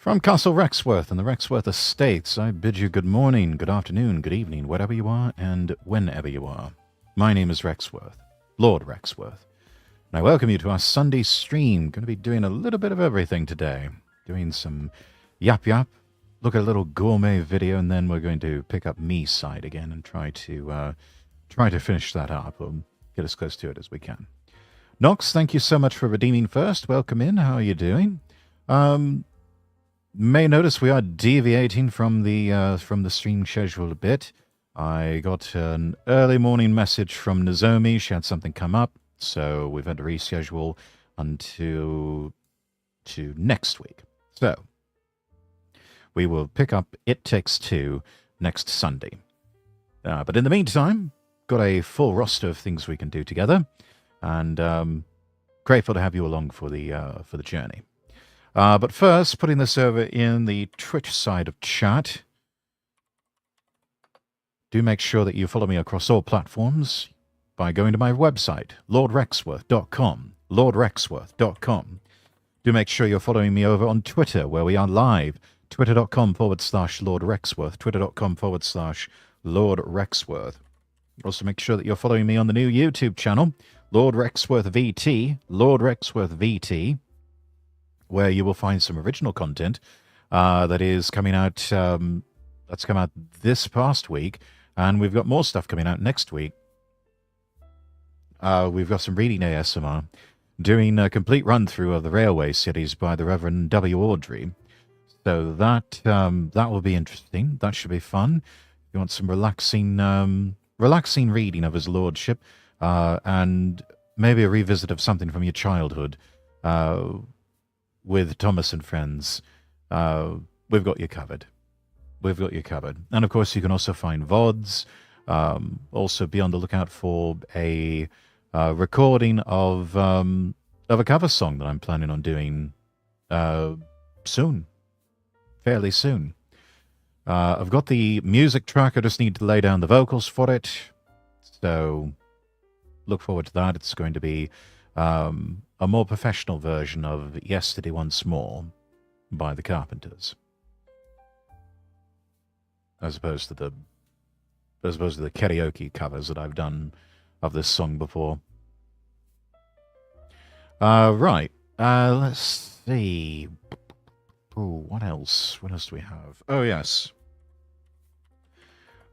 From Castle Rexworth and the Rexworth Estates, I bid you good morning, good afternoon, good evening, wherever you are and whenever you are. My name is Rexworth, Lord Rexworth, and I welcome you to our Sunday stream. Going to be doing a little bit of everything today. Doing some yap, look at a little gourmet video, and then we're going to pick up Miside again and try to finish that up, or get as close to it as we can. Nox, thank you so much for redeeming first. Welcome in. How are you doing? May notice we are deviating from the stream schedule a bit. I got an early morning message from Nozomi. She had something come up, so we've had to reschedule until to next week. So we will pick up It Takes Two next Sunday. But in the meantime, got a full roster of things we can do together, and grateful to have you along for the journey. But first, putting this over in the Twitch side of chat. Do make sure that you follow me across all platforms by going to my website, lordrexworth.com, lordrexworth.com. Do make sure you're following me over on Twitter, where we are live, twitter.com/lordrexworth, twitter.com/lordrexworth. Also make sure that you're following me on the new YouTube channel, Lord Rexworth VT, Lord Rexworth VT, where you will find some original content that is coming out, that's come out this past week, and we've got more stuff coming out next week. We've got some reading ASMR, doing a complete run-through of the Railway Cities by the Reverend W. Audrey. So that will be interesting. That should be fun. If you want some relaxing reading of his lordship, and maybe a revisit of something from your childhood, with Thomas and Friends, we've got you covered. We've got you covered. And of course, you can also find VODs. Also be on the lookout for a recording of a cover song that I'm planning on doing soon. Fairly soon. I've got the music track. I just need to lay down the vocals for it. So look forward to that. It's going to be a more professional version of Yesterday Once More by the Carpenters, as opposed to the karaoke covers that I've done of this song before. Right. Let's see. Oh, what else? What else do we have? Oh, yes.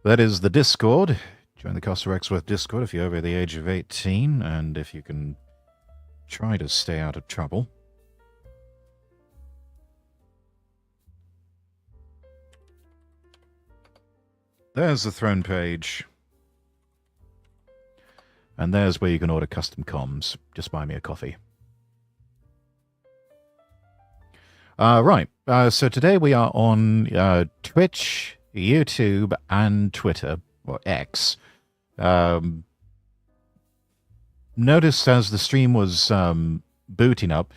That is the Discord. Join the Castle Rexworth Discord if you're over the age of 18, and if you can try to stay out of trouble. There's the throne page. And there's where you can order custom comms. Just buy me a coffee. Right. So today we are on Twitch, YouTube, and Twitter, or X. Noticed as the stream was booting up,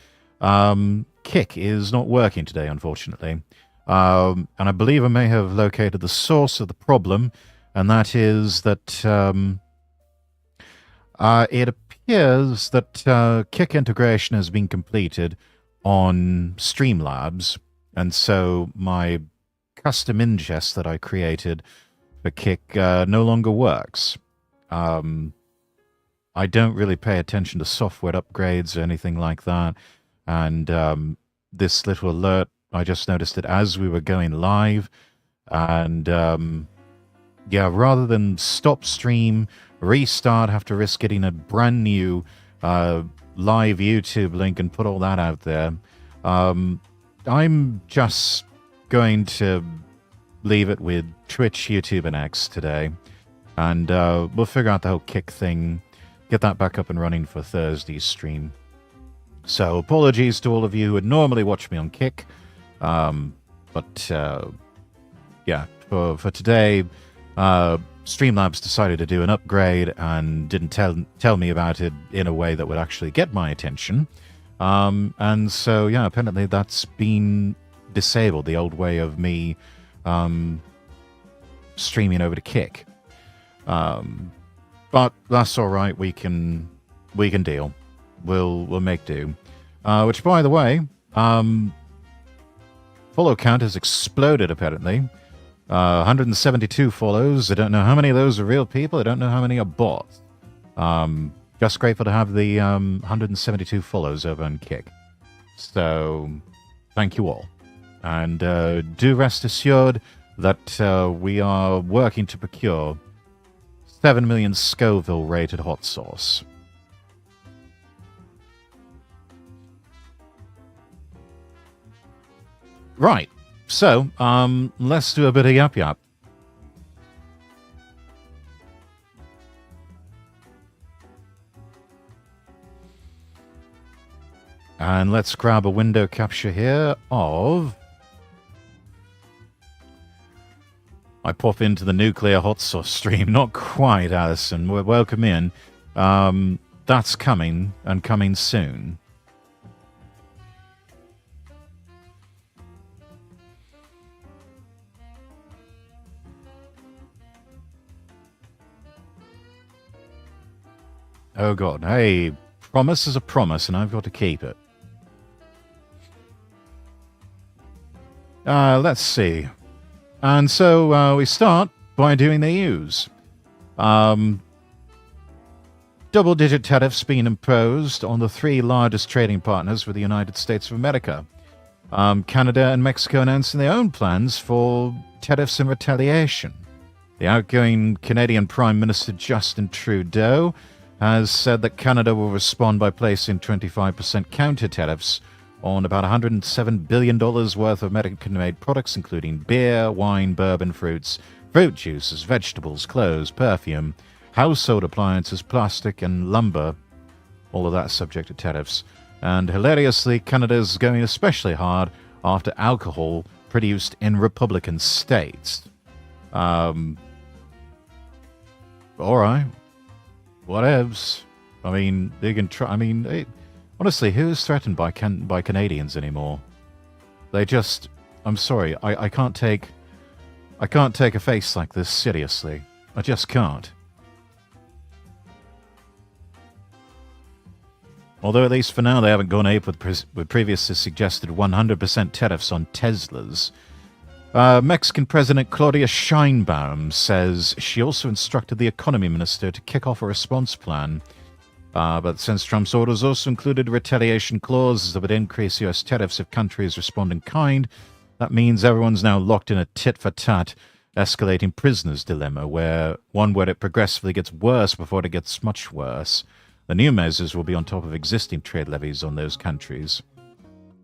Kick is not working today, unfortunately. And I believe I may have located the source of the problem, and that is that it appears that Kick integration has been completed on Streamlabs, and so my custom ingest that I created for Kick no longer works. I don't really pay attention to software upgrades or anything like that, and this little alert, I just noticed it as we were going live, and yeah, rather than stop stream, restart, have to risk getting a brand new live YouTube link and put all that out there, I'm just going to leave it with Twitch, YouTube, and X today, and we'll figure out the whole Kick thing, get that back up and running for Thursday's stream. So apologies to all of you who would normally watch me on Kick, but yeah, for today, Streamlabs decided to do an upgrade and didn't tell me about it in a way that would actually get my attention. And so, yeah, apparently that's been disabled, the old way of me streaming over to Kick. But that's all right. We can deal. We'll make do. Which, by the way, follow count has exploded, apparently. 172 follows. I don't know how many of those are real people. I don't know how many are bots. Just grateful to have the 172 follows over on Kick. So, thank you all. And do rest assured that we are working to procure 7 million Scoville rated hot sauce. Right. So, let's do a bit of yap yap. And let's grab a window capture here of... I pop into the nuclear hot sauce stream. Not quite, Alison. Welcome in. That's coming, and coming soon. Oh god, hey, promise is a promise, and I've got to keep it. Let's see. And so we start by doing the news. Double-digit tariffs being imposed on the three largest trading partners with the United States of America. Canada and Mexico announcing their own plans for tariffs in retaliation. The outgoing Canadian Prime Minister Justin Trudeau has said that Canada will respond by placing 25% counter tariffs on about $107 billion worth of American-made products, including beer, wine, bourbon, fruits, fruit juices, vegetables, clothes, perfume, household appliances, plastic, and lumber. All of that subject to tariffs. And hilariously, Canada's going especially hard after alcohol produced in Republican states. All right. Whatevs. I mean, they can try. I mean, honestly, who is threatened by Canadians anymore? They just. I'm sorry. I can't take. I can't take a face like this seriously. I just can't. Although at least for now they haven't gone ape with previously suggested 100% tariffs on Teslas. Mexican President Claudia Sheinbaum says she also instructed the economy minister to kick off a response plan. But since Trump's orders also included retaliation clauses that would increase U.S. tariffs if countries respond in kind, that means everyone's now locked in a tit-for-tat, escalating prisoners dilemma, where it progressively gets worse before it gets much worse. The new measures will be on top of existing trade levies on those countries.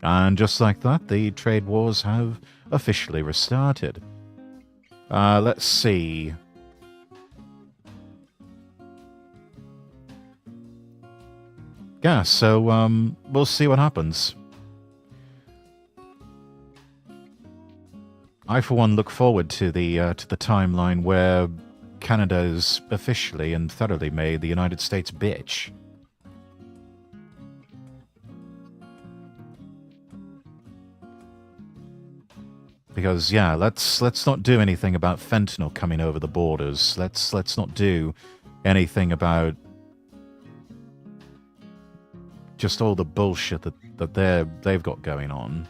And just like that, the trade wars have officially restarted. Let's see. Yeah, so we'll see what happens. I, for one, look forward to the timeline where Canada's officially and thoroughly made the United States bitch. Because yeah, let's not do anything about fentanyl coming over the borders. Let's not do anything about just all the bullshit that they've got going on.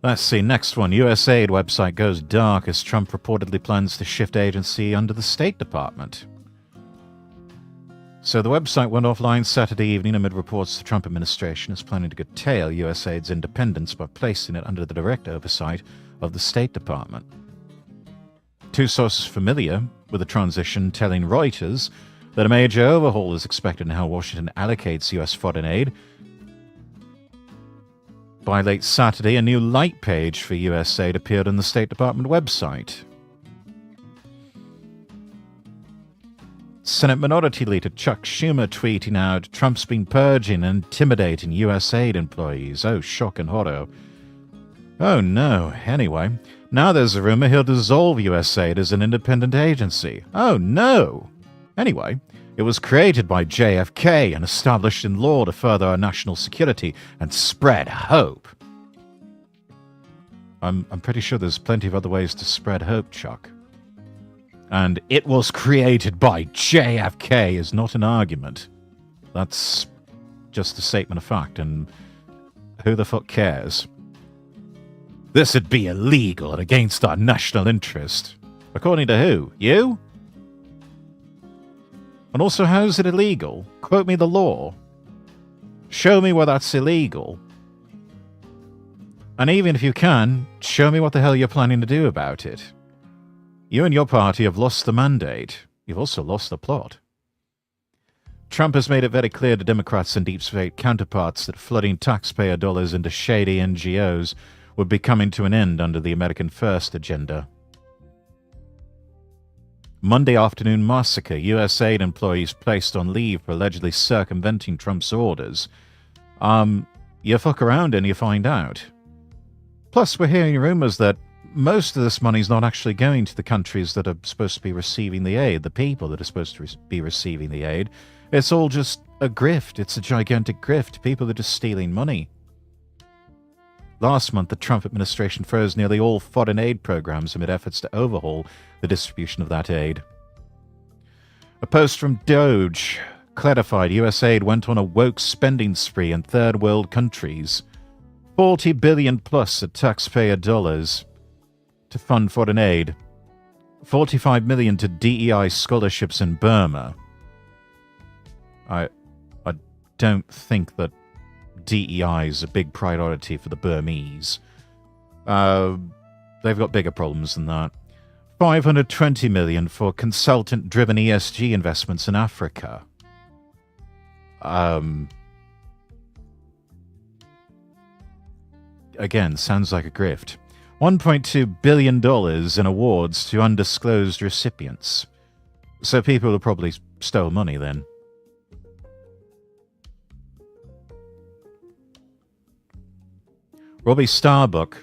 Let's see, next one. USAID website goes dark as Trump reportedly plans to shift agency under the State Department. So the website went offline Saturday evening amid reports the Trump administration is planning to curtail USAID's independence by placing it under the direct oversight of the State Department. Two sources familiar with the transition telling Reuters that a major overhaul is expected in how Washington allocates U.S. foreign aid. By late Saturday, a new light page for USAID appeared on the State Department website. Senate Minority Leader Chuck Schumer tweeting out, Trump's been purging and intimidating USAID employees. Oh, shock and horror. Oh no. Anyway, now there's a rumor he'll dissolve USAID as an independent agency. Oh no. Anyway, it was created by JFK and established in law to further our national security and spread hope. I'm pretty sure there's plenty of other ways to spread hope, Chuck. And it was created by JFK is not an argument. That's just a statement of fact, and who the fuck cares? This would be illegal and against our national interest. According to who? You? And also, how is it illegal? Quote me the law. Show me where that's illegal. And even if you can, show me what the hell you're planning to do about it. You and your party have lost the mandate. You've also lost the plot. Trump has made it very clear to Democrats and deep state counterparts that flooding taxpayer dollars into shady NGOs would be coming to an end under the American First agenda. Monday afternoon massacre. USAID employees placed on leave for allegedly circumventing Trump's orders. You fuck around and you find out. Plus, we're hearing rumors that most of this money's not actually going to the countries that are supposed to be receiving the aid, the people that are supposed to be receiving the aid. It's all just a grift. It's a gigantic grift. People are just stealing money. Last month, the Trump administration froze nearly all foreign aid programs amid efforts to overhaul the distribution of that aid. A post from Doge clarified USAID went on a woke spending spree in third world countries. $40 billion plus of taxpayer dollars to fund foreign aid. $45 million to DEI scholarships in Burma. I don't think that DEI is a big priority for the Burmese. They've got bigger problems than that. $520 million for consultant-driven ESG investments in Africa. Again, sounds like a grift. $1.2 billion in awards to undisclosed recipients. So people who probably stole money then. Robbie Starbuck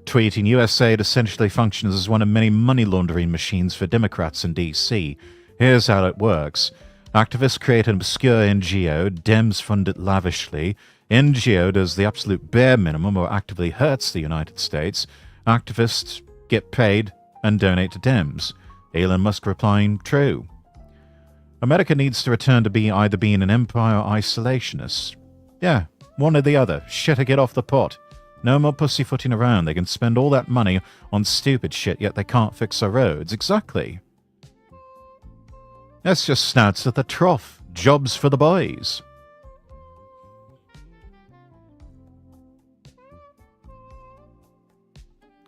tweeting USAID essentially functions as one of many money laundering machines for Democrats in D.C. Here's how it works. Activists create an obscure NGO, Dems fund it lavishly. NGO does the absolute bare minimum or actively hurts the United States. Activists get paid and donate to Dems. Elon Musk replying, true. America needs to return to either being an empire or isolationist. Yeah, one or the other. Shit or get off the pot. No more pussyfooting around. They can spend all that money on stupid shit, yet they can't fix our roads. Exactly. That's just snouts at the trough. Jobs for the boys.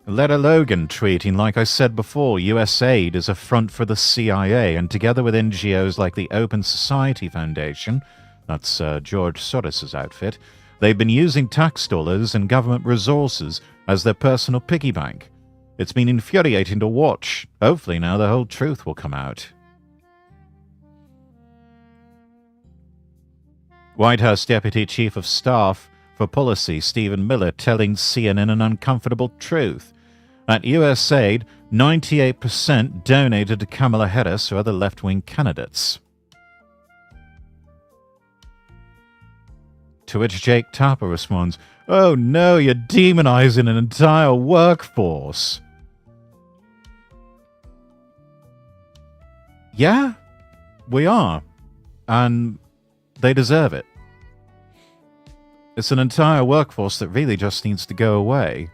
Letta Logan tweeting, like I said before, USAID is a front for the CIA, and together with NGOs like the Open Society Foundation, that's George Soros' outfit, they've been using tax dollars and government resources as their personal piggy bank. It's been infuriating to watch. Hopefully now the whole truth will come out. White House Deputy Chief of Staff for Policy Stephen Miller telling CNN an uncomfortable truth. At USAID, 98% donated to Kamala Harris or other left-wing candidates. To which Jake Tapper responds, oh no, you're demonizing an entire workforce. Yeah, we are. And they deserve it. It's an entire workforce that really just needs to go away.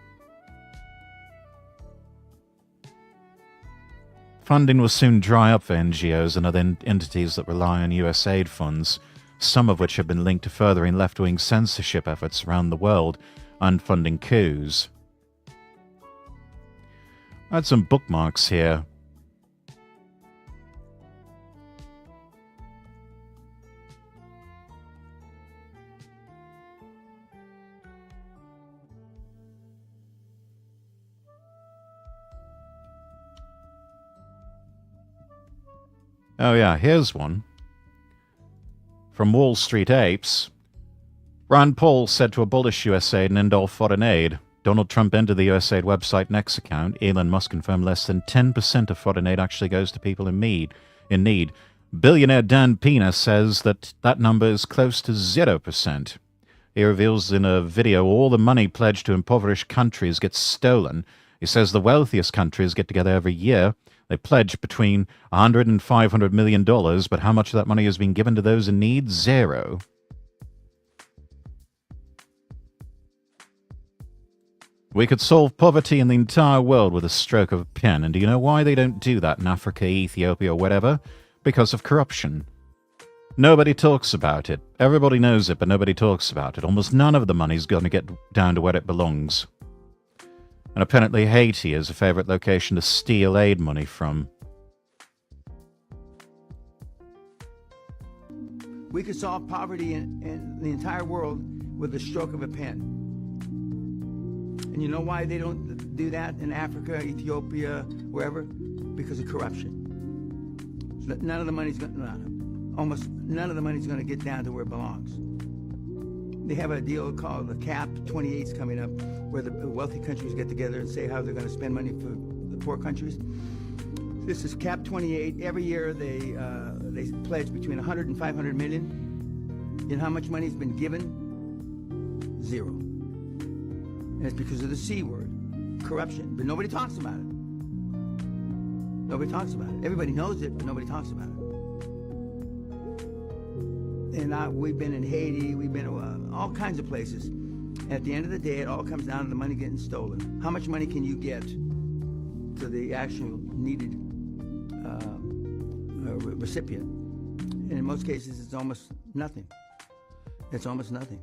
Funding will soon dry up for NGOs and other entities that rely on USAID funds, some of which have been linked to furthering left-wing censorship efforts around the world and funding coups. I had some bookmarks here. Oh yeah, here's one. From Wall Street Apes. Rand Paul said to abolish USAID and end all foreign aid. Donald Trump entered the USAID website Next account. Elon Musk confirmed less than 10% of foreign aid actually goes to people in need. Billionaire Dan Pena says that number is close to 0%. He reveals in a video all the money pledged to impoverished countries gets stolen. He He says the wealthiest countries get together every year. They pledge between $100 and $500 million, but how much of that money has been given to those in need? Zero. We could solve poverty in the entire world with a stroke of a pen, and do you know why they don't do that in Africa, Ethiopia, or whatever? Because of corruption. Nobody talks about it. Everybody knows it, but nobody talks about it. Almost none of the money's going to get down to where it belongs. And apparently Haiti is a favorite location to steal aid money from. We could solve poverty in the entire world with a stroke of a pen. And you know why they don't do that in Africa, Ethiopia, wherever? Because of corruption. None of the money's almost none of the money's going to get down to where it belongs. They have a deal called the Cap 28's coming up, where the wealthy countries get together and say how they're going to spend money for the poor countries. This is Cap 28. Every year they pledge between 100 and 500 million. You know how much money's been given? Zero. And it's because of the C word, corruption. But nobody talks about it. Nobody talks about it. Everybody knows it, but nobody talks about it. And we've been in Haiti, we've been all kinds of places. At the end of the day, it all comes down to the money getting stolen. How much money can you get to the actual needed recipient? And in most cases, it's almost nothing. It's almost nothing.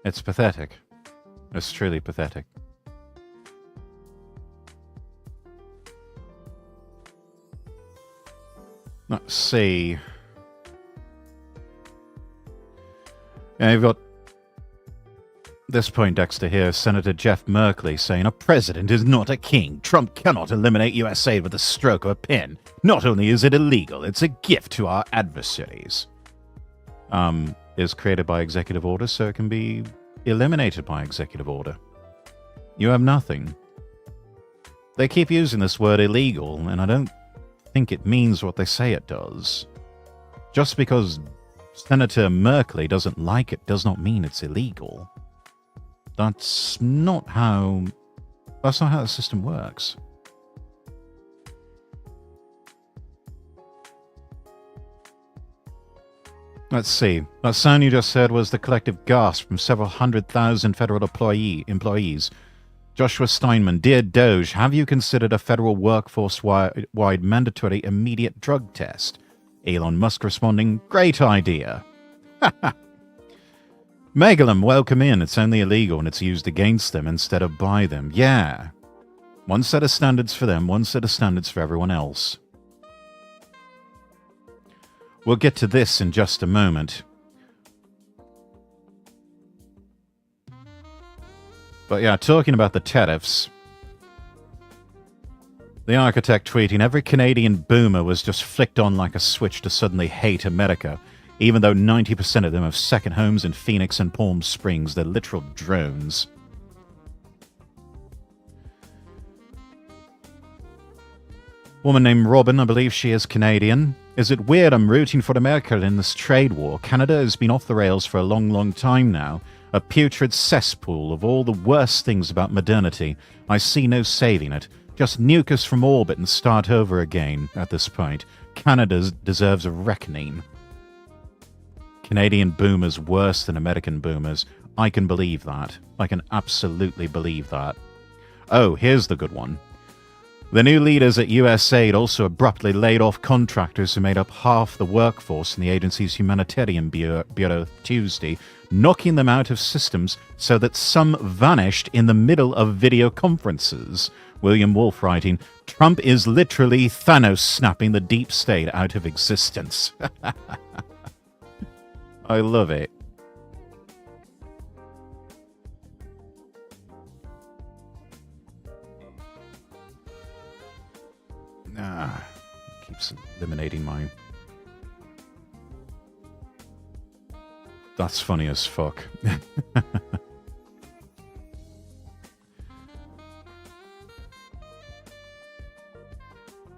It's pathetic. It's truly pathetic. Let's see. Yeah, you've got this point, Dexter, here. Senator Jeff Merkley saying, a president is not a king. Trump cannot eliminate U.S. aid with a stroke of a pen. Not only is it illegal, it's a gift to our adversaries. Is created by executive order, so it can be eliminated by executive order. You have nothing. They keep using this word illegal, and I don't think it means what they say it does. Just because Senator Merkley doesn't like it does not mean it's illegal. That's not how the system works. Let's see. That sound you just said was the collective gasp from several 100,000 federal employees. Joshua Steinman, dear Doge, have you considered a federal workforce-wide mandatory immediate drug test? Elon Musk responding, great idea. Megalum, welcome in. It's only illegal and it's used against them instead of by them. Yeah. One set of standards for them, one set of standards for everyone else. We'll get to this in just a moment. But yeah, talking about the tariffs, the architect tweeting, every Canadian boomer was just flicked on like a switch to suddenly hate America, even though 90% of them have second homes in Phoenix and Palm Springs. They're literal drones. Woman named Robin, I believe she is Canadian. Is it weird I'm rooting for America in this trade war? Canada has been off the rails for a long, long time now. A putrid cesspool of all the worst things about modernity. I see no saving it. Just nuke us from orbit and start over again at this point. Canada deserves a reckoning. Canadian boomers worse than American boomers. I can believe that. I can absolutely believe that. Oh, here's the good one. The new leaders at USAID also abruptly laid off contractors who made up half the workforce in the agency's humanitarian bureau Tuesday, knocking them out of systems so that some vanished in the middle of video conferences. William Wolf writing, Trump is literally Thanos snapping the deep state out of existence. I love it. Keeps eliminating my... That's funny as fuck.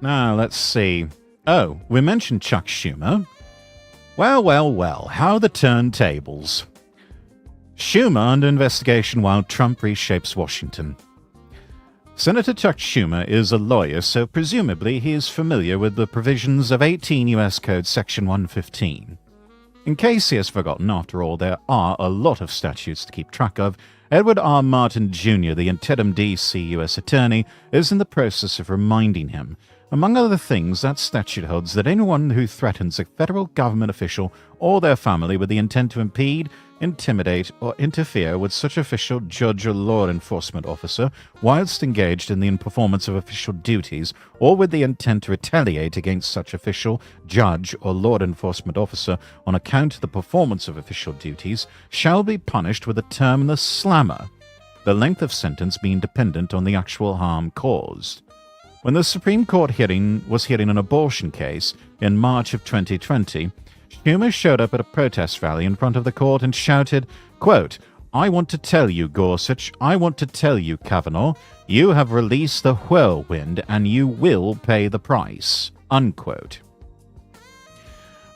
Now, let's see. Oh, we mentioned Chuck Schumer. Well, how the turntables. Schumer under investigation while Trump reshapes Washington. Senator Chuck Schumer is a lawyer, so presumably he is familiar with the provisions of 18 U.S. Code Section 115. In case he has forgotten, after all, there are a lot of statutes to keep track of. Edward R. Martin Jr., the interim D.C. U.S. Attorney, is in the process of reminding him. Among other things, that statute holds that anyone who threatens a federal government official or their family with the intent to impede, intimidate, or interfere with such official, judge, or law enforcement officer whilst engaged in the performance of official duties, or with the intent to retaliate against such official, judge, or law enforcement officer on account of the performance of official duties, shall be punished with a term in the slammer, the length of sentence being dependent on the actual harm caused. When the Supreme Court was hearing an abortion case in March of 2020, Schumer showed up at a protest rally in front of the court and shouted, quote, "I want to tell you, Gorsuch, I want to tell you, Kavanaugh, you have released the whirlwind and you will pay the price," unquote.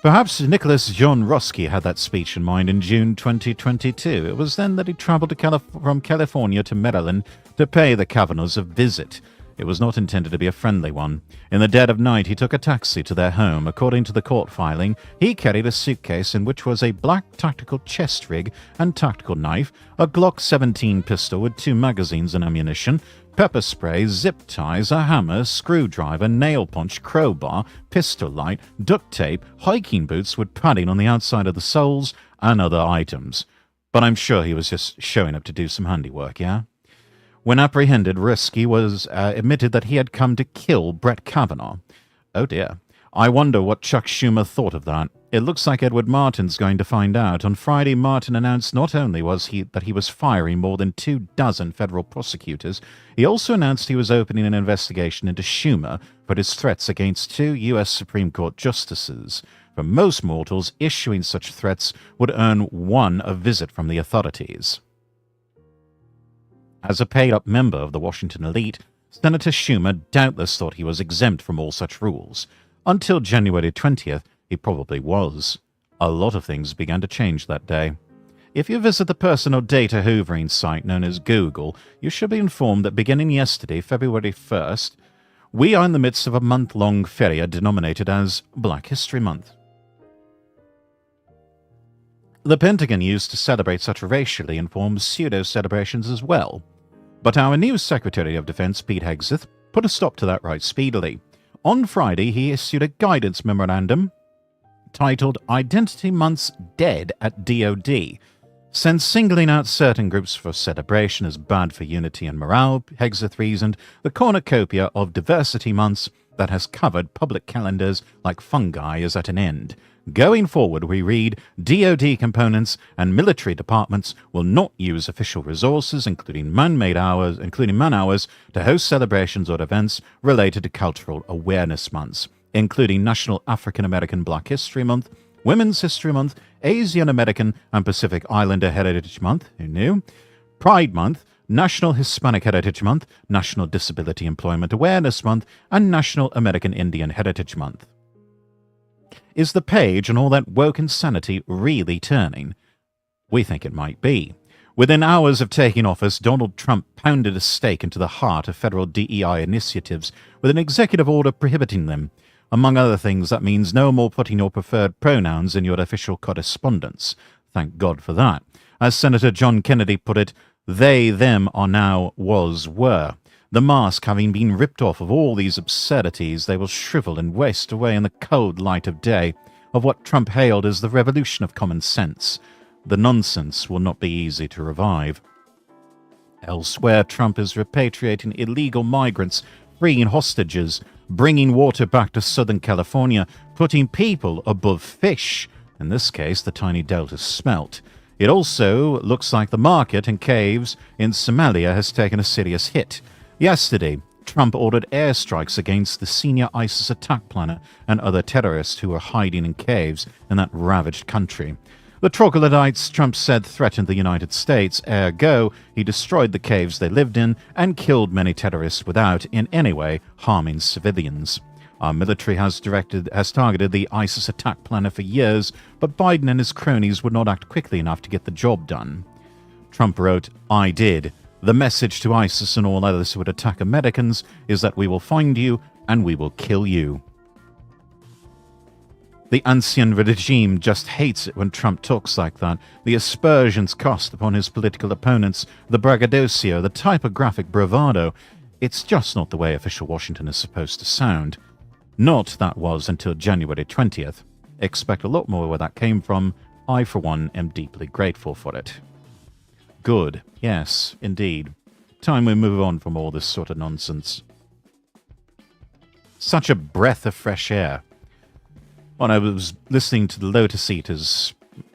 Perhaps Nicholas John Roski had that speech in mind in June 2022. It was then that he traveled from California to Maryland to pay the Kavanaughs a visit. It was not intended to be a friendly one. In the dead of night, he took a taxi to their home. According to the court filing, he carried a suitcase in which was a black tactical chest rig and tactical knife, a Glock 17 pistol with 2 magazines and ammunition, pepper spray, zip ties, a hammer, screwdriver, nail punch, crowbar, pistol light, duct tape, hiking boots with padding on the outside of the soles, and other items. But I'm sure he was just showing up to do some handiwork, yeah? When apprehended, Risky was admitted that he had come to kill Brett Kavanaugh. Oh dear. I wonder what Chuck Schumer thought of that. It looks like Edward Martin's going to find out. On Friday, Martin announced not only that he was firing more than 24 federal prosecutors, he also announced he was opening an investigation into Schumer for his threats against 2 U.S. Supreme Court justices. For most mortals, issuing such threats would earn one a visit from the authorities. As a paid-up member of the Washington elite, Senator Schumer doubtless thought he was exempt from all such rules. Until January 20th, he probably was. A lot of things began to change that day. If you visit the personal data hoovering site known as Google, you should be informed that beginning yesterday, February 1st, we are in the midst of a month-long feria denominated as Black History Month. The Pentagon used to celebrate such racially informed pseudo-celebrations as well. But our new Secretary of Defense, Pete Hegseth, put a stop to that right speedily. On Friday, he issued a guidance memorandum titled Identity Month's Dead at DoD. Since singling out certain groups for celebration is bad for unity and morale, Hegseth reasoned, the cornucopia of diversity months that has covered public calendars like fungi is at an end. Going forward, we read, DoD components and military departments will not use official resources, including man hours, to host celebrations or events related to cultural awareness months, including National African American Black History Month, Women's History Month, Asian American and Pacific Islander Heritage Month, who knew? Pride Month, National Hispanic Heritage Month, National Disability Employment Awareness Month, and National American Indian Heritage Month. Is the page and all that woke insanity really turning? We think it might be. Within hours of taking office, Donald Trump pounded a stake into the heart of federal DEI initiatives with an executive order prohibiting them. Among other things, that means no more putting your preferred pronouns in your official correspondence. Thank God for that. As Senator John Kennedy put it, they, them are now, was, were. The mask having been ripped off of all these absurdities, they will shrivel and waste away in the cold light of day of what Trump hailed as the revolution of common sense. The nonsense will not be easy to revive. Elsewhere, Trump is repatriating illegal migrants, freeing hostages, bringing water back to Southern California, putting people above fish, in this case the tiny delta smelt. It also looks like the market and caves in Somalia has taken a serious hit. Yesterday, Trump ordered airstrikes against the senior ISIS attack planner and other terrorists who were hiding in caves in that ravaged country. The troglodytes, Trump said, threatened the United States, ergo, he destroyed the caves they lived in and killed many terrorists without, in any way, harming civilians. Our military has targeted the ISIS attack planner for years, but Biden and his cronies would not act quickly enough to get the job done. Trump wrote, "I did. The message to ISIS and all others who would attack Americans is that we will find you and we will kill you." The ancien regime just hates it when Trump talks like that. The aspersions cast upon his political opponents, the braggadocio, the typographic bravado. It's just not the way official Washington is supposed to sound. Not that was until January 20th. Expect a lot more where that came from. I, for one, am deeply grateful for it. Good. Yes, indeed. Time we move on from all this sort of nonsense. Such a breath of fresh air. When I was listening to the Lotus Eaters,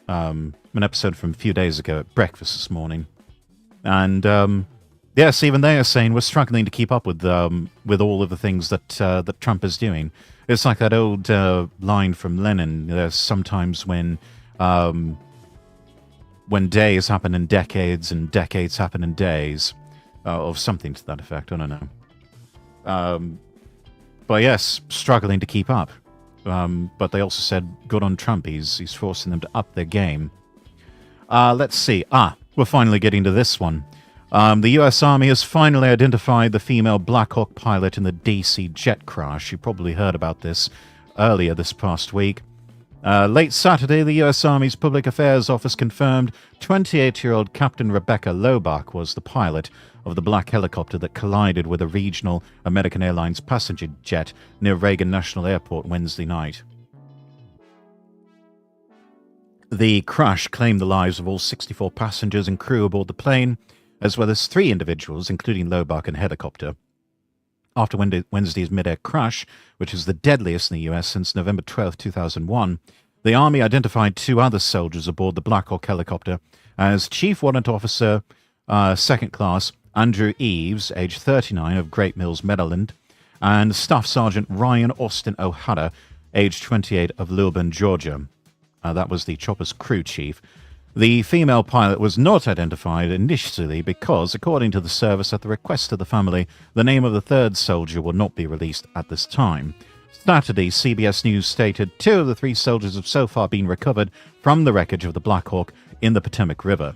an episode from a few days ago at breakfast this morning, and yes, even they are saying we're struggling to keep up with all of the things that that Trump is doing. It's like that old line from Lenin. There's sometimes when days happen in decades and decades happen in days, or something to that effect. I don't know. But yes, struggling to keep up. But they also said, good on Trump. He's forcing them to up their game. Let's see. We're finally getting to this one. The U.S. Army has finally identified the female Black Hawk pilot in the D.C. jet crash. You probably heard about this earlier this past week. Late Saturday, the U.S. Army's Public Affairs Office confirmed 28-year-old Captain Rebecca Lobach was the pilot of the black helicopter that collided with a regional American Airlines passenger jet near Reagan National Airport Wednesday night. The crash claimed the lives of all 64 passengers and crew aboard the plane, as well as 3 individuals, including Lobach and helicopter. After Wednesday's mid-air crash, which is the deadliest in the U.S. since November 12, 2001, the Army identified 2 other soldiers aboard the Black Hawk helicopter as Chief Warrant Officer, Second Class Andrew Eves, age 39, of Great Mills, Maryland, and Staff Sergeant Ryan Austin O'Hara, age 28, of Lilburn, Georgia. That was the chopper's crew chief. The female pilot was not identified initially because, according to the service at the request of the family, the name of the 3rd soldier will not be released at this time. Saturday, CBS News stated 2 of the 3 soldiers have so far been recovered from the wreckage of the Black Hawk in the Potomac River.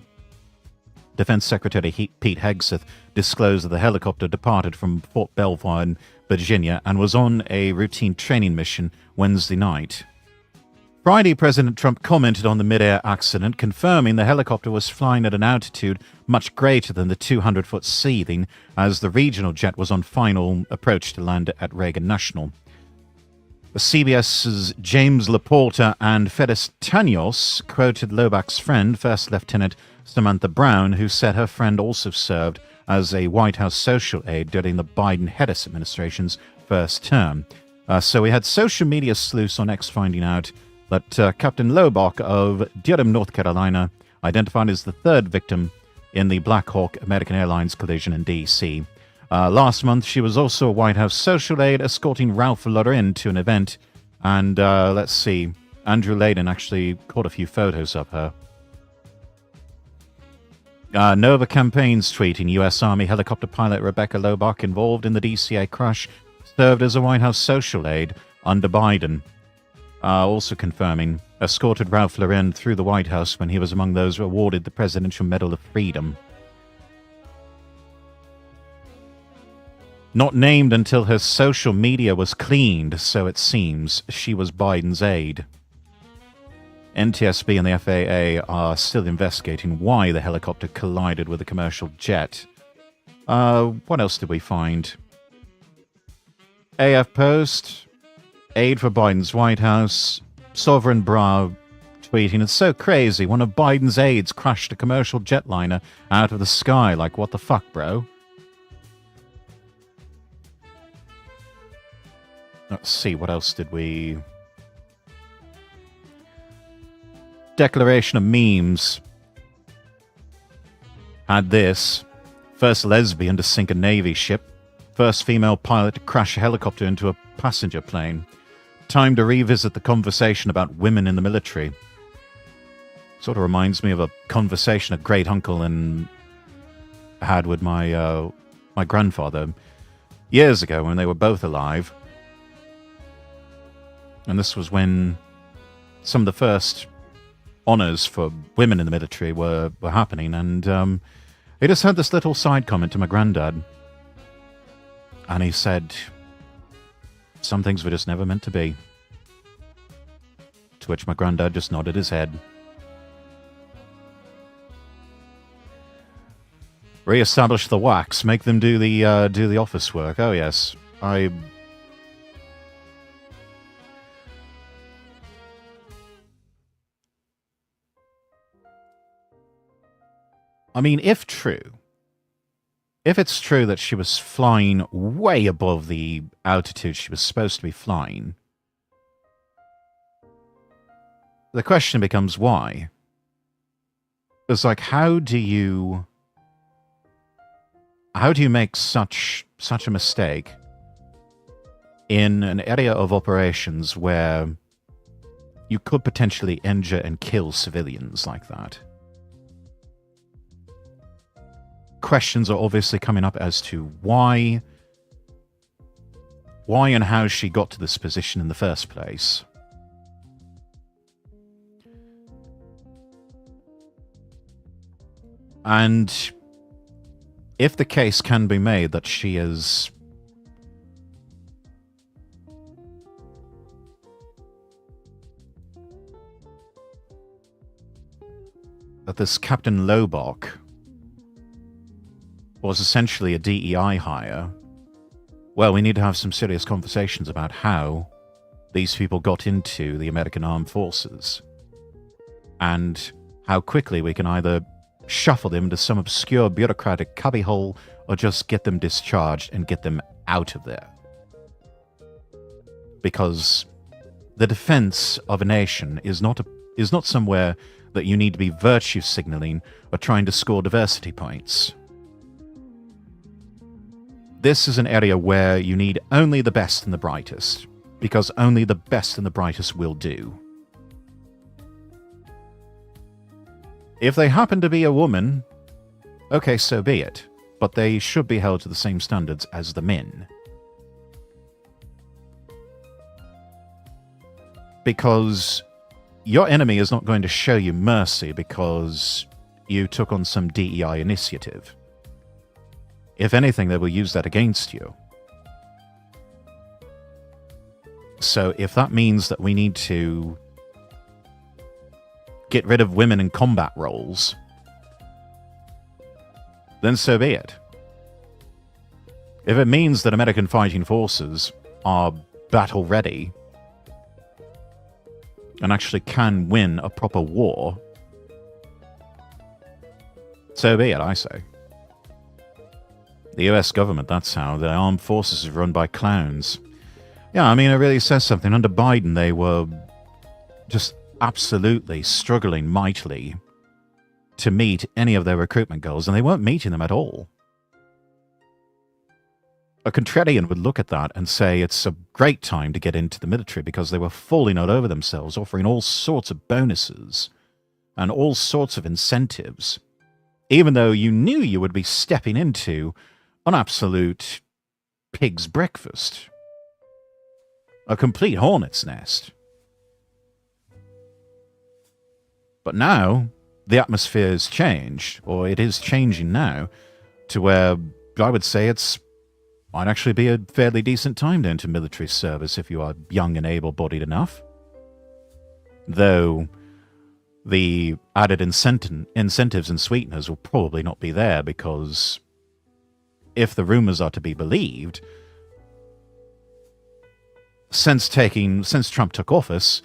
Defense Secretary Pete Hegseth disclosed that the helicopter departed from Fort Belvoir in Virginia and was on a routine training mission Wednesday night. Friday, President Trump commented on the mid-air accident, confirming the helicopter was flying at an altitude much greater than the 200-foot ceiling as the regional jet was on final approach to land at Reagan National. CBS's James Laporta and Fedis Tanyos quoted Lobach's friend, First Lieutenant Samantha Brown, who said her friend also served as a White House social aide during the Biden-Harris administration's first term. So we had social media sleuths on X finding out that Captain Lobach of Durham, North Carolina, identified as the 3rd victim in the Black Hawk American Airlines collision in D.C. Last month, she was also a White House social aide escorting Ralph Lauren to an event. And let's see, Andrew Layden actually caught a few photos of her. Nova Campaigns tweeting, U.S. Army helicopter pilot Rebecca Lobach, involved in the DCA crash, served as a White House social aide under Biden. Also confirming, escorted Ralph Lauren through the White House when he was among those awarded the Presidential Medal of Freedom. Not named until her social media was cleaned, so it seems. She was Biden's aide. NTSB and the FAA are still investigating why the helicopter collided with a commercial jet. What else did we find? AF Post, aide for Biden's White House, Sovereign Bra tweeting, it's so crazy, one of Biden's aides crashed a commercial jetliner out of the sky, like what the fuck, bro? Let's see, what else did we... Declaration of Memes had this. First lesbian to sink a Navy ship. First female pilot to crash a helicopter into a passenger plane. Time to revisit the conversation about women in the military. Sort of reminds me of a conversation a great uncle and had with my grandfather years ago when they were both alive. And this was when some of the first honors for women in the military were happening, and he just had this little side comment to my granddad. And he said, some things were just never meant to be. To which my granddad just nodded his head. Re-establish the WACs, make them do the office work. Oh yes, I mean, if it's true that she was flying way above the altitude she was supposed to be flying, the question becomes why. It's like, how do you make such a mistake in an area of operations where you could potentially injure and kill civilians like that? Questions are obviously coming up as to why and how she got to this position in the first place. And if the case can be made that she is that this Captain Lobach was essentially a DEI hire, well, we need to have some serious conversations about how these people got into the American Armed Forces and how quickly we can either shuffle them to some obscure bureaucratic cubbyhole or just get them discharged and get them out of there. Because the defense of a nation is not somewhere that you need to be virtue signaling or trying to score diversity points. This is an area where you need only the best and the brightest, because only the best and the brightest will do. If they happen to be a woman, okay, so be it, but they should be held to the same standards as the men. Because your enemy is not going to show you mercy because you took on some DEI initiative. If anything, they will use that against you. So if that means that we need to get rid of women in combat roles, then so be it. If it means that American fighting forces are battle ready and actually can win a proper war, so be it, I say. The US government, that's how. The armed forces is run by clowns. Yeah, I mean, it really says something. Under Biden, they were just absolutely struggling mightily to meet any of their recruitment goals, and they weren't meeting them at all. A contrarian would look at that and say it's a great time to get into the military because they were falling all over themselves, offering all sorts of bonuses and all sorts of incentives, even though you knew you would be stepping into an absolute pig's breakfast. A complete hornet's nest. But now, the atmosphere has changed, or it is changing now, to where I would say might actually be a fairly decent time to enter military service if you are young and able-bodied enough. Though the added incentives and sweeteners will probably not be there because if the rumors are to be believed, since Trump took office,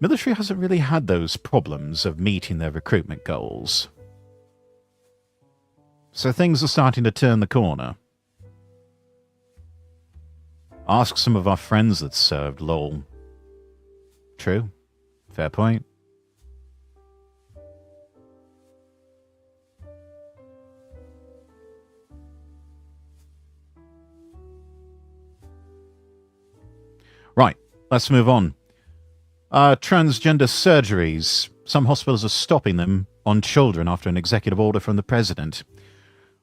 military hasn't really had those problems of meeting their recruitment goals. So things are starting to turn the corner. Ask some of our friends that served, lol. True. Fair point. Right, let's move on. Transgender surgeries. Some hospitals are stopping them on children after an executive order from the president.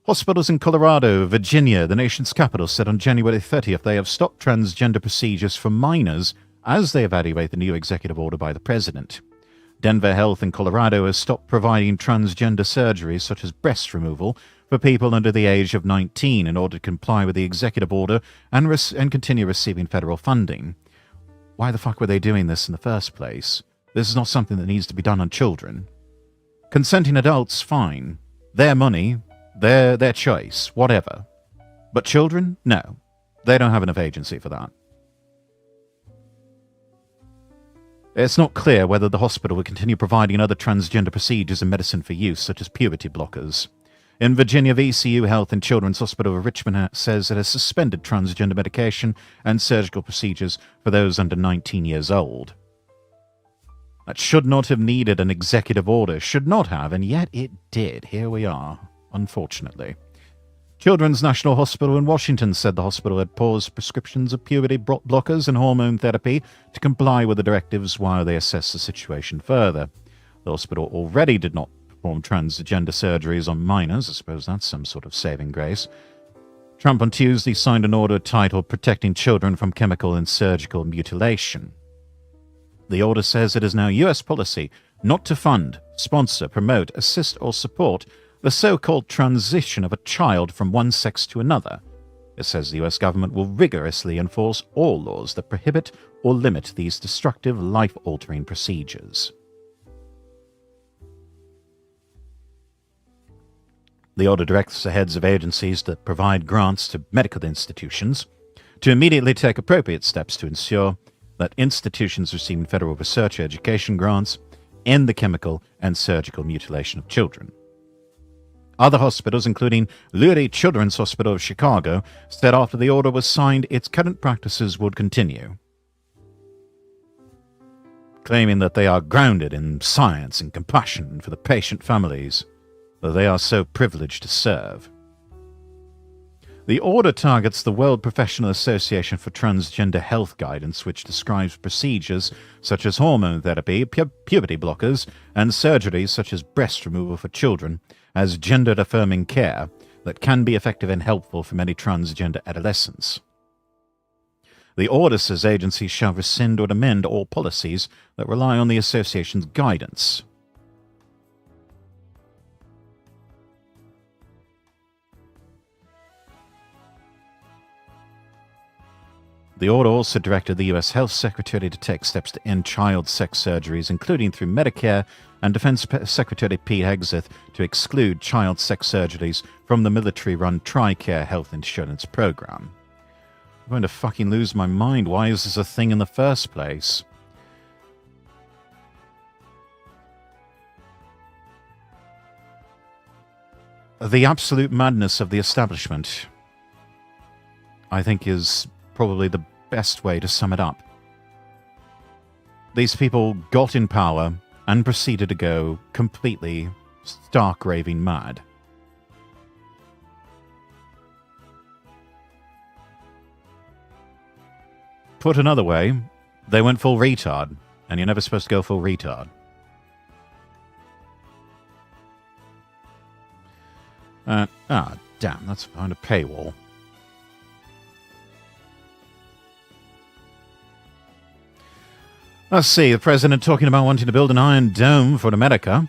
Hospitals in Colorado, Virginia, the nation's capital, said on January 30th they have stopped transgender procedures for minors as they evaluate the new executive order by the president. Denver Health in Colorado has stopped providing transgender surgeries such as breast removal for people under the age of 19 in order to comply with the executive order and continue receiving federal funding. Why the fuck were they doing this in the first place? This is not something that needs to be done on children. Consenting adults, fine. Their money, their choice, whatever. But children? No. They don't have enough agency for that. It's not clear whether the hospital will continue providing other transgender procedures and medicine for use, such as puberty blockers. In Virginia, VCU Health and Children's Hospital of Richmond says it has suspended transgender medication and surgical procedures for those under 19 years old. That should not have needed an executive order, should not have, and yet it did. Here we are, unfortunately. Children's National Hospital in Washington said the hospital had paused prescriptions of puberty blockers and hormone therapy to comply with the directives while they assess the situation further. The hospital already did not perform transgender surgeries on minors. I suppose that's some sort of saving grace. Trump on Tuesday signed an order titled Protecting Children from Chemical and Surgical Mutilation. The order says it is now U.S. policy not to fund, sponsor, promote, assist, or support the so-called transition of a child from one sex to another. It says the U.S. government will rigorously enforce all laws that prohibit or limit these destructive, life-altering procedures. The order directs the heads of agencies that provide grants to medical institutions to immediately take appropriate steps to ensure that institutions receiving federal research education grants end the chemical and surgical mutilation of children. Other hospitals, including Lurie Children's Hospital of Chicago, said after the order was signed its current practices would continue, claiming that they are grounded in science and compassion for the patient families that they are so privileged to serve. The order targets the World Professional Association for Transgender Health Guidance, which describes procedures such as hormone therapy, puberty blockers, and surgeries such as breast removal for children as gender-affirming care that can be effective and helpful for many transgender adolescents. The order says agencies shall rescind or amend all policies that rely on the association's guidance. The order also directed the U.S. Health Secretary to take steps to end child sex surgeries, including through Medicare, and Defense Secretary Pete Hegseth to exclude child sex surgeries from the military-run TRICARE health insurance program. I'm going to fucking lose my mind. Why is this a thing in the first place? The absolute madness of the establishment, I think, is probably the best way to sum it up. These people got in power and proceeded to go completely stark raving mad. Put another way, they went full retard, and you're never supposed to go full retard. Damn, that's behind a paywall. Let's see, the president talking about wanting to build an iron dome for America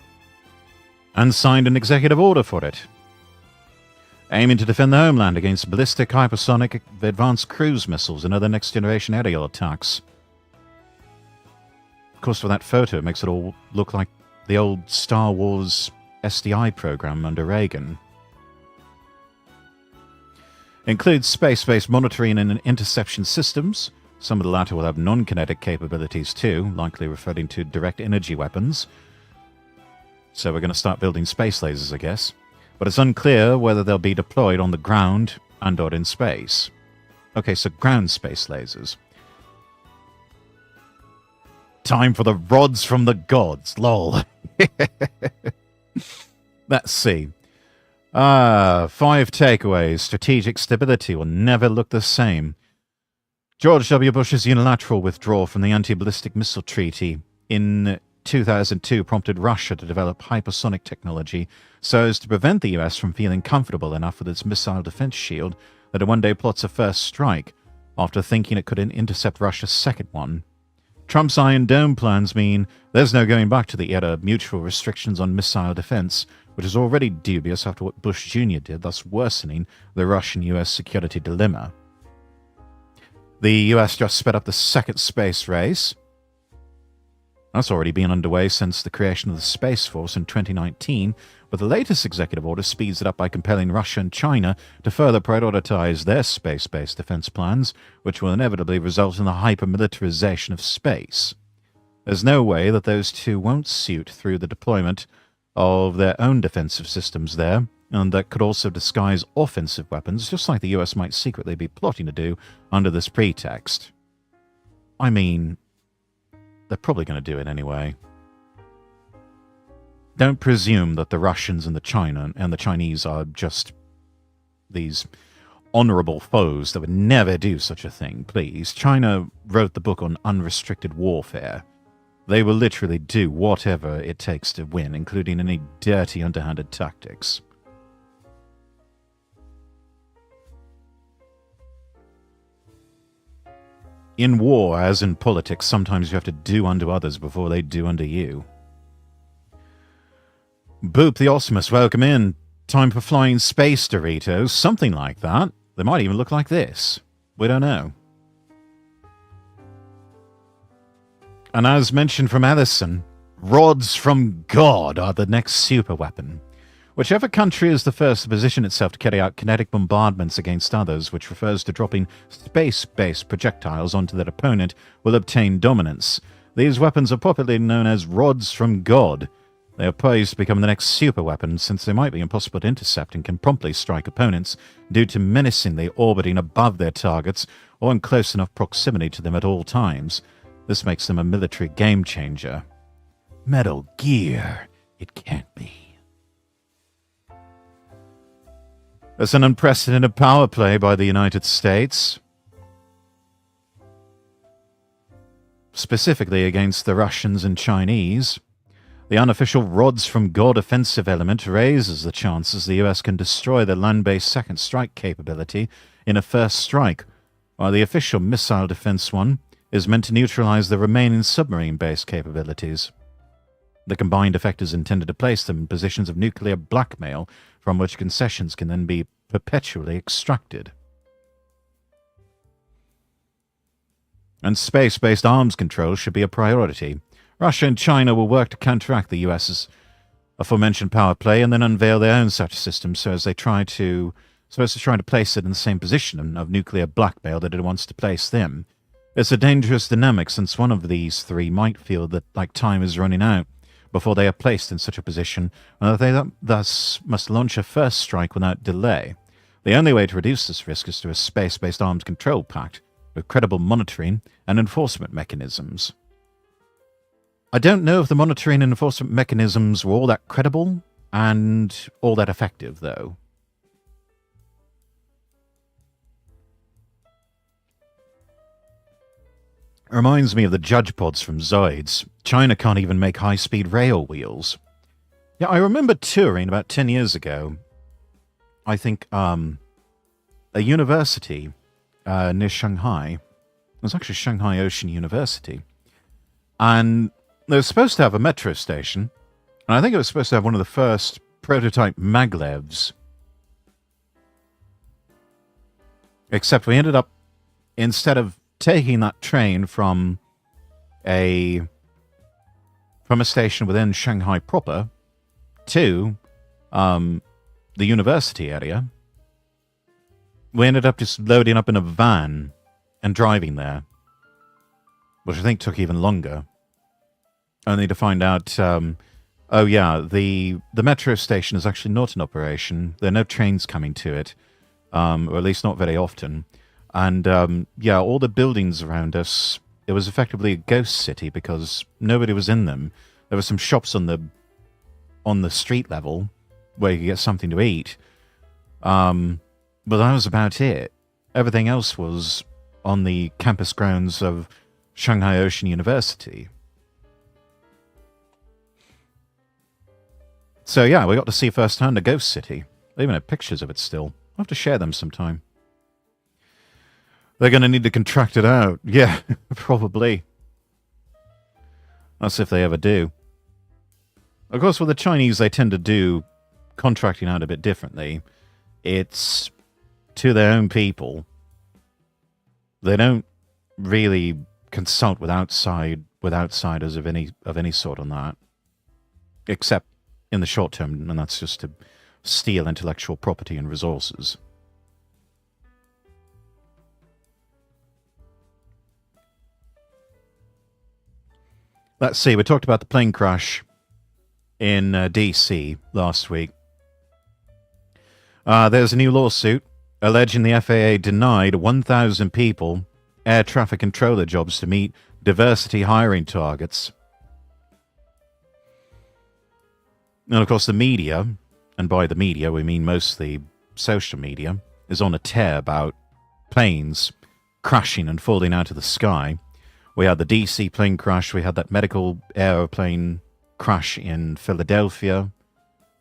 and signed an executive order for it, aiming to defend the homeland against ballistic, hypersonic, advanced cruise missiles and other next-generation aerial attacks. Of course, for that photo, it makes it all look like the old Star Wars SDI program under Reagan. Includes space-based monitoring and interception systems. Some of the latter will have non-kinetic capabilities too, likely referring to direct energy weapons. So we're going to start building space lasers, I guess. But it's unclear whether they'll be deployed on the ground and or in space. Okay, so ground space lasers. Time for the rods from the gods, lol. Let's see. 5 takeaways. Strategic stability will never look the same. George W. Bush's unilateral withdrawal from the anti-ballistic missile treaty in 2002 prompted Russia to develop hypersonic technology so as to prevent the US from feeling comfortable enough with its missile defense shield that it one day plots a first strike after thinking it could intercept Russia's second one. Trump's Iron Dome plans mean there's no going back to the era of mutual restrictions on missile defense, which is already dubious after what Bush Jr. did, thus worsening the Russian-US security dilemma. The US just sped up the second space race. That's already been underway since the creation of the Space Force in 2019, but the latest executive order speeds it up by compelling Russia and China to further prioritize their space-based defense plans, which will inevitably result in the hyper-militarization of space. There's no way that those two won't suit through the deployment of their own defensive systems there, and that could also disguise offensive weapons, just like the US might secretly be plotting to do under this pretext. I mean, they're probably going to do it anyway. Don't presume that the Russians and the Chinese are just these honorable foes that would never do such a thing, please. China wrote the book on unrestricted warfare. They will literally do whatever it takes to win, including any dirty, underhanded tactics. In war, as in politics, sometimes you have to do unto others before they do unto you. Boop the Optimus, welcome in. Time for flying space Doritos, something like that. They might even look like this. We don't know. And as mentioned from Ellison, rods from God are the next super weapon. Whichever country is the first to position itself to carry out kinetic bombardments against others, which refers to dropping space-based projectiles onto their opponent, will obtain dominance. These weapons are popularly known as rods from God. They are poised to become the next super weapon, since they might be impossible to intercept and can promptly strike opponents due to menacingly orbiting above their targets or in close enough proximity to them at all times. This makes them a military game-changer. Metal Gear, it can't be. It's an unprecedented power play by the United States, specifically against the Russians and Chinese. The unofficial rods from God offensive element raises the chances the US can destroy the land-based second strike capability in a first strike, while the official missile defense one is meant to neutralize the remaining submarine-based capabilities. The combined effect is intended to place them in positions of nuclear blackmail from which concessions can then be perpetually extracted. And space-based arms control should be a priority. Russia and China will work to counteract the US's aforementioned power play and then unveil their own such systems so as to try to place it in the same position of nuclear blackmail that it wants to place them. It's a dangerous dynamic, since one of these three might feel that like time is running out before they are placed in such a position, and that they thus must launch a first strike without delay. The only way to reduce this risk is through a space-based arms control pact, with credible monitoring and enforcement mechanisms. I don't know if the monitoring and enforcement mechanisms were all that credible and all that effective, though. It reminds me of the judge pods from Zoids. China can't even make high-speed rail wheels. Yeah, I remember touring about 10 years ago. I think a university near Shanghai. It was actually Shanghai Ocean University. And they were supposed to have a metro station. And I think it was supposed to have one of the first prototype maglevs. Except we ended up, instead of taking that train from a station within Shanghai proper to the university area, we ended up just loading up in a van and driving there, which I think took even longer. Only to find out, oh yeah, the metro station is actually not in operation. There are no trains coming to it, or at least not very often. And yeah, all the buildings around us, it was effectively a ghost city because nobody was in them. There were some shops on the street level where you could get something to eat. But that was about it. Everything else was on the campus grounds of Shanghai Ocean University. So yeah, we got to see firsthand a ghost city. They even have pictures of it still. I'll have to share them sometime. They're going to need to contract it out. Yeah, probably. That's if they ever do. Of course, with the Chinese, they tend to do contracting out a bit differently. It's to their own people. They don't really consult with outsiders of any sort on that, except in the short term, and that's just to steal intellectual property and resources. Let's see, we talked about the plane crash in DC last week. There's a new lawsuit alleging the FAA denied 1,000 people air traffic controller jobs to meet diversity hiring targets. And of course the media, and by the media we mean mostly social media, is on a tear about planes crashing and falling out of the sky. We had the DC plane crash, we had that medical aeroplane crash in Philadelphia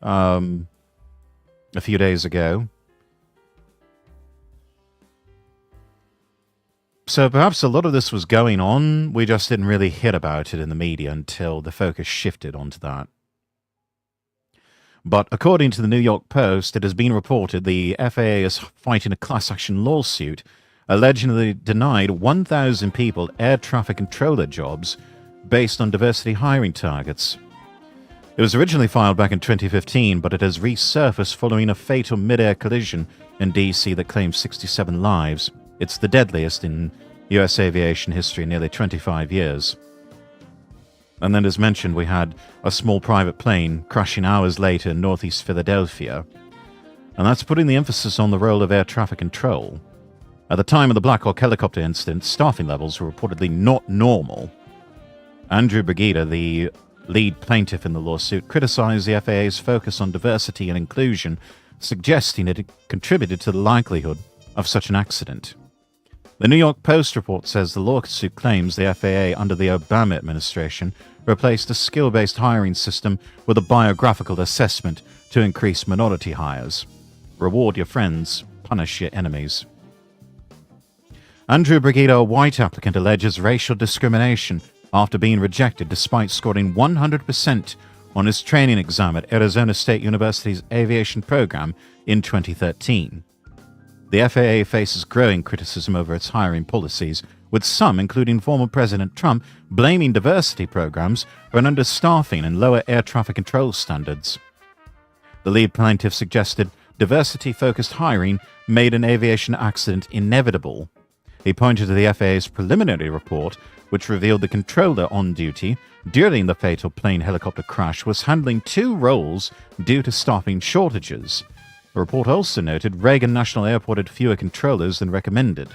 a few days ago. So perhaps a lot of this was going on, we just didn't really hear about it in the media until the focus shifted onto that. But according to the New York Post, it has been reported the FAA is fighting a class action lawsuit alleging they denied 1,000 people air traffic controller jobs based on diversity hiring targets. It was originally filed back in 2015, but it has resurfaced following a fatal mid-air collision in DC that claimed 67 lives. It's the deadliest in US aviation history in nearly 25 years. And then, as mentioned, we had a small private plane crashing hours later in northeast Philadelphia. And that's putting the emphasis on the role of air traffic control. At the time of the Black Hawk helicopter incident, staffing levels were reportedly not normal. Andrew Brigida, the lead plaintiff in the lawsuit, criticized the FAA's focus on diversity and inclusion, suggesting it contributed to the likelihood of such an accident. The New York Post report says the lawsuit claims the FAA under the Obama administration replaced a skill-based hiring system with a biographical assessment to increase minority hires. Reward your friends, punish your enemies. Andrew Brigida, a white applicant, alleges racial discrimination after being rejected despite scoring 100% on his training exam at Arizona State University's aviation program in 2013. The FAA faces growing criticism over its hiring policies, with some, including former President Trump, blaming diversity programs for an understaffing and lower air traffic control standards. The lead plaintiff suggested diversity-focused hiring made an aviation accident inevitable. He pointed to the FAA's preliminary report, which revealed the controller on duty during the fatal plane-helicopter crash was handling two roles due to staffing shortages. The report also noted Reagan National Airport had fewer controllers than recommended.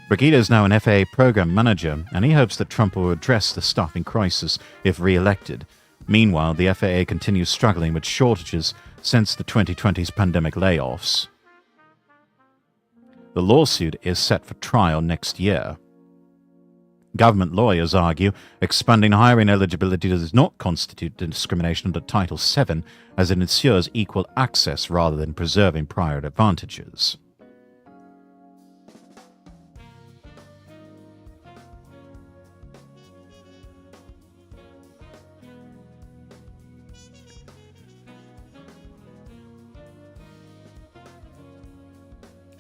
Brigida is now an FAA program manager, and he hopes that Trump will address the staffing crisis if re-elected. Meanwhile, the FAA continues struggling with shortages since the 2020's pandemic layoffs. The lawsuit is set for trial next year. Government lawyers argue expanding hiring eligibility does not constitute discrimination under Title VII, as it ensures equal access rather than preserving prior advantages.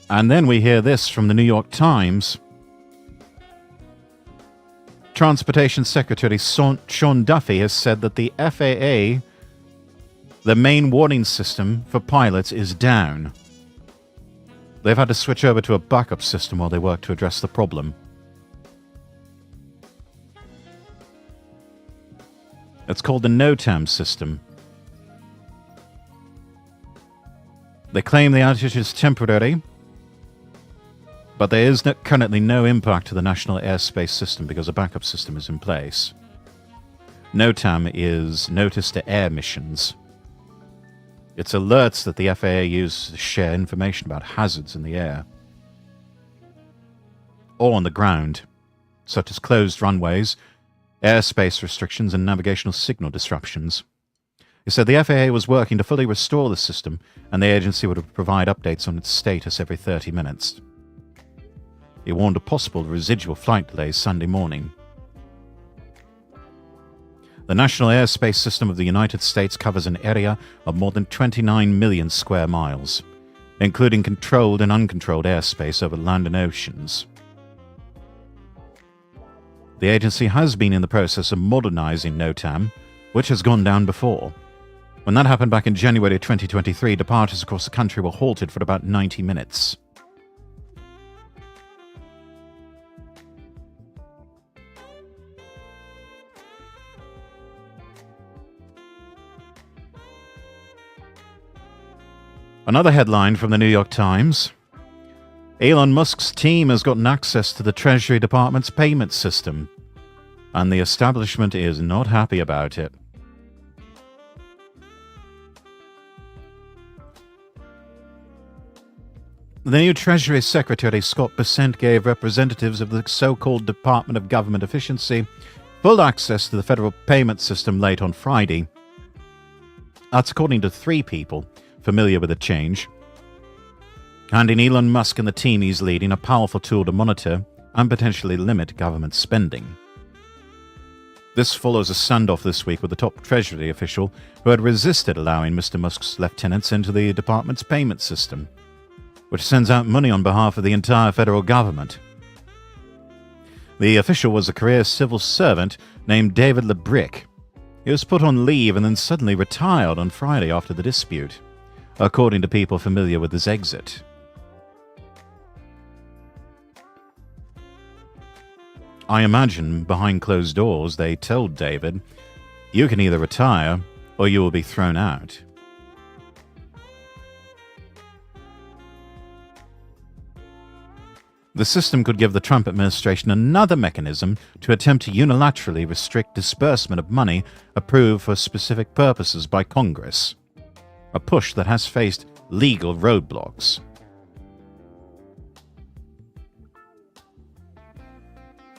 And then we hear this from the New York Times. Transportation Secretary Sean Duffy has said that the FAA, the main warning system for pilots, is down. They've had to switch over to a backup system while they work to address the problem. It's called the NOTAM system. They claim the outage is temporary, but there is currently no impact to the national airspace system because a backup system is in place. NOTAM is Notice to Air Missions. It's alerts that the FAA uses to share information about hazards in the air or on the ground, such as closed runways, airspace restrictions, and navigational signal disruptions. He said the FAA was working to fully restore the system, and the agency would provide updates on its status every 30 minutes. He warned of possible residual flight delays Sunday morning. The National Airspace System of the United States covers an area of more than 29 million square miles, including controlled and uncontrolled airspace over land and oceans. The agency has been in the process of modernizing NOTAM, which has gone down before. When that happened back in January 2023, departures across the country were halted for about 90 minutes. Another headline from the New York Times. Elon Musk's team has gotten access to the Treasury Department's payment system, and the establishment is not happy about it. The new Treasury Secretary, Scott Bessent, gave representatives of the so-called Department of Government Efficiency full access to the federal payment system late on Friday. That's according to 3 people familiar with the change, handing Elon Musk and the team he's leading a powerful tool to monitor and potentially limit government spending. This follows a standoff this week with the top Treasury official who had resisted allowing Mr. Musk's lieutenants into the department's payment system, which sends out money on behalf of the entire federal government. The official was a career civil servant named David LeBrick. He was put on leave and then suddenly retired on Friday after the dispute, according to people familiar with his exit. I imagine behind closed doors they told David, "You can either retire or you will be thrown out." The system could give the Trump administration another mechanism to attempt to unilaterally restrict disbursement of money approved for specific purposes by Congress, a push that has faced legal roadblocks.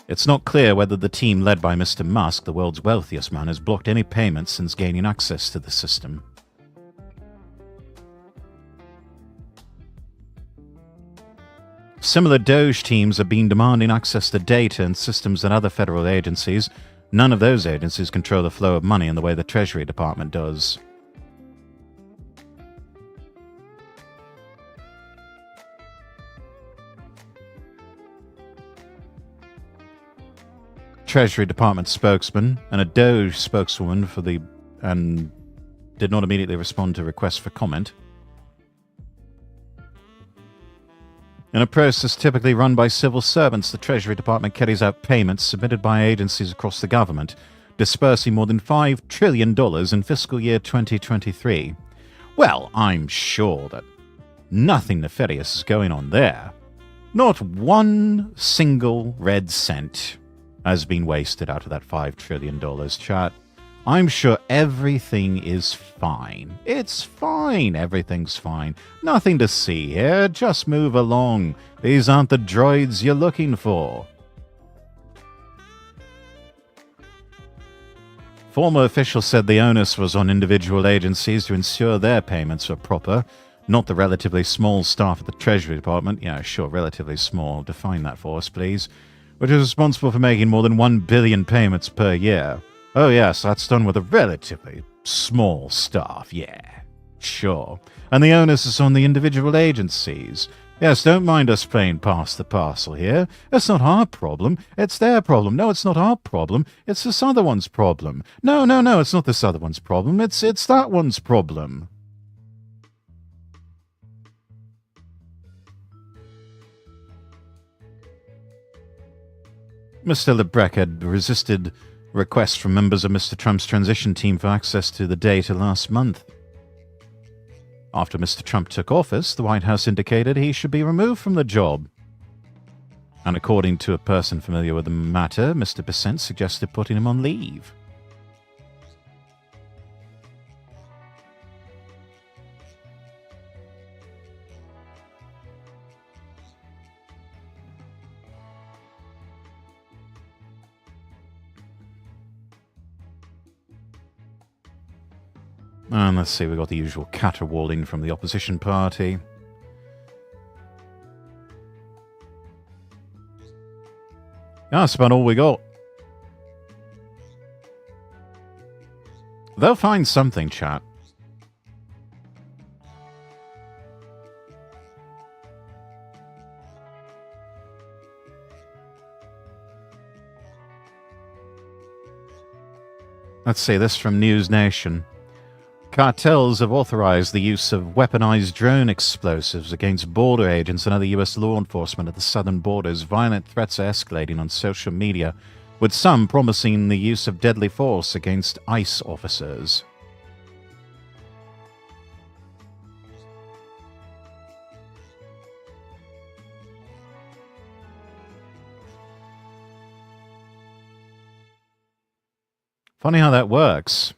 It's not clear whether the team led by Mr. Musk, the world's wealthiest man, has blocked any payments since gaining access to the system. Similar Doge teams have been demanding access to data and systems at other federal agencies. None of those agencies control the flow of money in the way the Treasury Department does. Treasury Department spokesman and a Doge spokeswoman did not immediately respond to requests for comment. In a process typically run by civil servants, the Treasury Department carries out payments submitted by agencies across the government, dispersing more than $5 trillion in fiscal year 2023. Well, I'm sure that nothing nefarious is going on there. Not one single red cent has been wasted out of that $5 trillion, chat. I'm sure everything is fine. It's fine. Everything's fine. Nothing to see here. Just move along. These aren't the droids you're looking for. Former officials said the onus was on individual agencies to ensure their payments were proper, not the relatively small staff at the Treasury Department. Yeah, sure, relatively small. Define that for us, please. Which is responsible for making more than 1 billion payments per year. Oh yes, that's done with a relatively small staff, yeah, sure. And the onus is on the individual agencies. Yes, don't mind us playing pass the parcel here. It's not our problem, it's their problem. No, it's not our problem, it's this other one's problem. No, it's not this other one's problem, it's that one's problem. Mr. LeBrecq had resisted requests from members of Mr. Trump's transition team for access to the data last month. After Mr. Trump took office, the White House indicated he should be removed from the job. And according to a person familiar with the matter, Mr. Bessent suggested putting him on leave. And let's see, we've got the usual caterwauling from the opposition party. That's about all we got. They'll find something, chat. Let's see this from News Nation. Cartels have authorized the use of weaponized drone explosives against border agents and other U.S. law enforcement at the southern borders. Violent threats are escalating on social media, with some promising the use of deadly force against ICE officers. Funny how that works.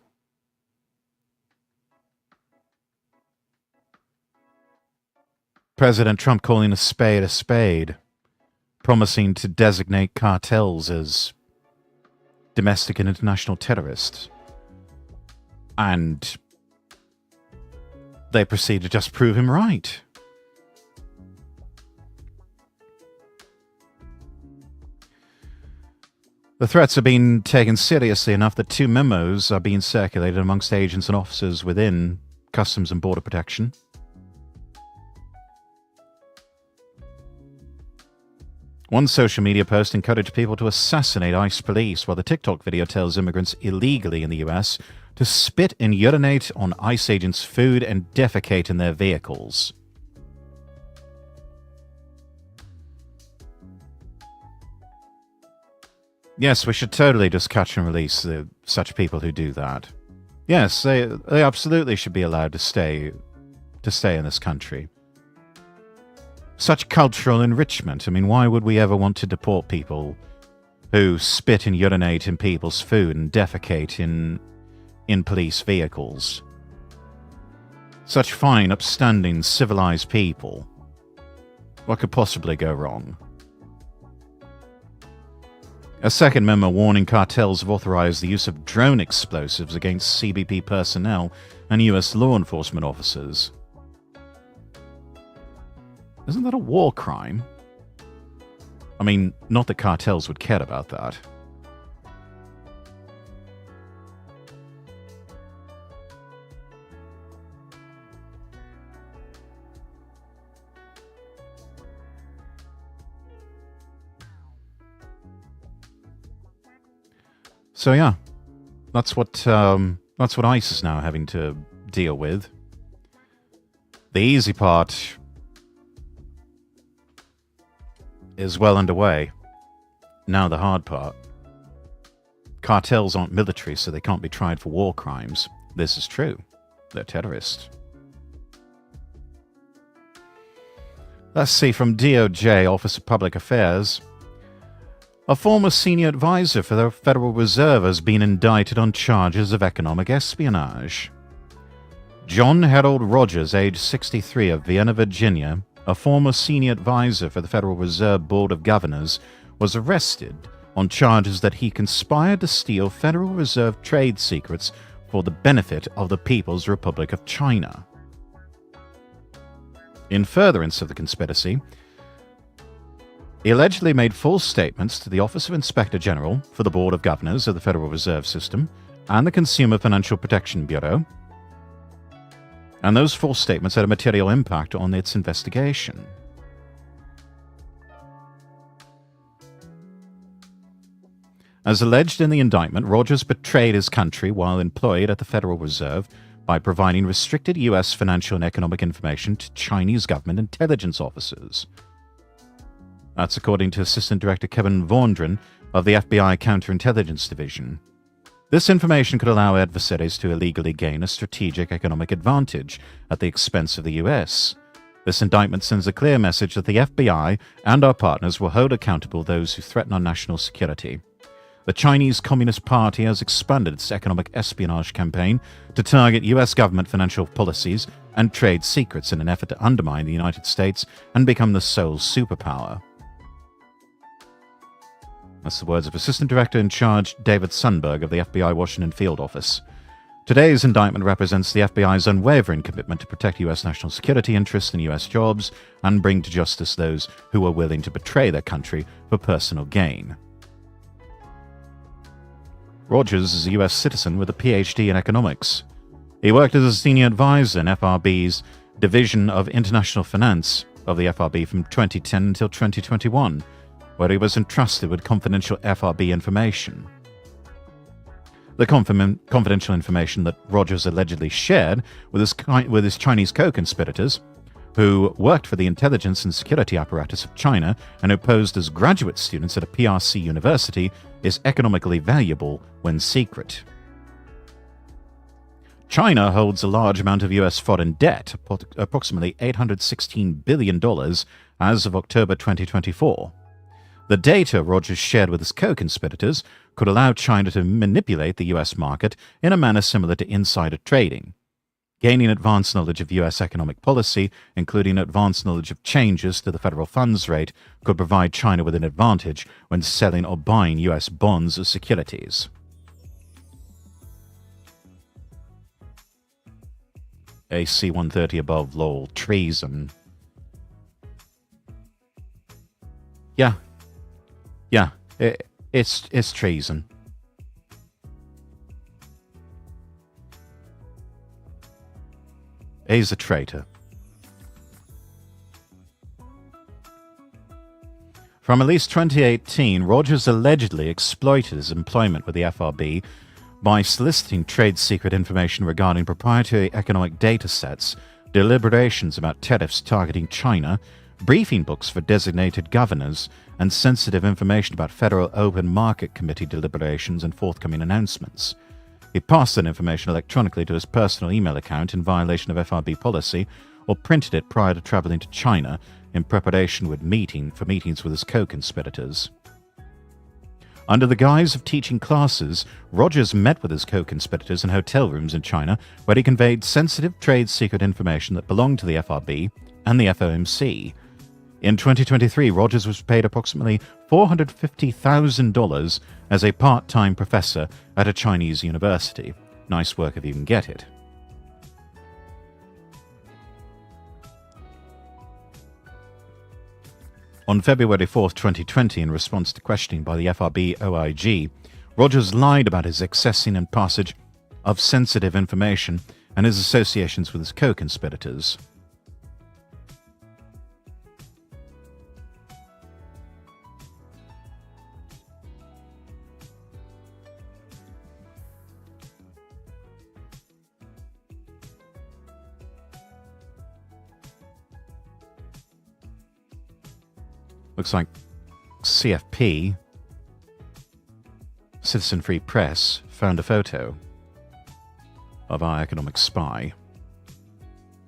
President Trump calling a spade, promising to designate cartels as domestic and international terrorists. And they proceed to just prove him right. The threats are being taken seriously enough that 2 memos are being circulated amongst agents and officers within Customs and Border Protection. One social media post encouraged people to assassinate ICE police, while the TikTok video tells immigrants illegally in the US to spit and urinate on ICE agents' food and defecate in their vehicles. Yes, we should totally just catch and release such people who do that. Yes, they absolutely should be allowed to stay in this country. Such cultural enrichment. I mean, why would we ever want to deport people who spit and urinate in people's food and defecate in police vehicles? Such fine, upstanding, civilized people. What could possibly go wrong? A second memo warning cartels have authorized the use of drone explosives against CBP personnel and U.S. law enforcement officers. Isn't that a war crime? I mean, not that cartels would care about that. So yeah, that's what ICE is now having to deal with. The easy part is well underway. Now the hard part. Cartels aren't military, so they can't be tried for war crimes. This is true. They're terrorists. Let's see, from DOJ, Office of Public Affairs. A former senior advisor for the Federal Reserve has been indicted on charges of economic espionage. John Harold Rogers, age 63, of Vienna, Virginia, a former senior advisor for the Federal Reserve Board of Governors, was arrested on charges that he conspired to steal Federal Reserve trade secrets for the benefit of the People's Republic of China. In furtherance of the conspiracy, he allegedly made false statements to the Office of Inspector General for the Board of Governors of the Federal Reserve System and the Consumer Financial Protection Bureau, and those false statements had a material impact on its investigation. As alleged in the indictment, Rogers betrayed his country while employed at the Federal Reserve by providing restricted U.S. financial and economic information to Chinese government intelligence officers. That's according to Assistant Director Kevin Vondran of the FBI Counterintelligence Division. This information could allow adversaries to illegally gain a strategic economic advantage at the expense of the U.S. This indictment sends a clear message that the FBI and our partners will hold accountable those who threaten our national security. The Chinese Communist Party has expanded its economic espionage campaign to target U.S. government financial policies and trade secrets in an effort to undermine the United States and become the sole superpower. That's the words of Assistant Director in Charge David Sundberg of the FBI Washington Field Office. Today's indictment represents the FBI's unwavering commitment to protect U.S. national security interests and U.S. jobs and bring to justice those who are willing to betray their country for personal gain. Rogers is a US citizen with a PhD in economics. He worked as a senior advisor in FRB's Division of International Finance of the FRB from 2010 until 2021, where he was entrusted with confidential FRB information. The confidential information that Rogers allegedly shared with his Chinese co-conspirators, who worked for the intelligence and security apparatus of China and who posed as graduate students at a PRC university, is economically valuable when secret. China holds a large amount of US foreign debt, approximately $816 billion as of October 2024. The data Rogers shared with his co-conspirators could allow China to manipulate the US market in a manner similar to insider trading. Gaining advanced knowledge of US economic policy, including advanced knowledge of changes to the federal funds rate, could provide China with an advantage when selling or buying US bonds as securities. AC 130 above, lol, treason. Yeah, it's treason. He's a traitor. From at least 2018, Rogers allegedly exploited his employment with the FRB by soliciting trade secret information regarding proprietary economic data sets, deliberations about tariffs targeting China, briefing books for designated governors, and sensitive information about Federal Open Market Committee deliberations and forthcoming announcements. He passed that information electronically to his personal email account in violation of FRB policy, or printed it prior to traveling to China in preparation for meetings with his co-conspirators. Under the guise of teaching classes, Rogers met with his co-conspirators in hotel rooms in China, where he conveyed sensitive trade secret information that belonged to the FRB and the FOMC. In 2023, Rogers was paid approximately $450,000 as a part-time professor at a Chinese university. Nice work if you can get it. On February 4, 2020, in response to questioning by the FRB OIG, Rogers lied about his accessing and passage of sensitive information and his associations with his co-conspirators. Looks like CFP, Citizen Free Press, found a photo of our economic spy.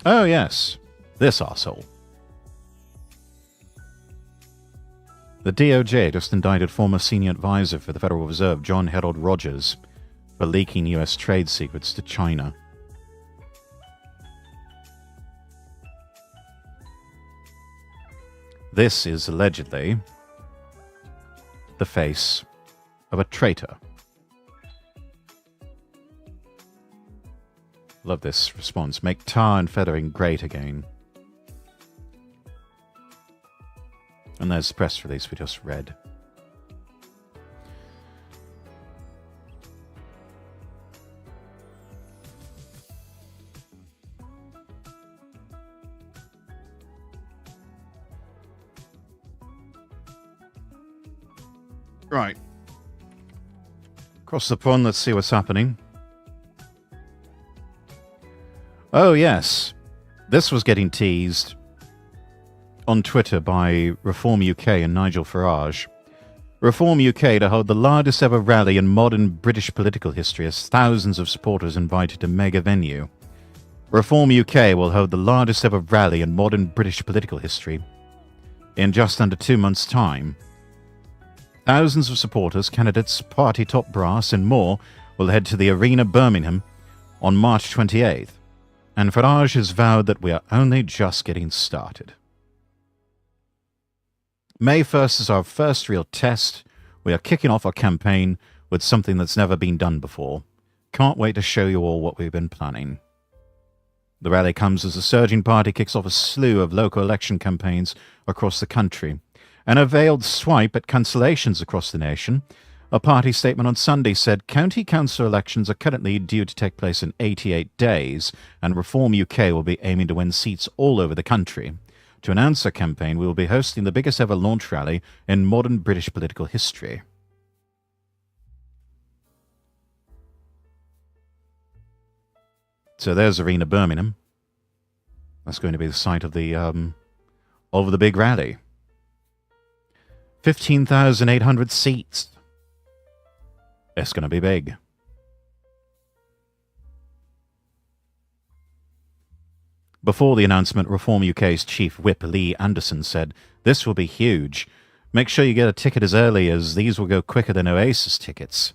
Oh yes, this arsehole. The DOJ just indicted former senior advisor for the Federal Reserve, John Harold Rogers, for leaking US trade secrets to China. This is allegedly the face of a traitor. Love this response. Make tar and feathering great again. And there's the press release we just read. Right. Across the pond, let's see what's happening. Oh, yes. This was getting teased on Twitter by Reform UK and Nigel Farage. Reform UK to hold the largest ever rally in modern British political history as thousands of supporters invited to mega venue. Reform UK will hold the largest ever rally in modern British political history in just under 2 months' time. Thousands of supporters, candidates, party top brass, and more will head to the Arena Birmingham on March 28th, and Farage has vowed that we are only just getting started. May 1st is our first real test. We are kicking off our campaign with something that's never been done before. Can't wait to show you all what we've been planning. The rally comes as the surging party kicks off a slew of local election campaigns across the country. An veiled swipe at cancellations across the nation, A party statement on Sunday said county council elections are currently due to take place in 88 days, and Reform UK will be aiming to win seats all over the country. To announce our campaign, we will be hosting the biggest ever launch rally in modern British political history. So there's Arena Birmingham. That's going to be the site of the big rally. 15,800 seats. It's going to be big. Before the announcement, Reform UK's chief whip Lee Anderson said, "This will be huge. Make sure you get a ticket as early as these will go quicker than Oasis tickets."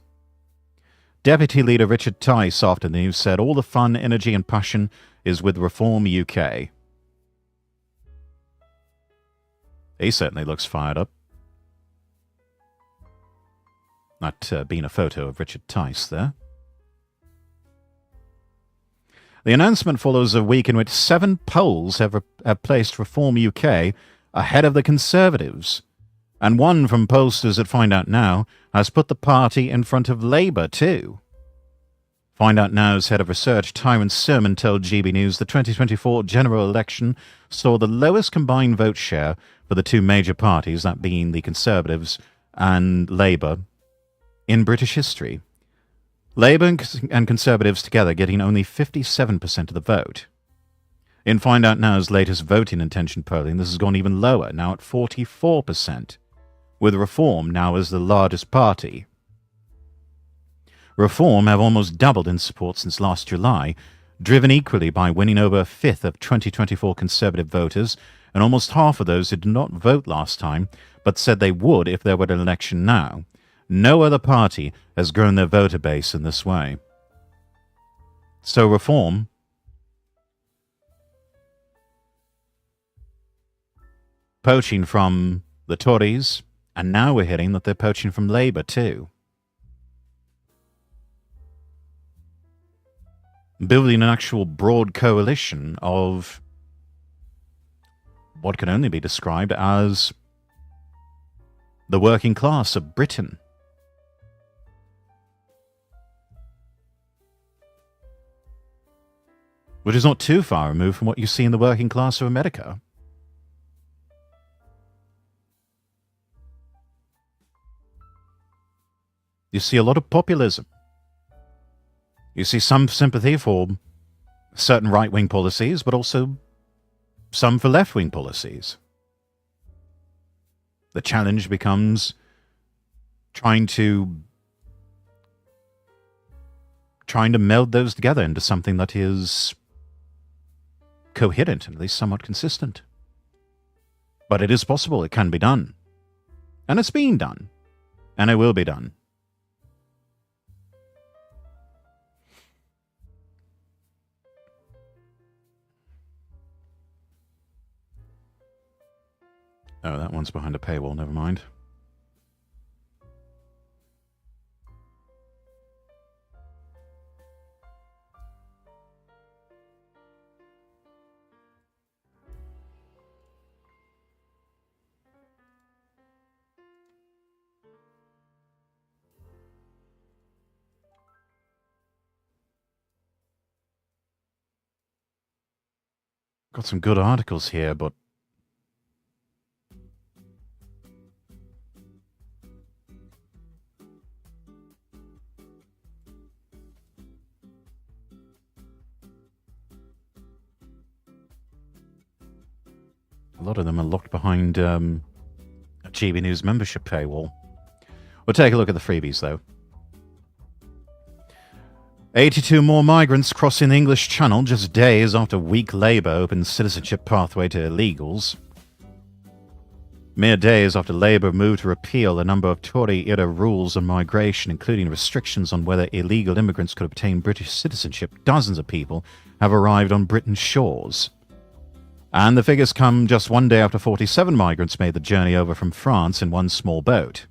Deputy Leader Richard Tice after the news said, "All the fun, energy and passion is with Reform UK." He certainly looks fired up. That being a photo of Richard Tice there. The announcement follows a week in which 7 polls have placed Reform UK ahead of the Conservatives, and one from pollsters at Find Out Now has put the party in front of Labour too. Find Out Now's head of research, Tyrone Sermon, told GB News the 2024 general election saw the lowest combined vote share for the two major parties, that being the Conservatives and Labour, in British history. Labour and Conservatives together getting only 57% of the vote. In Find Out Now's latest voting intention polling, this has gone even lower, now at 44%, with Reform now as the largest party. Reform have almost doubled in support since last July, driven equally by winning over a fifth of 2024 Conservative voters, and almost half of those who did not vote last time, but said they would if there were an election now. No other party has grown their voter base in this way. So Reform poaching from the Tories, and now we're hearing that they're poaching from Labour too. Building an actual broad coalition of what can only be described as the working class of Britain. Which is not too far removed from what you see in the working class of America. You see a lot of populism. You see some sympathy for certain right-wing policies, but also some for left-wing policies. The challenge becomes trying to meld those together into something that is coherent and at least somewhat consistent. But it is possible, it can be done. And it's being done. And it will be done. Oh, that one's behind a paywall, never mind. Got some good articles here, but a lot of them are locked behind a GB News membership paywall. We'll take a look at the freebies, though. 82 more migrants crossing the English Channel just days after weak Labour opened citizenship pathway to illegals. Mere days after Labour moved to repeal a number of Tory-era rules on migration, including restrictions on whether illegal immigrants could obtain British citizenship, dozens of people have arrived on Britain's shores. And the figures come just one day after 47 migrants made the journey over from France in one small boat.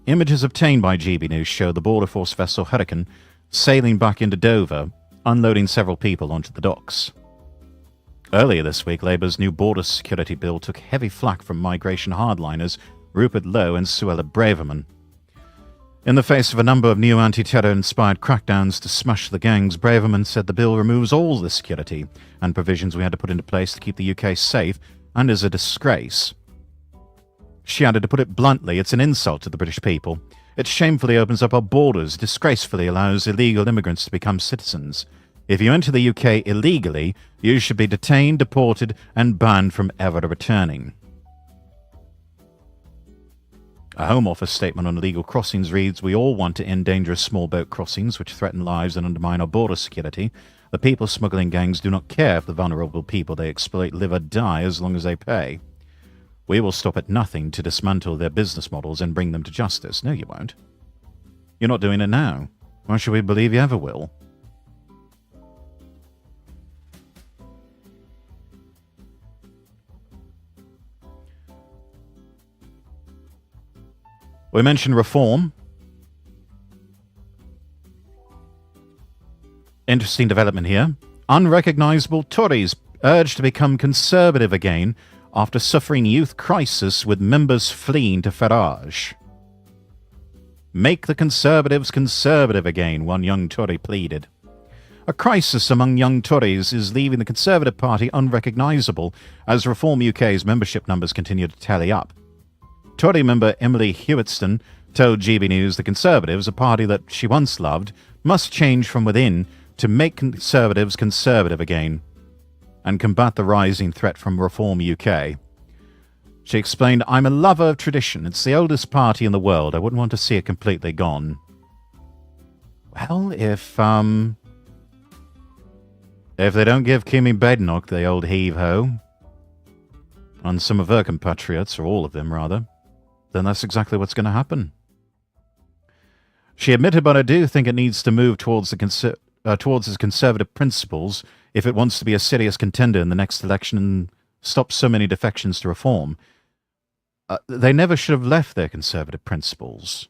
Images obtained by GB News show the Border Force vessel Hurricane sailing back into Dover, unloading several people onto the docks. Earlier this week, Labour's new border security bill took heavy flack from migration hardliners Rupert Lowe and Suella Braverman. In the face of a number of new anti-terror-inspired crackdowns to smash the gangs, Braverman said the bill removes all the security and provisions we had to put into place to keep the UK safe and is a disgrace. She added, to put it bluntly, it's an insult to the British people. It shamefully opens up our borders, disgracefully allows illegal immigrants to become citizens. If you enter the UK illegally, you should be detained, deported, and banned from ever returning. A Home Office statement on illegal crossings reads, we all want to end dangerous small boat crossings which threaten lives and undermine our border security. The people smuggling gangs do not care if the vulnerable people they exploit live or die as long as they pay. We will stop at nothing to dismantle their business models and bring them to justice. No, you won't. You're not doing it now. Why should we believe you ever will? We mentioned reform. Interesting development here. Unrecognisable Tories urged to become conservative again after suffering youth crisis with members fleeing to Farage. Make the Conservatives conservative again, one young Tory pleaded. A crisis among young Tories is leaving the Conservative Party unrecognisable as Reform UK's membership numbers continue to tally up. Tory member Emily Hewitson told GB News the Conservatives, a party that she once loved, must change from within to make Conservatives conservative again and combat the rising threat from Reform UK. She explained, I'm a lover of tradition. It's the oldest party in the world. I wouldn't want to see it completely gone. Well, if they don't give Kimmy Badenoch the old heave-ho, and some of her compatriots, or all of them rather, then that's exactly what's going to happen. She admitted, but I do think it needs to move towards its conservative principles if it wants to be a serious contender in the next election and stop so many defections to reform. They never should have left their conservative principles.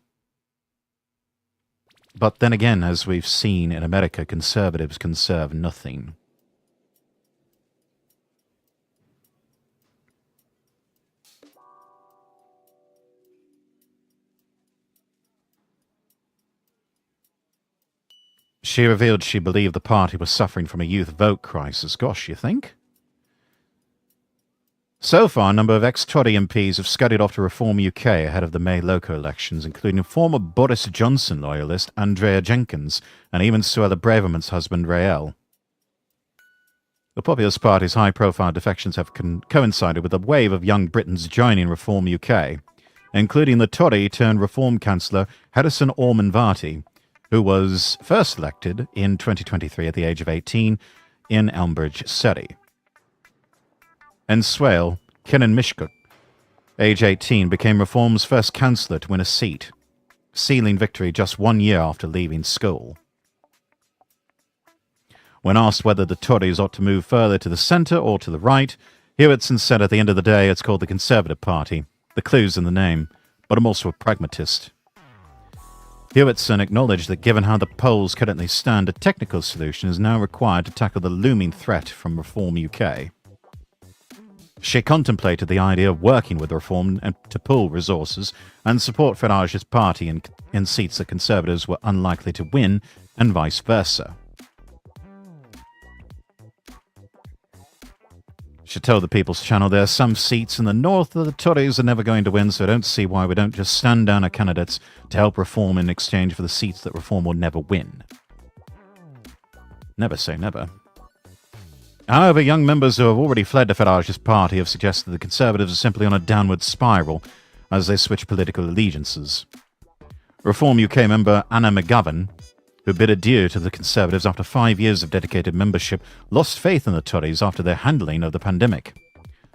But then again, as we've seen in America, conservatives conserve nothing. She revealed she believed the party was suffering from a youth vote crisis. Gosh, you think? So far, a number of ex-Tory MPs have scudded off to Reform UK ahead of the May local elections, including former Boris Johnson loyalist Andrea Jenkins and even Suella Braverman's husband Rael. The Populist Party's high-profile defections have coincided with a wave of young Britons joining Reform UK, including the Tory-turned-Reform Councillor Harrison Orman-Varty, who was first elected in 2023 at the age of 18 in Elmbridge, Surrey. And Swale, Kinnan Mishkut, age 18, became Reform's first councillor to win a seat, sealing victory just 1 year after leaving school. When asked whether the Tories ought to move further to the centre or to the right, Hewitson said at the end of the day it's called the Conservative Party. The clue's in the name, but I'm also a pragmatist. Hewitson acknowledged that given how the polls currently stand, a technical solution is now required to tackle the looming threat from Reform UK. She contemplated the idea of working with Reform to pool resources and support Farage's party in seats that Conservatives were unlikely to win, and vice versa. She told the People's Channel there are some seats in the north that the Tories are never going to win, so I don't see why we don't just stand down our candidates to help Reform in exchange for the seats that Reform will never win. Never say never. However, young members who have already fled to Farage's party have suggested the Conservatives are simply on a downward spiral as they switch political allegiances. Reform UK member Anna McGovern, who bid adieu to the Conservatives after 5 years of dedicated membership, lost faith in the Tories after their handling of the pandemic,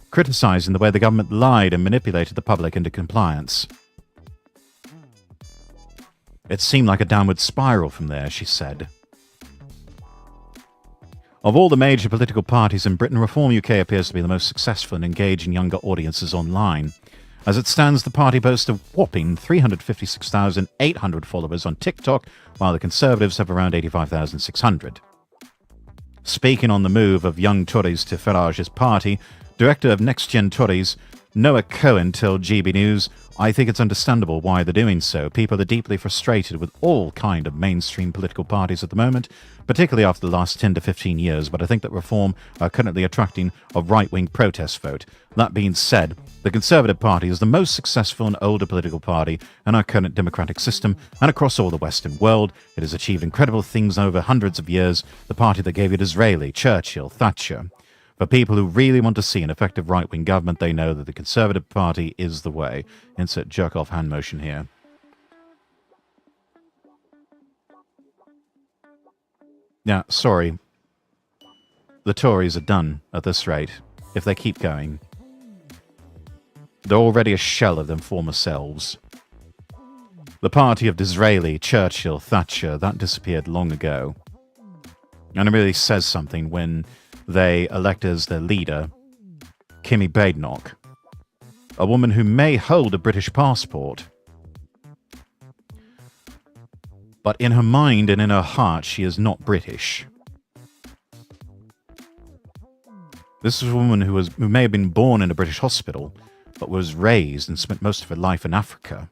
criticising the way the government lied and manipulated the public into compliance. It seemed like a downward spiral from there, she said. Of all the major political parties in Britain, Reform UK appears to be the most successful in engaging younger audiences online. As it stands, the party boasts a whopping 356,800 followers on TikTok, while the Conservatives have around 85,600. Speaking on the move of young Tories to Farage's party, Director of Next Gen Tories, Noah Cohen, told GB News, "I think it's understandable why they're doing so. People are deeply frustrated with all kind of mainstream political parties at the moment, particularly after the last 10 to 15 years, but I think that reform are currently attracting a right-wing protest vote. That being said, the Conservative Party is the most successful and older political party in our current democratic system, and across all the Western world, it has achieved incredible things over hundreds of years, the party that gave it Disraeli, Churchill, Thatcher. For people who really want to see an effective right-wing government, they know that the Conservative Party is the way." Insert jerk-off hand motion here. Now, sorry. The Tories are done at this rate, if they keep going. They're already a shell of their former selves. The party of Disraeli, Churchill, Thatcher, that disappeared long ago. And it really says something when they elect as their leader Kimmy Badenoch, a woman who may hold a British passport, but in her mind and in her heart she is not British. This is a woman who may have been born in a British hospital, but was raised and spent most of her life in Africa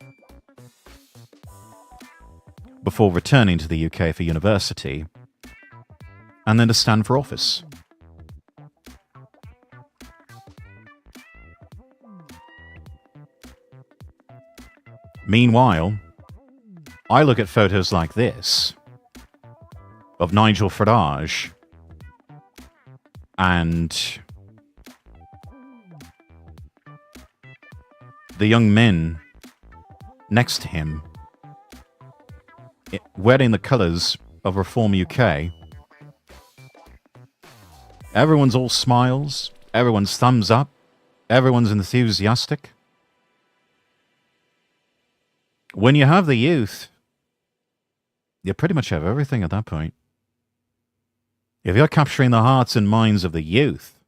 before returning to the UK for university and then to stand for office. Meanwhile, I look at photos like this of Nigel Farage and the young men next to him wearing the colours of Reform UK. Everyone's all smiles, everyone's thumbs up, everyone's enthusiastic. When you have the youth, you pretty much have everything at that point. If you're capturing the hearts and minds of the youth,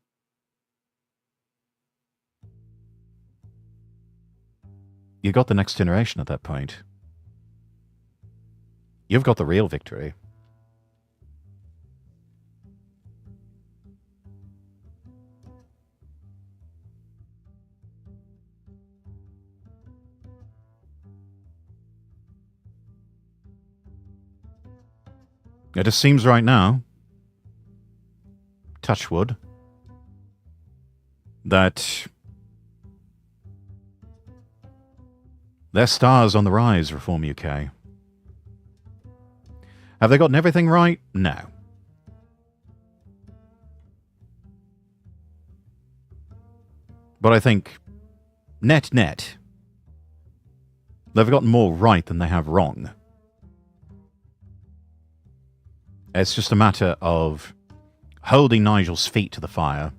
you got the next generation at that point. You've got the real victory. It just seems right now, touch wood, that their stars on the rise, Reform UK. Have they gotten everything right? No. But I think, net, they've gotten more right than they have wrong. It's just a matter of holding Nigel's feet to the fire,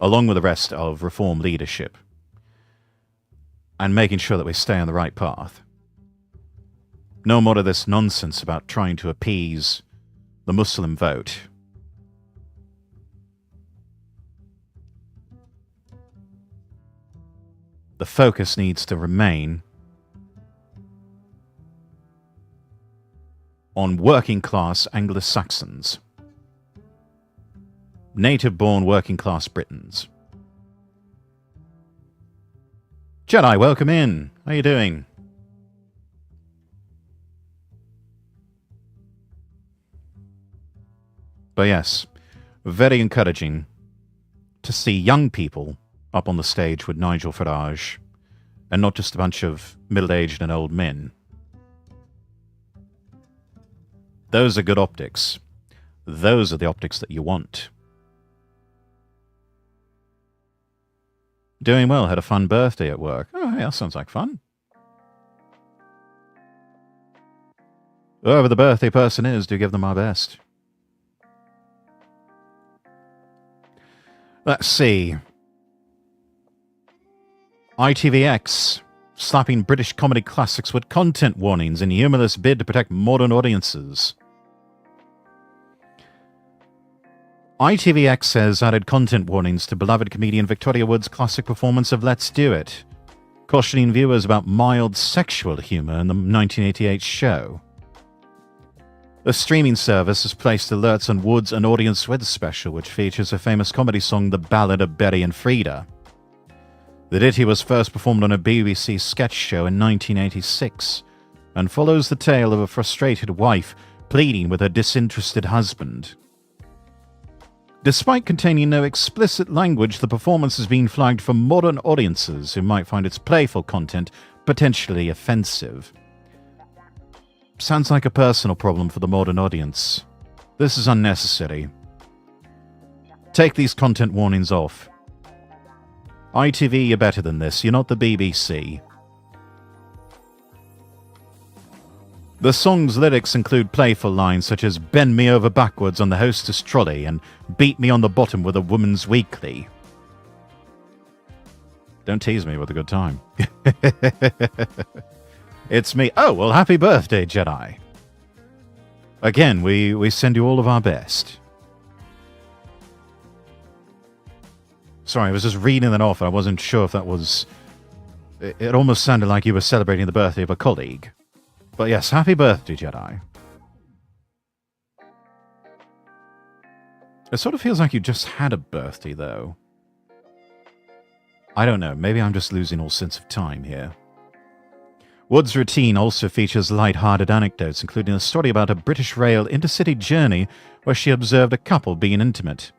along with the rest of Reform leadership, and making sure that we stay on the right path. No more of this nonsense about trying to appease the Muslim vote. The focus needs to remain on working-class Anglo-Saxons, native-born working-class Britons. Jedi, welcome in. How you doing? But yes, very encouraging to see young people up on the stage with Nigel Farage, and not just a bunch of middle-aged and old men. Those are good optics. Those are the optics that you want. Doing well. Had a fun birthday at work. Oh, yeah, that sounds like fun. Whoever the birthday person is, do give them our best. Let's see. ITVX slapping British comedy classics with content warnings in humorless bid to protect modern audiences. ITVX has added content warnings to beloved comedian Victoria Wood's classic performance of Let's Do It, cautioning viewers about mild sexual humour in the 1988 show. The streaming service has placed alerts on Wood's An Audience With special, which features a famous comedy song, The Ballad of Betty and Frida. The ditty was first performed on a BBC sketch show in 1986 and follows the tale of a frustrated wife pleading with her disinterested husband. Despite containing no explicit language, the performance has been flagged for modern audiences who might find its playful content potentially offensive. Sounds like a personal problem for the modern audience. This is unnecessary. Take these content warnings off. ITV, you're better than this. You're not the BBC. The song's lyrics include playful lines such as "bend me over backwards on the hostess trolley" and "beat me on the bottom with a woman's weekly." Don't tease me with a good time. It's me. Oh, well, happy birthday, Jedi. Again, we send you all of our best. Sorry, I was just reading that off. I wasn't sure if that was... It almost sounded like you were celebrating the birthday of a colleague. But yes, happy birthday, Jedi. It sort of feels like you just had a birthday, though. I don't know. Maybe I'm just losing all sense of time here. Wood's routine also features light-hearted anecdotes, including a story about a British Rail intercity journey where she observed a couple being intimate.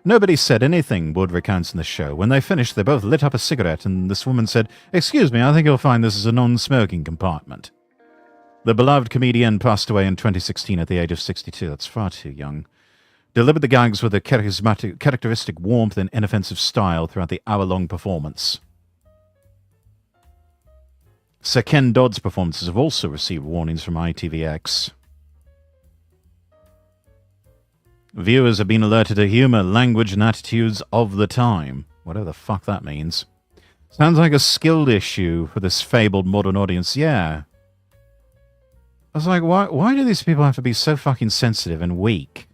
Nobody said anything, Wood recounts in the show. When they finished, they both lit up a cigarette, and this woman said, "Excuse me, I think you'll find this is a non-smoking compartment." The beloved comedian passed away in 2016 at the age of 62. That's far too young. Delivered the gags with a characteristic warmth and inoffensive style throughout the hour-long performance. Sir Ken Dodd's performances have also received warnings from ITVX. Viewers have been alerted to humour, language, and attitudes of the time. Whatever the fuck that means. Sounds like a skilled issue for this fabled modern audience. Yeah. I was like, why do these people have to be so fucking sensitive and weak?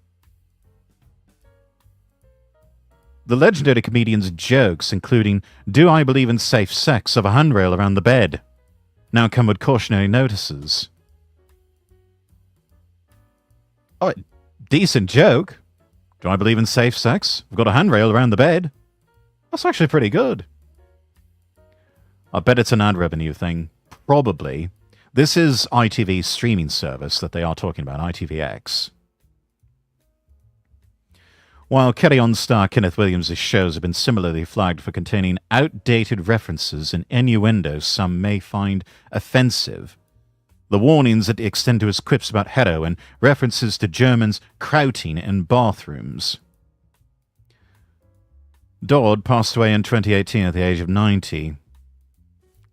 The legendary comedian's jokes, including "Do I believe in safe sex?" of a handrail around the bed, now come with cautionary notices. Oh, decent joke. Do I believe in safe sex? We've got a handrail around the bed. That's actually pretty good. I bet it's an ad revenue thing. Probably. This is ITV's streaming service that they are talking about, ITVX. While Carry On star Kenneth Williams' shows have been similarly flagged for containing outdated references and innuendos some may find offensive, the warnings that extend to his quips about hetero and references to Germans krauting in bathrooms. Dodd passed away in 2018 at the age of 90.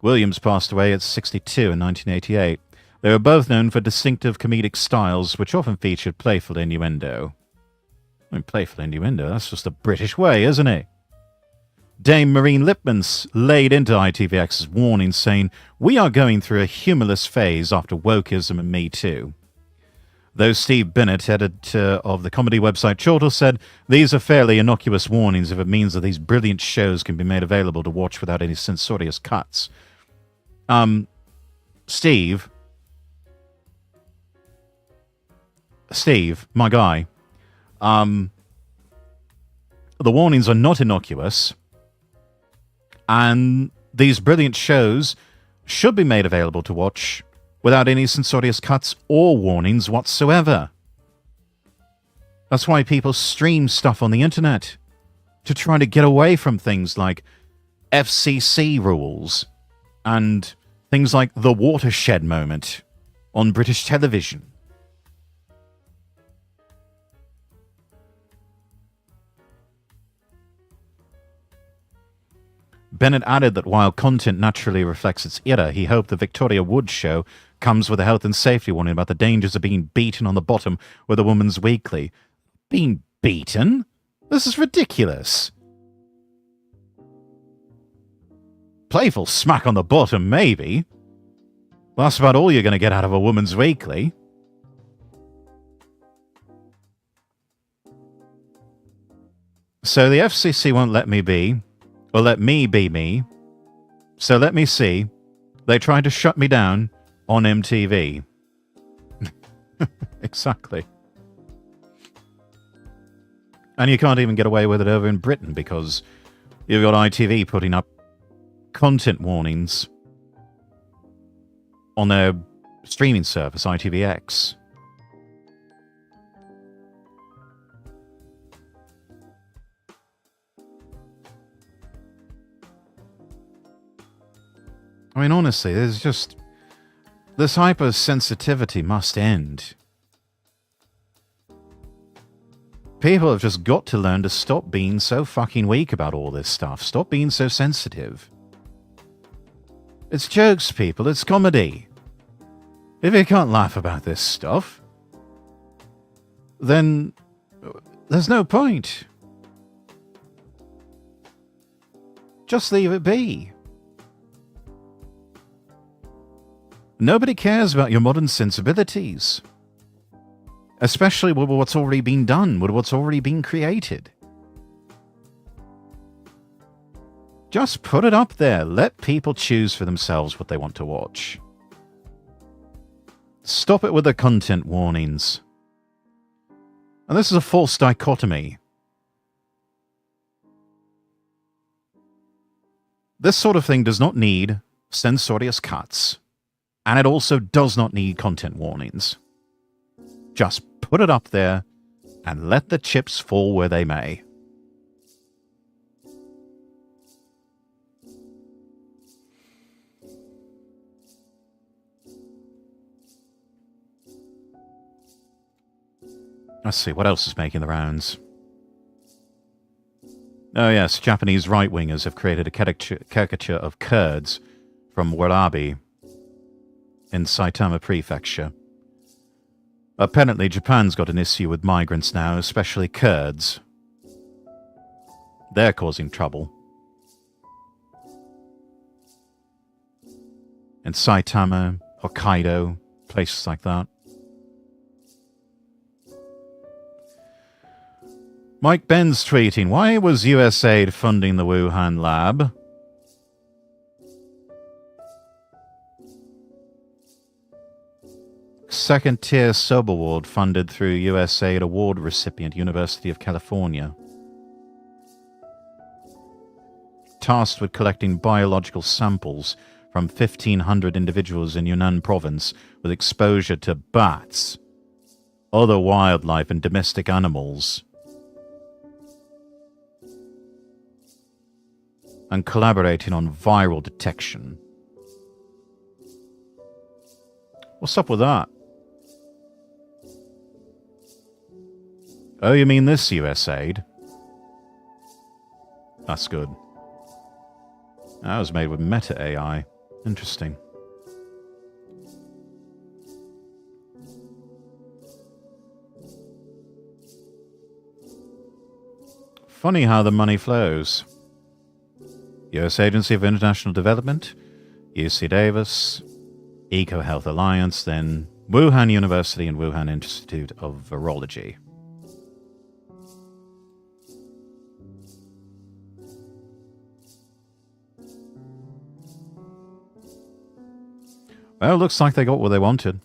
Williams passed away at 62 in 1988. They were both known for distinctive comedic styles, which often featured playful innuendo. I mean, playful innuendo, that's just a British way, isn't it? Dame Maureen Lipman's laid into ITVX's warning, saying, "We are going through a humorless phase after wokeism and Me Too." Though Steve Bennett, editor of the comedy website Chortle, said, "These are fairly innocuous warnings if it means that these brilliant shows can be made available to watch without any censorious cuts." Steve, my guy, the warnings are not innocuous, and these brilliant shows should be made available to watch without any censorious cuts or warnings whatsoever. That's why people stream stuff on the internet, to try to get away from things like FCC rules and things like the watershed moment on British television. Bennett added that while content naturally reflects its era, he hoped the Victoria Wood show comes with a health and safety warning about the dangers of being beaten on the bottom with a woman's weekly. Being beaten? This is ridiculous. Playful smack on the bottom, maybe. Well, that's about all you're going to get out of a woman's weekly. So the FCC won't let me be. Or let me be me. So let me see. They tried to shut me down on MTV. Exactly. And you can't even get away with it over in Britain because you've got ITV putting up content warnings on their streaming service, ITVX. I mean, honestly, there's just... This hypersensitivity must end. People have just got to learn to stop being so fucking weak about all this stuff. Stop being so sensitive. It's jokes, people. It's comedy. If you can't laugh about this stuff, then there's no point. Just leave it be. Nobody cares about your modern sensibilities. Especially with what's already been done, with what's already been created. Just put it up there. Let people choose for themselves what they want to watch. Stop it with the content warnings. And this is a false dichotomy. This sort of thing does not need censorious cuts. And it also does not need content warnings. Just put it up there and let the chips fall where they may. Let's see, what else is making the rounds? Oh yes, Japanese right-wingers have created a caricature of Kurds from Warabi in Saitama Prefecture. Apparently, Japan's got an issue with migrants now, especially Kurds. They're causing trouble. In Saitama, Hokkaido, places like that. Mike Ben's tweeting, why was USAID funding the Wuhan lab? Second-tier sub-award funded through USAID award recipient University of California. Tasked with collecting biological samples from 1,500 individuals in Yunnan province with exposure to bats, other wildlife and domestic animals, and collaborating on viral detection. What's up with that? Oh, you mean this USAID? That's good. That was made with Meta AI. Interesting. Funny how the money flows. US Agency for International Development, UC Davis, EcoHealth Alliance, then Wuhan University and Wuhan Institute of Virology. Well, looks like they got what they wanted.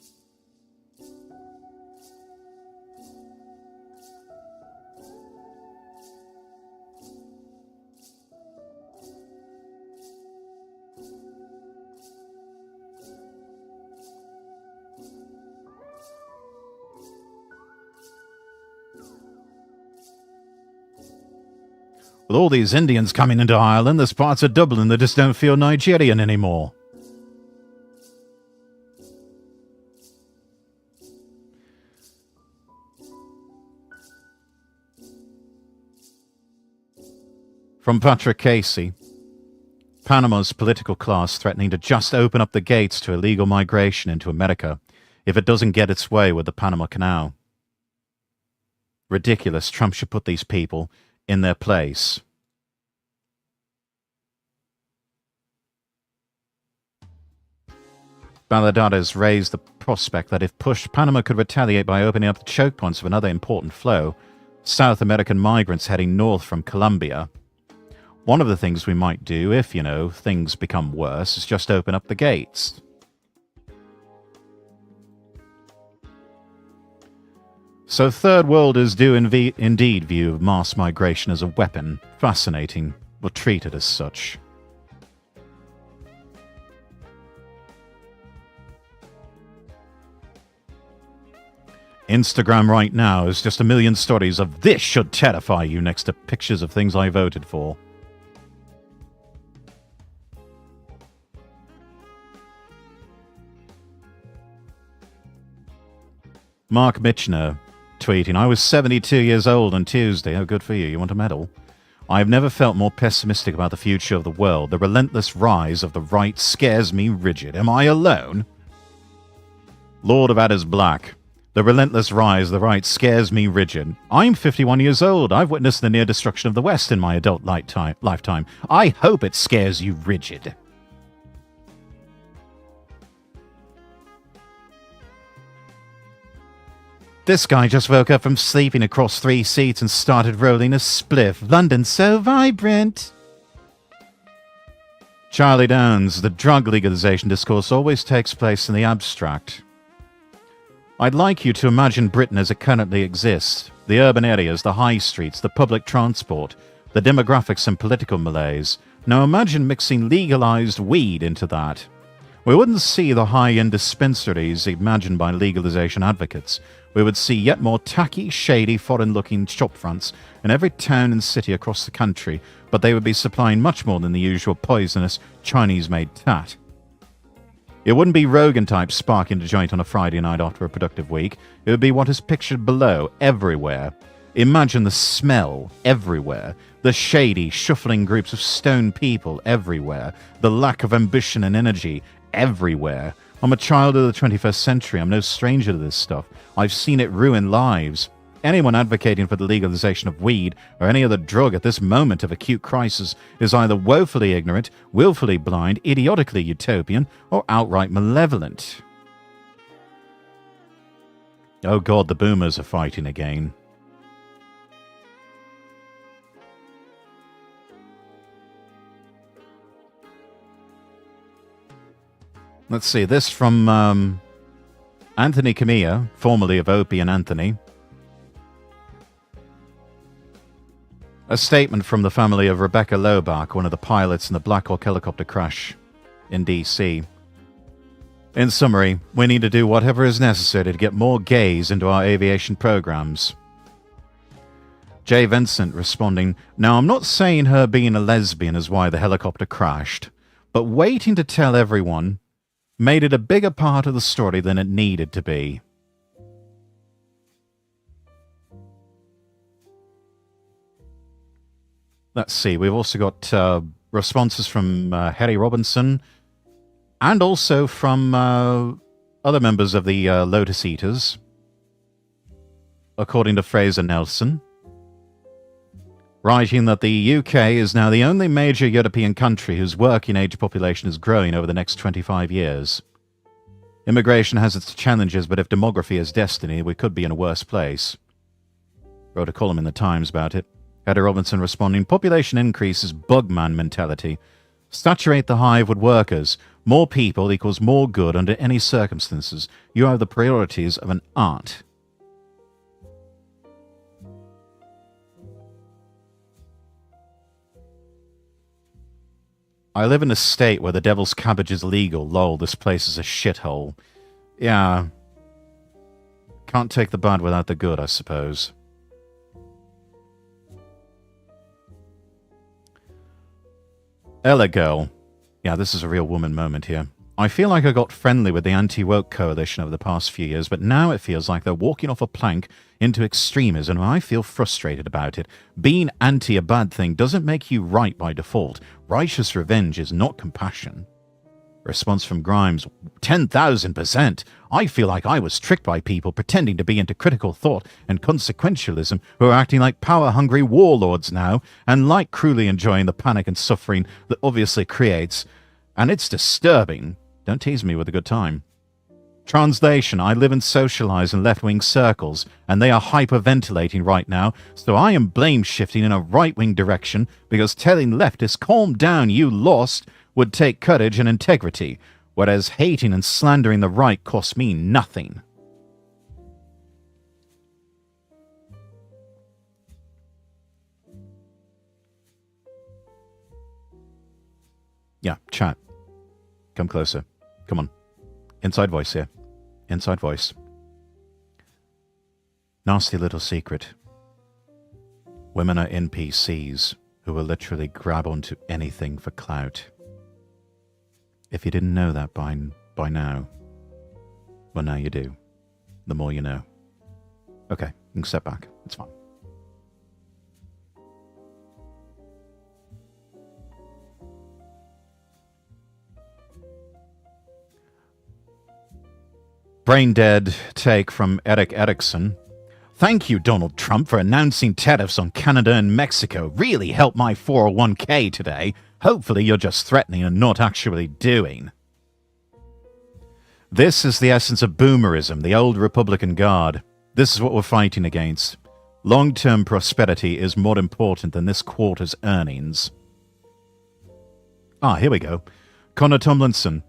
With all these Indians coming into Ireland, there's parts of Dublin that just don't feel Nigerian anymore. From Patrick Casey, Panama's political class threatening to just open up the gates to illegal migration into America if it doesn't get its way with the Panama Canal. Ridiculous. Trump should put these people in their place. Baladares raised the prospect that if pushed, Panama could retaliate by opening up the choke points of another important flow, South American migrants heading north from Colombia. One of the things we might do if, things become worse is just open up the gates. So third worlders do indeed view mass migration as a weapon. Fascinating, or treat it as such. Instagram right now is just a million stories of "this should terrify you" next to pictures of things I voted for. Mark Mitchner tweeting, "I was 72 years old on Tuesday." Oh, good for you. You want a medal? "I've never felt more pessimistic about the future of the world. The relentless rise of the right scares me rigid. Am I alone?" Lord of Adders Black. "The relentless rise of the right scares me rigid. I'm 51 years old. I've witnessed the near destruction of the West in my adult lifetime. I hope it scares you rigid." "This guy just woke up from sleeping across 3 seats and started rolling a spliff. London's so vibrant." Charlie Downs. "The drug legalization discourse always takes place in the abstract. I'd like you to imagine Britain as it currently exists. The urban areas, the high streets, the public transport, the demographics and political malaise. Now imagine mixing legalized weed into that. We wouldn't see the high-end dispensaries imagined by legalization advocates. We would see yet more tacky, shady, foreign-looking shopfronts in every town and city across the country, but they would be supplying much more than the usual poisonous Chinese-made tat. It wouldn't be Rogan type sparking a joint on a Friday night after a productive week. It would be what is pictured below, everywhere. Imagine the smell everywhere. The shady, shuffling groups of stoned people everywhere. The lack of ambition and energy everywhere. I'm a child of the 21st century. I'm no stranger to this stuff. I've seen it ruin lives. Anyone advocating for the legalization of weed or any other drug at this moment of acute crisis is either woefully ignorant, willfully blind, idiotically utopian, or outright malevolent." Oh God, the boomers are fighting again. Let's see, this from Anthony Camilla, formerly of Opie and Anthony. A statement from the family of Rebecca Lobach, one of the pilots in the Black Hawk helicopter crash in D.C. "In summary, we need to do whatever is necessary to get more gays into our aviation programs." Jay Vincent responding, "Now, I'm not saying her being a lesbian is why the helicopter crashed, but waiting to tell everyone made it a bigger part of the story than it needed to be." Let's see, we've also got responses from Harry Robinson and also from other members of the Lotus Eaters, according to Fraser Nelson, writing that the UK is now the only major European country whose working-age population is growing over the next 25 years. Immigration has its challenges, but if demography is destiny, we could be in a worse place. Wrote a column in the Times about it. Heather Robinson responding, "Population increase is bugman mentality. Saturate the hive with workers. More people equals more good under any circumstances. You have the priorities of an ant." "I live in a state where the devil's cabbage is legal. Lol, this place is a shithole." Yeah. Can't take the bad without the good, I suppose. Ella Girl. Yeah, this is a real woman moment here. "I feel like I got friendly with the anti-woke coalition over the past few years, but now it feels like they're walking off a plank into extremism, and I feel frustrated about it. Being anti a bad thing doesn't make you right by default. Righteous revenge is not compassion." Response from Grimes, 10,000%. "I feel like I was tricked by people pretending to be into critical thought and consequentialism who are acting like power-hungry warlords now and like cruelly enjoying the panic and suffering that obviously creates. And it's disturbing. Don't tease me with a good time." Translation, "I live and socialize in left-wing circles, and they are hyperventilating right now, so I am blame-shifting in a right-wing direction because telling leftists, 'calm down, you lost,' would take courage and integrity, whereas hating and slandering the right costs me nothing." Yeah, chat. Come closer. Come on. Inside voice here. Inside voice. Nasty little secret. Women are NPCs who will literally grab onto anything for clout. If you didn't know that by now, well, now you do. The more you know. Okay, you can step back. It's fine. Brain dead take from Eric Erickson. Thank you, Donald Trump, for announcing tariffs on Canada and Mexico. Really helped my 401k today. Hopefully you're just threatening and not actually doing. This is the essence of boomerism, the old Republican Guard. This is what we're fighting against. Long-term prosperity is more important than this quarter's earnings. Here we go. Connor Tomlinson.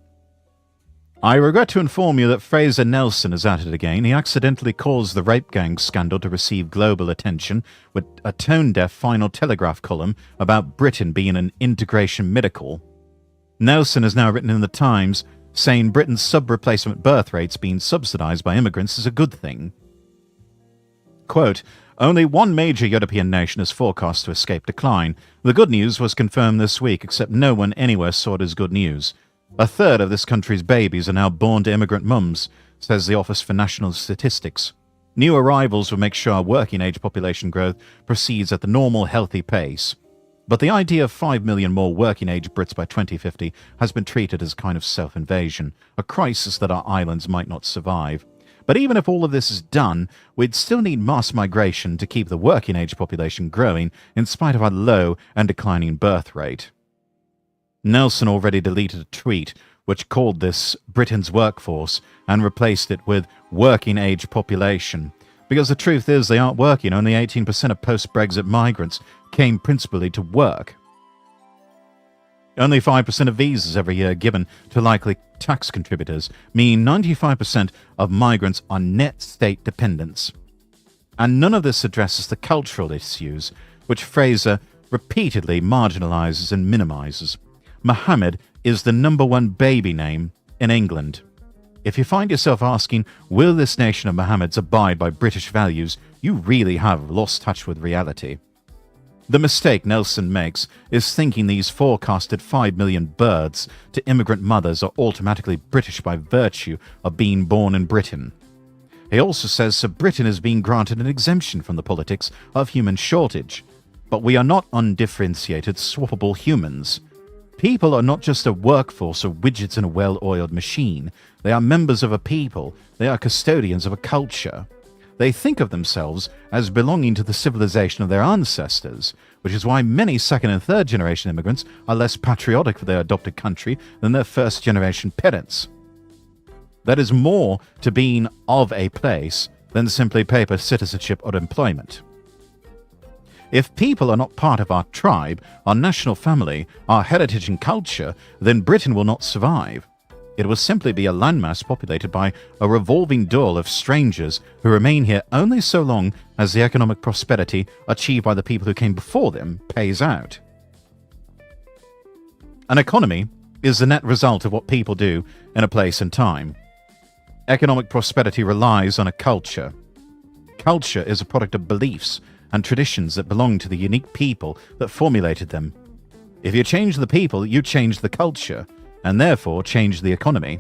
I regret to inform you that Fraser Nelson is at it again. He accidentally caused the rape gang scandal to receive global attention with a tone-deaf final Telegraph column about Britain being an integration miracle. Nelson has now written in the Times saying Britain's sub-replacement birth rates being subsidised by immigrants is a good thing. Quote, only one major European nation is forecast to escape decline. The good news was confirmed this week, except no one anywhere saw it as good news. A third of this country's babies are now born to immigrant mums, says the Office for National Statistics. New arrivals will make sure working-age population growth proceeds at the normal, healthy pace. But the idea of 5 million more working-age Brits by 2050 has been treated as a kind of self-invasion, a crisis that our islands might not survive. But even if all of this is done, we'd still need mass migration to keep the working-age population growing in spite of our low and declining birth rate. Nelson already deleted a tweet which called this Britain's workforce and replaced it with working-age population, because the truth is they aren't working. Only 18% of post-Brexit migrants came principally to work. Only 5% of visas every year given to likely tax contributors, meaning 95% of migrants are net state dependents. And none of this addresses the cultural issues, which Fraser repeatedly marginalises and minimises. Mohammed is the #1 baby name in England. If you find yourself asking, will this nation of Mohammeds abide by British values, you really have lost touch with reality. The mistake Nelson makes is thinking these forecasted 5 million births to immigrant mothers are automatically British by virtue of being born in Britain. He also says Sir Britain is being granted an exemption from the politics of human shortage. But we are not undifferentiated, swappable humans. People are not just a workforce or widgets in a well-oiled machine. They are members of a people. They are custodians of a culture. They think of themselves as belonging to the civilization of their ancestors, which is why many second and third generation immigrants are less patriotic for their adopted country than their first generation parents. There is more to being of a place than simply paper citizenship or employment. If people are not part of our tribe, our national family, our heritage and culture, then Britain will not survive. It will simply be a landmass populated by a revolving door of strangers who remain here only so long as the economic prosperity achieved by the people who came before them pays out. An economy is the net result of what people do in a place and time. Economic prosperity relies on a culture. Culture is a product of beliefs and traditions that belong to the unique people that formulated them. If you change the people, you change the culture, and therefore change the economy.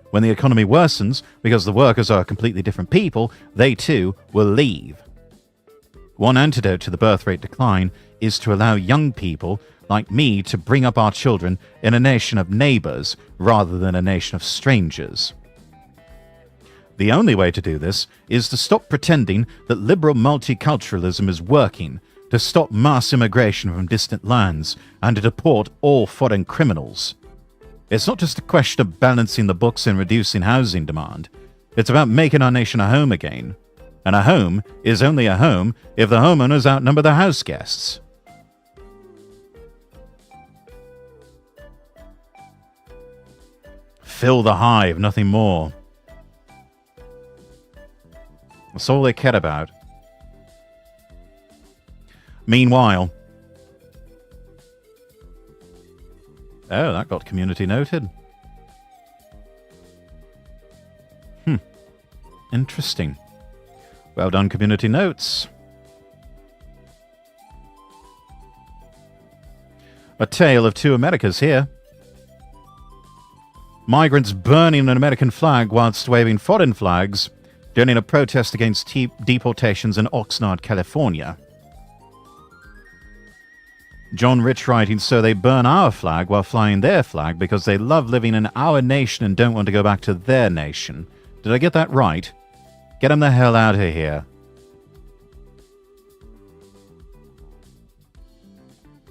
When the economy worsens, because the workers are completely different people, they too will leave. One antidote to the birth rate decline is to allow young people like me to bring up our children in a nation of neighbours rather than a nation of strangers. The only way to do this is to stop pretending that liberal multiculturalism is working, to stop mass immigration from distant lands, and to deport all foreign criminals. It's not just a question of balancing the books and reducing housing demand. It's about making our nation a home again. And a home is only a home if the homeowners outnumber the house guests. Fill the hive, nothing more. That's all they care about. Meanwhile, Oh, that got community noted. Interesting. Well done, community notes. A tale of two Americas here. Migrants burning an American flag whilst waving foreign flags during a protest against deportations in Oxnard, California. John Rich writing, so they burn our flag while flying their flag because they love living in our nation and don't want to go back to their nation. Did I get that right? Get them the hell out of here.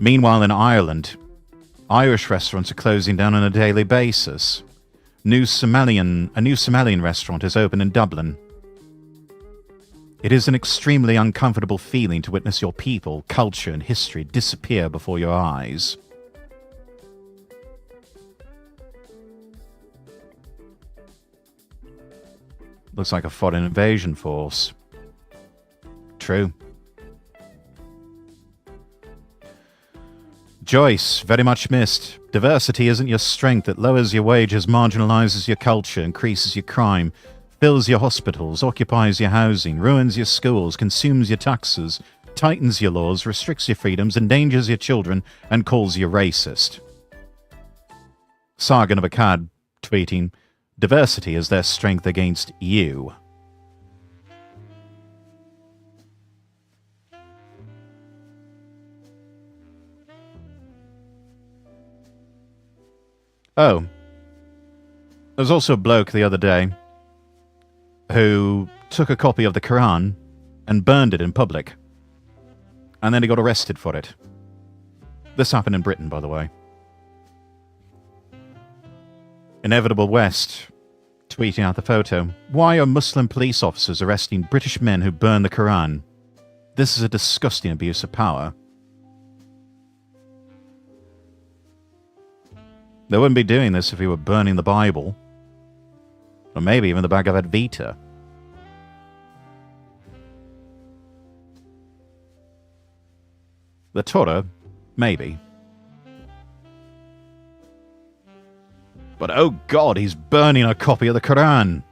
Meanwhile, in Ireland, Irish restaurants are closing down on a daily basis. A new Somalian restaurant is open in Dublin. It is an extremely uncomfortable feeling to witness your people, culture, and history disappear before your eyes. Looks like a foreign invasion force. True. Joyce, very much missed. Diversity isn't your strength. It lowers your wages, marginalizes your culture, increases your crime, fills your hospitals, occupies your housing, ruins your schools, consumes your taxes, tightens your laws, restricts your freedoms, endangers your children, and calls you racist. Sargon of Akkad tweeting, diversity is their strength against you. Oh. There was also a bloke the other day who took a copy of the Quran and burned it in public. And then he got arrested for it. This happened in Britain, by the way. Inevitable West tweeting out the photo. Why are Muslim police officers arresting British men who burn the Quran? This is a disgusting abuse of power. They wouldn't be doing this if we were burning the Bible. Or maybe even the Bhagavad Gita. The Torah, maybe. But oh God, he's burning a copy of the Quran.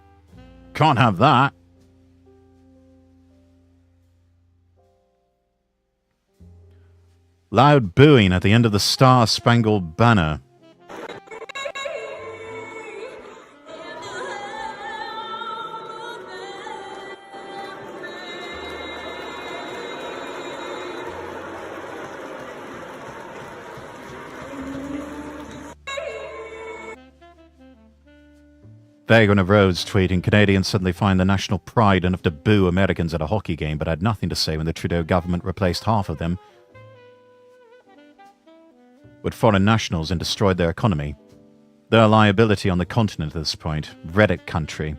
Can't have that. Loud booing at the end of the Star-Spangled Banner. Vagrant of Rhodes tweeting, Canadians suddenly find the national pride enough to boo Americans at a hockey game, but had nothing to say when the Trudeau government replaced half of them with foreign nationals and destroyed their economy. They're a liability on the continent at this point. Reddit country.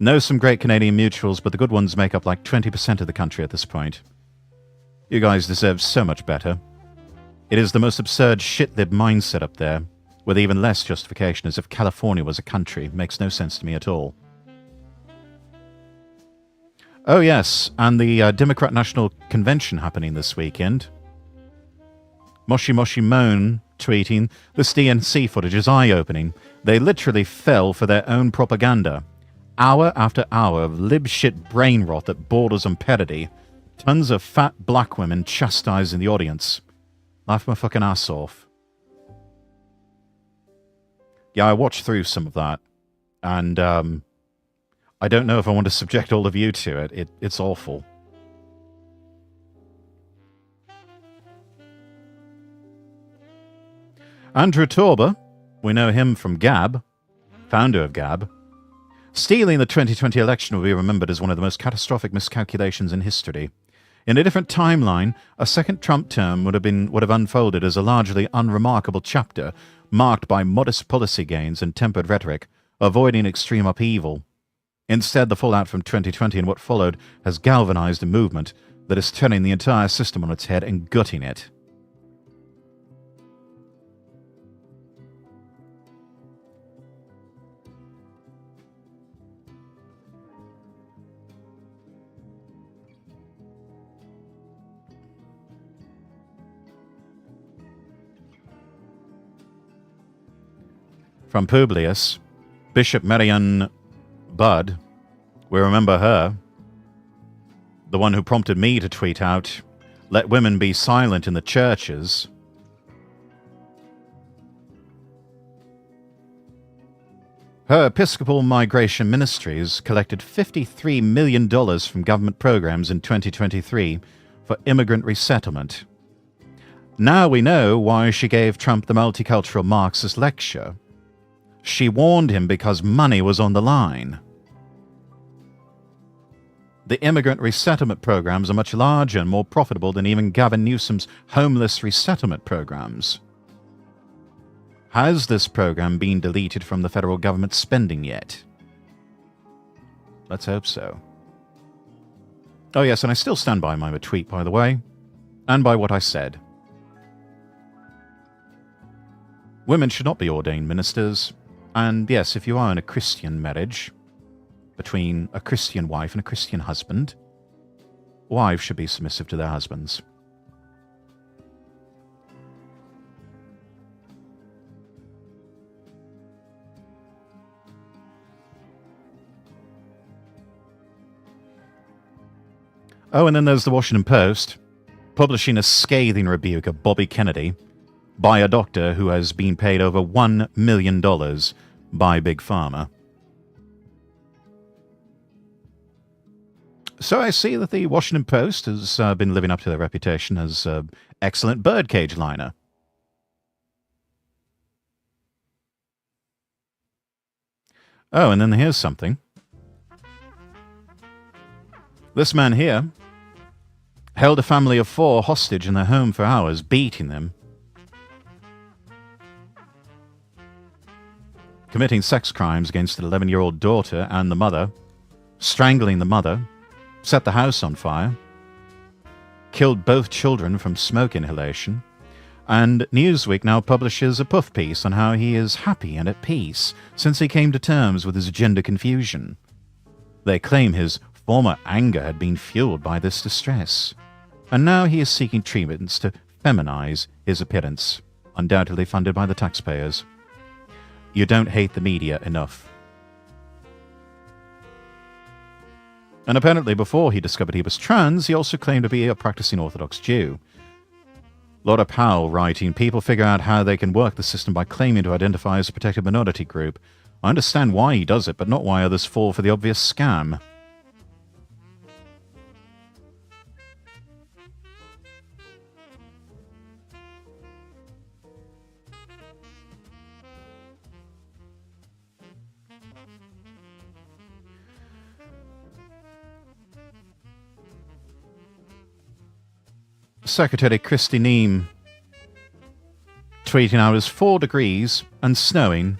Know some great Canadian mutuals, but the good ones make up like 20% of the country at this point. You guys deserve so much better. It is the most absurd shit-lib mindset up there, with even less justification as if California was a country. Makes no sense to me at all. Oh yes, and the Democrat National Convention happening this weekend. Moshi Moshi Moan tweeting, this DNC footage is eye-opening. They literally fell for their own propaganda. Hour after hour of lib-shit brain rot that borders on parody. Tons of fat black women chastising the audience. Laugh my fucking ass off. Yeah, I watched through some of that, and I don't know if I want to subject all of you to it. It's awful. Andrew Torber, we know him from Gab, founder of Gab. Stealing the 2020 election will be remembered as one of the most catastrophic miscalculations in history. In a different timeline, a second Trump term would have unfolded as a largely unremarkable chapter marked by modest policy gains and tempered rhetoric, avoiding extreme upheaval. Instead, the fallout from 2020 and what followed has galvanized a movement that is turning the entire system on its head and gutting it. from Publius, Bishop Marian Budd. We remember her, the one who prompted me to tweet out, "Let women be silent in the churches." Her Episcopal Migration Ministries collected $53 million from government programs in 2023 for immigrant resettlement. Now we know why she gave Trump the multicultural Marxist lecture. She warned him because money was on the line. The immigrant resettlement programs are much larger and more profitable than even Gavin Newsom's homeless resettlement programs. Has this program been deleted from the federal government spending yet? Let's hope so. Oh yes, and I still stand by my tweet, by the way, and by what I said. Women should not be ordained ministers, and yes, if you are in a Christian marriage, between a Christian wife and a Christian husband, wives should be submissive to their husbands. Oh, and then there's the Washington Post, publishing a scathing rebuke of Bobby Kennedy by a doctor who has been paid over $1 million by Big Pharma. So I see that the Washington Post has been living up to their reputation as an excellent birdcage liner. Oh, and then here's something. This man here held a family of 4 hostage in their home for hours, beating them, committing sex crimes against an 11-year-old daughter and the mother, strangling the mother, set the house on fire, killed both children from smoke inhalation, and Newsweek now publishes a puff piece on how he is happy and at peace since he came to terms with his gender confusion. They claim his former anger had been fueled by this distress, and now he is seeking treatments to feminize his appearance, undoubtedly funded by the taxpayers. You don't hate the media enough. And apparently before he discovered he was trans, he also claimed to be a practicing Orthodox Jew. Laura Powell writing, "People figure out how they can work the system by claiming to identify as a protected minority group. I understand why he does it, but not why others fall for the obvious scam." Secretary Kristi Neem tweeting out, "It was 4 degrees and snowing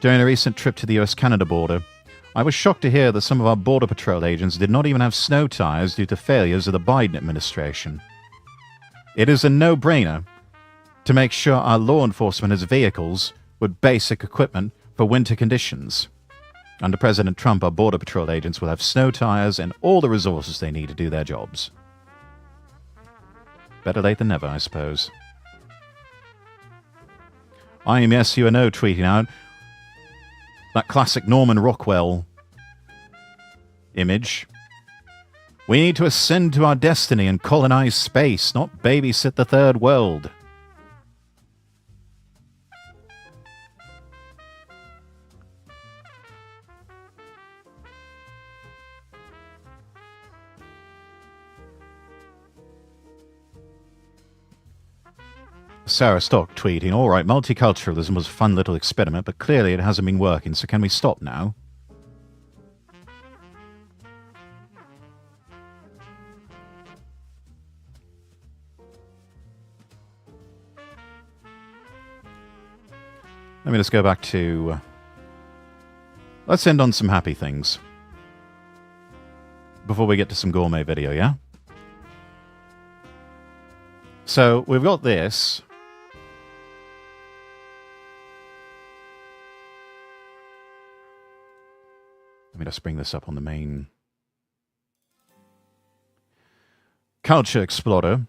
during a recent trip to the US-Canada border. I was shocked to hear that some of our Border Patrol agents did not even have snow tires due to failures of the Biden administration. It is a no-brainer to make sure our law enforcement has vehicles with basic equipment for winter conditions. Under President Trump, our Border Patrol agents will have snow tires and all the resources they need to do their jobs." Better late than never, I suppose. I am Yes UNO tweeting out that classic Norman Rockwell image. "We need to ascend to our destiny and colonize space, not babysit the third world." Sarah Stock tweeting, "All right, multiculturalism was a fun little experiment, but clearly it hasn't been working, so can we stop now?" Let me just go back to... let's end on some happy things before we get to some gourmet video, yeah? So, we've got this. Let me just bring this up on the main Culture Explorer.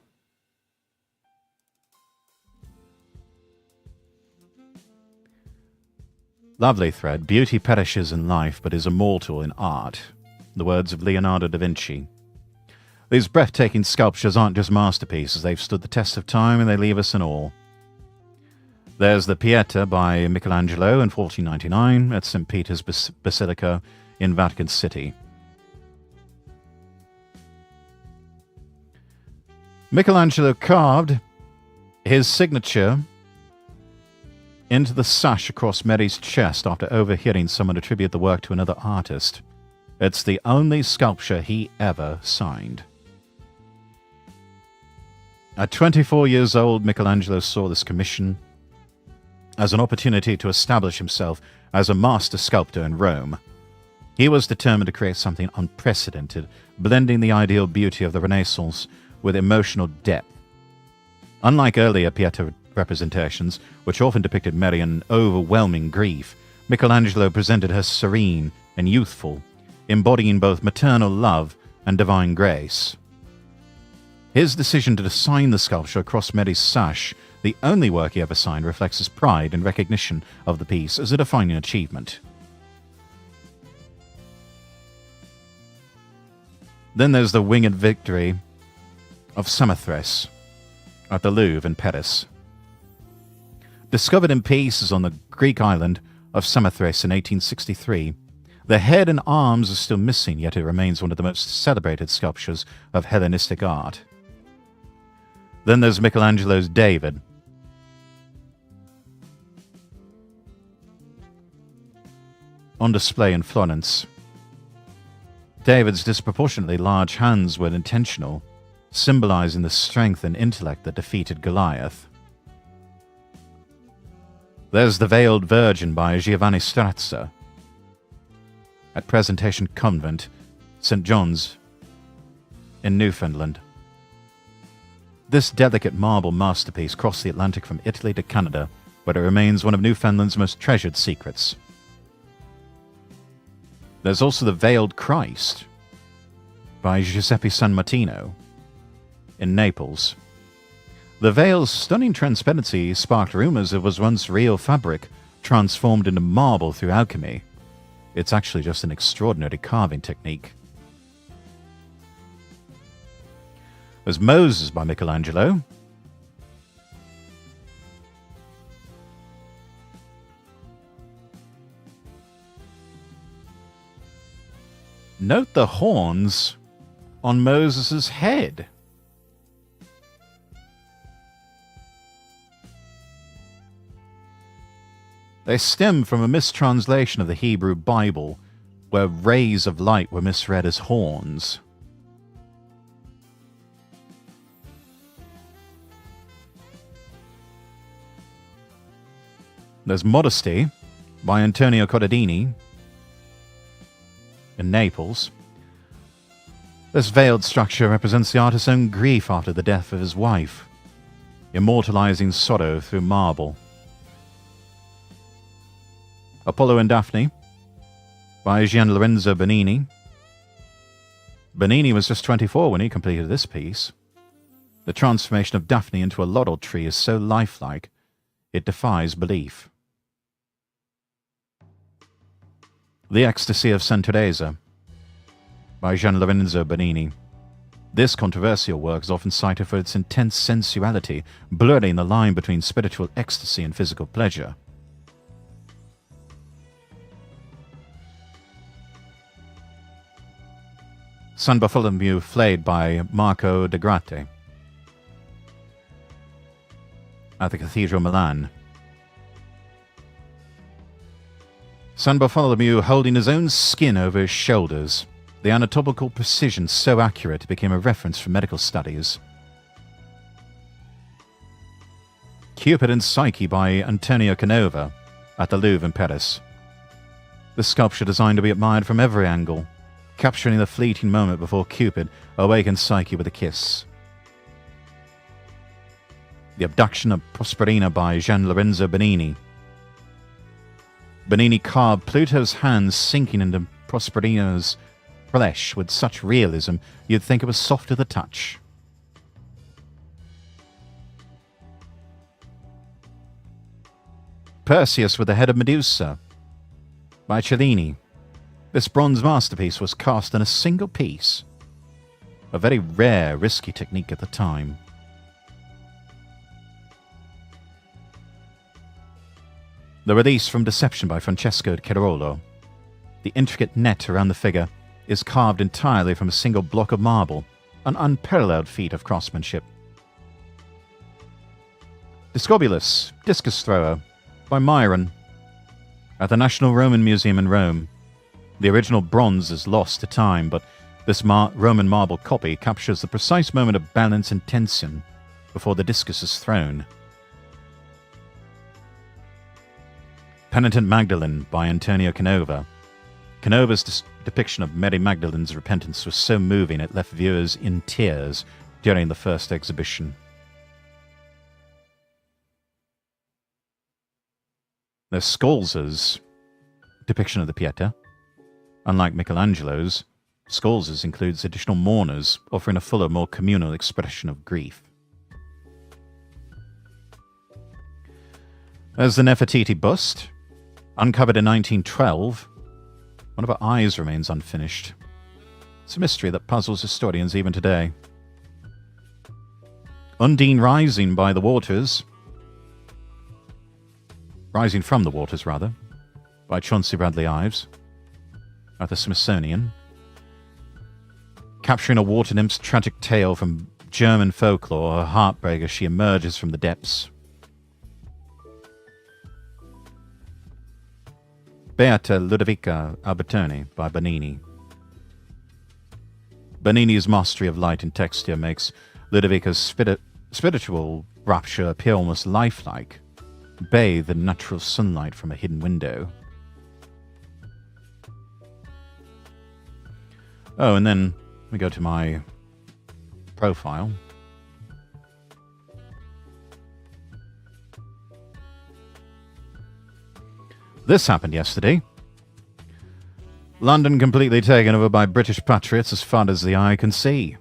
Lovely thread. Beauty perishes in life, but is immortal in art. The words of Leonardo da Vinci. These breathtaking sculptures aren't just masterpieces. They've stood the test of time and they leave us in awe. There's the Pieta by Michelangelo in 1499 at St. Peter's Basilica in Vatican City. Michelangelo carved his signature into the sash across Mary's chest after overhearing someone attribute the work to another artist. It's the only sculpture he ever signed. At 24 years old, Michelangelo saw this commission as an opportunity to establish himself as a master sculptor in Rome. He was determined to create something unprecedented, blending the ideal beauty of the Renaissance with emotional depth. Unlike earlier Pieta representations, which often depicted Mary in overwhelming grief, Michelangelo presented her serene and youthful, embodying both maternal love and divine grace. His decision to sign the sculpture across Mary's sash, the only work he ever signed, reflects his pride and recognition of the piece as a defining achievement. Then there's the Winged Victory of Samothrace at the Louvre in Paris. Discovered in pieces on the Greek island of Samothrace in 1863, the head and arms are still missing, yet it remains one of the most celebrated sculptures of Hellenistic art. Then there's Michelangelo's David. On display in Florence. David's disproportionately large hands were intentional, symbolizing the strength and intellect that defeated Goliath. There's The Veiled Virgin by Giovanni Strazza at Presentation Convent, St. John's in Newfoundland. This delicate marble masterpiece crossed the Atlantic from Italy to Canada, where it remains one of Newfoundland's most treasured secrets. There's also The Veiled Christ by Giuseppe San Martino in Naples. The veil's stunning transparency sparked rumors it was once real fabric transformed into marble through alchemy. It's actually just an extraordinary carving technique. There's Moses by Michelangelo. Note the horns on Moses' head. They stem from a mistranslation of the Hebrew Bible, where rays of light were misread as horns. There's Modesty by Antonio Corradini in Naples. This veiled structure represents the artist's own grief after the death of his wife, immortalizing sorrow through marble. Apollo and Daphne by Gian Lorenzo Bernini. Bernini was just 24 when he completed this piece. The transformation of Daphne into a laurel tree is so lifelike, it defies belief. The Ecstasy of Saint Teresa by Gian Lorenzo Bernini. This controversial work is often cited for its intense sensuality, blurring the line between spiritual ecstasy and physical pleasure. San Bartholomew Flayed by Marco de Grate at the Cathedral Milan. San Bartholomew holding his own skin over his shoulders. The anatomical precision so accurate it became a reference for medical studies. Cupid and Psyche by Antonio Canova at the Louvre in Paris. The sculpture designed to be admired from every angle, capturing the fleeting moment before Cupid awakens Psyche with a kiss. The Abduction of Proserpina by Gian Lorenzo Bernini. Bernini carved Pluto's hands sinking into Proserpina's flesh with such realism you'd think it was soft to the touch. Perseus with the head of Medusa by Cellini. This bronze masterpiece was cast in a single piece, a very rare, risky technique at the time. The release from Deception by Francesco Cherolo. The intricate net around the figure is carved entirely from a single block of marble, an unparalleled feat of craftsmanship. Discobulus, Discus Thrower, by Myron, at the National Roman Museum in Rome. The original bronze is lost to time, but this Roman marble copy captures the precise moment of balance and tension before the discus is thrown. Penitent Magdalene by Antonio Canova. Canova's depiction of Mary Magdalene's repentance was so moving it left viewers in tears during the first exhibition. There's Scalza's depiction of the Pieta. Unlike Michelangelo's, Scalza's includes additional mourners, offering a fuller, more communal expression of grief. There's the Nefertiti bust, uncovered in 1912. One of her eyes remains unfinished. It's a mystery that puzzles historians even today. Undine Rising by the Waters. Rising from the Waters, rather, by Chauncey Bradley Ives at the Smithsonian. Capturing a water nymph's tragic tale from German folklore, her heartbreak as she emerges from the depths. Beata Ludovica Albertoni by Bernini. Bernini's mastery of light and texture makes Ludovica's spiritual rapture appear almost lifelike, bathed in natural sunlight from a hidden window. Oh, and then we go to my profile. This happened yesterday. London completely taken over by British patriots as far as the eye can see.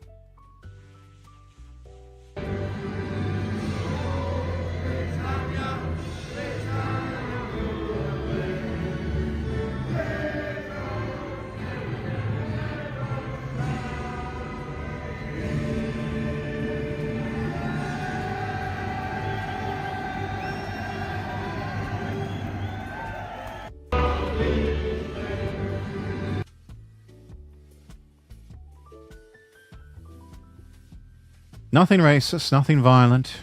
Nothing racist, nothing violent.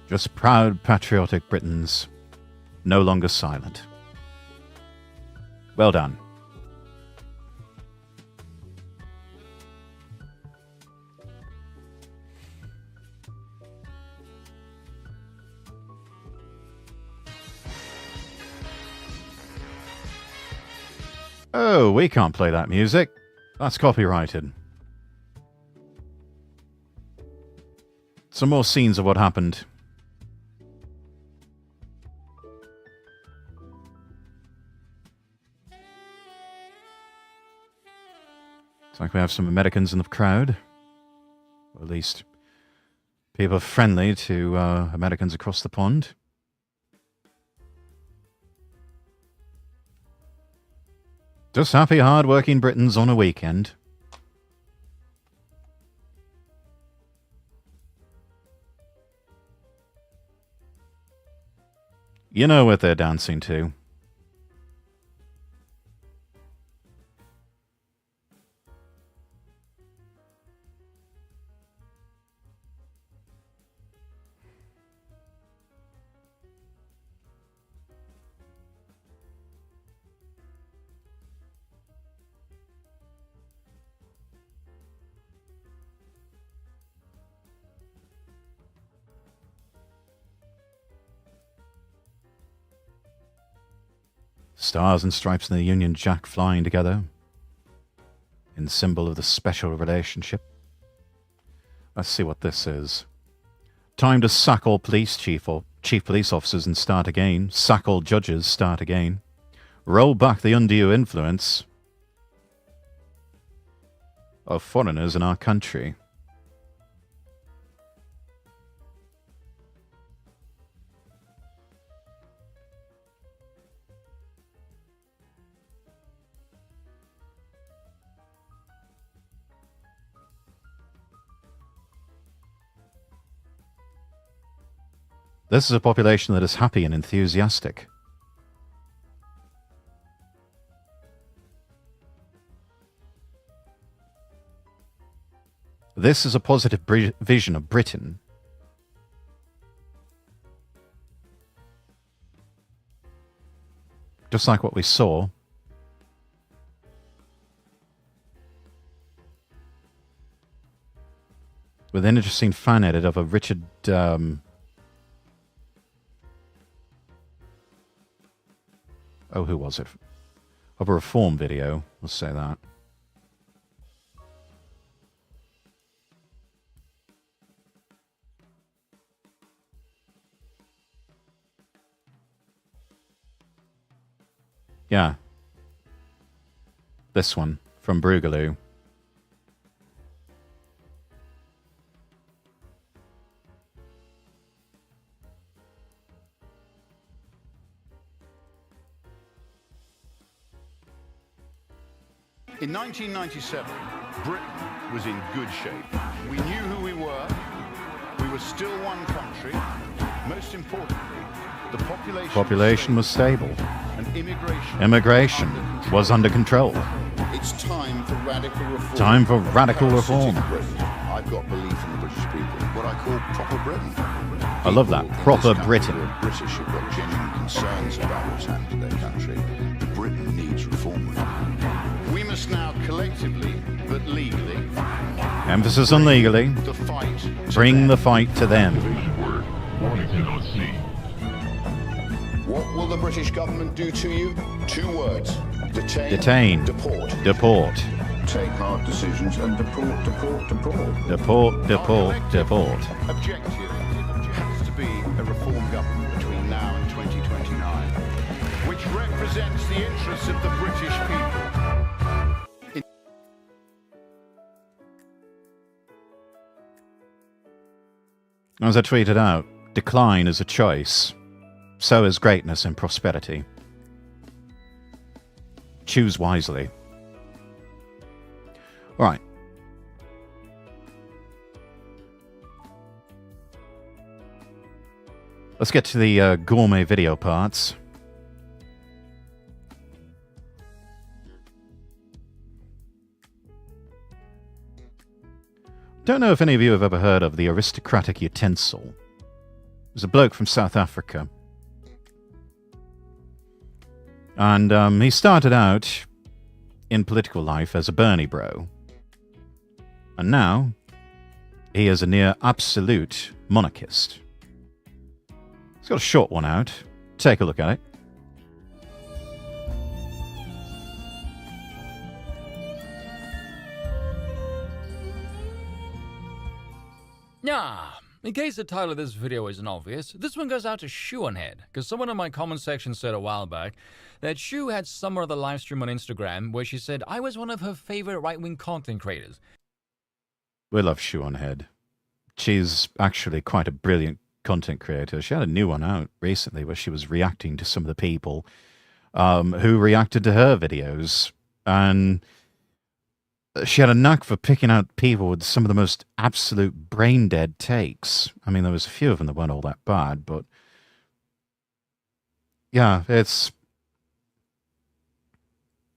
Just proud, patriotic Britons, no longer silent. Well done. Oh, we can't play that music. That's copyrighted. Some more scenes of what happened. It's like we have some Americans in the crowd. Or at least people friendly to Americans across the pond. Just happy, hard-working Britons on a weekend. You know what they're dancing to. Stars and stripes and the Union Jack flying together in symbol of the special relationship. Let's see what this is. Time to sack all police chief police officers and start again. Sack all judges, start again. Roll back the undue influence of foreigners in our country. This is a population that is happy and enthusiastic. This is a positive vision of Britain. Just like what we saw. With an interesting fan edit of a Richard... oh, who was it? Of a Reform video, let's say that. Yeah. This one, from Brugaloo. In 1997, Britain was in good shape. We knew who we were. We were still one country. Most importantly, the population was stable. And immigration was under control. It's time for radical reform. Time for radical reform. I've got belief in the British people. What I call proper Britain. I love that. Proper Britain. British have got genuine concerns about what's happened to their country. Britain needs reform. We must now collectively, but legally, emphasis on legally, bring the fight to them. What will the British government do to you? 2 words. Detain. Deport. Deport. Take hard decisions and deport. Deport, deport, deport. Objective has to be a reform government between now and 2029, which represents the interests of the British people. As I tweeted out, decline is a choice. So is greatness and prosperity. Choose wisely. All right. Let's get to the gourmet video parts. Don't know if any of you have ever heard of the aristocratic utensil. There's a bloke from South Africa. And he started out in political life as a Bernie bro. And now he is a near absolute monarchist. He's got a short one out. Take a look at it. Yeah, in case the title of this video isn't obvious, this one goes out to Shoe on Head, because someone in my comment section said a while back that Shoe had some other live stream on Instagram where she said I was one of her favorite right-wing content creators. We love Shoe on Head. She's actually quite a brilliant content creator. She had a new one out recently where she was reacting to some of the people who reacted to her videos. And she had a knack for picking out people with some of the most absolute brain-dead takes. I mean, there was a few of them that weren't all that bad, but yeah, this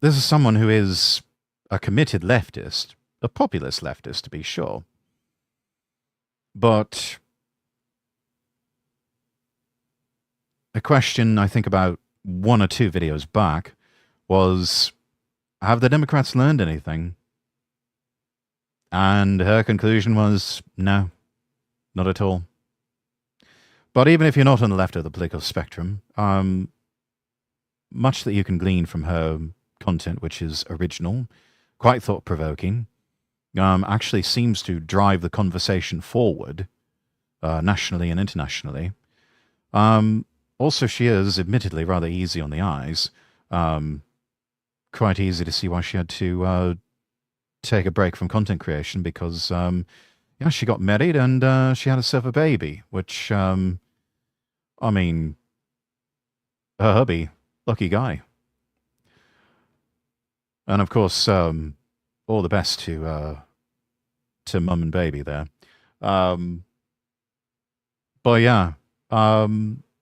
is someone who is a committed leftist, a populist leftist, to be sure. But a question I think about 1 or 2 videos back was, have the Democrats learned anything? And her conclusion was, no, not at all. But even if you're not on the left of the political spectrum, much that you can glean from her content, which is original, quite thought-provoking, actually seems to drive the conversation forward, nationally and internationally. Also, she is, admittedly, rather easy on the eyes. Quite easy to see why she had to take a break from content creation because, yeah, she got married and she had herself a baby, which, I mean, her hubby, lucky guy. And of course, all the best to mum and baby there. But yeah,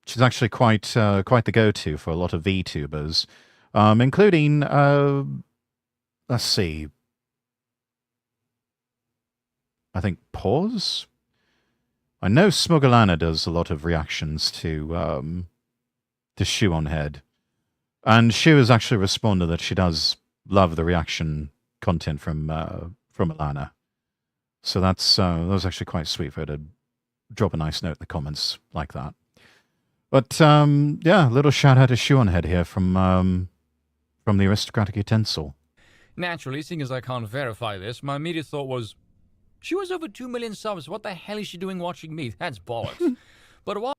She's actually quite the go-to for a lot of VTubers, including let's see, I think Pause. I know Smugglerana does a lot of reactions to Shoe on Head, and Shoe has actually responded that she does love the reaction content from Alana. So that was actually quite sweet for her to drop a nice note in the comments like that. But yeah, little shout out to Shoe on Head here from the Aristocratic Utensil. Naturally, seeing as I can't verify this, my immediate thought was, she was over 2 million subs. What the hell is she doing watching me? That's bollocks. But while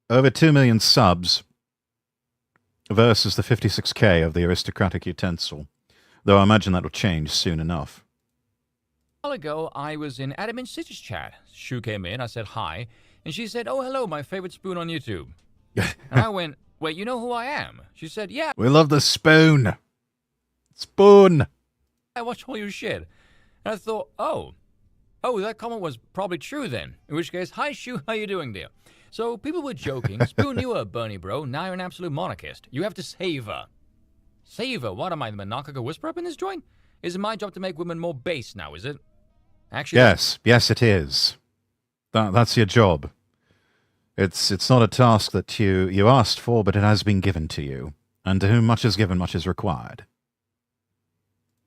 Over 2 million subs versus the 56k of the Aristocratic Utensil. Though I imagine that'll change soon enough. while ago, I was in Adam and Stitch's chat. Shu came in, I said hi, and she said, "Oh, hello, my favorite spoon on YouTube." And I went, "Wait, you know who I am?" She said, "Yeah, We love the spoon. Spoon. I watch all your shit." And I thought, oh, that comment was probably true then. In which case, hi Shu, how you doing there? So people were joking. Spoon, you were a Bernie bro. Now you're an absolute monarchist. You have to save her. Save her? What am I, the monarchical whisperer up in this joint? Is it my job to make women more base now, is it? Actually, Yes, it is. That's your job. It's not a task that you asked for, but it has been given to you. And to whom much is given, much is required.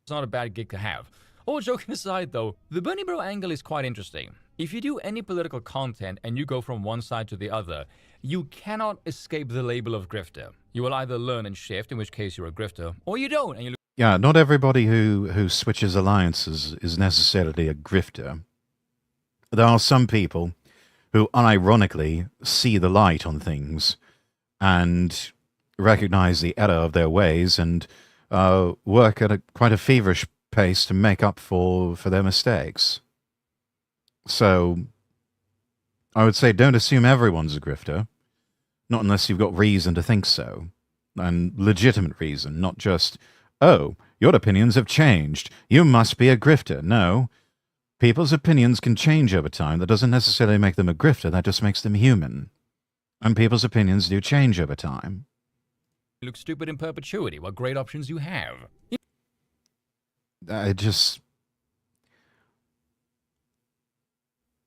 it's not a bad gig to have. All joking aside, though, the Bernie bro angle is quite interesting. If you do any political content and you go from one side to the other, you cannot escape the label of grifter. You will either learn and shift, in which case you're a grifter, or you don't, and you Yeah, not everybody who switches alliances is necessarily a grifter. There are some people who unironically see the light on things and recognize the error of their ways and work at quite a feverish pace to make up for their mistakes. So I would say don't assume everyone's a grifter, not unless you've got reason to think so, and legitimate reason, not just, oh, your opinions have changed, you must be a grifter. No, people's opinions can change over time. That doesn't necessarily make them a grifter, that just makes them human. And people's opinions do change over time. look stupid in perpetuity. What great options you have.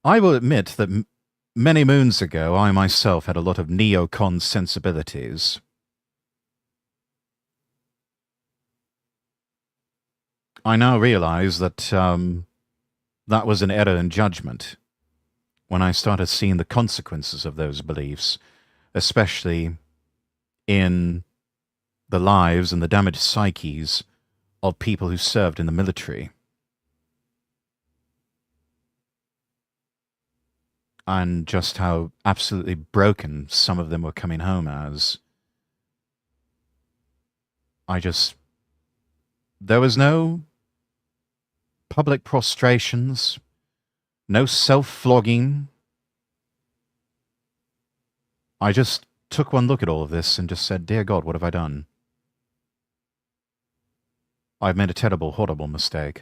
I will admit that many moons ago, I myself had a lot of neocon sensibilities. I now realize that that was an error in judgment when I started seeing the consequences of those beliefs, especially in the lives and the damaged psyches of people who served in the military. And just how absolutely broken some of them were coming home as. There was no public prostrations, no self-flogging. I just took one look at all of this and just said, dear God, what have I done? I've made a terrible, horrible mistake.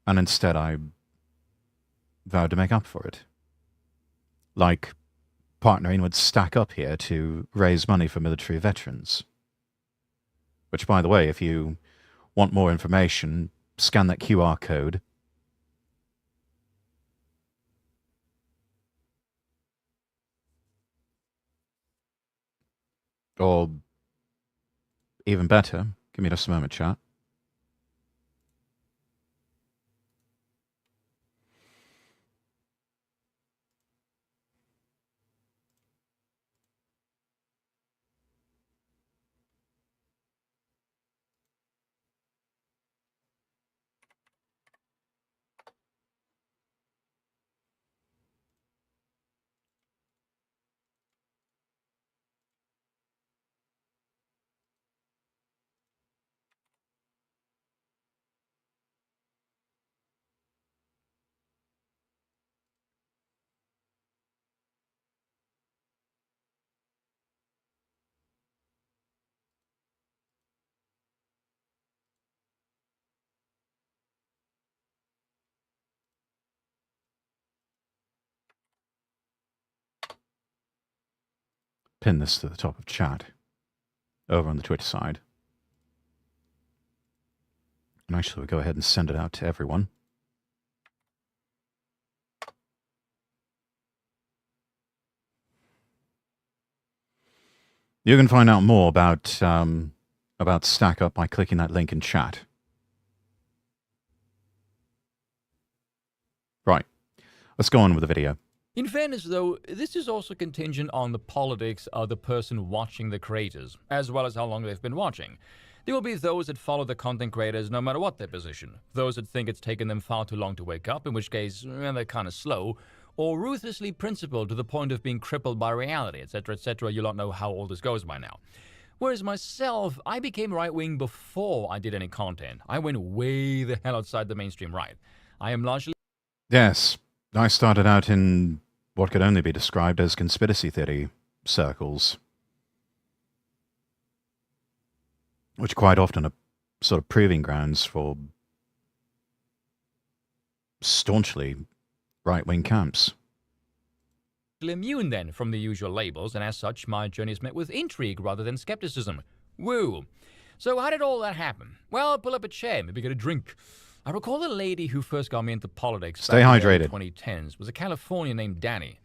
And instead I vowed to make up for it. Like partnering with Stack Up here to raise money for military veterans. Which, by the way, if you want more information, scan that QR code. Or, even better, give me just a moment, chat. pin this to the top of chat over on the Twitter side. And actually, we'll go ahead and send it out to everyone. You can find out more about Stack Up by clicking that link in chat. Right. Let's go on with the video. In fairness, though, this is also contingent on the politics of the person watching the creators, as well as how long they've been watching. There will be those that follow the content creators no matter what their position, those that think it's taken them far too long to wake up, in which case they're kind of slow, or ruthlessly principled to the point of being crippled by reality, etc., etc. You don't know how all this goes by now. Whereas myself, I became right-wing before I did any content. I went way the hell outside the mainstream right. I am largely... Yes, I started out in what could only be described as conspiracy theory circles, which quite often are sort of proving grounds for staunchly right-wing camps. Immune then from the usual labels, and as such, my journey is met with intrigue rather than skepticism. Woo! So how did all that happen? Well, pull up a chair, maybe get a drink. I recall the lady who first got me into politics Stay back in hydrated. the early 2010s was a Californian named Danny.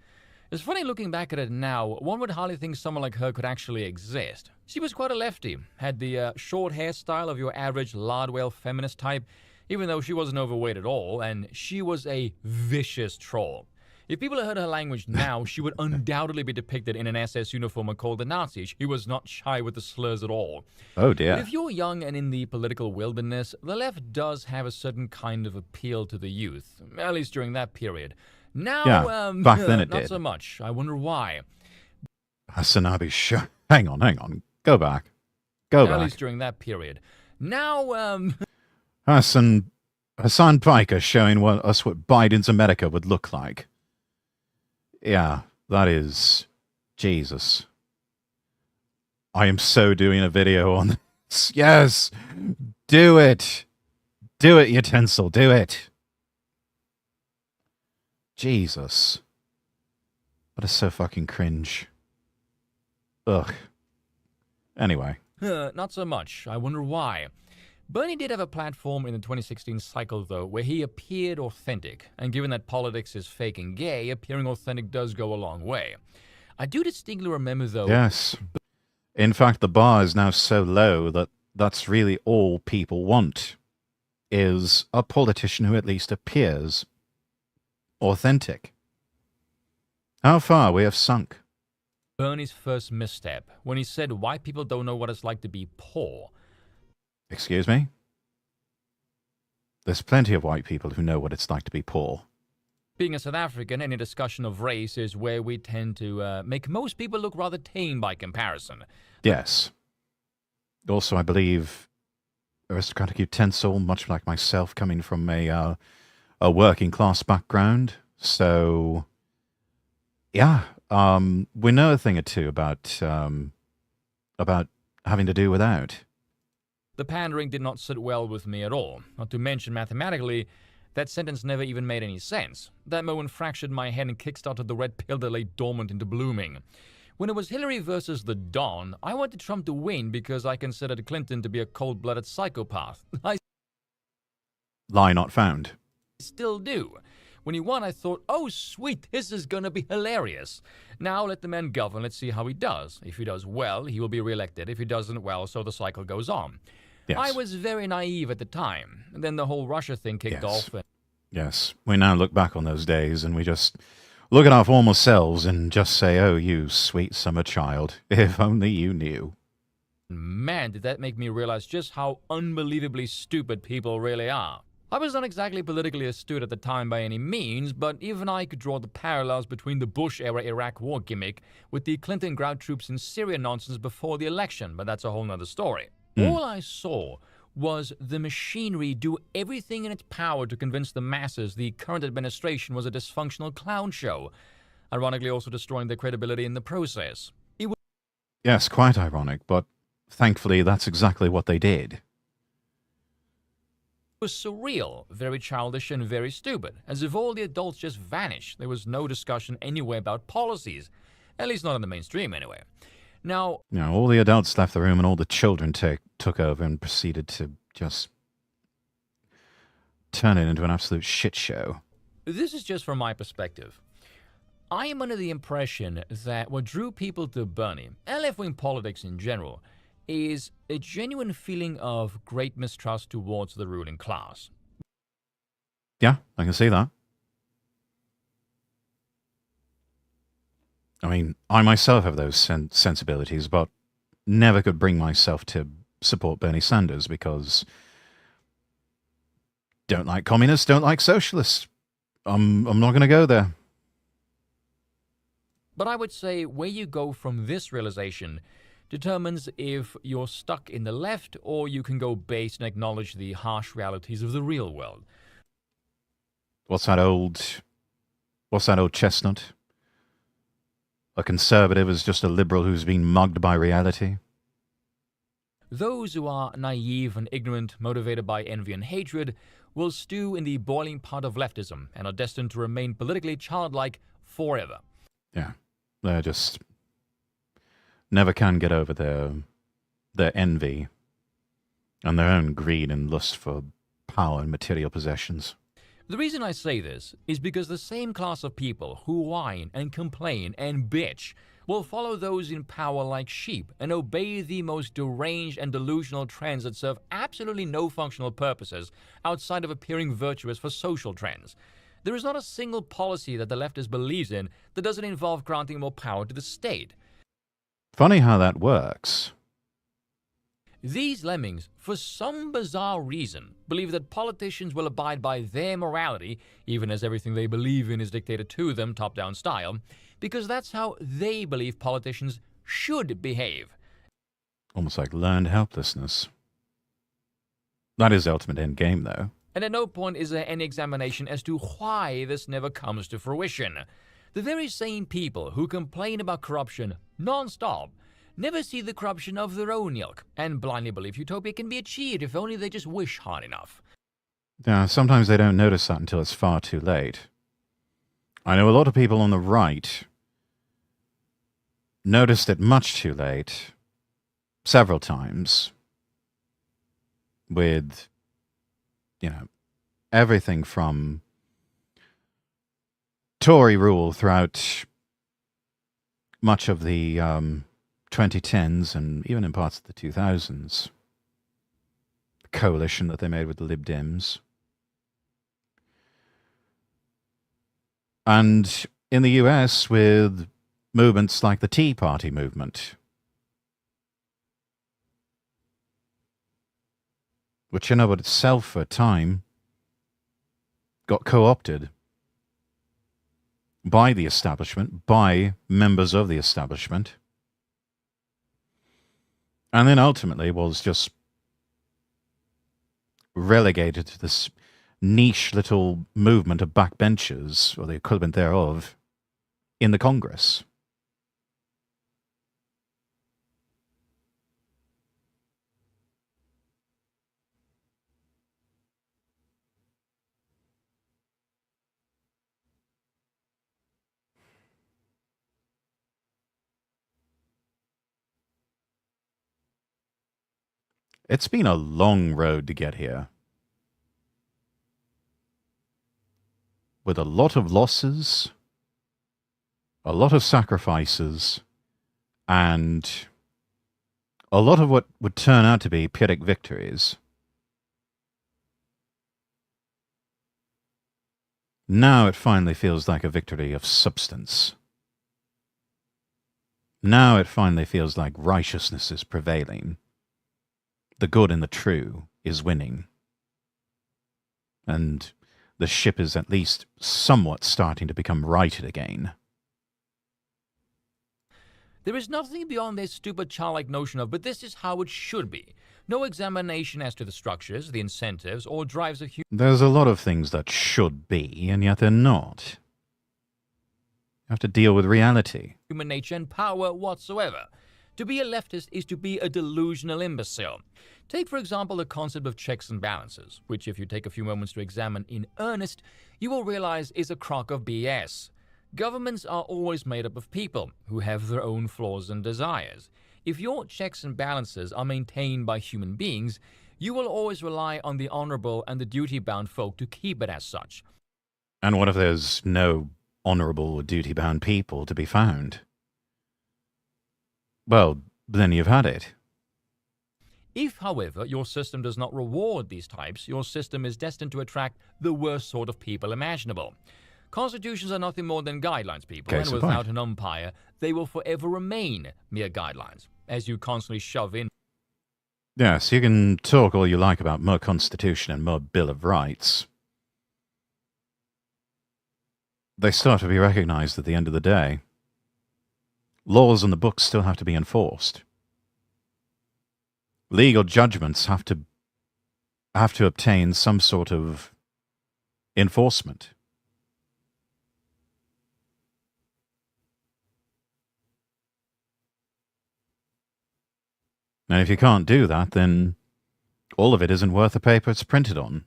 It's funny looking back at it now, one would hardly think someone like her could actually exist. She was quite a lefty, had the short hairstyle of your average Lardwell feminist type, even though she wasn't overweight at all, and she was a vicious troll. If people had heard her language now, she would undoubtedly be depicted in an SS uniform and called a Nazi. She was not shy with the slurs at all. Oh dear. But if you're young and in the political wilderness, the left does have a certain kind of appeal to the youth, at least during that period. Now, Yeah, back then it not did. so much. I wonder why. Hasanabi, hang on. Go back. Go At back. least during that period. Now, Hassan Piker showing us what Biden's America would look like. Yeah, that is... Jesus. I am so doing a video on this. Yes! Do it! Do it, utensil, do it! Jesus. That is so fucking cringe. Ugh. Anyway. not so much. I wonder why. Bernie did have a platform in the 2016 cycle, though, where he appeared authentic. And given that politics is fake and gay, appearing authentic does go a long way. I do distinctly remember, though... Yes. In fact, the bar is now so low that that's really all people want, is a politician who at least appears authentic. How far we have sunk. Bernie's first misstep, when he said white people don't know what it's like to be poor. Excuse me? There's plenty of white people who know what it's like to be poor. Being a South African, any discussion of race is where we tend to make most people look rather tame by comparison. Yes. Also, I believe aristocratic utensil, much like myself, coming from a working class background. So, yeah, we know a thing or two about having to do without. The pandering did not sit well with me at all. Not to mention, mathematically, that sentence never even made any sense. That moment fractured my head and kickstarted the red pill that lay dormant into blooming. When it was Hillary versus the Don, I wanted Trump to win because I considered Clinton to be a cold-blooded psychopath. I Lie not found. still do. When he won, I thought, oh sweet, this is gonna be hilarious. Now let the man govern, let's see how he does. If he does well, he will be re-elected. If he doesn't, well, so the cycle goes on. Yes. I was very naive at the time. And then the whole Russia thing kicked off. Yes. We now look back on those days and we just look at our former selves and just say, oh, you sweet summer child, if only you knew. Man, did that make me realize just how unbelievably stupid people really are. I was not exactly politically astute at the time by any means, but even I could draw the parallels between the Bush-era Iraq war gimmick with the Clinton ground troops in Syria nonsense before the election, but that's a whole nother story. All I saw was the machinery do everything in its power to convince the masses the current administration was a dysfunctional clown show, ironically also destroying their credibility in the process. It Yes, quite ironic, but thankfully that's exactly what they did. was surreal, very childish and very stupid, as if all the adults just vanished. There was no discussion anywhere about policies. At least not in the mainstream, anyway. Now, All the adults left the room and all the children took over and proceeded to just turn it into an absolute shit show. this is just from my perspective. I am under the impression that what drew people to Bernie, and left-wing politics in general, is a genuine feeling of great mistrust towards the ruling class. Yeah, I can see that. I mean, I myself have those sensibilities, but never could bring myself to support Bernie Sanders because don't like communists, don't like socialists. I'm not going to go there. But I would say where you go from this realization determines if you're stuck in the left or you can go base and acknowledge the harsh realities of the real world. What's that old chestnut? A conservative is just a liberal who's been mugged by reality. Those who are naive and ignorant, motivated by envy and hatred, will stew in the boiling pot of leftism and are destined to remain politically childlike forever. Yeah, they're just never can get over their envy and their own greed and lust for power and material possessions. The reason I say this is because the same class of people who whine and complain and bitch will follow those in power like sheep and obey the most deranged and delusional trends that serve absolutely no functional purposes outside of appearing virtuous for social trends. There is not a single policy that the leftist believes in that doesn't involve granting more power to the state. Funny how that works. These lemmings, for some bizarre reason, believe that politicians will abide by their morality, even as everything they believe in is dictated to them top-down style, because that's how they believe politicians should behave. Almost like learned helplessness. That is the ultimate end game, though. And at no point is there any examination as to why this never comes to fruition. The very same people who complain about corruption non-stop never see the corruption of their own ilk, and blindly believe utopia can be achieved if only they just wish hard enough. Yeah, sometimes they don't notice that until it's far too late. I know a lot of people on the right noticed it much too late, several times, with, everything from Tory rule throughout much of the 2010s and even in parts of the 2000s. The coalition that they made with the Lib Dems. And in the US with movements like the Tea Party movement, which in of itself for a time got co-opted by the establishment, by members of the establishment, and then ultimately was just relegated to this niche little movement of backbenchers, or the equivalent thereof, in the Congress. It's been a long road to get here. With a lot of losses, a lot of sacrifices, and a lot of what would turn out to be Pyrrhic victories. Now it finally feels like a victory of substance. Now it finally feels like righteousness is prevailing. The good and the true is winning. And the ship is at least somewhat starting to become righted again. There is nothing beyond this stupid childlike notion of, but this is how it should be. No examination as to the structures, the incentives, or drives of There's a lot of things that should be, and yet they're not. You have to deal with reality. Human nature and power whatsoever. To be a leftist is to be a delusional imbecile. Take, for example, the concept of checks and balances, which if you take a few moments to examine in earnest, you will realize is a crock of BS. Governments are always made up of people who have their own flaws and desires. If your checks and balances are maintained by human beings, you will always rely on the honorable and the duty-bound folk to keep it as such. And what if there's no honorable or duty-bound people to be found? Well, then you've had it. If, however, your system does not reward these types, your system is destined to attract the worst sort of people imaginable. Constitutions are nothing more than guidelines, people, Case and in point. without an umpire, they will forever remain mere guidelines, as you constantly shove in. Yes, you can talk all you like about more Constitution and more Bill of Rights. They still have to be recognized at the end of the day. Laws on the books still have to be enforced. Legal judgments have to obtain some sort of enforcement. And if you can't do that, then all of it isn't worth the paper it's printed on.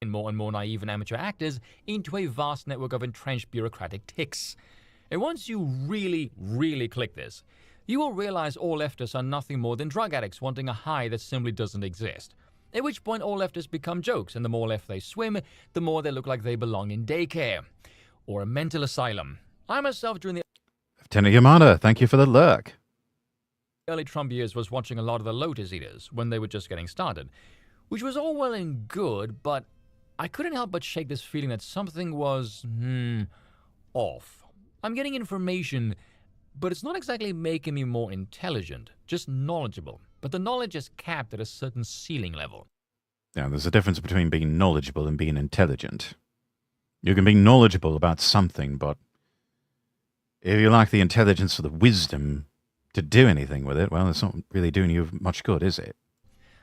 More and more naive and amateur actors into a vast network of entrenched bureaucratic ticks. And once you really, really click this, you will realize all leftists are nothing more than drug addicts wanting a high that simply doesn't exist. At which point all leftists become jokes, and the more left they swim, the more they look like they belong in daycare or a mental asylum. I myself, during the Lieutenant Yamada, thank you for the lurk. early Trump years, was watching a lot of the Lotus Eaters when they were just getting started, which was all well and good, but I couldn't help but shake this feeling that something was, off. I'm getting information, but it's not exactly making me more intelligent, just knowledgeable. But the knowledge is capped at a certain ceiling level. Yeah, there's a difference between being knowledgeable and being intelligent. You can be knowledgeable about something, but if you lack the intelligence or the wisdom to do anything with it, well, it's not really doing you much good, is it?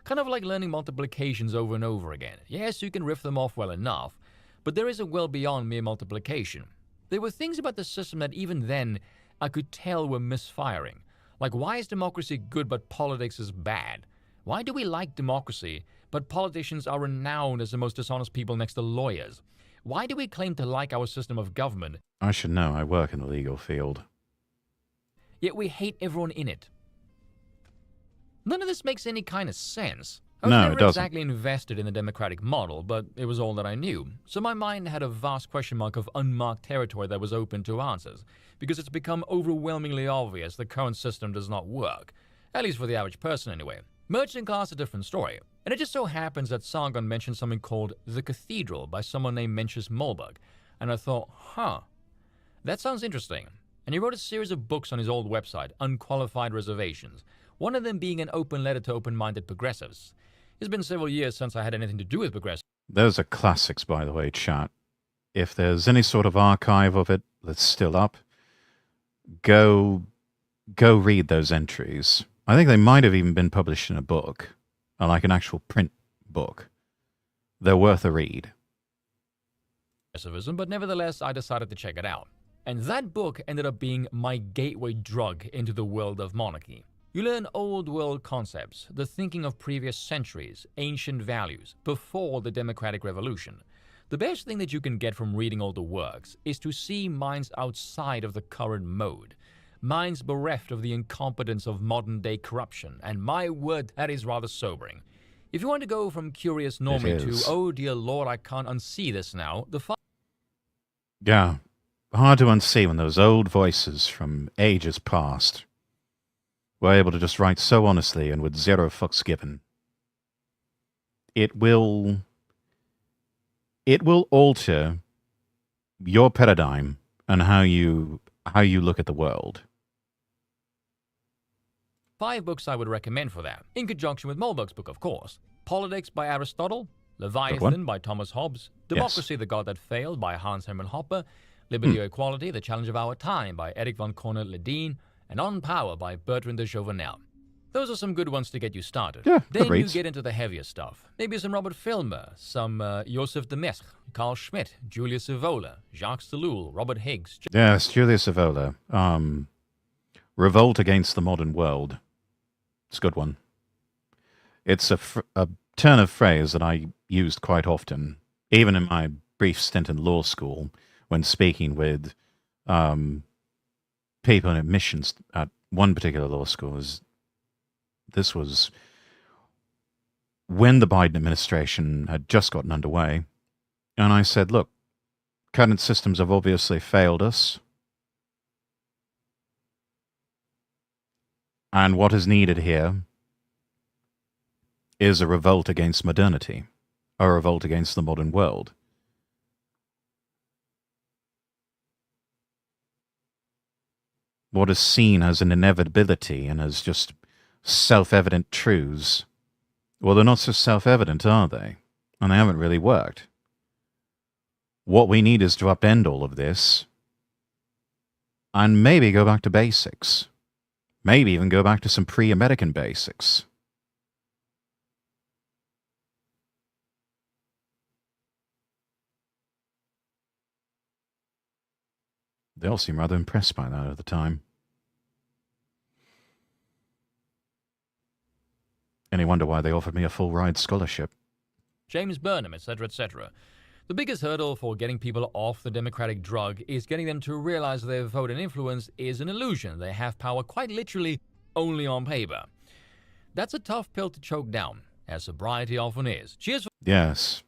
Kind of like learning multiplications over and over again. Yes, you can riff them off well enough, but there is a well beyond mere multiplication. There were things about the system that even then I could tell were misfiring. Like, why is democracy good but politics is bad? Why do we like democracy but politicians are renowned as the most dishonest people next to lawyers? Why do we claim to like our system of government, I should know. I work in the legal field. yet we hate everyone in it? None of this makes any kind of sense. I was No, never it doesn't. exactly invested in the democratic model, but it was all that I knew. So my mind had a vast question mark of unmarked territory that was open to answers, because it's become overwhelmingly obvious the current system does not work. At least for the average person, anyway. Merchant class, a different story. And it just so happens that Sargon mentioned something called The Cathedral by someone named Mencius Mollberg. And I thought, that sounds interesting. And he wrote a series of books on his old website, Unqualified Reservations, one of them being an open letter to open-minded progressives. It's been several years since I had anything to do with progressives. Those are classics, by the way, chat. If there's any sort of archive of it that's still up, go read those entries. I think they might have even been published in a book, like an actual print book. They're worth a read. But nevertheless, I decided to check it out. And that book ended up being my gateway drug into the world of monarchy. You learn old world concepts, the thinking of previous centuries, ancient values, before the democratic revolution. The best thing that you can get from reading older works is to see minds outside of the current mode. Minds bereft of the incompetence of modern day corruption, and my word, that is rather sobering. If you want to go from curious normie to, oh dear lord, I can't unsee this now, Yeah, hard to unsee when those old voices from ages past were able to just write so honestly and with zero fucks given. It will alter your paradigm and how you look at the world. 5 books I would recommend for that, in conjunction with Mollberg's book, of course. Politics by Aristotle, Leviathan by Thomas Hobbes, Democracy, the God That Failed by Hans Hermann Hoppe, Liberty or Equality, The Challenge of Our Time by Erich von Kornelt-Ledeen, and On Power by Bertrand de Chauvenel. Those are some good ones to get you started. Yeah, then good you reads. get into the heavier stuff. Maybe some Robert Filmer, some Joseph de Maistre, Carl Schmitt, Julius Evola, Jacques Ellul, Robert Higgs. Yes, Julius Evola. Revolt Against the Modern World. It's a good one. It's a turn of phrase that I used quite often, even in my brief stint in law school, when speaking with people in admissions at one particular law school. This was when the Biden administration had just gotten underway. And I said, look, current systems have obviously failed us. And what is needed here is a revolt against modernity, a revolt against the modern world. What is seen as an inevitability and as just self-evident truths, well, they're not so self-evident, are they? And they haven't really worked. What we need is to upend all of this and maybe go back to basics. Maybe even go back to some pre-American basics. They all seem rather impressed by that at the time. Any wonder why they offered me a full-ride scholarship? James Burnham, etc., etc. The biggest hurdle for getting people off the Democratic drug is getting them to realize their vote and influence is an illusion. They have power quite literally only on paper. That's a tough pill to choke down, as sobriety often is. Cheers for Yes.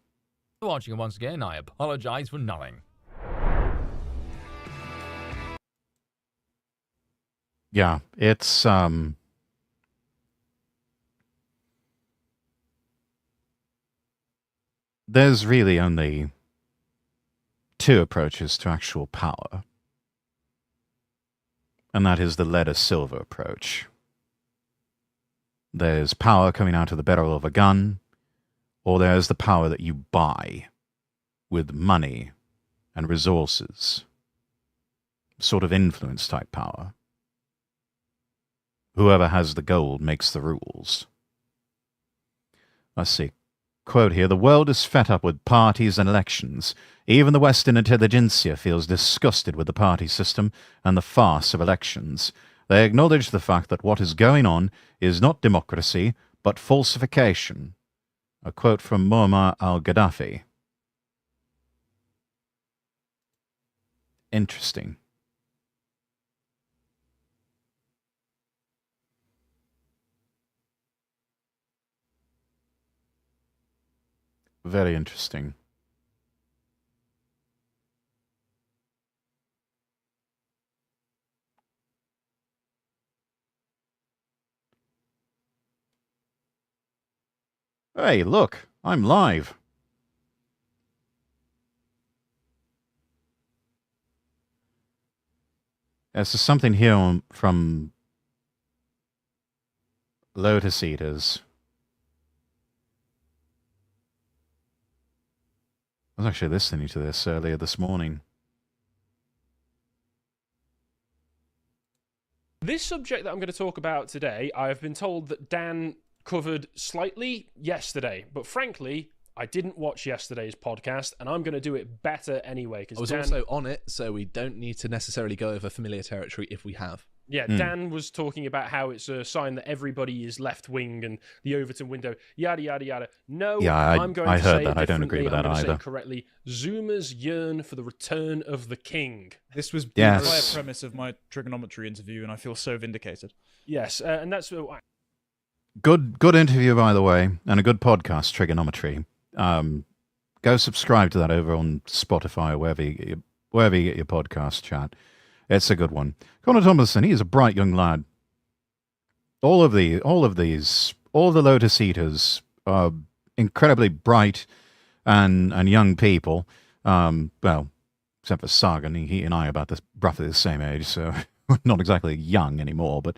watching, and once again, I apologize for nothing. Yeah, it's there's really only two approaches to actual power. And that is the lead-or-silver approach. There's power coming out of the barrel of a gun, or there's the power that you buy with money and resources. Sort of influence type power. Whoever has the gold makes the rules. Let's see. Quote here, the world is fed up with parties and elections. Even the Western intelligentsia feels disgusted with the party system and the farce of elections. They acknowledge the fact that what is going on is not democracy, but falsification. A quote from Muammar al-Gaddafi. Interesting. Very interesting. Hey, look, I'm live. There's something here from Lotus Eaters. I was actually listening to this earlier this morning. This subject that I'm going to talk about today, I have been told that Dan covered slightly yesterday, but frankly, I didn't watch yesterday's podcast, and I'm going to do it better anyway. I was also on it, so we don't need to necessarily go over familiar territory if we have. Yeah, Dan was talking about how it's a sign that everybody is left-wing and the Overton window, yada, yada, yada. No, yeah, I'm going I to heard say that. I don't agree with that either. Say correctly, Zoomers yearn for the return of the king. This was the entire premise of my trigonometry interview, and I feel so vindicated. Yes, and that's... Good interview, by the way, and a good podcast, Trigonometry. Go subscribe to that over on Spotify or wherever you get your podcast, chat. It's a good one. Connor Thomason, he is a bright young lad. All of the Lotus Eaters are incredibly bright and young people. Well, except for Sagan, he and I are about roughly the same age, so not exactly young anymore, but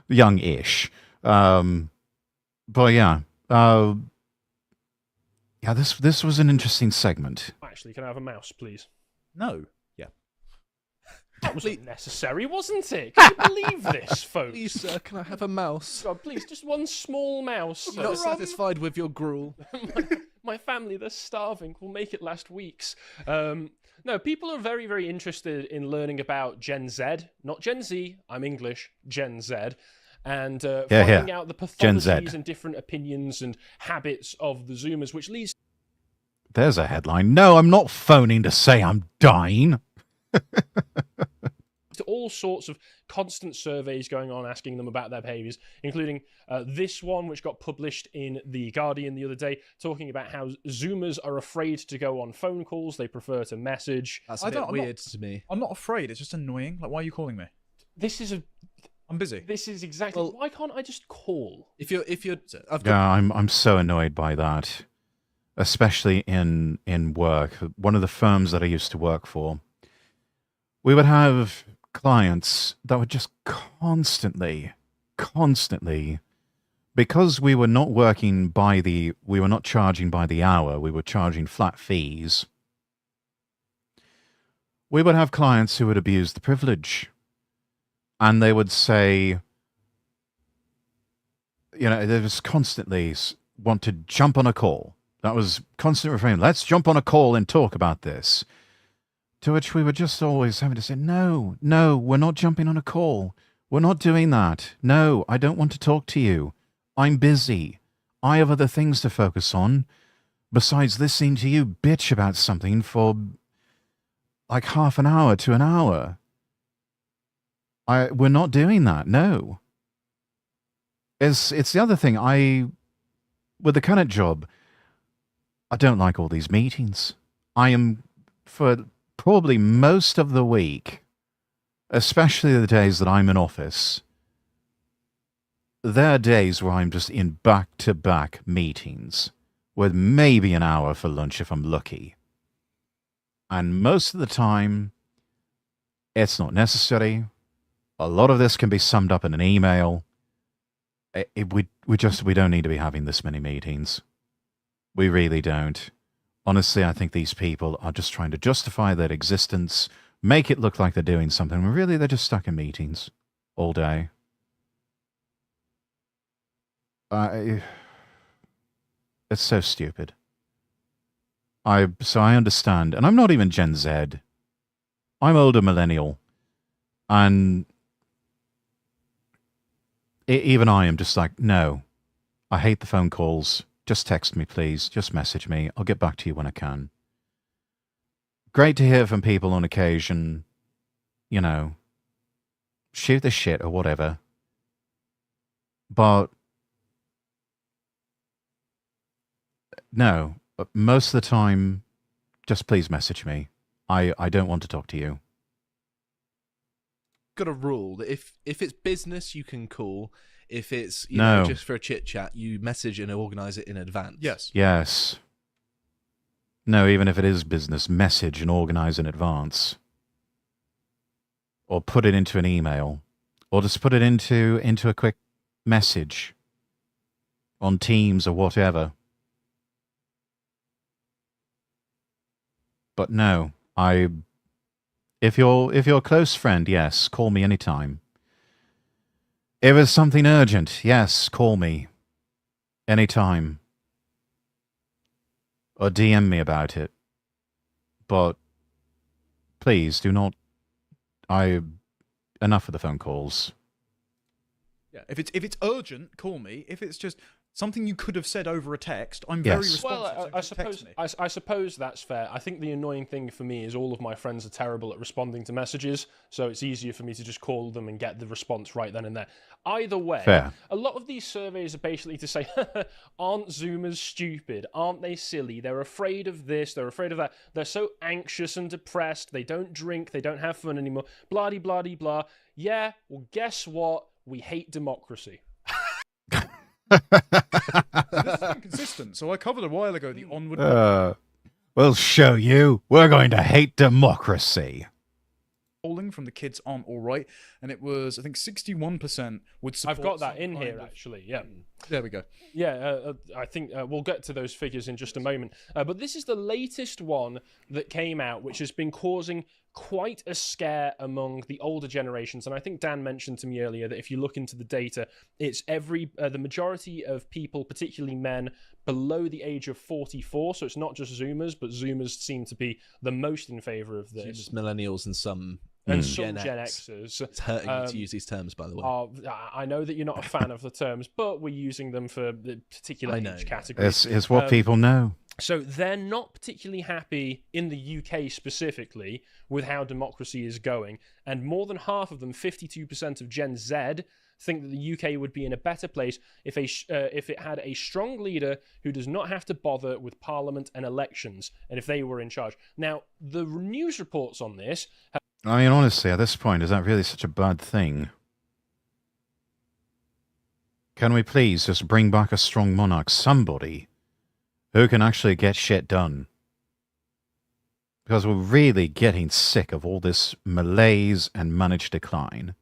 young-ish. But yeah, this was an interesting segment. Actually, can I have a mouse, please? No. Yeah. That was unnecessary, wasn't it? Can you believe this, folks? Please, sir, can I have a mouse? God, please, just one small mouse. You're not satisfied with your gruel. my family, they're starving. We'll make it last week's. No, people are very, very interested in learning about Gen Z. Not Gen Z, I'm English, Gen Z. And finding out the pathologies and different opinions and habits of the Zoomers, which leads... There's a headline. No, I'm not phoning to say I'm dying. All sorts of constant surveys going on asking them about their behaviors, including this one which got published in The Guardian the other day, talking about how Zoomers are afraid to go on phone calls. They prefer to message. That's a bit weird to me. I'm not afraid. It's just annoying. Like, why are you calling me? I'm busy. This is exactly. Why can't I just call? If you're, I'm so annoyed by that, especially in work. One of the firms that I used to work for, we would have clients that would just constantly, because we were not charging by the hour, we were charging flat fees. We would have clients who would abuse the privilege, and they would say, they just constantly want to jump on a call. That was constant refrain. Let's jump on a call and talk about this. To which we were just always having to say, no, we're not jumping on a call. We're not doing that. No, I don't want to talk to you. I'm busy. I have other things to focus on besides listening to you bitch about something for like half an hour to an hour. We're not doing that. No. It's the other thing. With the current job, I don't like all these meetings. I am, for probably most of the week, especially the days that I'm in office, there are days where I'm just in back-to-back meetings with maybe an hour for lunch if I'm lucky. And most of the time, it's not necessary. A lot of this can be summed up in an email. We don't need to be having this many meetings. We really don't. Honestly, I think these people are just trying to justify their existence, make it look like they're doing something, when really they're just stuck in meetings all day. It's so stupid. So I understand, and I'm not even Gen Z. I'm older millennial, and even I am just like, no, I hate the phone calls. Just text me, please. Just message me. I'll get back to you when I can. Great to hear from people on occasion. Shoot the shit or whatever. But no, most of the time, just please message me. I don't want to talk to you. Got a rule that if it's business, you can call. If it's just for a chit chat, you message and organise it in advance. Yes. No, even if it is business, message and organise in advance, or put it into an email, or just put it into a quick message on Teams or whatever. But no, if you're a close friend, yes, call me anytime. If it's something urgent, yes, call me anytime. Or DM me about it. But please do not. Enough of the phone calls. Yeah, if it's urgent, call me. If it's just something you could have said over a text, I'm very responsive. Well, so I suppose that's fair. I think the annoying thing for me is all of my friends are terrible at responding to messages, so it's easier for me to just call them and get the response right then and there. Either way, fair. A lot of these surveys are basically to say, aren't Zoomers stupid? Aren't they silly? They're afraid of this, they're afraid of that. They're so anxious and depressed, they don't drink, they don't have fun anymore, blah-de-blah-de-blah. Yeah, well, guess what? We hate democracy. This is inconsistent. So I covered a while ago the onward. We'll show you. We're going to hate democracy. Polling from the kids aren't all right, and it was, I think, 61% would support. I've got that in here actually. Yeah. There we go. Yeah, I think we'll get to those figures in just a moment. But this is the latest one that came out, which has been causing quite a scare among the older generations. And I think Dan mentioned to me earlier that if you look into the data, it's the majority of people, particularly men, below the age of 44. So it's not just Zoomers, but Zoomers seem to be the most in favor of this. Zoomers, millennials, and some Gen Xers. It's hurting you to use these terms, by the way. I know that you're not a fan of the terms, but we're using them for the particular age category. It's what people know. So they're not particularly happy in the UK specifically with how democracy is going. And more than half of them, 52% of Gen Z, think that the UK would be in a better place if it had a strong leader who does not have to bother with parliament and elections, and if they were in charge. Now, the news reports on this... I mean, honestly, at this point, is that really such a bad thing? Can we please just bring back a strong monarch, somebody who can actually get shit done? Because we're really getting sick of all this malaise and managed decline,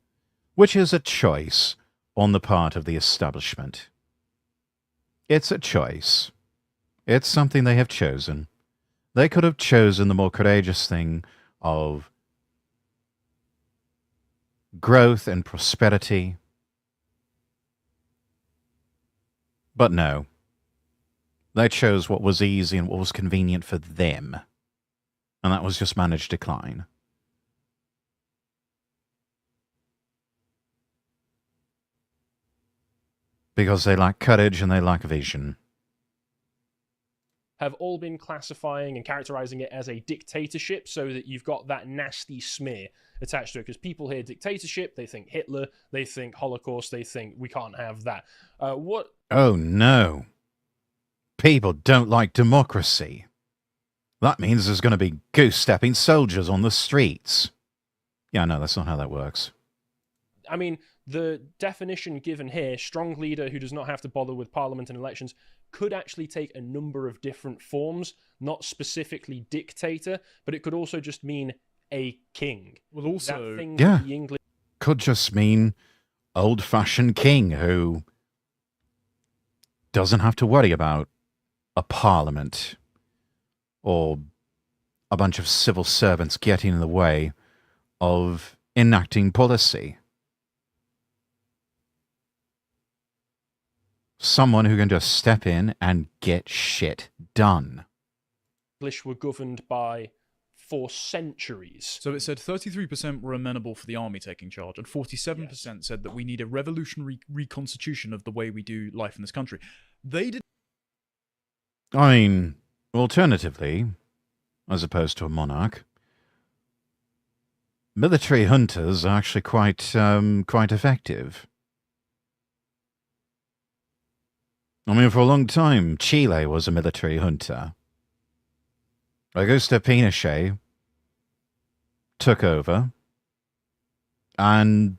which is a choice on the part of the establishment. It's a choice. It's something they have chosen. They could have chosen the more courageous thing of growth and prosperity. But no. They chose what was easy and what was convenient for them. And that was just managed decline. Because they lack courage and they lack vision. Have all been classifying and characterizing it as a dictatorship, so that you've got that nasty smear attached to it. Because people hear dictatorship, they think Hitler, they think Holocaust, they think we can't have that. What? Oh no. People don't like democracy. That means there's going to be goose-stepping soldiers on the streets. Yeah, no, that's not how that works. I mean, the definition given here, strong leader who does not have to bother with parliament and elections, could actually take a number of different forms, not specifically dictator, but it could also just mean a king. Well, also, yeah, could just mean old-fashioned king who doesn't have to worry about a parliament or a bunch of civil servants getting in the way of enacting policy. Someone who can just step in and get shit done. English were governed by for centuries. So it said 33% were amenable for the army taking charge, and 47% said that we need a revolutionary reconstitution of the way we do life in this country. They did. I mean, alternatively, as opposed to a monarch, military juntas are actually quite effective. I mean, for a long time, Chile was a military junta. Augusto Pinochet took over and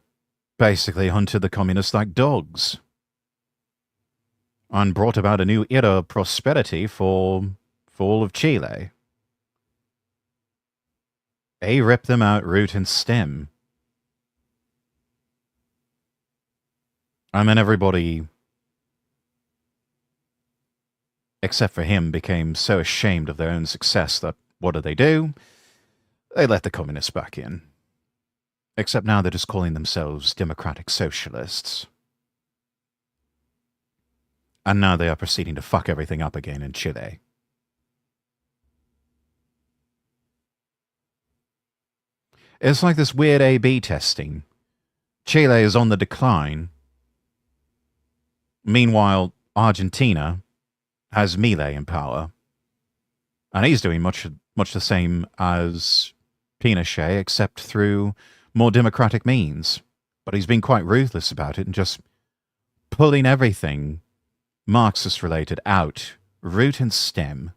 basically hunted the communists like dogs and brought about a new era of prosperity for all of Chile. He ripped them out root and stem. And then everybody, except for him, became so ashamed of their own success that what did? They let the communists back in. Except now they're just calling themselves democratic socialists. And now they are proceeding to fuck everything up again in Chile. It's like this weird A/B testing. Chile is on the decline. Meanwhile, Argentina has Milei in power. And he's doing much the same as Pinochet, except through more democratic means. But he's been quite ruthless about it and just pulling everything Marxist-related out, root and stem.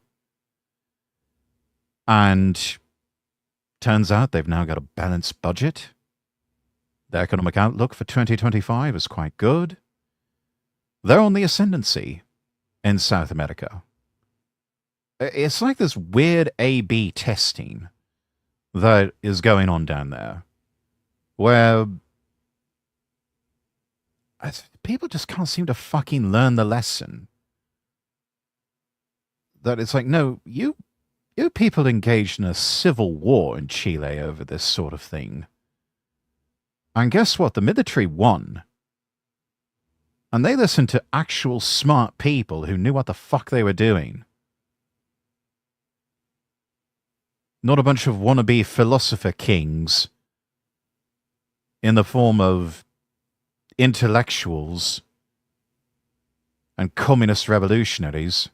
And turns out they've now got a balanced budget. The economic outlook for 2025 is quite good. They're on the ascendancy in South America. It's like this weird A/B testing that is going on down there, where people just can't seem to fucking learn the lesson. That it's like, no, you people engaged in a civil war in Chile over this sort of thing. And guess what? The military won. And they listened to actual smart people who knew what the fuck they were doing. Not a bunch of wannabe philosopher kings in the form of intellectuals and communist revolutionaries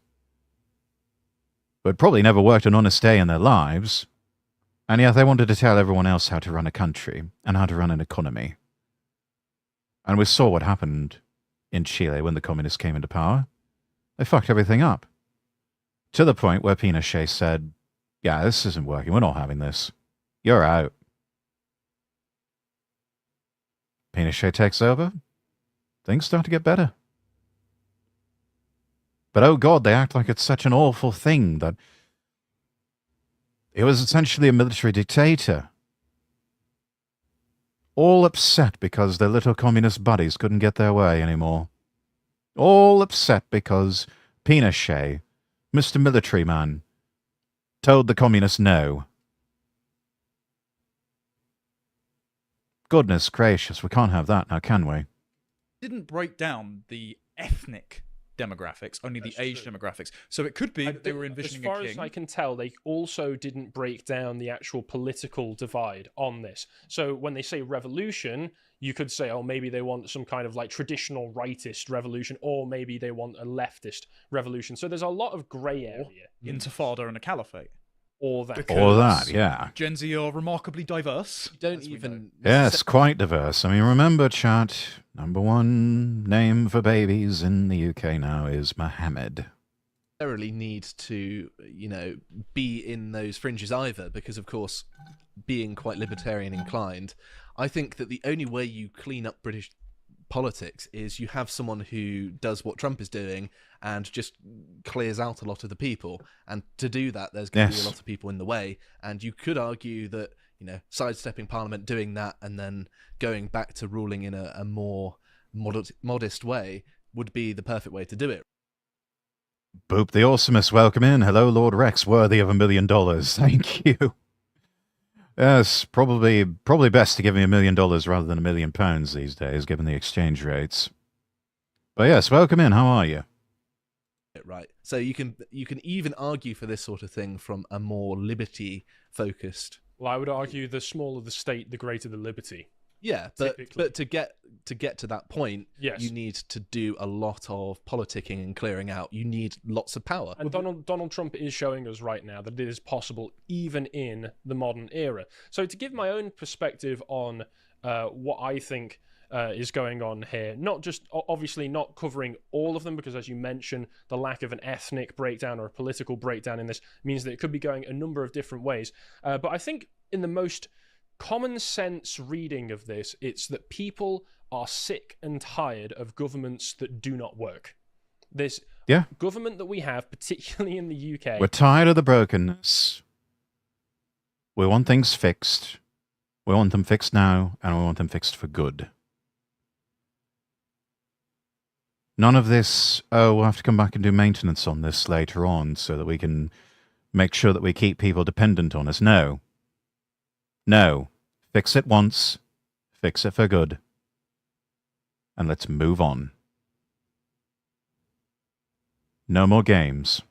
who had probably never worked an honest day in their lives, and yet they wanted to tell everyone else how to run a country and how to run an economy. And we saw what happened in Chile when the communists came into power. They fucked everything up. To the point where Pinochet said, yeah, this isn't working. We're not having this. You're out. Pinochet takes over. Things start to get better. But oh God, they act like it's such an awful thing that it was essentially a military dictator. All upset because their little communist buddies couldn't get their way anymore. All upset because Pinochet, Mr. Military Man, told the communists no. Goodness gracious, we can't have that now, can we? Didn't break down the ethnic demographics, only the age demographics. So it could be that they were envisioning a king. As far as I can tell, they also didn't break down the actual political divide on this. So when they say revolution, you could say, oh, maybe they want some kind of like traditional rightist revolution, or maybe they want a leftist revolution. So there's a lot of grey area. Intifada and a caliphate. Or that. Or that, yeah. Gen Z are remarkably diverse. Don't even... Yes, quite diverse. I mean, remember, chat, number one name for babies in the UK now is Mohammed. Necessarily need to, you know, be in those fringes either, because, of course, being quite libertarian inclined, I think that the only way you clean up British politics is you have someone who does what Trump is doing and just clears out a lot of the people, and to do that there's going to be a lot of people in the way, and you could argue that, you know, sidestepping Parliament, doing that and then going back to ruling in a more modest way would be the perfect way to do it. Boop the Awesomest, welcome in. Hello, Lord Rex, worthy of $1 million. Thank you. Yes, probably best to give me $1 million rather than £1 million these days, given the exchange rates. But yes, welcome in. How are you? Right. So you can even argue for this sort of thing from a more liberty-focused. Well, I would argue the smaller the state, the greater the liberty. Yeah, but to get to that point, yes, you need to do a lot of politicking and clearing out. You need lots of power. And Donald Trump is showing us right now that it is possible even in the modern era. So to give my own perspective on what I think is going on here, not just obviously not covering all of them, because as you mentioned, the lack of an ethnic breakdown or a political breakdown in this means that it could be going a number of different ways. But I think in the most common sense reading of this, it's that people are sick and tired of governments that do not work. This government that we have, particularly in the UK... We're tired of the brokenness. We want things fixed. We want them fixed now, and we want them fixed for good. None of this, oh, we'll have to come back and do maintenance on this later on so that we can make sure that we keep people dependent on us. No. No. Fix it once. Fix it for good. And let's move on. No more games.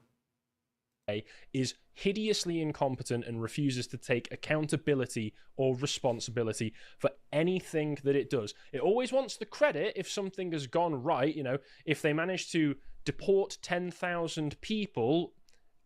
Is hideously incompetent and refuses to take accountability or responsibility for anything that it does. It always wants the credit if something has gone right. You know, if they manage to deport 10,000 people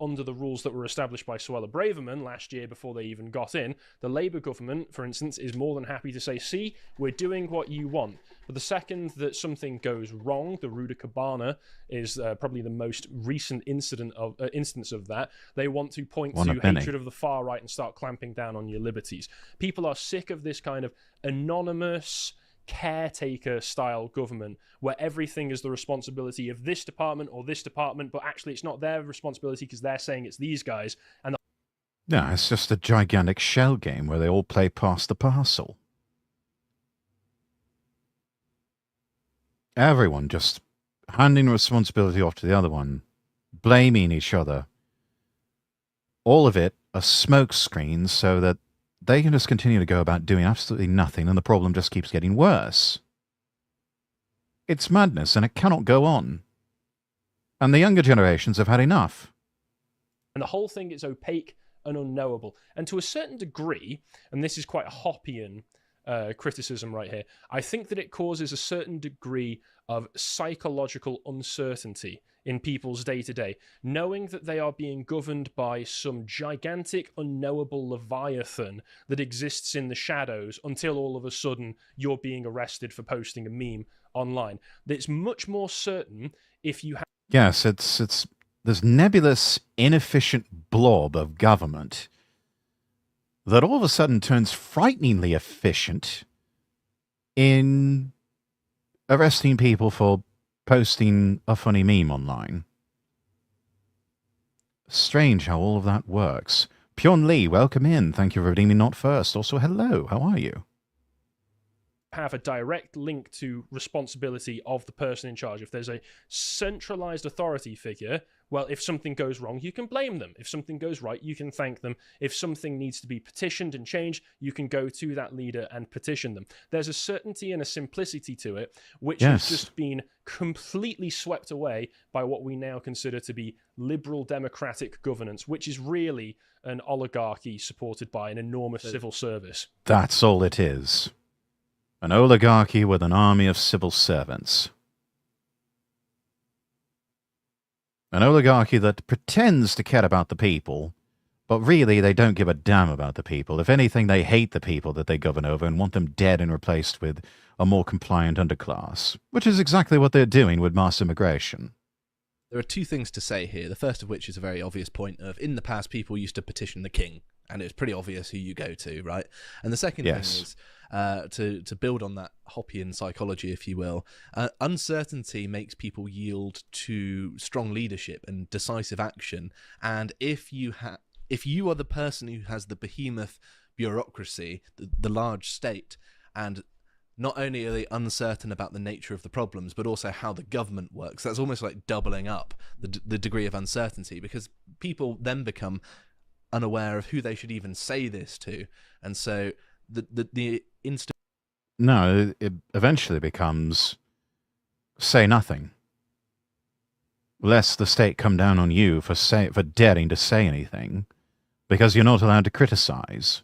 under the rules that were established by Suella Braverman last year before they even got in, the Labour government, for instance, is more than happy to say, see, we're doing what you want. But the second that something goes wrong, the Ruda Cabana is probably the most recent instance of that, they want to point to hatred of the far right and start clamping down on your liberties. People are sick of this kind of anonymous caretaker style government where everything is the responsibility of this department or this department, but actually it's not their responsibility because they're saying it's these guys. And yeah, it's just a gigantic shell game where they all play pass the parcel. Everyone just handing responsibility off to the other one, blaming each other. All of it a smoke screen so that they can just continue to go about doing absolutely nothing, and the problem just keeps getting worse. It's madness, and it cannot go on. And the younger generations have had enough. And the whole thing is opaque and unknowable. And to a certain degree, and this is quite a Hoppian criticism right here. I think that it causes a certain degree of psychological uncertainty in people's day-to-day, knowing that they are being governed by some gigantic, unknowable leviathan that exists in the shadows until all of a sudden you're being arrested for posting a meme online. It's much more certain if you have... Yes, it's this nebulous, inefficient blob of government that all of a sudden turns frighteningly efficient in arresting people for posting a funny meme online. Strange how all of that works. Pyon Lee, welcome in. Thank you for redeeming Not First. Also, hello. How are you? Have a direct link to responsibility of the person in charge. If there's a centralized authority figure, well, if something goes wrong, you can blame them. If something goes right, you can thank them. If something needs to be petitioned and changed, you can go to that leader and petition them. There's a certainty and a simplicity to it, which has just been completely swept away by what we now consider to be liberal democratic governance, which is really an oligarchy supported by an enormous civil service. That's all it is. An oligarchy with an army of civil servants. An oligarchy that pretends to care about the people, but really they don't give a damn about the people. If anything, they hate the people that they govern over and want them dead and replaced with a more compliant underclass, which is exactly what they're doing with mass immigration. There are two things to say here. The first of which is a very obvious point of, in the past, people used to petition the king, and it was pretty obvious who you go to, right? And the second thing is, to build on that Hoppian psychology, if you will, uncertainty makes people yield to strong leadership and decisive action. And if you are the person who has the behemoth bureaucracy, the large state, and not only are they uncertain about the nature of the problems, but also how the government works, that's almost like doubling up the degree of uncertainty, because people then become unaware of who they should even say this to. And so the instant... No, it eventually becomes say nothing. Lest the state come down on you for daring to say anything, because you're not allowed to criticize.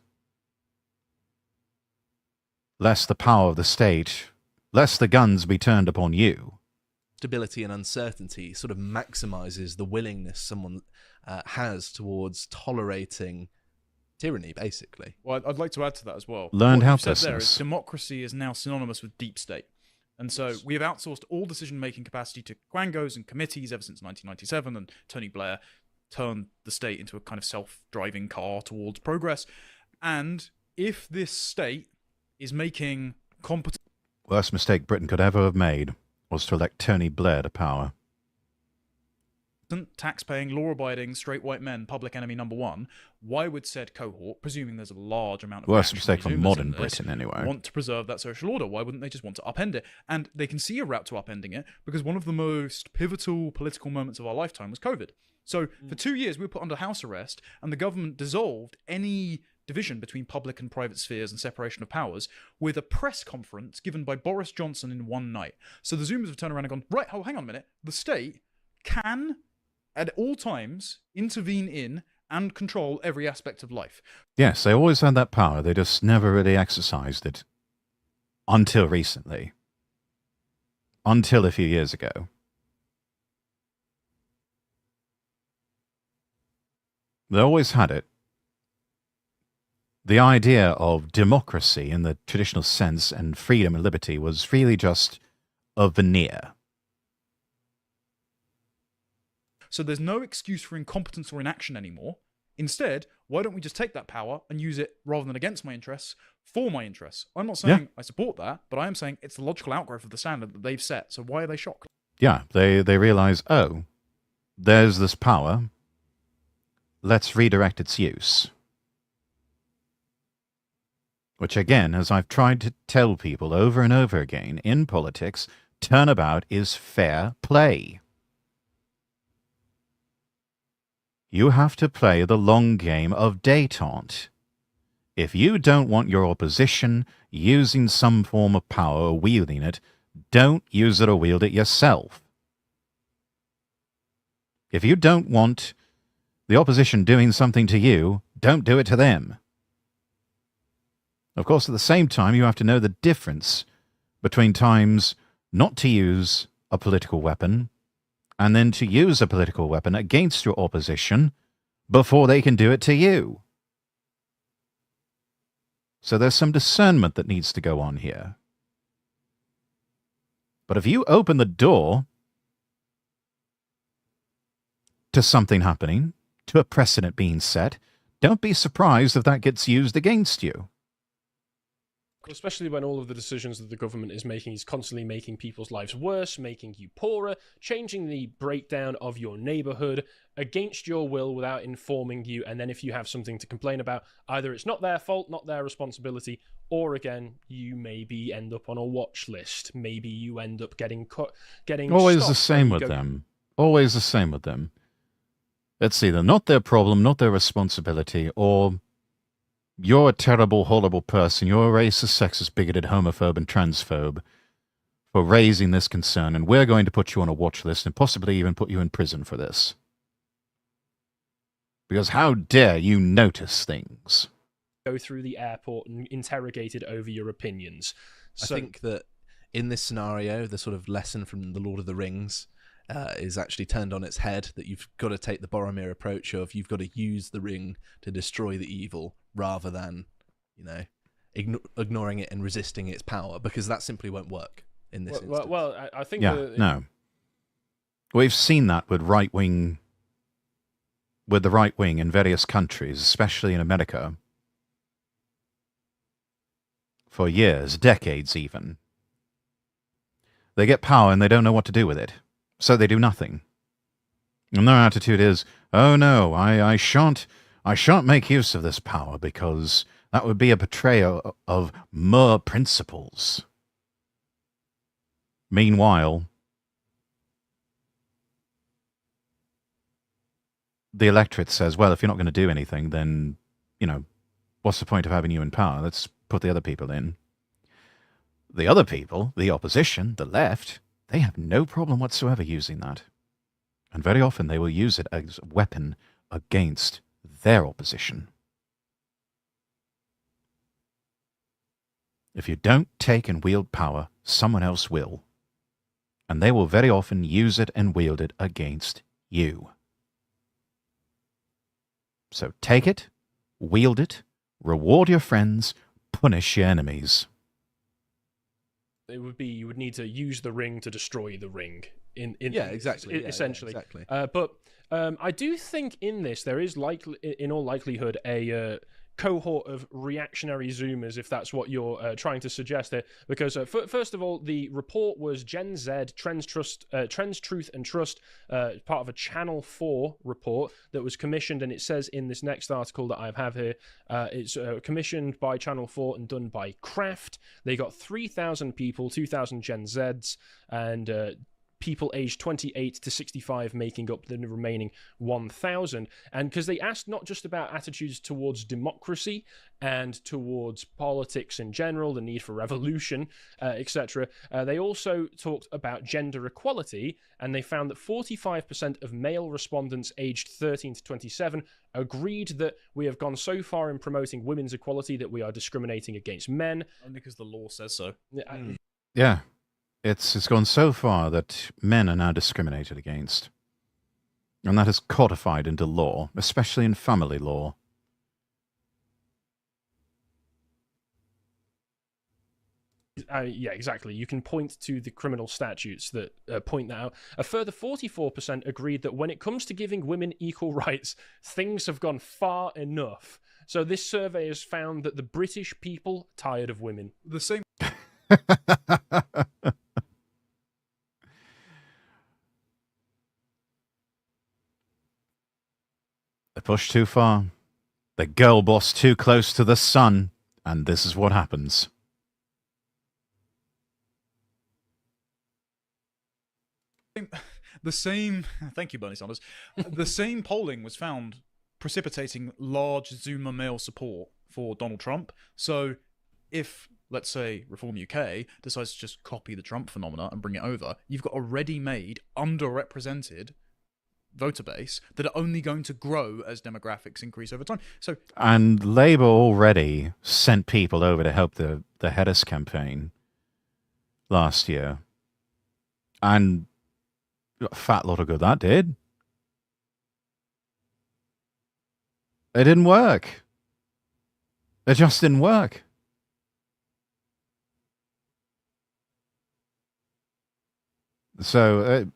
Lest the power of the state, lest the guns be turned upon you. Stability and uncertainty sort of maximizes the willingness someone has towards tolerating tyranny, basically. Well, I'd like to add to that as well. Learned what you said there helplessness. is democracy is now synonymous with deep state. And so we have outsourced all decision-making capacity to quangos and committees ever since 1997, and Tony Blair turned the state into a kind of self-driving car towards progress. And if this state is making competent... Worst mistake Britain could ever have made was to elect Tony Blair to power. tax-paying, law-abiding, straight white men, public enemy number one, why would said cohort, presuming there's a large amount of worst mistake for consumers modern in this, Britain anyway, want to preserve that social order? Why wouldn't they just want to upend it? And they can see a route to upending it because one of the most pivotal political moments of our lifetime was COVID. So for 2 years we were put under house arrest, and the government dissolved any division between public and private spheres and separation of powers with a press conference given by Boris Johnson in one night. So the Zoomers have turned around and gone, right, oh, hang on a minute. The state can, at all times, intervene in and control every aspect of life. Yes, they always had that power. They just never really exercised it. Until recently. Until a few years ago. They always had it. The idea of democracy in the traditional sense and freedom and liberty was really just a veneer. So there's no excuse for incompetence or inaction anymore. Instead, why don't we just take that power and use it rather than against my interests, for my interests? I'm not saying I support that, but I am saying it's the logical outgrowth of the standard that they've set. So why are they shocked? Yeah, they realize, oh, there's this power. Let's redirect its use. Which again, as I've tried to tell people over and over again, in politics, turnabout is fair play. You have to play the long game of détente. If you don't want your opposition using some form of power or wielding it, don't use it or wield it yourself. If you don't want the opposition doing something to you, don't do it to them. Of course, at the same time, you have to know the difference between times not to use a political weapon and then to use a political weapon against your opposition before they can do it to you. So there's some discernment that needs to go on here. But if you open the door to something happening, to a precedent being set, don't be surprised if that gets used against you. Especially when all of the decisions that the government is making is constantly making people's lives worse, making you poorer, changing the breakdown of your neighborhood against your will without informing you. And then if you have something to complain about, either it's not their fault, not their responsibility, or again, you maybe end up on a watch list. Maybe you end up getting always stopped the same with them. Always the same with them. It's either not their problem, not their responsibility, or you're a terrible, horrible person. You're a racist, sexist, bigoted, homophobe, and transphobe for raising this concern, and we're going to put you on a watch list and possibly even put you in prison for this. Because how dare you notice things? Go through the airport and interrogated over your opinions. So, I think that in this scenario, the sort of lesson from the Lord of the Rings is actually turned on its head, that you've got to take the Boromir approach of you've got to use the ring to destroy the evil rather than, ignoring it and resisting its power, because that simply won't work in this instance. Well, I think... No. We've seen that with the right wing in various countries, especially in America, for years, decades even. They get power and they don't know what to do with it. So they do nothing. And their attitude is, oh no, I shan't make use of this power because that would be a betrayal of mere principles. Meanwhile, the electorate says, well, if you're not going to do anything, then, what's the point of having you in power? Let's put the other people in. The other people, the opposition, the left, they have no problem whatsoever using that. And very often they will use it as a weapon against their opposition. If you don't take and wield power, someone else will. And they will very often use it and wield it against you. So take it, wield it, reward your friends, punish your enemies. It would be you would need to use the ring to destroy the ring. Essentially. Exactly. But I do think in this there is in all likelihood a cohort of reactionary Zoomers, if that's what you're trying to suggest there. Because first of all, the report was Gen Z, Trends, Truth and Trust, part of a Channel 4 report that was commissioned, and it says in this next article that I have here, it's commissioned by Channel 4 and done by Kraft. They got 3,000 people, 2,000 Gen Zs, and people aged 28 to 65 making up the remaining 1,000. And because they asked not just about attitudes towards democracy and towards politics in general, the need for revolution, etc., they also talked about gender equality, and they found that 45% of male respondents aged 13 to 27 agreed that we have gone so far in promoting women's equality that we are discriminating against men. Only because the law says so. Yeah. It's gone so far that men are now discriminated against. And that is codified into law, especially in family law. Yeah, exactly. You can point to the criminal statutes that point that out. A further 44% agreed that when it comes to giving women equal rights, things have gone far enough. So this survey has found that the British people are tired of women. The same... They push too far. The girl boss too close to the sun. And this is what happens. The same... Thank you, Bernie Sanders. The same polling was found precipitating large Zoomer male support for Donald Trump. So if, let's say, Reform UK decides to just copy the Trump phenomena and bring it over, you've got a ready-made, underrepresented voter base that are only going to grow as demographics increase over time. So And Labour already sent people over to help the Hedis campaign last year. And a fat lot of good that did. It didn't work. It just didn't work. So,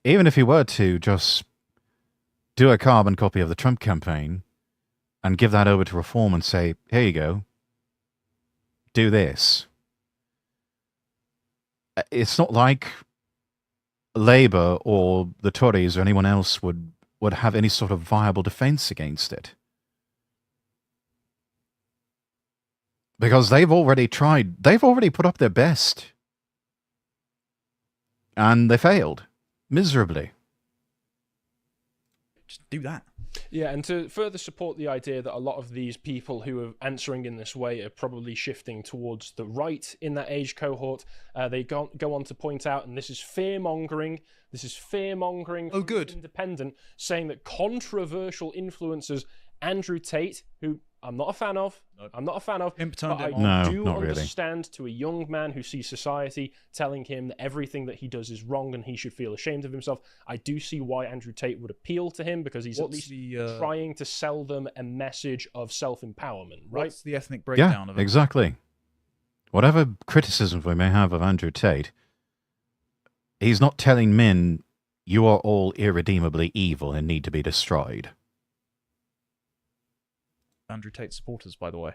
even if you were to just do a carbon copy of the Trump campaign and give that over to Reform and say, here you go, do this. It's not like Labour or the Tories or anyone else would have any sort of viable defence against it. Because they've already tried, they've already put up their best. And they failed miserably. just do that. Yeah, and to further support the idea that a lot of these people who are answering in this way are probably shifting towards the right in that age cohort, they go on to point out, and this is fear-mongering, Oh, good. Independent, saying that controversial influencers, Andrew Tate, who I'm not a fan of, Pimp turned but him I on. No, do not really. understand to a young man who sees society telling him that everything that he does is wrong and he should feel ashamed of himself. I do see why Andrew Tate would appeal to him, because he's at What's least trying to sell them a message of self-empowerment, right? What's the ethnic breakdown Yeah, of it? exactly. Whatever criticisms we may have of Andrew Tate, he's not telling men you are all irredeemably evil and need to be destroyed. Andrew Tate supporters, by the way.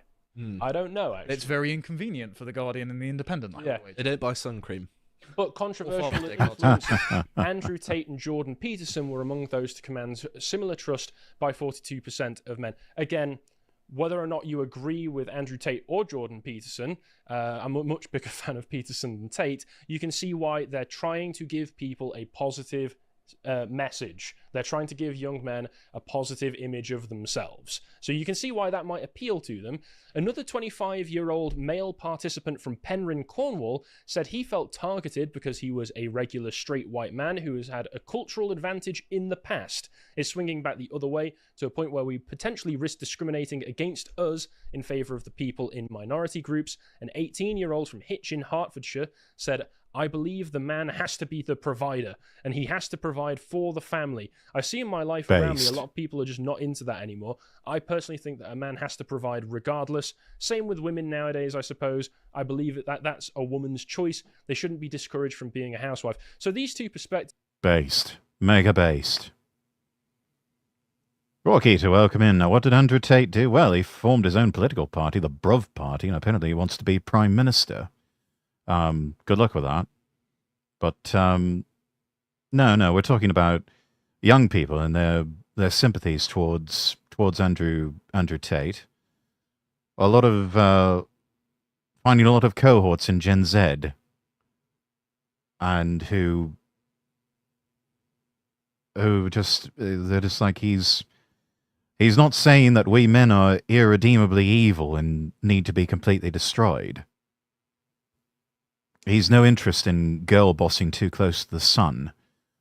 I don't know, actually. It's very inconvenient for the Guardian and the Independent. Yeah. They don't buy sun cream. But controversial Father Dick. influencers, Andrew Tate and Jordan Peterson were among those to command similar trust by 42% of men. Again, whether or not you agree with Andrew Tate or Jordan Peterson, I'm a much bigger fan of Peterson than Tate, you can see why they're trying to give people a positive message. They're trying to give young men a positive image of themselves. So you can see why that might appeal to them. Another 25-year-old male participant from Penryn, Cornwall, said he felt targeted because he was a regular straight white man who has had a cultural advantage in the past, is swinging back the other way to a point where we potentially risk discriminating against us in favour of the people in minority groups. An 18-year-old from Hitchin, Hertfordshire, said, I believe the man has to be the provider, and he has to provide for the family. I see in my life around me, a lot of people are just not into that anymore. I personally think that a man has to provide regardless. Same with women nowadays, I suppose. I believe that that's a woman's choice. They shouldn't be discouraged from being a housewife. So these two perspectives... Based. Mega based. Rocky to welcome in. Now, what did Andrew Tate do? Well, he formed his own political party, the Bruv Party, and apparently he wants to be Prime Minister. Good luck with that. But no, we're talking about young people and their sympathies towards Andrew Tate. A lot of finding a lot of cohorts in Gen Z, and who just they're just like he's not saying that we men are irredeemably evil and need to be completely destroyed. He's no interest in girl bossing too close to the sun,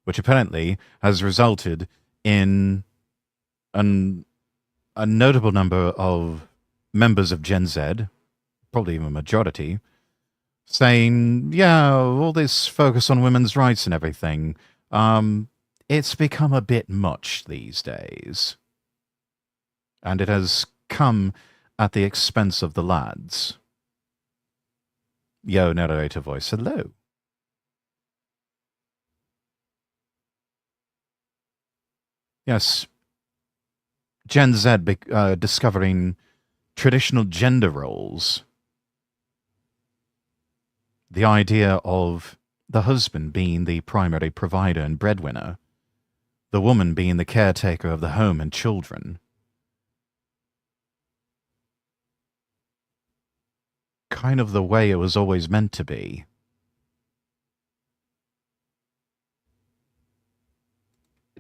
which apparently has resulted in a notable number of members of Gen Z, probably even a majority, saying, yeah, all this focus on women's rights and everything, it's become a bit much these days. And it has come at the expense of the lads. Yo, narrator voice, hello. Yes, Gen Z discovering traditional gender roles. The idea of the husband being the primary provider and breadwinner, the woman being the caretaker of the home and children. Kind of the way it was always meant to be.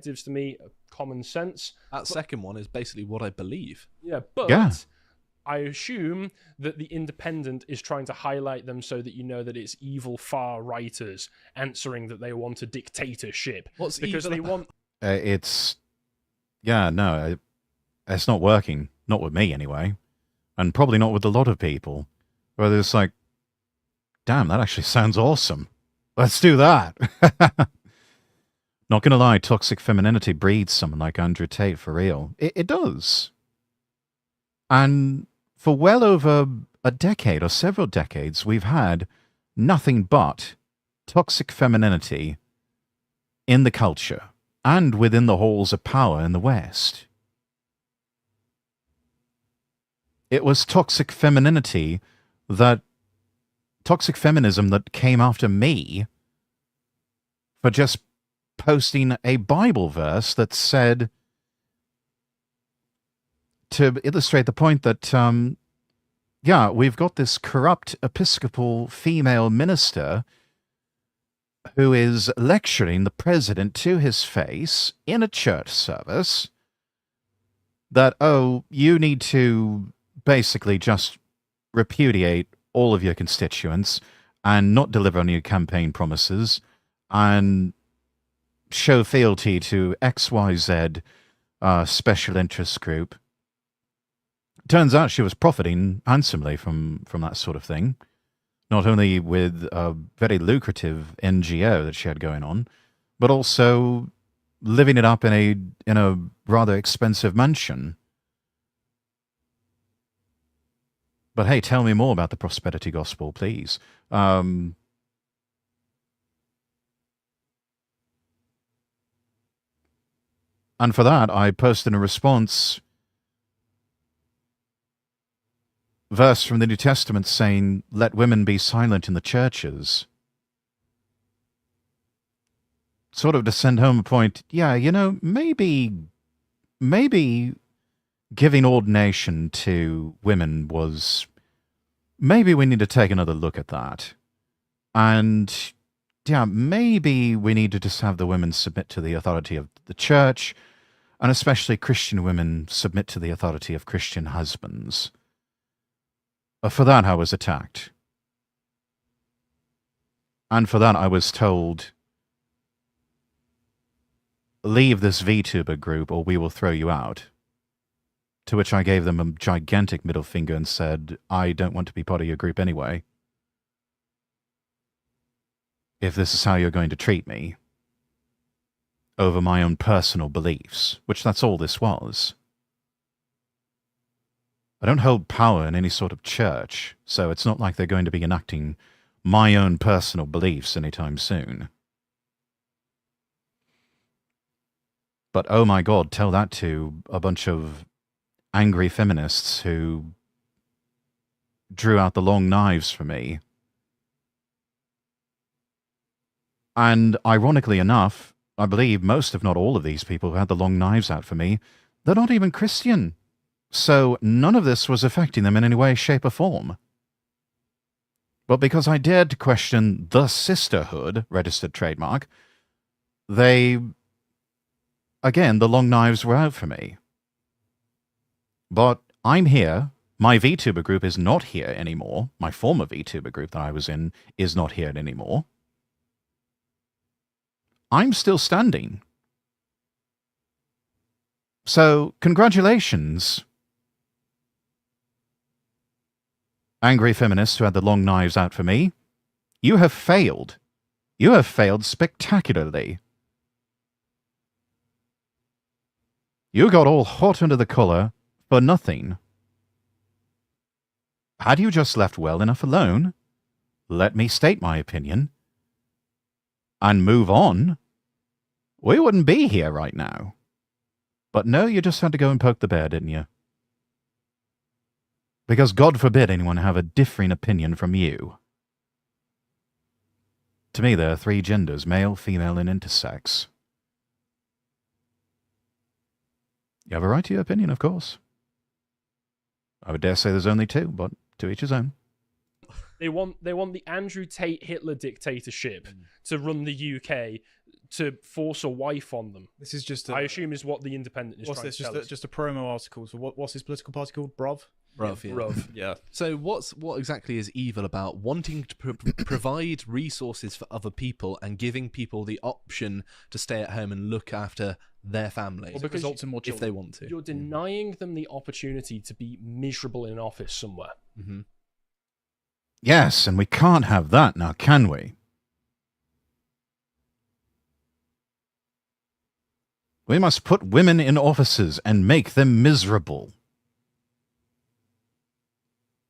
To me, common sense. That second one is basically what I believe. Yeah, but Yeah. I assume that the Independent is trying to highlight them so that you know that it's evil far-righters answering that they want a dictatorship. What's because evil they about- want... It's not working. Not with me anyway, and probably not with a lot of people. Where it's like, damn, that actually sounds awesome. Let's do that. Not gonna lie, toxic femininity breeds someone like Andrew Tate for real. It does. And for well over a decade or several decades, we've had nothing but toxic femininity in the culture and within the halls of power in the West. It was toxic feminism that came after me for just posting a Bible verse that said, to illustrate the point that, we've got this corrupt Episcopal female minister who is lecturing the president to his face in a church service that, oh, you need to basically just repudiate all of your constituents and not deliver on your campaign promises and show fealty to XYZ special interest group. Turns out she was profiting handsomely from that sort of thing, not only with a very lucrative NGO that she had going on, but also living it up in a rather expensive mansion. But hey, tell me more about the prosperity gospel, please. And for that, I posted a response verse from the New Testament saying, let women be silent in the churches. Sort of to send home a point, maybe giving ordination to women was, maybe we need to take another look at that. And maybe we need to just have the women submit to the authority of the church, and especially Christian women submit to the authority of Christian husbands. For that, I was attacked. And for that, I was told, leave this VTuber group or we will throw you out. To which I gave them a gigantic middle finger and said, I don't want to be part of your group anyway. If this is how you're going to treat me, over my own personal beliefs, which that's all this was. I don't hold power in any sort of church, so it's not like they're going to be enacting my own personal beliefs anytime soon. But oh my God, tell that to a bunch of angry feminists who drew out the long knives for me. And ironically enough, I believe most, if not all of these people who had the long knives out for me, they're not even Christian. So none of this was affecting them in any way, shape, or form. But because I dared to question the sisterhood registered trademark, again, the long knives were out for me. But I'm here. My VTuber group is not here anymore. My former VTuber group that I was in is not here anymore. I'm still standing. So, congratulations, angry feminists who had the long knives out for me. You have failed. You have failed spectacularly. You got all hot under the collar for nothing. Had you just left well enough alone, let me state my opinion, and move on, we wouldn't be here right now. But no, you just had to go and poke the bear, didn't you? Because God forbid anyone have a differing opinion from you. To me, there are three genders, male, female, and intersex. You have a right to your opinion, of course. I would dare say there's only two, but to each his own. They want the Andrew Tate Hitler dictatorship to run the UK, to force a wife on them. This is just I assume is what the Independent is what's trying this? to tell us. Just a promo article. So what's his political party called? Bruv? Rough, yeah. Rough. Yeah. So what exactly is evil about wanting to provide resources for other people and giving people the option to stay at home and look after their family Well, because Results in more if children. they want to? You're denying them the opportunity to be miserable in an office somewhere. Mm-hmm. Yes, and we can't have that now, can we? We must put women in offices and make them miserable.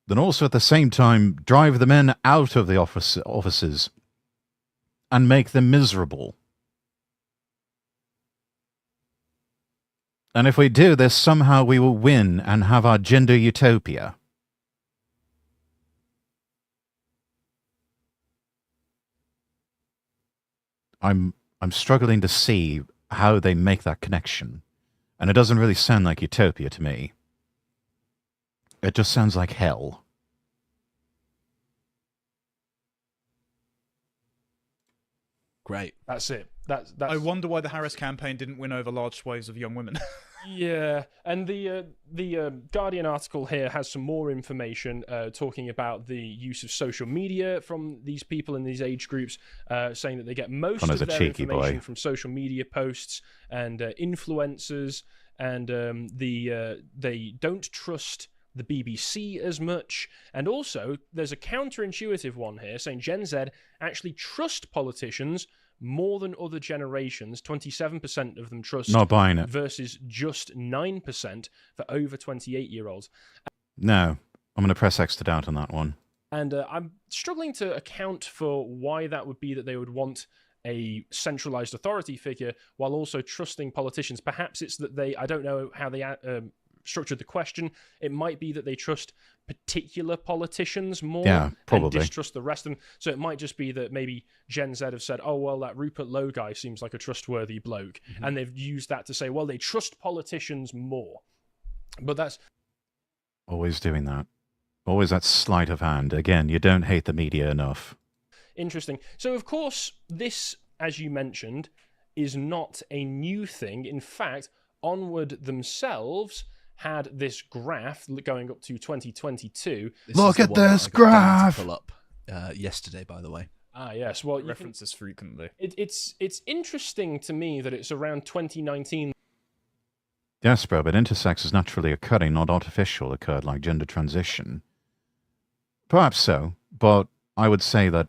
Then also at the same time drive the men out of the offices and make them miserable. And if we do this, somehow we will win and have our gender utopia. I'm struggling to see how they make that connection. And it doesn't really sound like utopia to me. It just sounds like hell. Great. That's it. That's I wonder why the Harris campaign didn't win over large swathes of young women. Yeah, and the Guardian article here has some more information talking about the use of social media from these people in these age groups, saying that they get most Connor's of a their cheeky information boy. from social media posts and influencers, and they don't trust the BBC as much. And also, there's a counterintuitive one here saying Gen Z actually trust politicians more than other generations. 27% of them trust, Not buying it. versus just 9% for over 28-year-olds. No. I'm going to press X to doubt on that one. And I'm struggling to account for why that would be, that they would want a centralized authority figure while also trusting politicians. Perhaps it's that I don't know how they structured the question. It might be that they trust particular politicians more, Yeah, probably. and distrust the rest of them. So it might just be that maybe Gen Z have said, oh, well, that Rupert Lowe guy seems like a trustworthy bloke. Mm-hmm. And they've used that to say, well, they trust politicians more. But that's Always doing that. Always that sleight of hand. Again, you don't hate the media enough. interesting. So, of course, this, as you mentioned, is not a new thing. In fact, Onward themselves had this graph going up to 2022. This Look is the at one that this I got Dan graph! to pull up yesterday, by the way. Ah, yes. Well, References frequently. it's interesting to me that it's around 2019. Yes, bro, but intersex is naturally occurring, not artificial occurred like gender transition. Perhaps so, but I would say that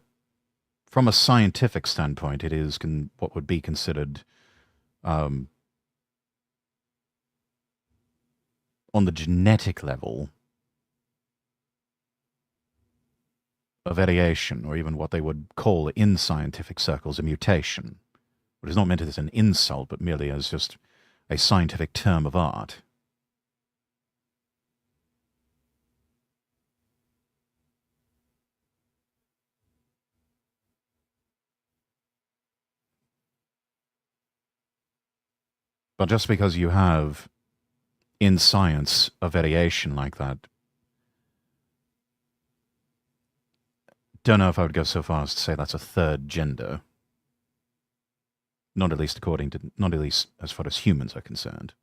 from a scientific standpoint, it is what would be considered on the genetic level a variation, or even what they would call in scientific circles a mutation. It is not meant as an insult, but merely as just a scientific term of art. But just because you have in science a variation like that, don't know if I would go so far as to say that's a third gender. Not at least as far as humans are concerned.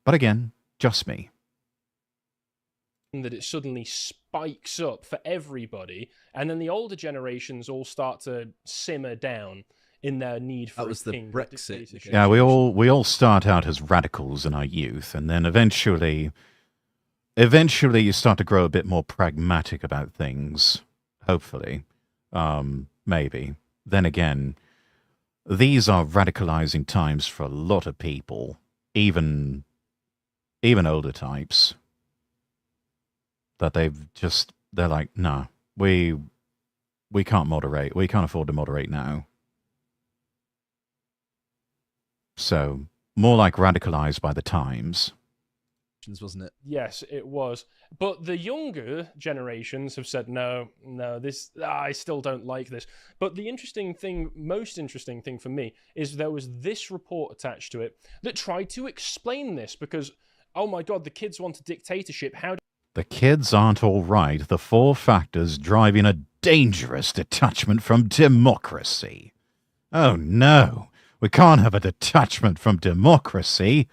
But again, just me. That it suddenly spikes up for everybody, and then the older generations all start to simmer down in their need for That was a the king, Brexit dictatorship. Yeah, we all start out as radicals in our youth, and then eventually you start to grow a bit more pragmatic about things. Hopefully, maybe. Then again, these are radicalizing times for a lot of people, even older types. That they're like, nah, we can't moderate. We can't afford to moderate now. So, more like radicalized by the times. Wasn't it? Yes, it was. But the younger generations have said, no, I still don't like this. But the most interesting thing for me is there was this report attached to it that tried to explain this because, oh my God, the kids want a dictatorship. The kids aren't all right. The 4 factors driving a dangerous detachment from democracy. Oh no, we can't have a detachment from democracy.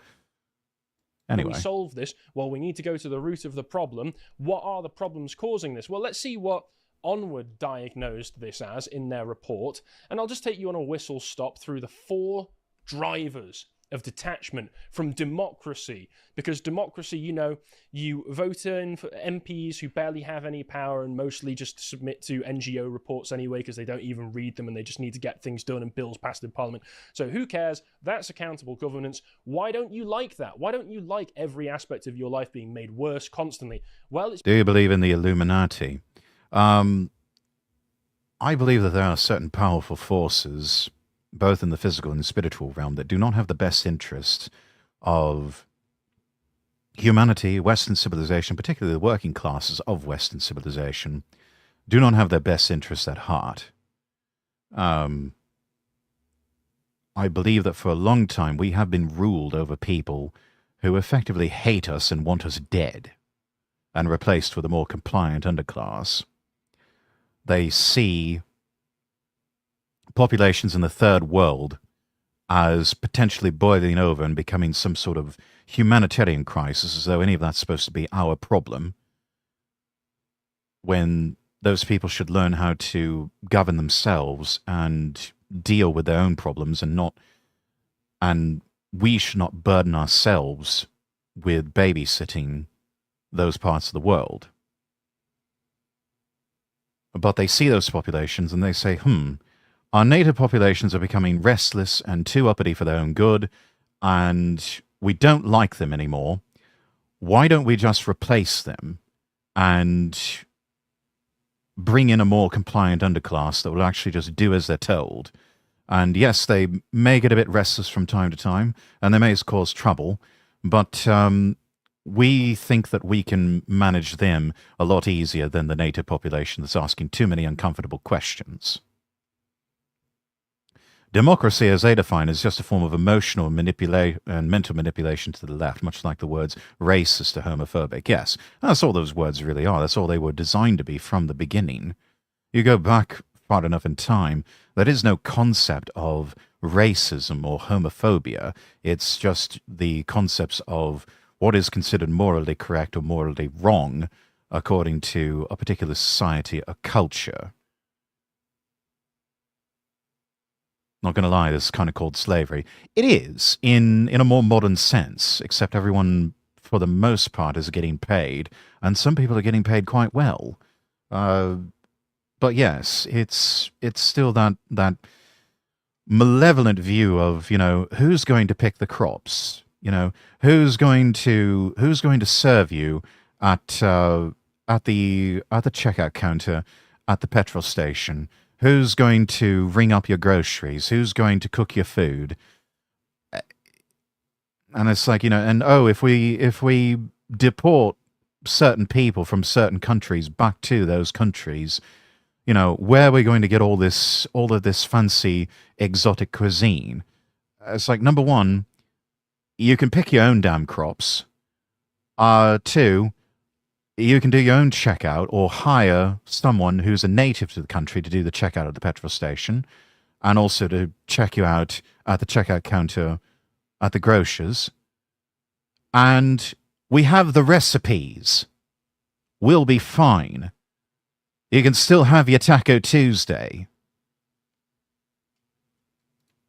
How do Anyway. we solve this? Well, we need to go to the root of the problem. What are the problems causing this? Well, let's see what Onward diagnosed this as in their report. And I'll just take you on a whistle stop through the 4 drivers of detachment from democracy. Because democracy, you know, you vote in for MPs who barely have any power and mostly just submit to NGO reports anyway because they don't even read them and they just need to get things done and bills passed in Parliament. So who cares? That's accountable governance. Why don't you like that? Why don't you like every aspect of your life being made worse constantly? Well, it's... Do you believe in the Illuminati? I believe that there are certain powerful forces, both in the physical and spiritual realm, that do not have the best interest of humanity, Western civilization, particularly the working classes of Western civilization, do not have their best interests at heart. I believe that for a long time we have been ruled over people who effectively hate us and want us dead, and replaced with a more compliant underclass. They see populations in the third world as potentially boiling over and becoming some sort of humanitarian crisis, as though any of that's supposed to be our problem, when those people should learn how to govern themselves and deal with their own problems, and we should not burden ourselves with babysitting those parts of the world. But they see those populations and they say, our native populations are becoming restless and too uppity for their own good, and we don't like them anymore. Why don't we just replace them and bring in a more compliant underclass that will actually just do as they're told? And yes, they may get a bit restless from time to time, and they may cause trouble, but we think that we can manage them a lot easier than the native population that's asking too many uncomfortable questions. Democracy, as they define, is just a form of emotional and mental manipulation to the left, much like the words racist to homophobic. Yes, that's all those words really are. That's all they were designed to be from the beginning. You go back far enough in time, there is no concept of racism or homophobia. It's just the concepts of what is considered morally correct or morally wrong according to a particular society, a culture. Not going to lie, this is kind of called slavery. It is, in a more modern sense, except everyone, for the most part, is getting paid, and some people are getting paid quite well. But yes, it's still that malevolent view of, who's going to pick the crops? Who's going to serve you at the checkout counter at the petrol station? Who's going to ring up your groceries? Who's going to cook your food? And it's like, if we deport certain people from certain countries back to those countries, where are we going to get all of this fancy exotic cuisine? It's like, number one, you can pick your own damn crops. 2, you can do your own checkout or hire someone who's a native to the country to do the checkout at the petrol station and also to check you out at the checkout counter at the grocers. And we have the recipes. We'll be fine. You can still have your Taco Tuesday.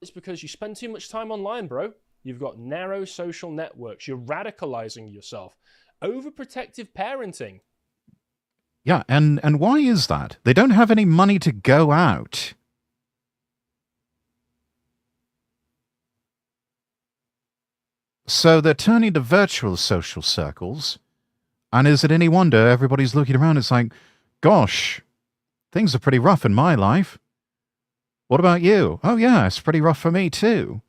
It's because you spend too much time online, bro. You've got narrow social networks. You're radicalizing yourself. Overprotective parenting. Yeah, and why is that? They don't have any money to go out. So they're turning to virtual social circles. And is it any wonder everybody's looking around? It's like, gosh, things are pretty rough in my life. What about you? Oh, yeah, it's pretty rough for me too.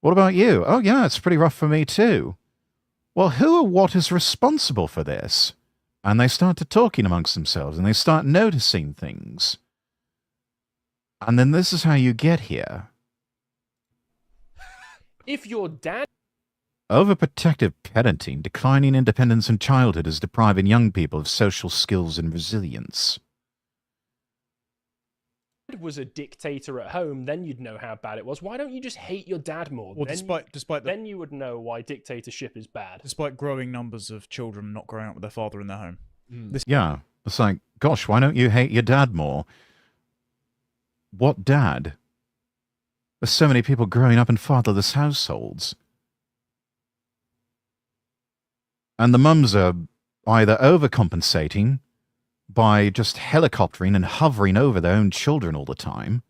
What about you? Oh, yeah, it's pretty rough for me too. Well, who or what is responsible for this? And they start to talking amongst themselves and they start noticing things. And then this is how you get here. If your dad... Overprotective parenting, declining independence in childhood is depriving young people of social skills and resilience. was a dictator at home, then you'd know how bad it was. Why don't you just hate your dad more? Well, Then you would know why dictatorship is bad. Despite growing numbers of children not growing up with their father in their home. Yeah. It's like, gosh, why don't you hate your dad more? What dad? There's so many people growing up in fatherless households. And the mums are either overcompensating by just helicoptering and hovering over their own children all the time,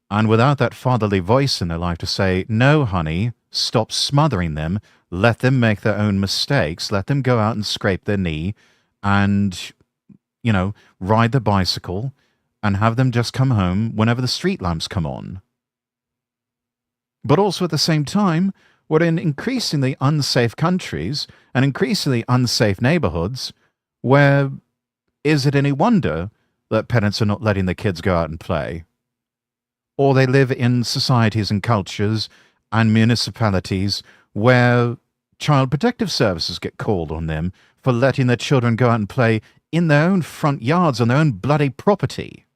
and without that fatherly voice in their life to say, no, honey, stop smothering them, let them make their own mistakes, let them go out and scrape their knee and, ride the bicycle and have them just come home whenever the street lamps come on. But also at the same time, we're in increasingly unsafe countries and increasingly unsafe neighborhoods where is it any wonder that parents are not letting the kids go out and play? Or they live in societies and cultures and municipalities where child protective services get called on them for letting their children go out and play in their own front yards on their own bloody property.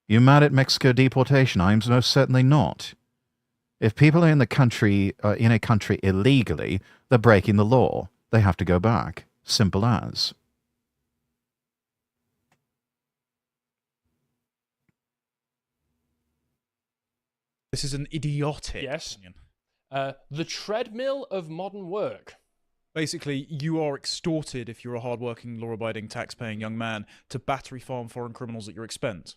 You mad at Mexico deportation? I'm most certainly not. If people are in a country illegally, they're breaking the law. They have to go back. Simple as. This is an idiotic Yes. opinion. The treadmill of modern work. Basically, you are extorted if you're a hard-working, law-abiding, tax-paying young man to battery farm foreign criminals at your expense.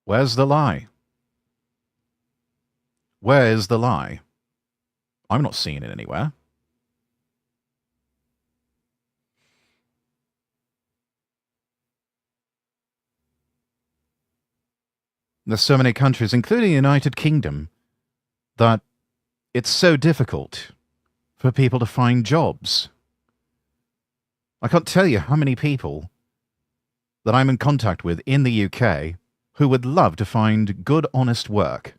Where's the lie? Where is the lie? I'm not seeing it anywhere. There's so many countries, including the United Kingdom, that it's so difficult for people to find jobs. I can't tell you how many people that I'm in contact with in the UK who would love to find good, honest work,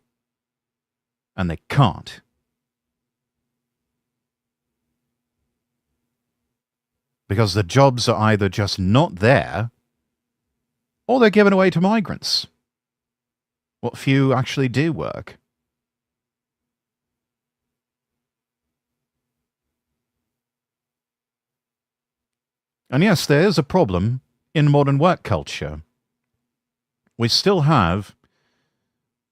and they can't. Because the jobs are either just not there, or they're given away to migrants. What few actually do work. And yes, there is a problem in modern work culture. We still have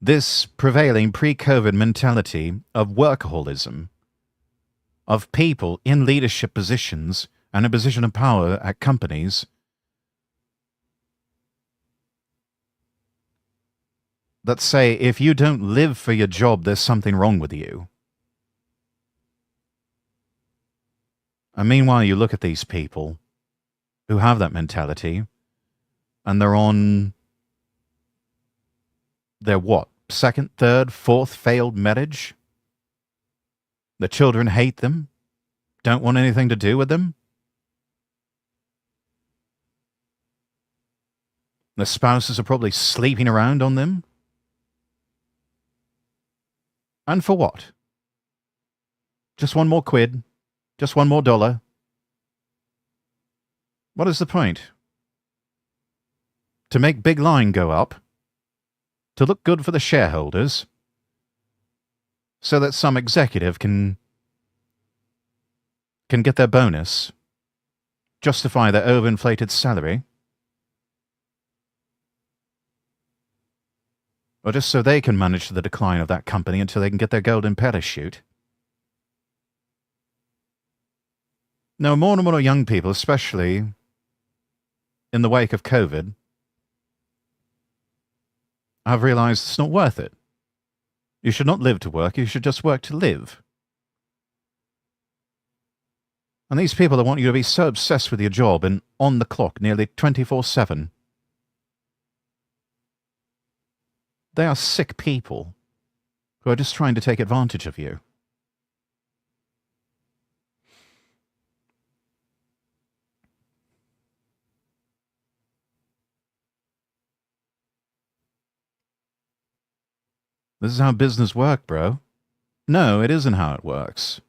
this prevailing pre-COVID mentality of workaholism, of people in leadership positions and a position of power at companies that say if you don't live for your job, there's something wrong with you. And meanwhile, you look at these people who have that mentality, and they're on their what? Second, third, fourth failed marriage? The children hate them, don't want anything to do with them. The spouses are probably sleeping around on them. And for what? Just one more quid? Just one more dollar? What is the point? To make big line go up? To look good for the shareholders? So that some executive can get their bonus? Justify their overinflated salary? Or just so they can manage the decline of that company until they can get their golden parachute? Now, more and more young people, especially in the wake of COVID, have realized it's not worth it. You should not live to work, you should just work to live. And these people that want you to be so obsessed with your job and on the clock nearly 24/7, they are sick people who are just trying to take advantage of you. This is how business works, bro. No, it isn't how it works.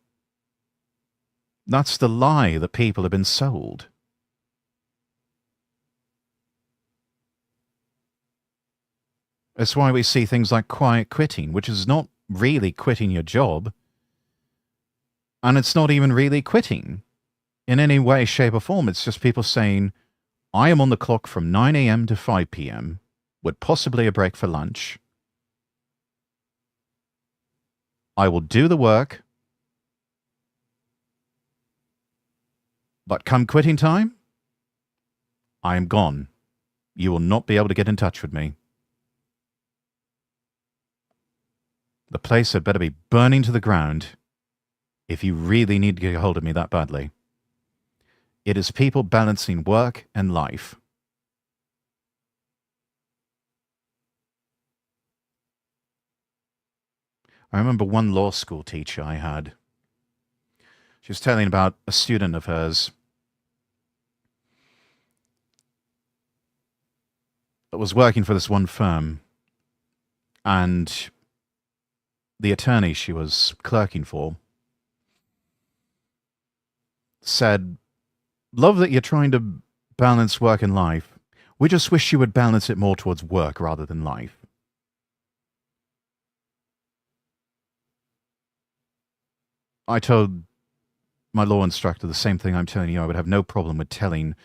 That's the lie that people have been sold. That's why we see things like quiet quitting, which is not really quitting your job. And it's not even really quitting in any way, shape, or form. It's just people saying, I am on the clock from 9 a.m. to 5 p.m., with possibly a break for lunch. I will do the work, but come quitting time, I am gone. You will not be able to get in touch with me. The place had better be burning to the ground if you really need to get a hold of me that badly. It is people balancing work and life. I remember one law school teacher I had. She was telling about a student of hers that was working for this one firm, and the attorney she was clerking for said, love that you're trying to balance work and life. We just wish you would balance it more towards work rather than life. I told my law instructor the same thing I'm telling you. I would have no problem with telling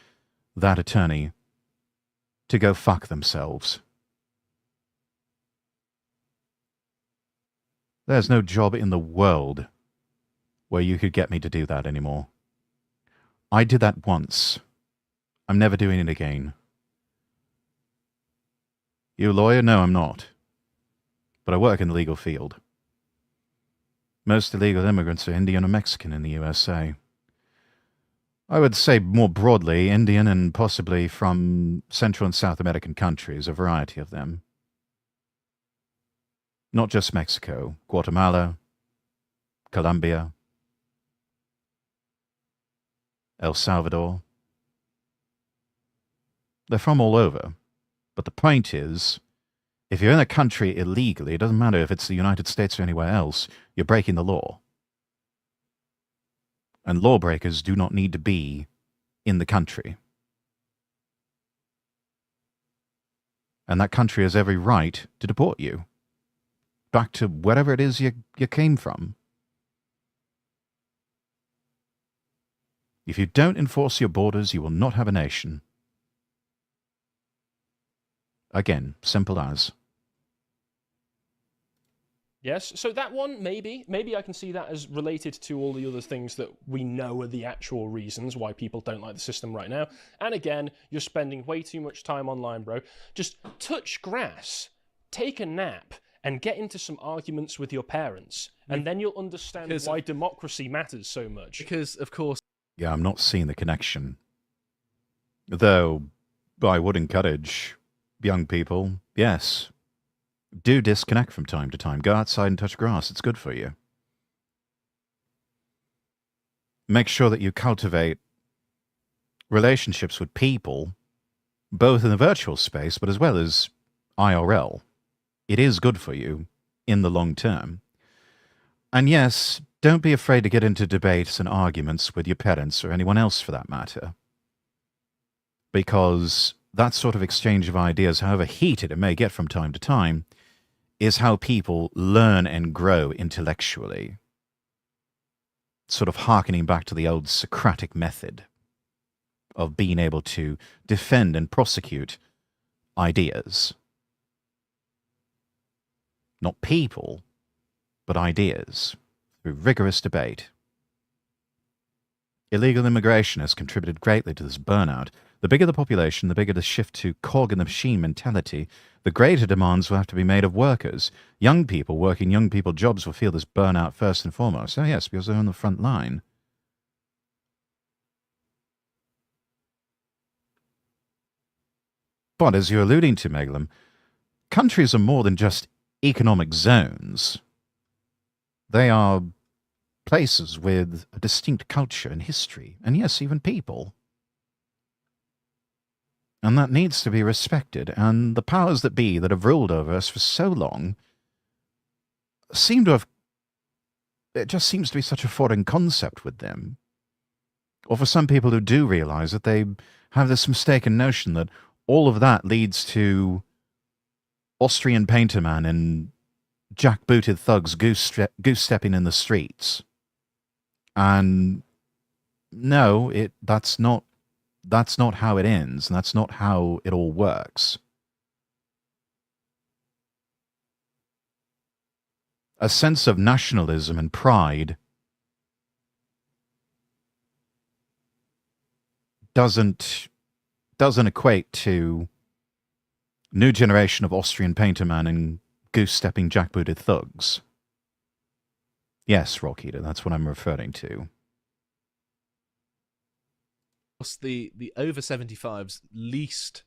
that attorney to go fuck themselves. There's no job in the world where you could get me to do that anymore. I did that once. I'm never doing it again. You a lawyer? No, I'm not. But I work in the legal field. Most illegal immigrants are Indian or Mexican in the USA. I would say more broadly Indian and possibly from Central and South American countries, a variety of them. Not just Mexico, Guatemala, Colombia, El Salvador. They're from all over. But the point is, if you're in a country illegally, it doesn't matter if it's the United States or anywhere else, you're breaking the law. And lawbreakers do not need to be in the country. And that country has every right to deport you back to wherever it is you came from. If you don't enforce your borders, you will not have a nation. Again, simple as. Yes, so that one, maybe I can see that as related to all the other things that we know are the actual reasons why people don't like the system right now. And again, you're spending way too much time online, bro. Just touch grass, take a nap, and get into some arguments with your parents. And then you'll understand why democracy matters so much. Because, of course... Yeah, I'm not seeing the connection. Though, I would encourage young people, yes, do disconnect from time to time. Go outside and touch grass. It's good for you. Make sure that you cultivate relationships with people, both in the virtual space, but as well as IRL. It is good for you in the long term. And yes, don't be afraid to get into debates and arguments with your parents or anyone else for that matter. Because that sort of exchange of ideas, however heated it may get from time to time, is how people learn and grow intellectually. Sort of hearkening back to the old Socratic method of being able to defend and prosecute ideas. Not people, but ideas, through rigorous debate. Illegal immigration has contributed greatly to this burnout. The bigger the population, the bigger the shift to cog in the machine mentality, the greater demands will have to be made of workers. Young people working young people jobs will feel this burnout first and foremost. Oh yes, because they're on the front line. But as you're alluding to, Meglam, countries are more than just economic zones. They are places with a distinct culture and history, and yes, even people. And that needs to be respected, and the powers that be that have ruled over us for so long seem to have... It just seems to be such a foreign concept with them. Or for some people who do realize that they have this mistaken notion that all of that leads to Austrian painter man and jack-booted thugs goose-stepping in the streets. And no, that's not how it ends, and that's not how it all works. A sense of nationalism and pride doesn't equate to new generation of Austrian painter man and goose-stepping jack-booted thugs. Yes, Rockheater, that's what I'm referring to. The over 75s least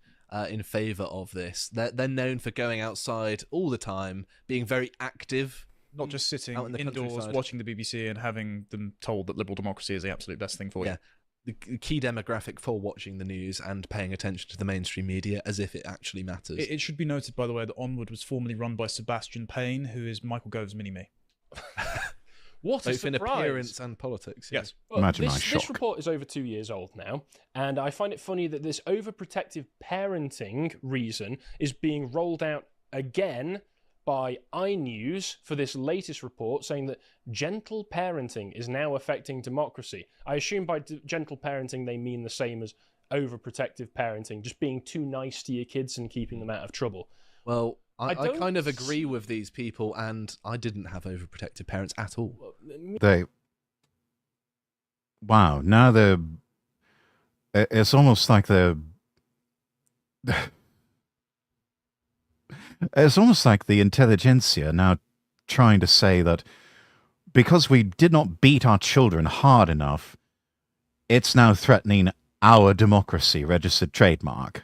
in favour of this. They're known for going outside all the time, being very active. Not just sitting out in the indoors countryside. watching the BBC and having them told that liberal democracy is the absolute best thing for you. The key demographic for watching the news and paying attention to the mainstream media as if it actually matters. It should be noted, by the way, that Onward was formerly run by Sebastian Payne, who is Michael Gove's mini-me. What a Both in surprise! appearance and politics. Yes. Well, Imagine my this shock. report is over 2 years old now, and I find it funny that this overprotective parenting reason is being rolled out again by iNews for this latest report, saying that gentle parenting is now affecting democracy. I assume by gentle parenting they mean the same as overprotective parenting, just being too nice to your kids and keeping them out of trouble. Well, I don't kind of agree with these people, and I didn't have overprotective parents at all. Wow, now it's almost like it's almost like the intelligentsia now trying to say that because we did not beat our children hard enough, it's now threatening our democracy registered trademark.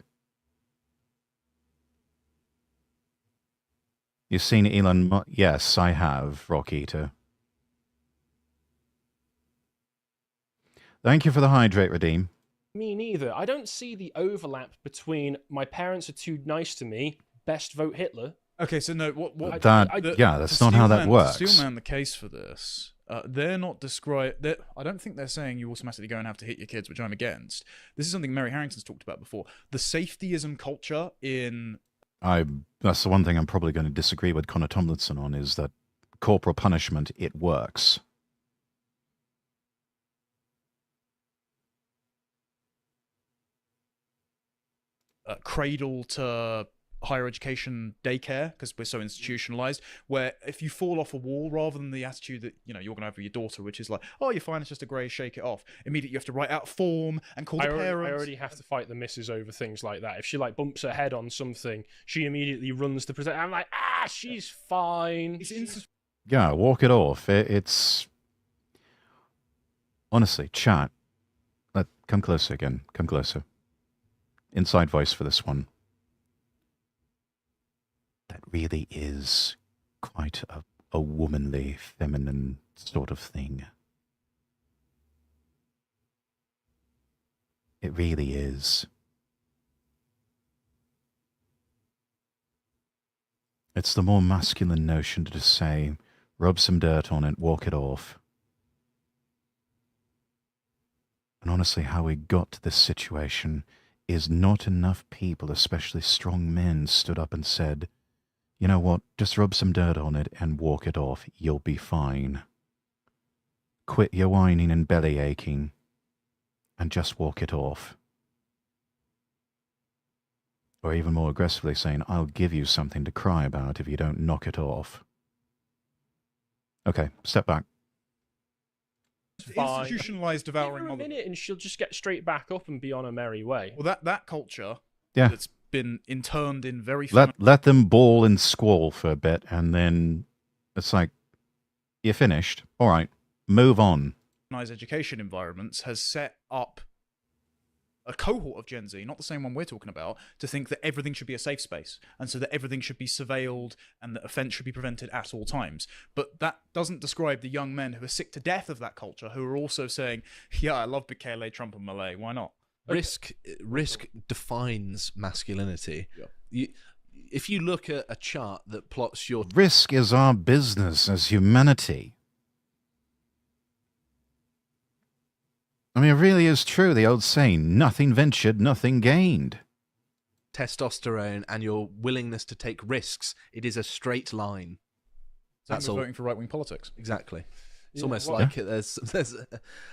You've seen Elon Musk? Yes, I have, Rockeater. Thank you for the hydrate, Redeem. Me neither. I don't see the overlap between my parents are too nice to me, best vote Hitler. Okay, so no, what that's not how that works. To steelman the case for this, they're not described. I don't think they're saying you automatically go and have to hit your kids, which I'm against. This is something Mary Harrington's talked about before. The safetyism culture in... That's the one thing I'm probably going to disagree with Connor Tomlinson on, is that corporal punishment, it works. Cradle to higher education daycare, because we're so institutionalized, where if you fall off a wall, rather than the attitude that you're going to have with your daughter, which is like, oh, you're fine, it's just a grey, shake it off, immediately you have to write out a form and call the parents. I already have to fight the missus over things like that. If she bumps her head on something, she immediately runs to protect. I'm like, she's fine. Yeah, walk it off. It's honestly, chat. Come closer again. Come closer. Inside voice for this one. That really is quite a womanly, feminine sort of thing. It really is. It's the more masculine notion to just say, rub some dirt on it, walk it off. And honestly, how we got to this situation is not enough people, especially strong men, stood up and said, you know what, just rub some dirt on it and walk it off. You'll be fine. Quit your whining and belly aching and just walk it off. Or even more aggressively saying, I'll give you something to cry about if you don't knock it off. Okay, step back. Institutionalized devouring Give her a mother. minute and she'll just get straight back up and be on her merry way. Well, that culture Yeah. that's been interned in very... Let them bawl and squall for a bit, and then it's like, you're finished. All right, move on. education environments has set up a cohort of Gen Z, not the same one we're talking about, to think that everything should be a safe space, and so that everything should be surveilled and that offence should be prevented at all times. But that doesn't describe the young men who are sick to death of that culture, who are also saying, yeah, I love Bukele, Trump and Malay, why not? Risk defines masculinity. Yeah. If you look at a chart that plots your... Risk is our business as humanity. I mean, it really is true, the old saying, nothing ventured, nothing gained. testosterone and your willingness to take risks, it is a straight line. That's all. Voting for right-wing politics. Exactly. It's Yeah, almost well- like there's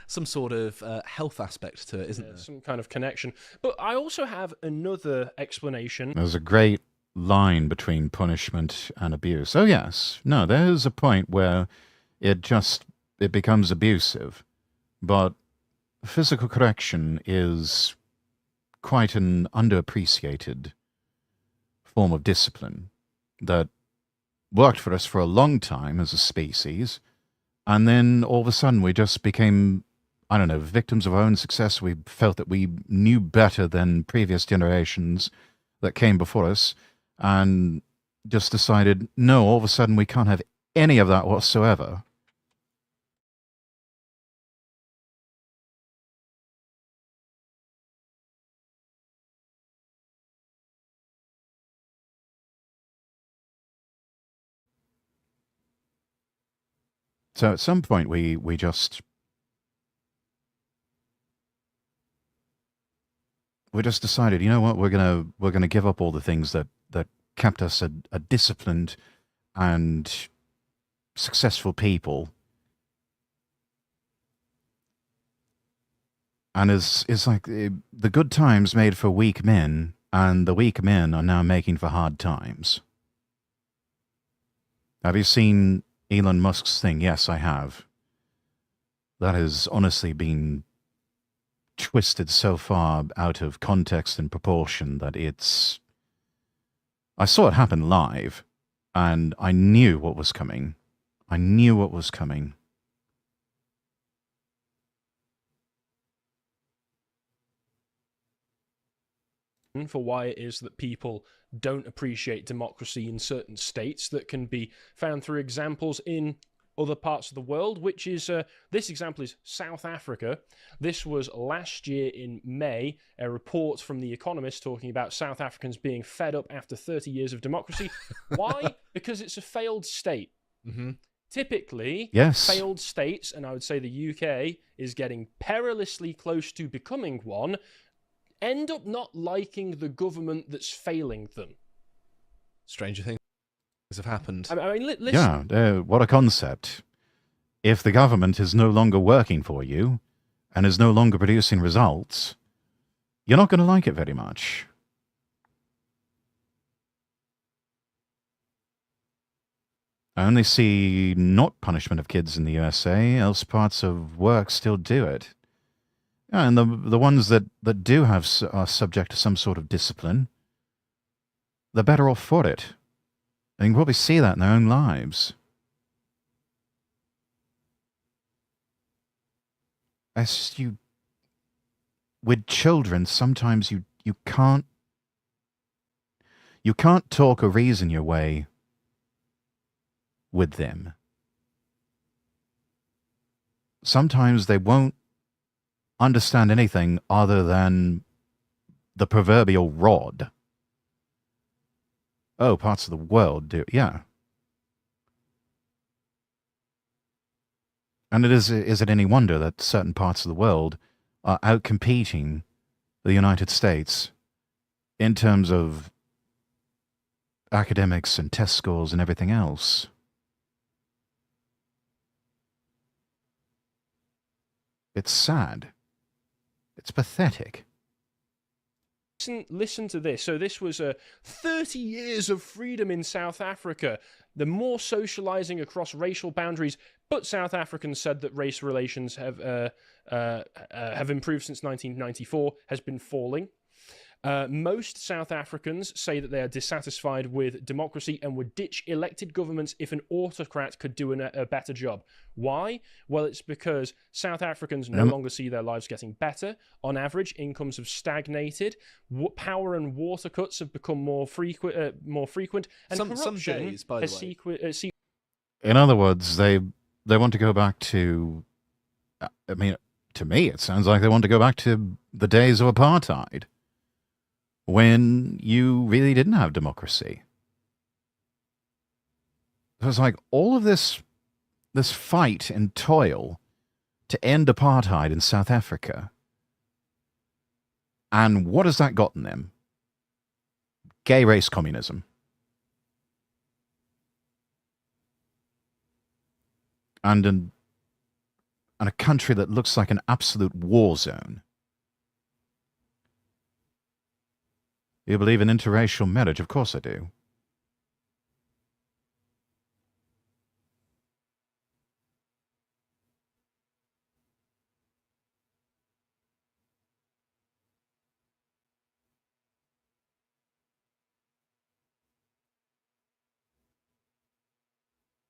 some sort of health aspect to it, isn't there? Some kind of connection. But I also have another explanation. There's a great line between punishment and abuse. Oh, yes. No, there's a point where it becomes abusive. But physical correction is quite an underappreciated form of discipline that worked for us for a long time as a species, and then all of a sudden we just became, I don't know, victims of our own success. We felt that we knew better than previous generations that came before us, and just decided, no, all of a sudden we can't have any of that whatsoever. So at some point we just decided, you know what, we're gonna give up all the things that kept us a disciplined and successful people, and it's like the good times made for weak men, and the weak men are now making for hard times. Have you seen Elon Musk's thing? Yes, I have. That has honestly been twisted so far out of context and proportion that it's... I saw it happen live, and I knew what was coming. I knew what was coming. For why it is that people don't appreciate democracy in certain states that can be found through examples in other parts of the world, which is, this example is South Africa. This was last year in May, a report from The Economist talking about South Africans being fed up after 30 years of democracy. Why? Because it's a failed state. Mm-hmm. Typically, Yes. failed states, and I would say the UK is getting perilously close to becoming one, end up not liking the government that's failing them. Stranger things have happened. I mean, listen. Yeah, what a concept. If the government is no longer working for you and is no longer producing results, you're not going to like it very much. I only see not punishment of kids in the USA, else parts of work still do it. Yeah, and the ones that do are subject to some sort of discipline, they're better off for it. And you can probably see that in their own lives. As you... With children, sometimes you can't talk or reason your way with them. Sometimes they won't understand anything other than the proverbial rod. Oh, parts of the world do. Yeah. And is it any wonder that certain parts of the world are outcompeting the United States in terms of academics and test scores and everything else? It's sad. It's pathetic. Listen to this. So this was 30 years of freedom in South Africa. The more socializing across racial boundaries, but South Africans said that race relations have improved since 1994, has been falling. Most South Africans say that they are dissatisfied with democracy and would ditch elected governments if an autocrat could do a better job. Why? Well, it's because South Africans no longer see their lives getting better. On average, incomes have stagnated. Power and water cuts have become more frequent, and Some corruption days, by the has In other words, they want to go back to... I mean, to me, it sounds like they want to go back to the days of apartheid, when you really didn't have democracy. It was like all of this fight and toil to end apartheid in South Africa. And what has that gotten them? gay race communism. And a country that looks like an absolute war zone. You believe in interracial marriage? Of course I do.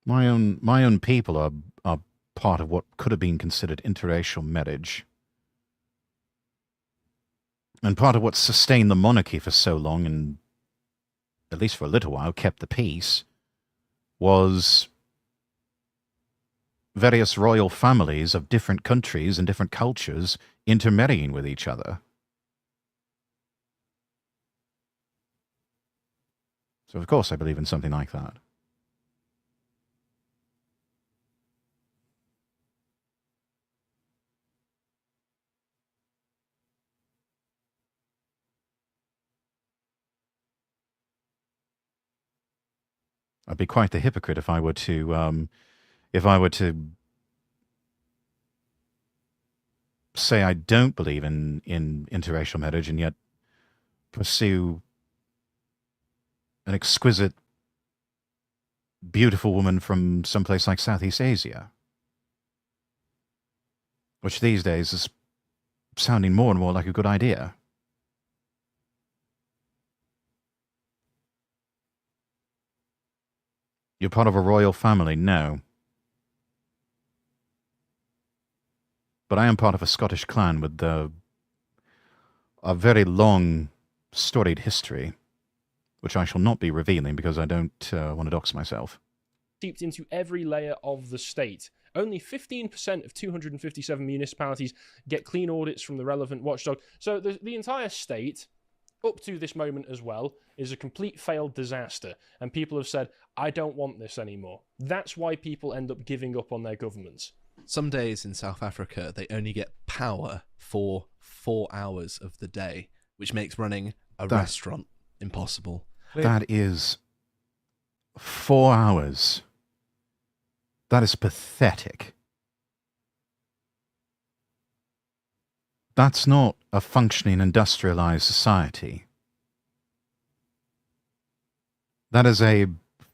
My own people are part of what could have been considered interracial marriage. And part of what sustained the monarchy for so long, and at least for a little while, kept the peace, was various royal families of different countries and different cultures intermarrying with each other. So of course I believe in something like that. I'd be quite the hypocrite if I were to say I don't believe in interracial marriage and yet pursue an exquisite, beautiful woman from someplace like Southeast Asia, which these days is sounding more and more like a good idea. You're part of a royal family? No. But I am part of a Scottish clan with a very long, storied history, which I shall not be revealing because I don't want to dox myself. Seeped into every layer of the state. Only 15% of 257 municipalities get clean audits from the relevant watchdog. So the entire state, up to this moment as well, is a complete failed disaster. And people have said, I don't want this anymore. That's why people end up giving up on their governments. Some days in South Africa, they only get power for 4 hours of the day, which makes running a restaurant impossible. That is 4 hours. That is pathetic. That's not a functioning industrialized society. That is a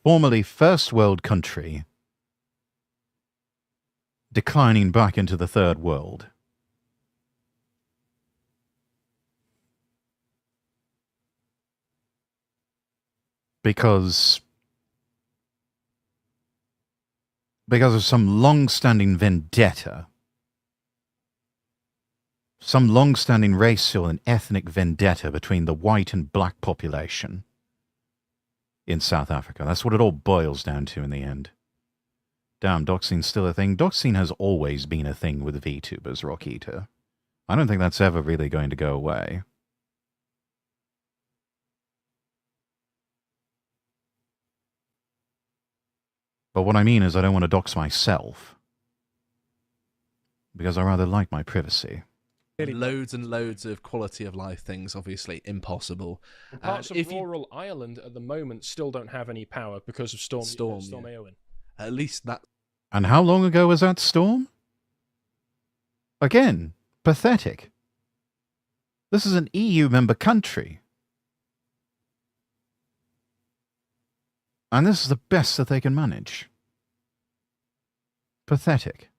formerly first world country declining back into the third world. Because of some long-standing vendetta, some long-standing racial and ethnic vendetta between the white and black population in South Africa. That's what it all boils down to in the end. Damn, doxing's still a thing. Doxing has always been a thing with VTubers, Rockita. I don't think that's ever really going to go away. But what I mean is I don't want to dox myself. Because I rather like my privacy. Loads and loads of quality of life things, obviously impossible. Parts of rural Ireland at the moment still don't have any power because of Storm Éowyn. At least that. And how long ago was that storm? Again, pathetic. This is an EU member country. And this is the best that they can manage. Pathetic.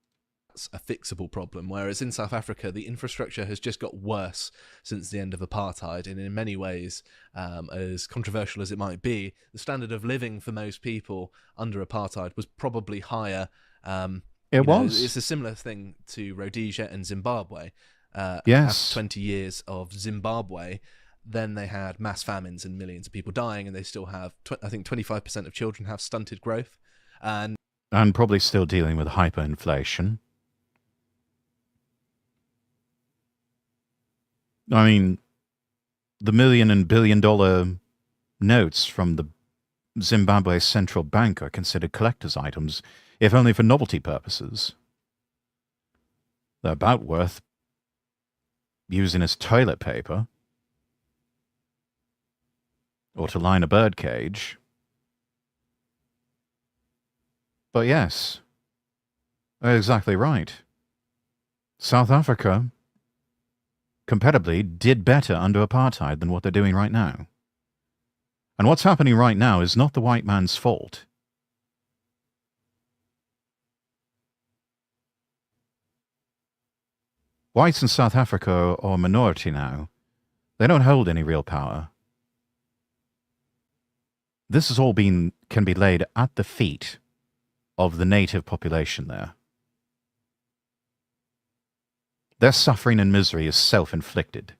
That's a fixable problem, whereas in South Africa, the infrastructure has just got worse since the end of apartheid, and in many ways, as controversial as it might be, the standard of living for most people under apartheid was probably higher. It was. It's a similar thing to Rhodesia and Zimbabwe. Yes. After 20 years of Zimbabwe, then they had mass famines and millions of people dying, and they still have, I think 25% of children have stunted growth. And probably still dealing with hyperinflation. I mean, the million and billion-dollar notes from the Zimbabwe Central Bank are considered collector's items, if only for novelty purposes. They're about worth using as toilet paper. or to line a birdcage. But yes, they're exactly right. South Africa, comparatively, did better under apartheid than what they're doing right now. And what's happening right now is not the white man's fault. Whites in South Africa are a minority now. They don't hold any real power. This has all can be laid at the feet of the native population there. Their suffering and misery is self-inflicted.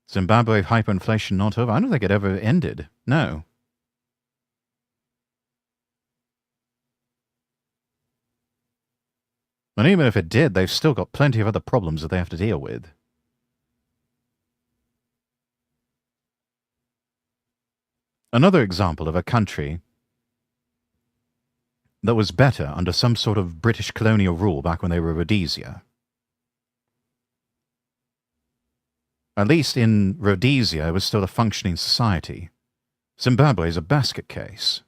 Zimbabwe hyperinflation not over? I don't think it ever ended. No. And even if it did, they've still got plenty of other problems that they have to deal with. Another example of a country that was better under some sort of British colonial rule back when they were Rhodesia. At least in Rhodesia, it was still a functioning society. Zimbabwe is a basket case.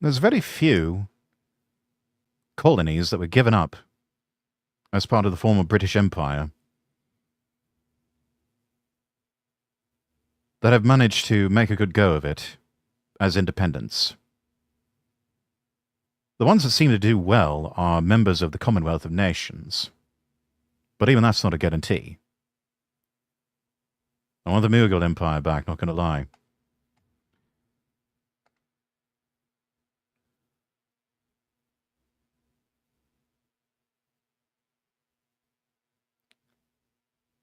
There's very few colonies that were given up as part of the former British Empire that have managed to make a good go of it as independents. The ones that seem to do well are members of the Commonwealth of Nations. But even that's not a guarantee. I want the Mughal Empire back, not going to lie.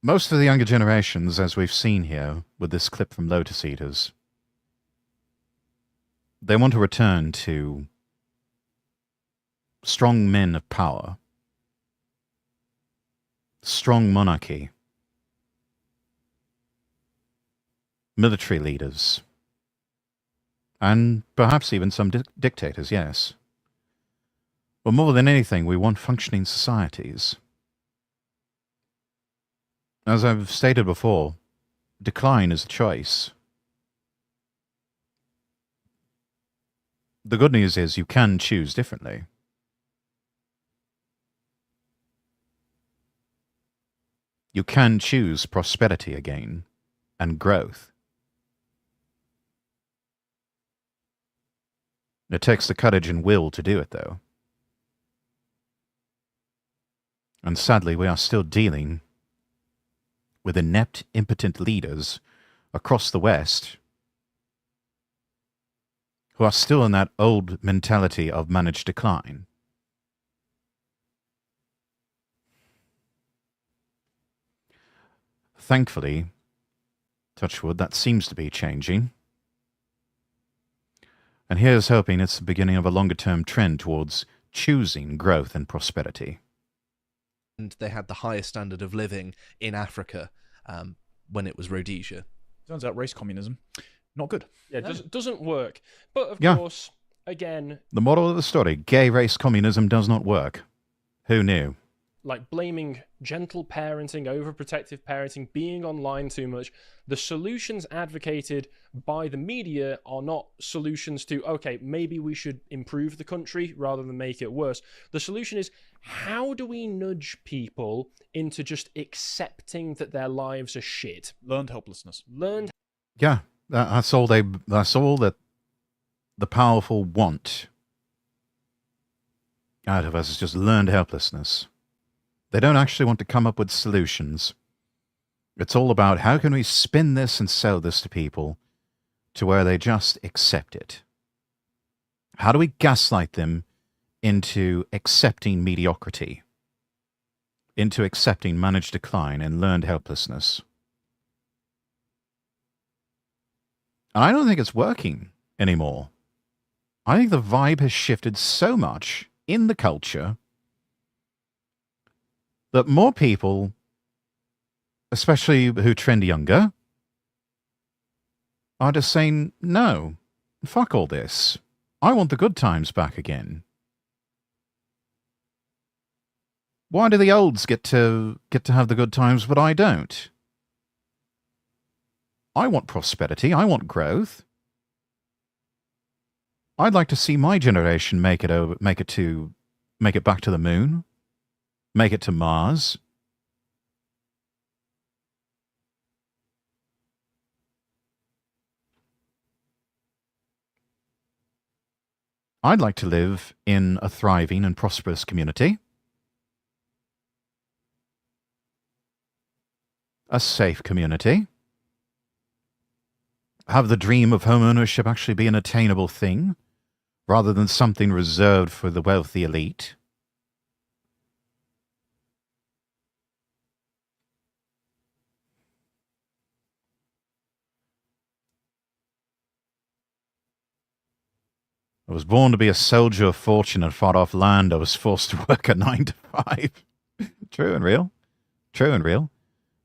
Most of the younger generations, as we've seen here with this clip from Lotus Eaters, they want to return to strong men of power, strong monarchy, military leaders, and perhaps even some dictators, yes. But more than anything, we want functioning societies. As I've stated before, decline is a choice. The good news is you can choose differently. You can choose prosperity again and growth. It takes the courage and will to do it, though. And sadly, we are still dealing with inept, impotent leaders across the West who are still in that old mentality of managed decline. Thankfully, touch wood, that seems to be changing. And here's hoping it's the beginning of a longer-term trend towards choosing growth and prosperity. And they had the highest standard of living in Africa when it was Rhodesia. Turns out race communism, not good. Yeah, doesn't work. But of course, again... The moral of the story, gay race communism does not work. Who knew? Like blaming gentle parenting, overprotective parenting, being online too much. The solutions advocated by the media are not solutions to, okay, maybe we should improve the country rather than make it worse. The solution is, how do we nudge people into just accepting that their lives are shit? Learned helplessness. Yeah, that's all that the powerful want out of us is just learned helplessness. They don't actually want to come up with solutions. It's all about how can we spin this and sell this to people to where they just accept it. How do we gaslight them into accepting mediocrity, into accepting managed decline and learned helplessness? And I don't think it's working anymore. I think the vibe has shifted so much in the culture that more people, especially who trend younger, are just saying, no, fuck all this. I want the good times back again. Why do the olds get to have the good times, but I don't? I want prosperity. I want growth. I'd like to see my generation make it back to the moon, make it to Mars. I'd like to live in a thriving and prosperous community. A safe community. Have the dream of home ownership actually be an attainable thing, rather than something reserved for the wealthy elite. I was born to be a soldier of fortune in far-off land. I was forced to work a 9 to 5. True and real. True and real.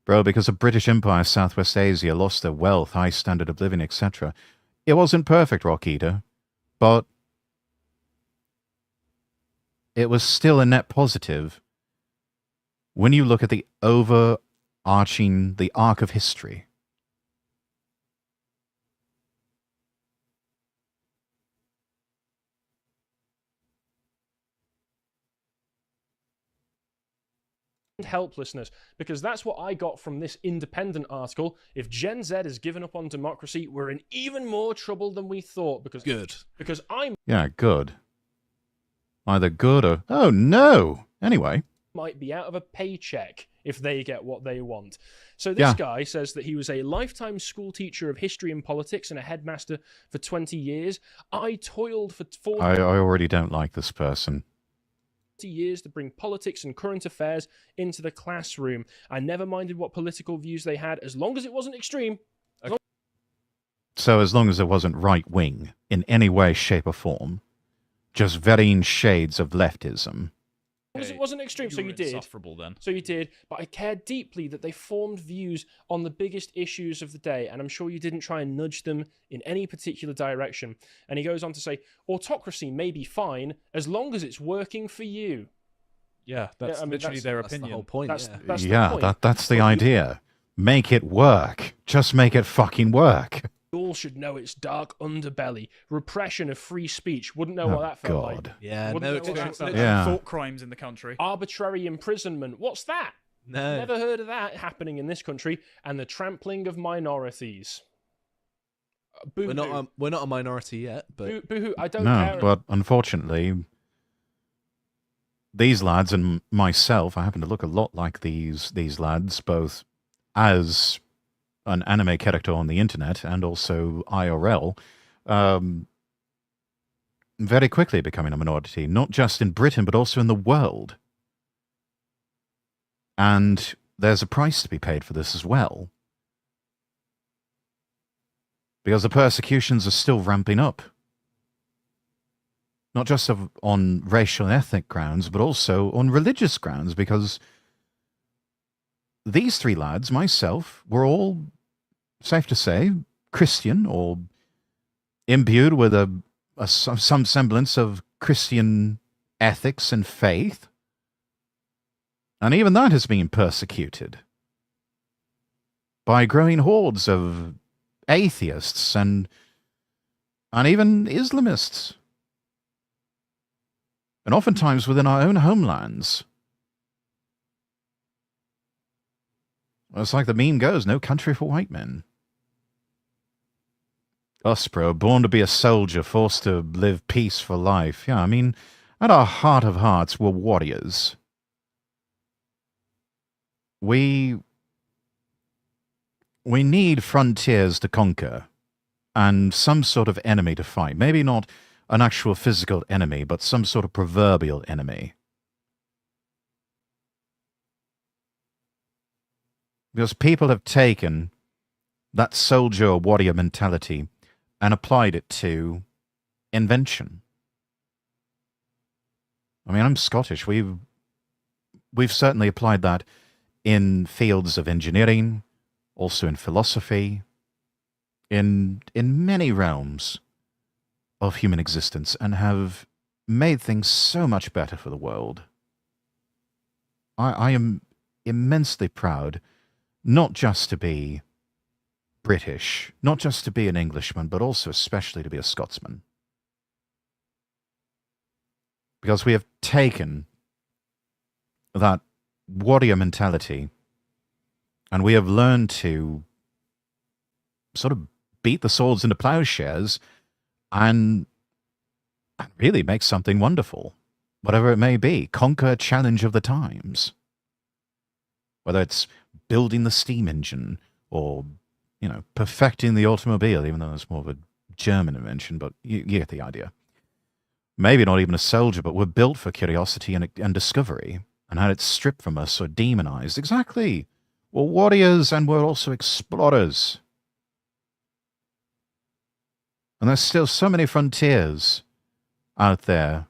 Bro, because the British Empire, Southwest Asia lost their wealth, high standard of living, etc. It wasn't perfect, Rockita, but it was still a net positive when you look at the overarching, the arc of history. Helplessness, because that's what I got from this independent article. If Gen Z has given up on democracy, we're in even more trouble than we thought. Because I good. Either good or oh no. Anyway, might be out of a paycheck if they get what they want. So this guy says that he was a lifetime school teacher of history and politics and a headmaster for 20 years. I toiled for 40 I already don't like this person. years to bring politics and current affairs into the classroom. I never minded what political views they had, as long as it wasn't extreme. So as long as it wasn't right-wing in any way, shape or form, just varying shades of leftism. As long as it wasn't extreme, so you did. Insufferable then. So you did, but I cared deeply that they formed views on the biggest issues of the day, and I'm sure you didn't try and nudge them in any particular direction. And he goes on to say, autocracy may be fine as long as it's working for you. Yeah, that's literally their opinion. That's the whole point. That's the point. That's the idea. Make it work. Just make it fucking work. You all should know its dark underbelly. Repression of free speech. Wouldn't know what that felt like. Yeah, Wouldn't no know what that experience. felt Literally like. thought crimes in the country. Arbitrary imprisonment. What's that? No. Never heard of that happening in this country. And the trampling of minorities. Boo-hoo. We're not a minority yet, but Boo-hoo. I don't No, care. but unfortunately, these lads and myself, I happen to look a lot like these lads, both as an anime character on the internet and also IRL, very quickly becoming a minority, not just in Britain, but also in the world. And there's a price to be paid for this as well. Because the persecutions are still ramping up. Not just on racial and ethnic grounds, but also on religious grounds, because these three lads, myself, were all, safe to say, Christian or imbued with some semblance of Christian ethics and faith. And even that has been persecuted by growing hordes of atheists and even Islamists. And oftentimes within our own homelands. It's like the meme goes, no country for white men. Us, bro, born to be a soldier, forced to live peaceful life. Yeah, I mean, at our heart of hearts, we're warriors. We need frontiers to conquer and some sort of enemy to fight. Maybe not an actual physical enemy, but some sort of proverbial enemy. Because people have taken that soldier or warrior mentality and applied it to invention. I mean, I'm Scottish. We've certainly applied that in fields of engineering, also in philosophy, in many realms of human existence, and have made things so much better for the world. I am immensely proud, not just to be British, not just to be an Englishman, but also especially to be a Scotsman. Because we have taken that warrior mentality and we have learned to sort of beat the swords into plowshares and really make something wonderful, whatever it may be. Conquer a challenge of the times. Whether it's building the steam engine or, perfecting the automobile, even though it's more of a German invention, but you get the idea. Maybe not even a soldier, but we're built for curiosity and discovery, and had it stripped from us or demonized. Exactly. We're warriors and we're also explorers. And there's still so many frontiers out there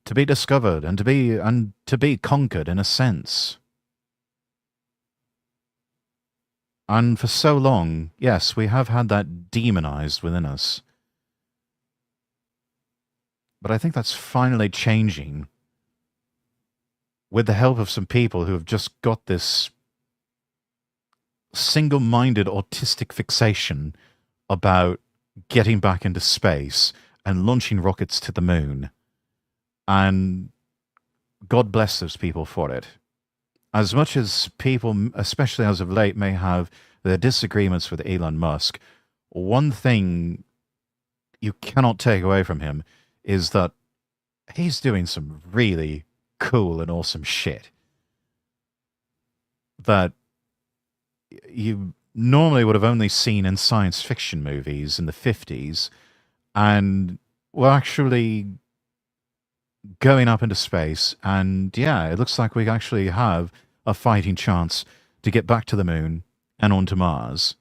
to be discovered and to be conquered in a sense. And for so long, yes, we have had that demonized within us. But I think that's finally changing with the help of some people who have just got this single-minded autistic fixation about getting back into space and launching rockets to the moon. And God bless those people for it. As much as people, especially as of late, may have their disagreements with Elon Musk, one thing you cannot take away from him is that he's doing some really cool and awesome shit that you normally would have only seen in science fiction movies in the 50s, and we're actually going up into space, and yeah, it looks like we actually have a fighting chance to get back to the moon and onto Mars.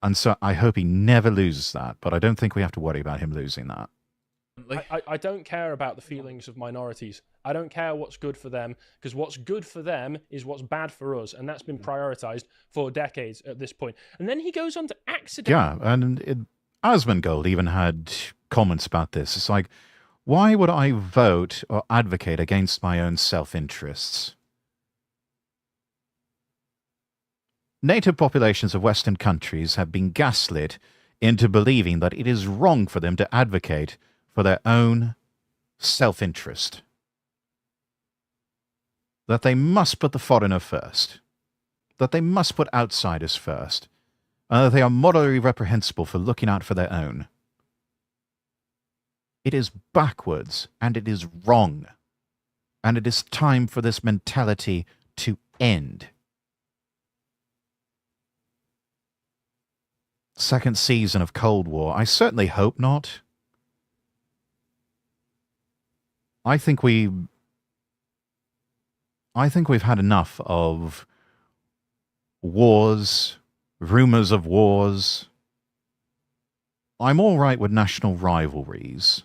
And so I hope he never loses that, but I don't think we have to worry about him losing that. I don't care about the feelings of minorities. I don't care what's good for them, because what's good for them is what's bad for us, and that's been prioritized for decades at this point. And then he goes on to accidentally... Yeah, and Asmongold even had comments about this. It's like, why would I vote or advocate against my own self-interests? Native populations of Western countries have been gaslit into believing that it is wrong for them to advocate for their own self-interest. That they must put the foreigner first. That they must put outsiders first. And that they are morally reprehensible for looking out for their own. It is backwards, and it is wrong. And it is time for this mentality to end. Second season of Cold War? I certainly hope not. I think we've had enough of wars, rumors of wars. I'm all right with national rivalries.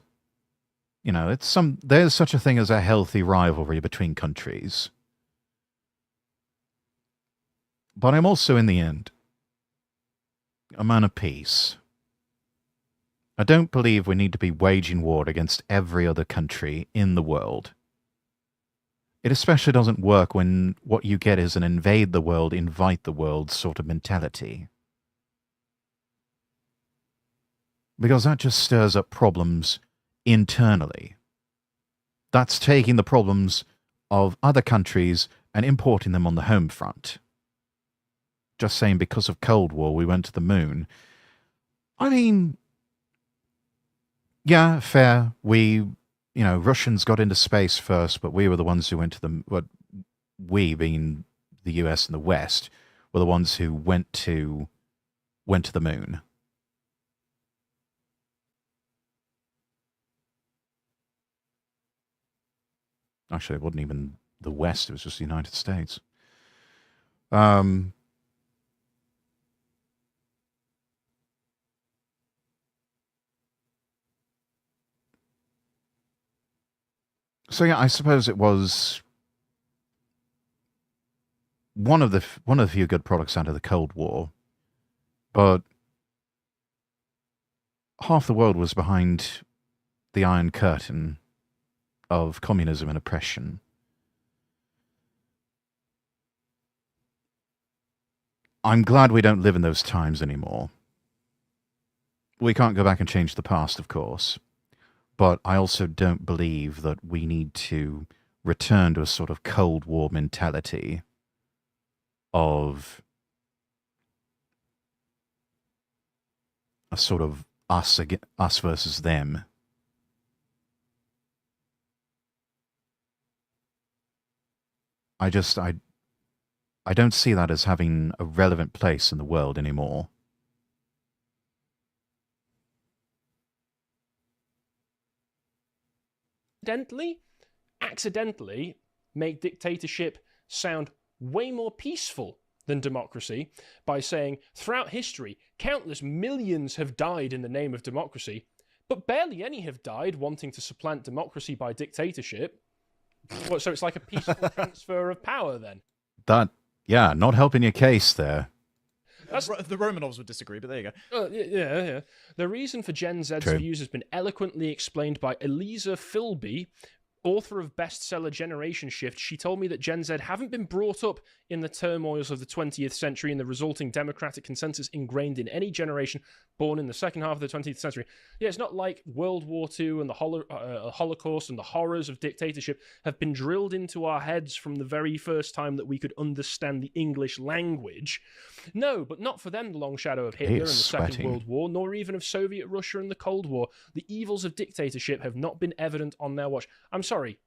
There's such a thing as a healthy rivalry between countries. But I'm also, in the end, a man of peace. I don't believe we need to be waging war against every other country in the world. It especially doesn't work when what you get is an invade the world, invite the world sort of mentality. Because that just stirs up problems internally. That's taking the problems of other countries and importing them on the home front. Just saying, because of Cold War, we went to the moon. I mean, yeah, fair. Russians got into space first, but we were the ones who went to the... Well, we, being the US and the West, were the ones who went to the moon. Actually, it wasn't even the West, it was just the United States. So yeah, I suppose it was one of the few good products out of the Cold War, but half the world was behind the Iron Curtain of communism and oppression, I'm glad we don't live in those times anymore. We can't go back and change the past, of course. But I also don't believe that we need to return to a sort of Cold War mentality of a sort of us versus them. I don't see that as having a relevant place in the world anymore. Accidentally make dictatorship sound way more peaceful than democracy by saying throughout history countless millions have died in the name of democracy, but barely any have died wanting to supplant democracy by dictatorship. So it's like a peaceful transfer of power then. Yeah, not helping your case there. The Romanovs would disagree, but there you go. Yeah. The reason for Gen Z's views has been eloquently explained by Eliza Philby, author of bestseller Generation Shift. She told me that Gen Z haven't been brought up in the turmoils of the 20th century and the resulting democratic consensus ingrained in any generation born in the second half of the 20th century. Yeah, it's not like World War II and the Holocaust and the horrors of dictatorship have been drilled into our heads from the very first time that we could understand the English language. No, but not for them the long shadow of Hitler and the Second World War, nor even of Soviet Russia and the Cold War. The evils of dictatorship have not been evident on their watch. I'm sorry.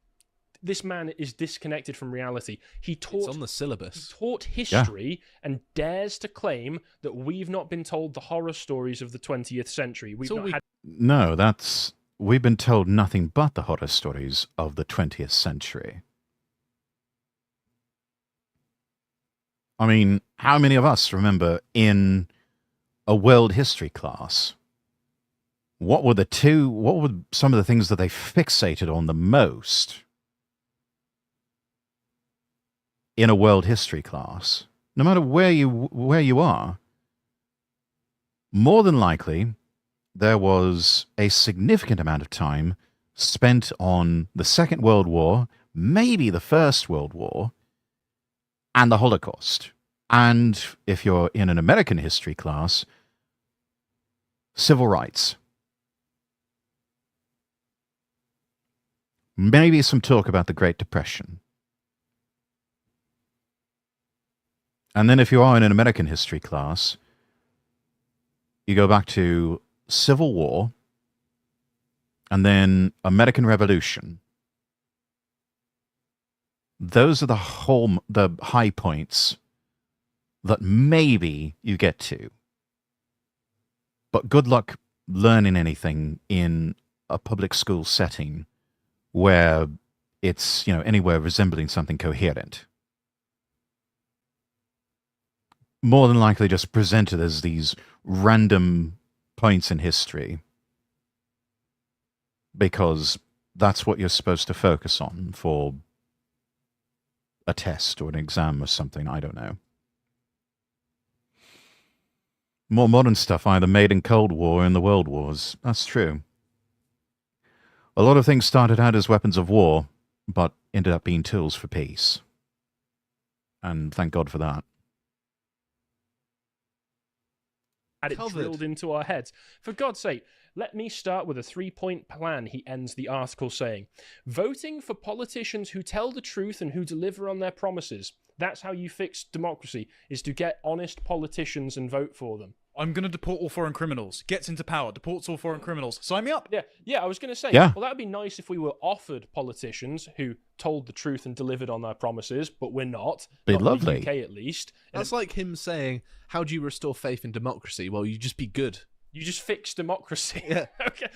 This man is disconnected from reality. It's on the syllabus. He taught history and dares to claim that we've not been told the horror stories of the 20th century. No, we've been told nothing but the horror stories of the 20th century. I mean, how many of us remember in a world history class, what were some of the things that they fixated on the most in a world history class? No matter where you are, more than likely, there was a significant amount of time spent on the Second World War, maybe the First World War, and the Holocaust. And if you're in an American history class, civil rights. Maybe some talk about the Great Depression. And then if you are in an American history class, you go back to Civil War, and then American Revolution. Those are the high points that maybe you get to. But good luck learning anything in a public school setting where it's, anywhere resembling something coherent. More than likely just presented as these random points in history because that's what you're supposed to focus on for a test or an exam or something. I don't know. More modern stuff either made in Cold War or in the World Wars. That's true. A lot of things started out as weapons of war, but ended up being tools for peace. And thank God for that. Had it drilled into our heads. For God's sake, let me start with a 3-point plan, he ends the article saying. Voting for politicians who tell the truth and who deliver on their promises. That's how you fix democracy, is to get honest politicians and vote for them. I'm going to deport all foreign criminals. Gets into power, deports all foreign criminals. Sign me up. Yeah, I was going to say, yeah. Well, that would be nice if we were offered politicians who told the truth and delivered on their promises, but we're not. Be not lovely. In the UK, at least. That's like him saying, how do you restore faith in democracy? Well, you just be good. You just fix democracy. Yeah. Okay.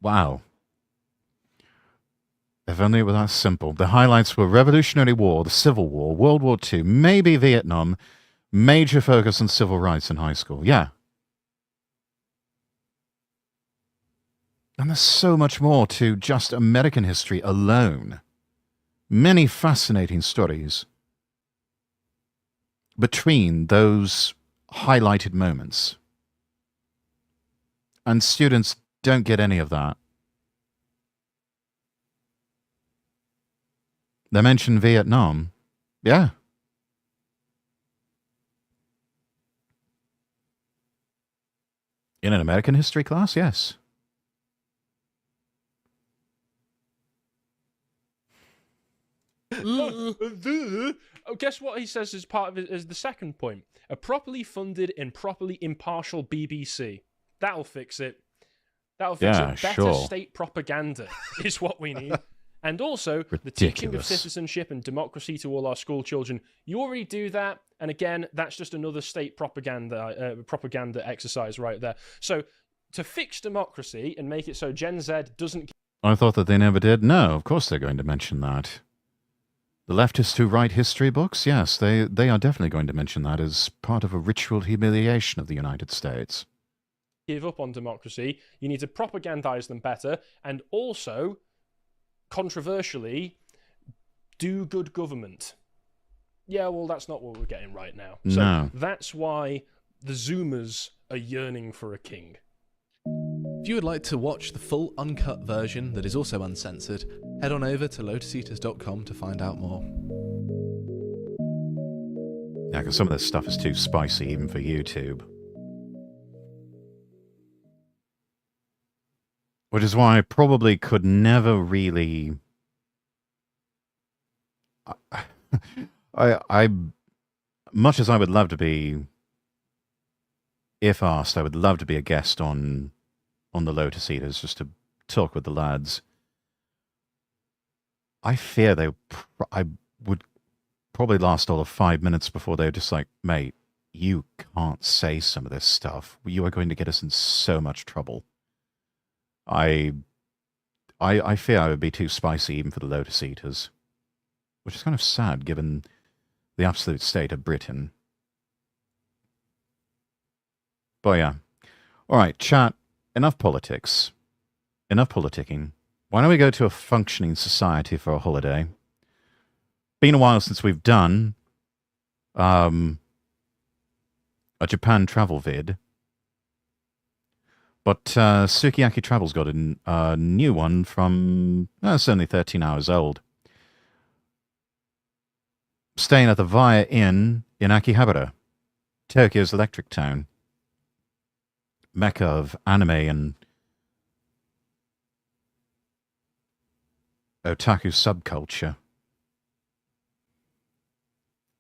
Wow. If only it were that simple. The highlights were Revolutionary War, the Civil War, World War II, maybe Vietnam, major focus on civil rights in high school. Yeah. And there's so much more to just American history alone. Many fascinating stories between those highlighted moments. And students don't get any of that. They mention Vietnam. Yeah. In an American history class, yes. Oh, guess what he says as part of it as the second point? A properly funded and properly impartial BBC. That'll fix it. That'll fix Yeah, it. Better sure. state propaganda is what we need. And also, the teaching of Ridiculous. citizenship and democracy to all our school children. You already do that, and again, that's just another state propaganda exercise right there. So, to fix democracy and make it so Gen Z doesn't... I thought that they never did. No, of course they're going to mention that. The leftists who write history books, yes, they are definitely going to mention that as part of a ritual humiliation of the United States. give up on democracy. You need to propagandize them better, and also, controversially, do good government. Yeah, well, that's not what we're getting right now. So No. that's why the Zoomers are yearning for a king. If you would like to watch the full uncut version that is also uncensored, head on over to lotuseaters.com to find out more. Yeah, because some of this stuff is too spicy even for YouTube. Which is why I probably could never really... I much as I would love to be, if asked, I would love to be a guest on the Lotus Eaters just to talk with the lads. I fear I would probably last all of 5 minutes before they were just like, mate, you can't say some of this stuff. You are going to get us in so much trouble. I fear I would be too spicy even for the Lotus Eaters. Which is kind of sad given the absolute state of Britain. But yeah. Alright, chat. Enough politics. Enough politicking. Why don't we go to a functioning society for a holiday? Been a while since we've done a Japan travel vid. But Sukiyaki Travel's got a new one from... it's only 13 hours old. Staying at the Via Inn in Akihabara, Tokyo's electric town. Mecca of anime and otaku subculture.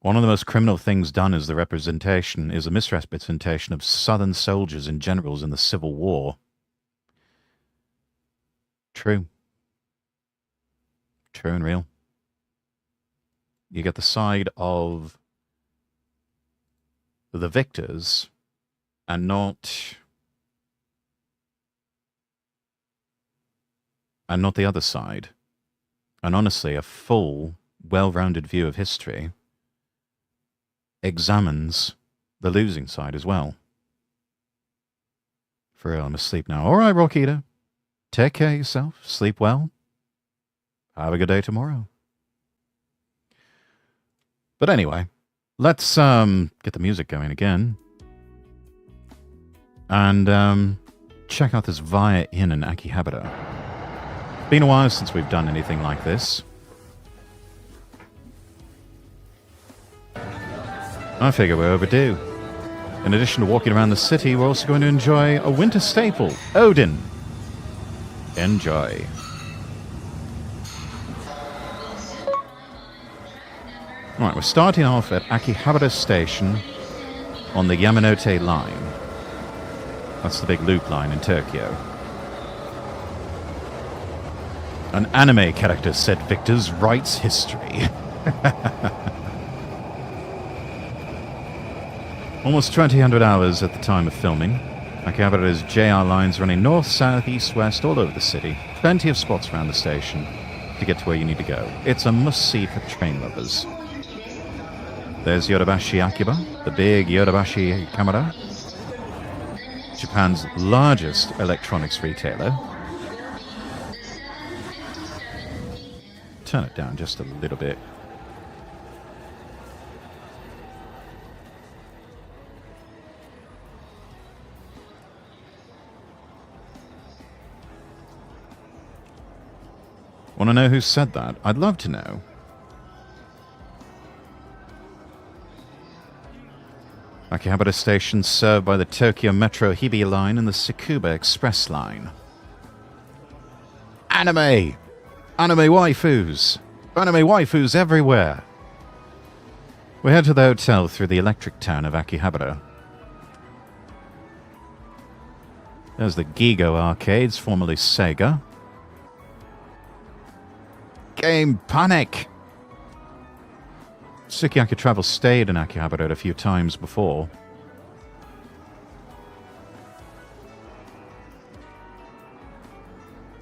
One of the most criminal things done is a misrepresentation of Southern soldiers and generals in the Civil War. True. True and real. You get the side of the victors and not the other side. And honestly, a full, well-rounded view of history examines the losing side as well. For real, I'm asleep now. All right, Rockita. Take care of yourself. Sleep well. Have a good day tomorrow. But anyway, let's get the music going again. And check out this Via Inn in Akihabara. Been a while since we've done anything like this. I figure we're overdue. In addition to walking around the city, we're also going to enjoy a winter staple, Odin. Enjoy. Alright, we're starting off at Akihabara Station on the Yamanote line. That's the big loop line in Tokyo. An anime character said Victor's writes history. Almost 2,000 hours at the time of filming. Akihabara's JR lines running north, south, east, west, all over the city. Plenty of spots around the station to get to where you need to go. It's a must-see for train lovers. There's Yodobashi Akiba, the big Yodobashi camera. Japan's largest electronics retailer. Turn it down just a little bit. Want to know who said that? I'd love to know. Akihabara Station served by the Tokyo Metro Hibi Line and the Tsukuba Express Line. Anime! Anime waifus! Anime waifus everywhere! We head to the hotel through the electric town of Akihabara. There's the Gigo arcades, formerly Sega. Game Panic! Sukiyaki Travel stayed in Akihabara a few times before.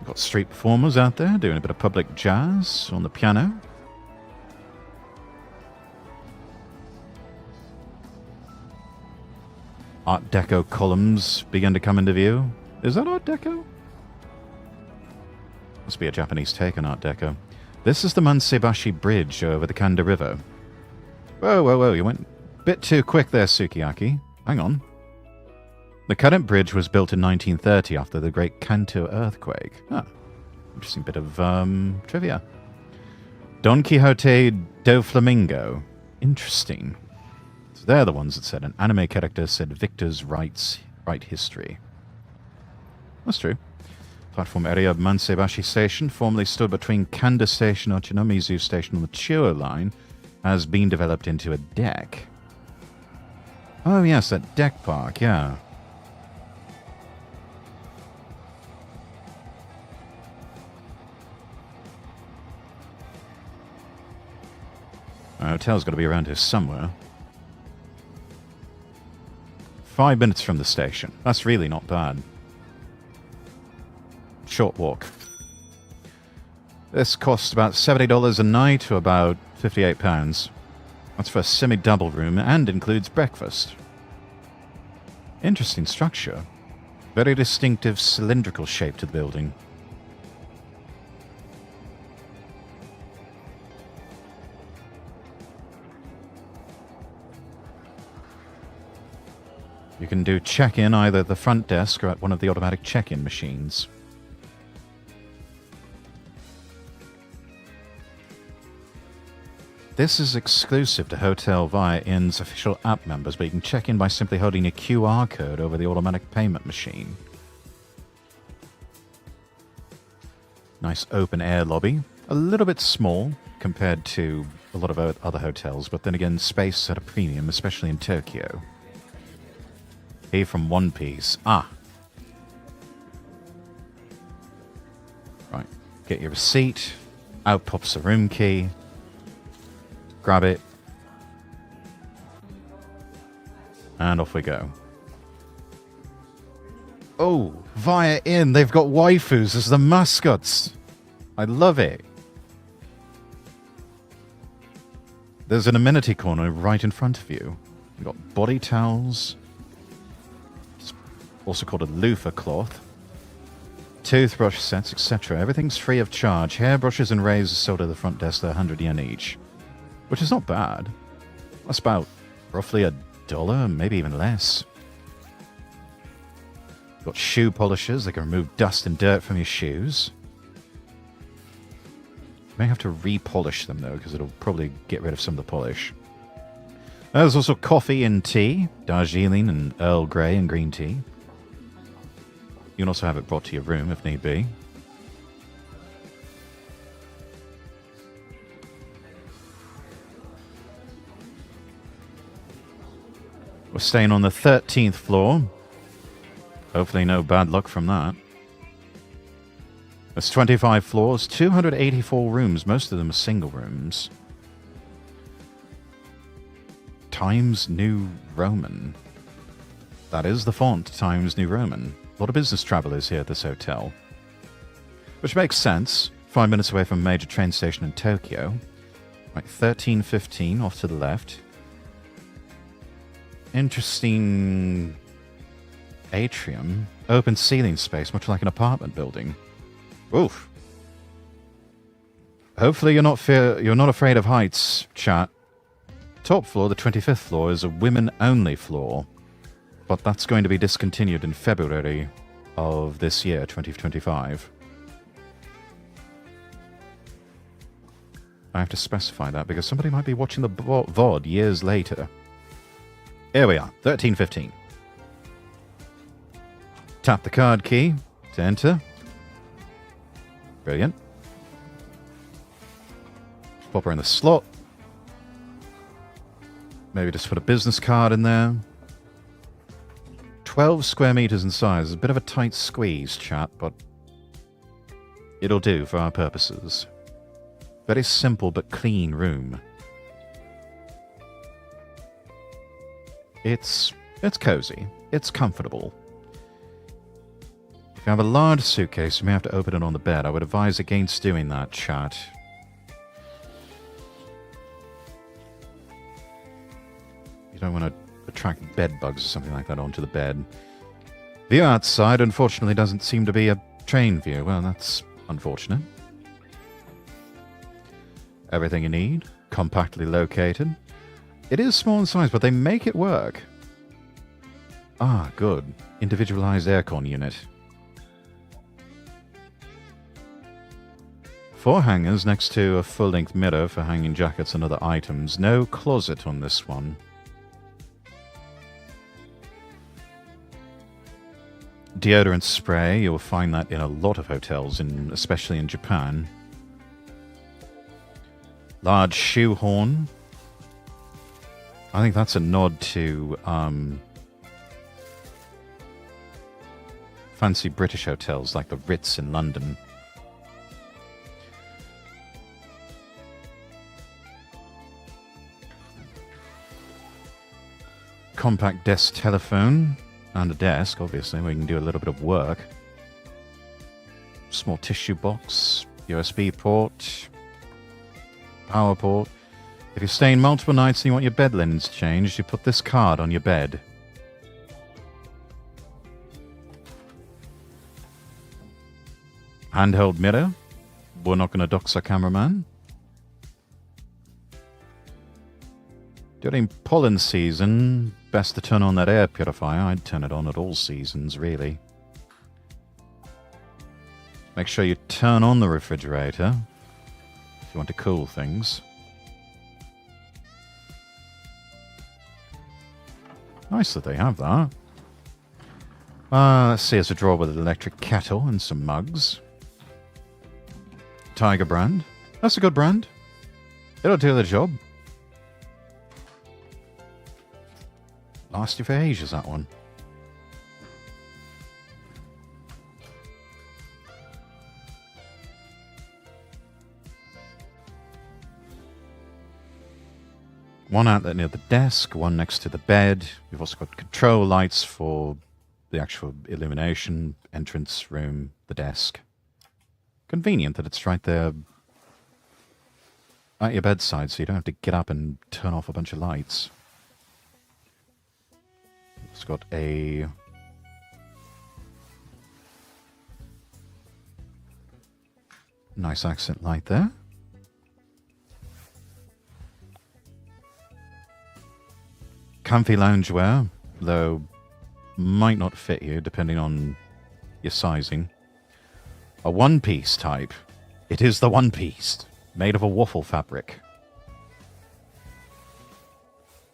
Got street performers out there doing a bit of public jazz on the piano. Art Deco columns begin to come into view. Is that Art Deco? Must be a Japanese take on Art Deco. This is the Mansebashi Bridge over the Kanda River. Whoa, whoa, whoa, you went a bit too quick there, Sukiyaki. Hang on. The current bridge was built in 1930 after the Great Kanto earthquake. Ah, interesting bit of trivia. Don Quixote do Flamingo. Interesting. So they're the ones that said an anime character said Victor's right history. That's true. Platform area of Mansebashi Station, formerly stood between Kanda Station or Chinomizu Station on the Chuo line, has been developed into a deck. Oh yes, that deck park, yeah. Our hotel's got to be around here somewhere. 5 minutes from the station. That's really not bad. Short walk. This costs about $70 a night, or about £58. That's for a semi-double room and includes breakfast. Interesting structure. Very distinctive cylindrical shape to the building. You can do check-in either at the front desk or at one of the automatic check-in machines. This is exclusive to Hotel Via Inn's official app members, but you can check in by simply holding a QR code over the automatic payment machine. Nice open-air lobby. A little bit small compared to a lot of other hotels, but then again, space at a premium, especially in Tokyo. Here from One Piece. Ah. Right. Get your receipt. Out pops the room key. Grab it. And off we go. Oh, Via Inn. They've got waifus as the mascots. I love it. There's an amenity corner right in front of you. You've got body towels. It's also called a loofah cloth. Toothbrush sets, etc. Everything's free of charge. Hairbrushes and razors sold at the front desk. They're 100 yen each. Which is not bad. That's about roughly $1, maybe even less. Got shoe polishers. They can remove dust and dirt from your shoes. You may have to repolish them, though, because it'll probably get rid of some of the polish. There's also coffee and tea. Darjeeling and Earl Grey and green tea. You can also have it brought to your room if need be. We're staying on the 13th floor. Hopefully no bad luck from that. There's 25 floors, 284 rooms. Most of them are single rooms. Times New Roman. That is the font, Times New Roman. A lot of business travelers here at this hotel. Which makes sense. 5 minutes away from a major train station in Tokyo. Right, 1315 off to the left. Interesting atrium. Open ceiling space, much like an apartment building. Oof. Hopefully you're not afraid of heights, chat. Top floor, the 25th floor, is a women-only floor. But that's going to be discontinued in February of this year, 2025. I have to specify that because somebody might be watching the VOD years later. Here we are, 1315. Tap the card key to enter. Brilliant. Pop her in the slot. Maybe just put a business card in there. 12 square meters in size. It's a bit of a tight squeeze, chat, but it'll do for our purposes. Very simple but clean room. It's cozy. It's comfortable. If you have a large suitcase, you may have to open it on the bed. I would advise against doing that, chat. You don't want to attract bed bugs or something like that onto the bed. View outside, unfortunately, doesn't seem to be a train view. Well, that's unfortunate. Everything you need, compactly located. It is small in size, but they make it work. Ah, good. Individualized aircon unit. 4 hangers next to a full-length mirror for hanging jackets and other items. No closet on this one. Deodorant spray, you'll find that in a lot of hotels, especially in Japan. Large shoehorn. I think that's a nod to fancy British hotels like the Ritz in London. Compact desk telephone and a desk, obviously, where you can do a little bit of work. Small tissue box, USB port, power port. If you're staying multiple nights and you want your bed linens changed, you put this card on your bed. Handheld mirror. We're not going to dox our cameraman. During pollen season, best to turn on that air purifier. I'd turn it on at all seasons, really. Make sure you turn on the refrigerator if you want to cool things. Nice that they have that. Let's see, it's a drawer with an electric kettle and some mugs. Tiger brand. That's a good brand. It'll do the job. Last you for ages, that one. One outlet near the desk, one next to the bed. We've also got control lights for the actual illumination, entrance room, the desk. Convenient that it's right there at your bedside, so you don't have to get up and turn off a bunch of lights. It's got a nice accent light there. Comfy loungewear, though might not fit you depending on your sizing. A one-piece type. It is the one-piece, made of a waffle fabric.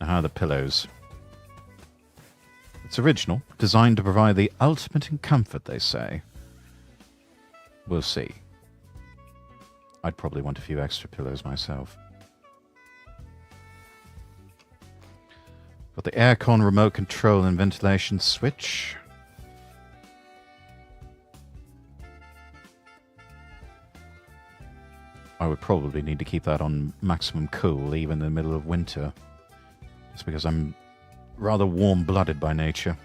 Now, how are the pillows? It's original, designed to provide the ultimate in comfort, they say. We'll see. I'd probably want a few extra pillows myself. Got the aircon remote control and ventilation switch. I would probably need to keep that on maximum cool, even in the middle of winter. Just because I'm rather warm-blooded by nature.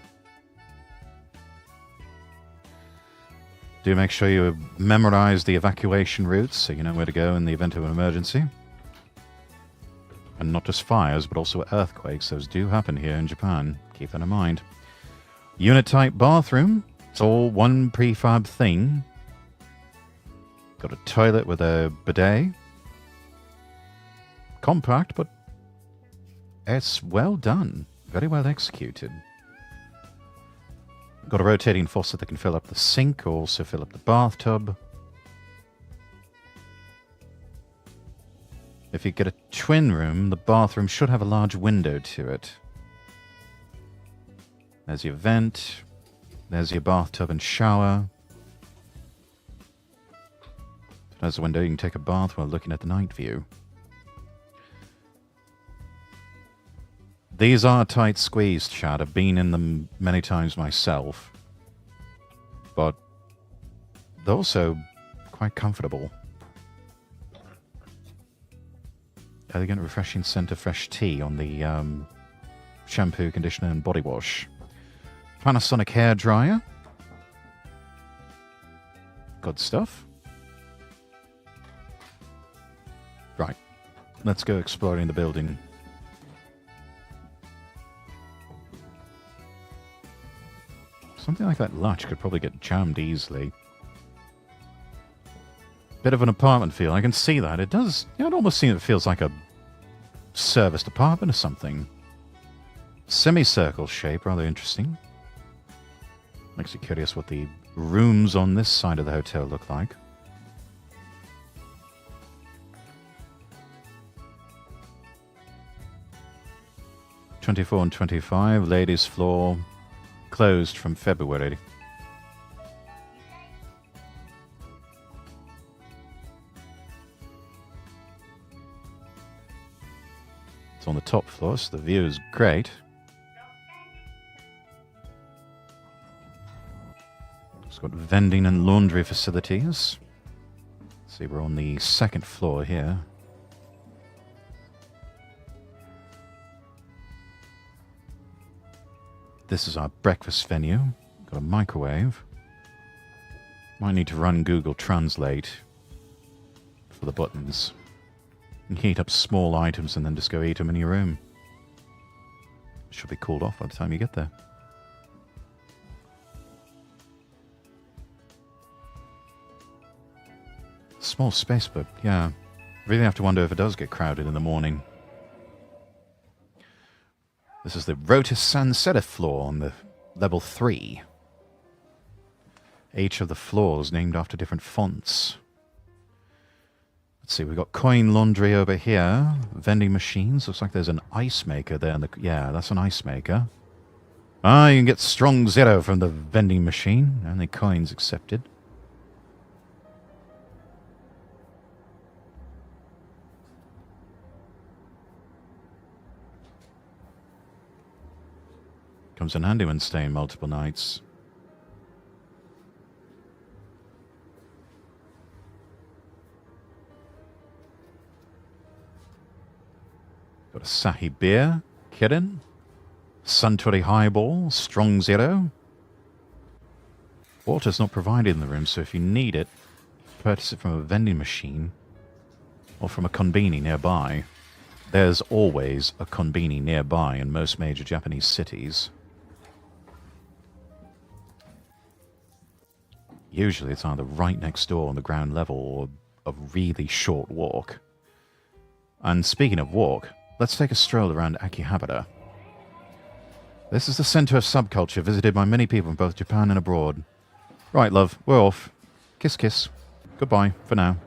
Do make sure you memorize the evacuation routes so you know where to go in the event of an emergency. And not just fires, but also earthquakes. Those do happen here in Japan. Keep that in mind. Unit-type bathroom. It's all one prefab thing. Got a toilet with a bidet. Compact, but it's well done. Very well executed. Got a rotating faucet that can fill up the sink, or also fill up the bathtub. If you get a twin room, the bathroom should have a large window to it. There's your vent. There's your bathtub and shower. There's the window. You can take a bath while looking at the night view. These are tight squeezed, Chad. I've been in them many times myself. But they're also quite comfortable. Elegant, refreshing scent of fresh tea on the shampoo, conditioner, and body wash. Panasonic hair dryer. Good stuff. Right. Let's go exploring the building. Something like that latch could probably get jammed easily. Bit of an apartment feel. I can see that. It does. You know, it almost seems it feels like a serviced apartment or something. Semicircle shape, rather interesting. Makes you curious what the rooms on this side of the hotel look like. '24 and 25, ladies' floor, closed from February. It's on the top floor, so the view is great. It's got vending and laundry facilities. Let's see, we're on the second floor here. This is our breakfast venue. Got a microwave. Might need to run Google Translate for the buttons. You can heat up small items and then just go eat them in your room. Should be cooled off by the time you get there. Small space, but yeah. Really have to wonder if it does get crowded in the morning. This is the Rotis Sansetta floor on the level 3. Each of the floors named after different fonts. Let's see, we've got coin laundry over here. Vending machines. Looks like there's an ice maker there. Yeah, that's an ice maker. Ah, you can get strong zero from the vending machine. Only coins accepted. Comes in handy when staying multiple nights. Got a Sahi beer, Kirin, Suntory highball, strong zero. Water's not provided in the room, so if you need it, purchase it from a vending machine or from a konbini nearby. There's always a konbini nearby in most major Japanese cities. Usually it's either right next door on the ground level or a really short walk. And speaking of walk, let's take a stroll around Akihabara. This is the center of subculture visited by many people from both Japan and abroad. Right, love, we're off. Kiss, kiss. Goodbye for now.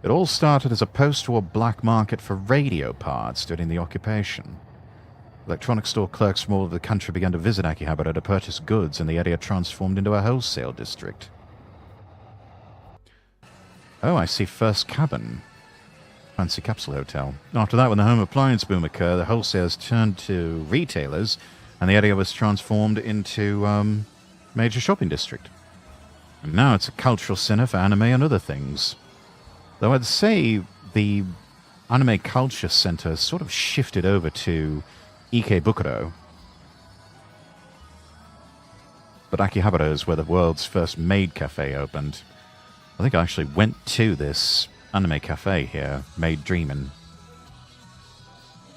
It all started as a post-war black market for radio parts during the occupation. Electronic store clerks from all over the country began to visit Akihabara to purchase goods, and the area transformed into a wholesale district. Oh, I see First Cabin. Fancy capsule hotel. After that, when the home appliance boom occurred, the wholesalers turned to retailers, and the area was transformed into major shopping district. And now it's a cultural center for anime and other things. Though I'd say the anime culture center sort of shifted over to Ikebukuro. But Akihabara is where the world's first maid cafe opened. I think I actually went to this anime cafe here, Maid Dreamin'.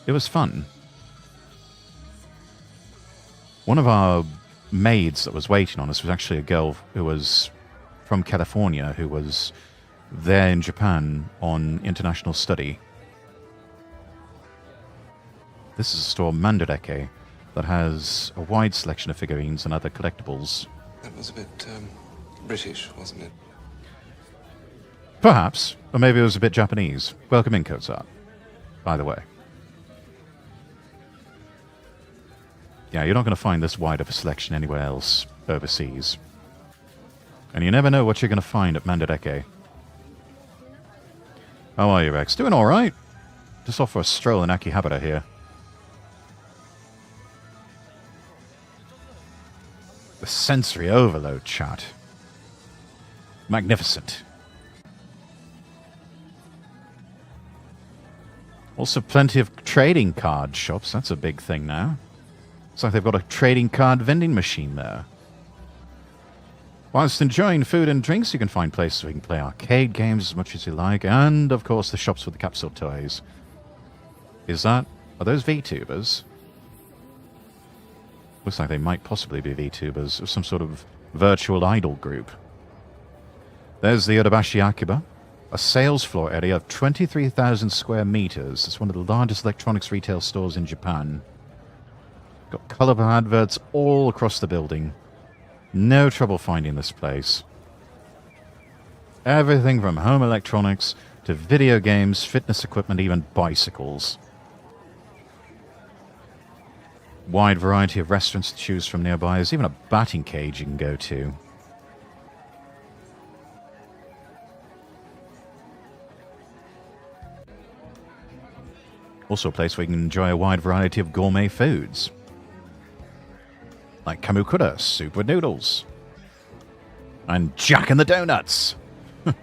It was fun. One of our maids that was waiting on us was actually a girl who was from California, who was there in Japan on international study. This is a store, Mandareke, that has a wide selection of figurines and other collectibles. That was a bit British, wasn't it? Perhaps, or maybe it was a bit Japanese. Welcome in, Kozart, by the way. Yeah, you're not going to find this wide of a selection anywhere else overseas. And you never know what you're going to find at Mandaleke. How are you, Rex? Doing all right. Just off for a stroll in Akihabara here. The sensory overload, chat. Magnificent. Also plenty of trading card shops. That's a big thing now. Looks like they've got a trading card vending machine there. Whilst enjoying food and drinks, you can find places where you can play arcade games as much as you like. And, of course, the shops with the capsule toys. Are those VTubers? Looks like they might possibly be VTubers, or some sort of virtual idol group. There's the Yodobashi Akiba, a sales floor area of 23,000 square meters. It's one of the largest electronics retail stores in Japan. Got colorful adverts all across the building. No trouble finding this place. Everything from home electronics to video games, fitness equipment, even bicycles. Wide variety of restaurants to choose from nearby. There's even a batting cage you can go to. Also a place where you can enjoy a wide variety of gourmet foods. Like kamukura, soup with noodles. And Jack and the Donuts. You've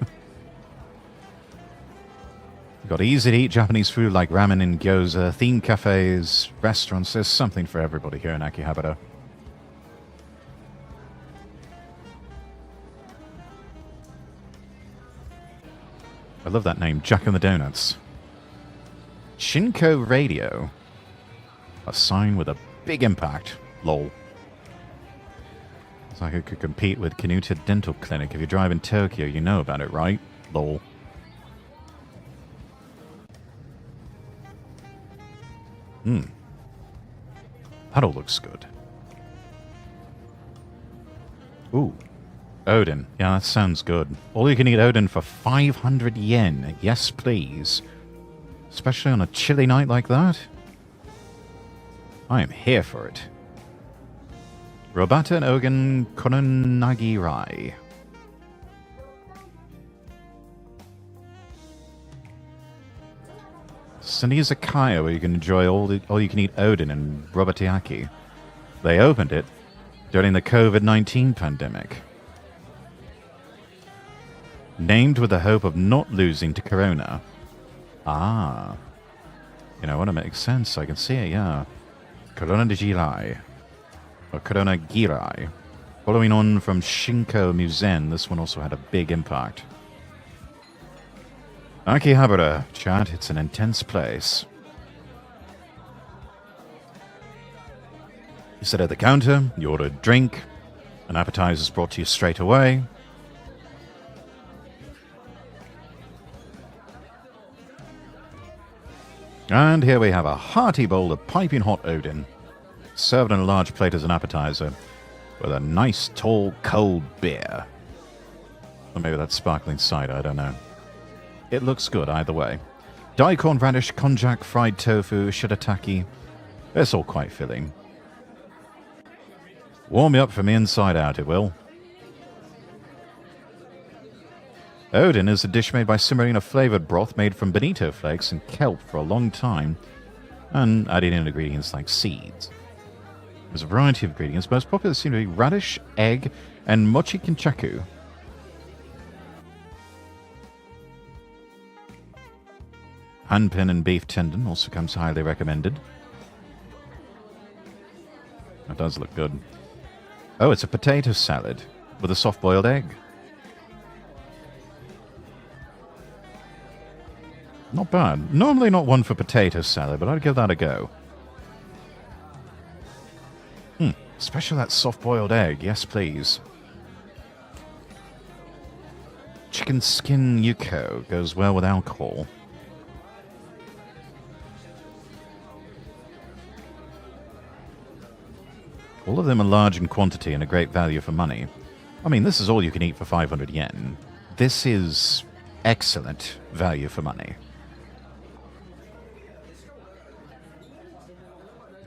got easy-to-eat Japanese food like ramen and gyoza, themed cafes, restaurants. There's something for everybody here in Akihabara. I love that name, Jack and the Donuts. Shinko Radio. A sign with a big impact. Lol. It's like it could compete with Kanuta Dental Clinic. If you drive in Tokyo, you know about it, right? Lol. That all looks good. Ooh. Odin. Yeah, that sounds good. All you can eat Odin for 500 yen. Yes, please. Especially on a chilly night like that. I am here for it. Robata and Ogen Kononagi Rai. Sanizakaya, where you can enjoy all you can eat Odin and Robotiaki. They opened it during the COVID-19 pandemic. Named with the hope of not losing to Corona. Ah. You know what? It makes sense. I can see it, yeah. Corona de Girai. Or Corona Girai. Following on from Shinko Musen, this one also had a big impact. Akihabara, chat, it's an intense place. You sit at the counter, you order a drink, an appetizer is brought to you straight away. And here we have a hearty bowl of piping hot Odin, served on a large plate as an appetizer, with a nice tall cold beer. Or maybe that's sparkling cider, I don't know. It looks good either way. Daikon radish, konjac, fried tofu, shirataki. It's all quite filling. Warm me up from the inside out, it will. Odin is a dish made by simmering a flavored broth made from bonito flakes and kelp for a long time, and adding in ingredients like seeds. There's a variety of ingredients. Most popular seem to be radish, egg, and mochi kinchaku. Hanpin and beef tendon also comes highly recommended. That does look good. Oh, it's a potato salad with a soft-boiled egg. Not bad. Normally not one for potato salad, but I'd give that a go. Especially that soft-boiled egg. Yes, please. Chicken skin yuko goes well with alcohol. All of them are large in quantity and a great value for money. I mean, this is all you can eat for 500 yen. This is excellent value for money.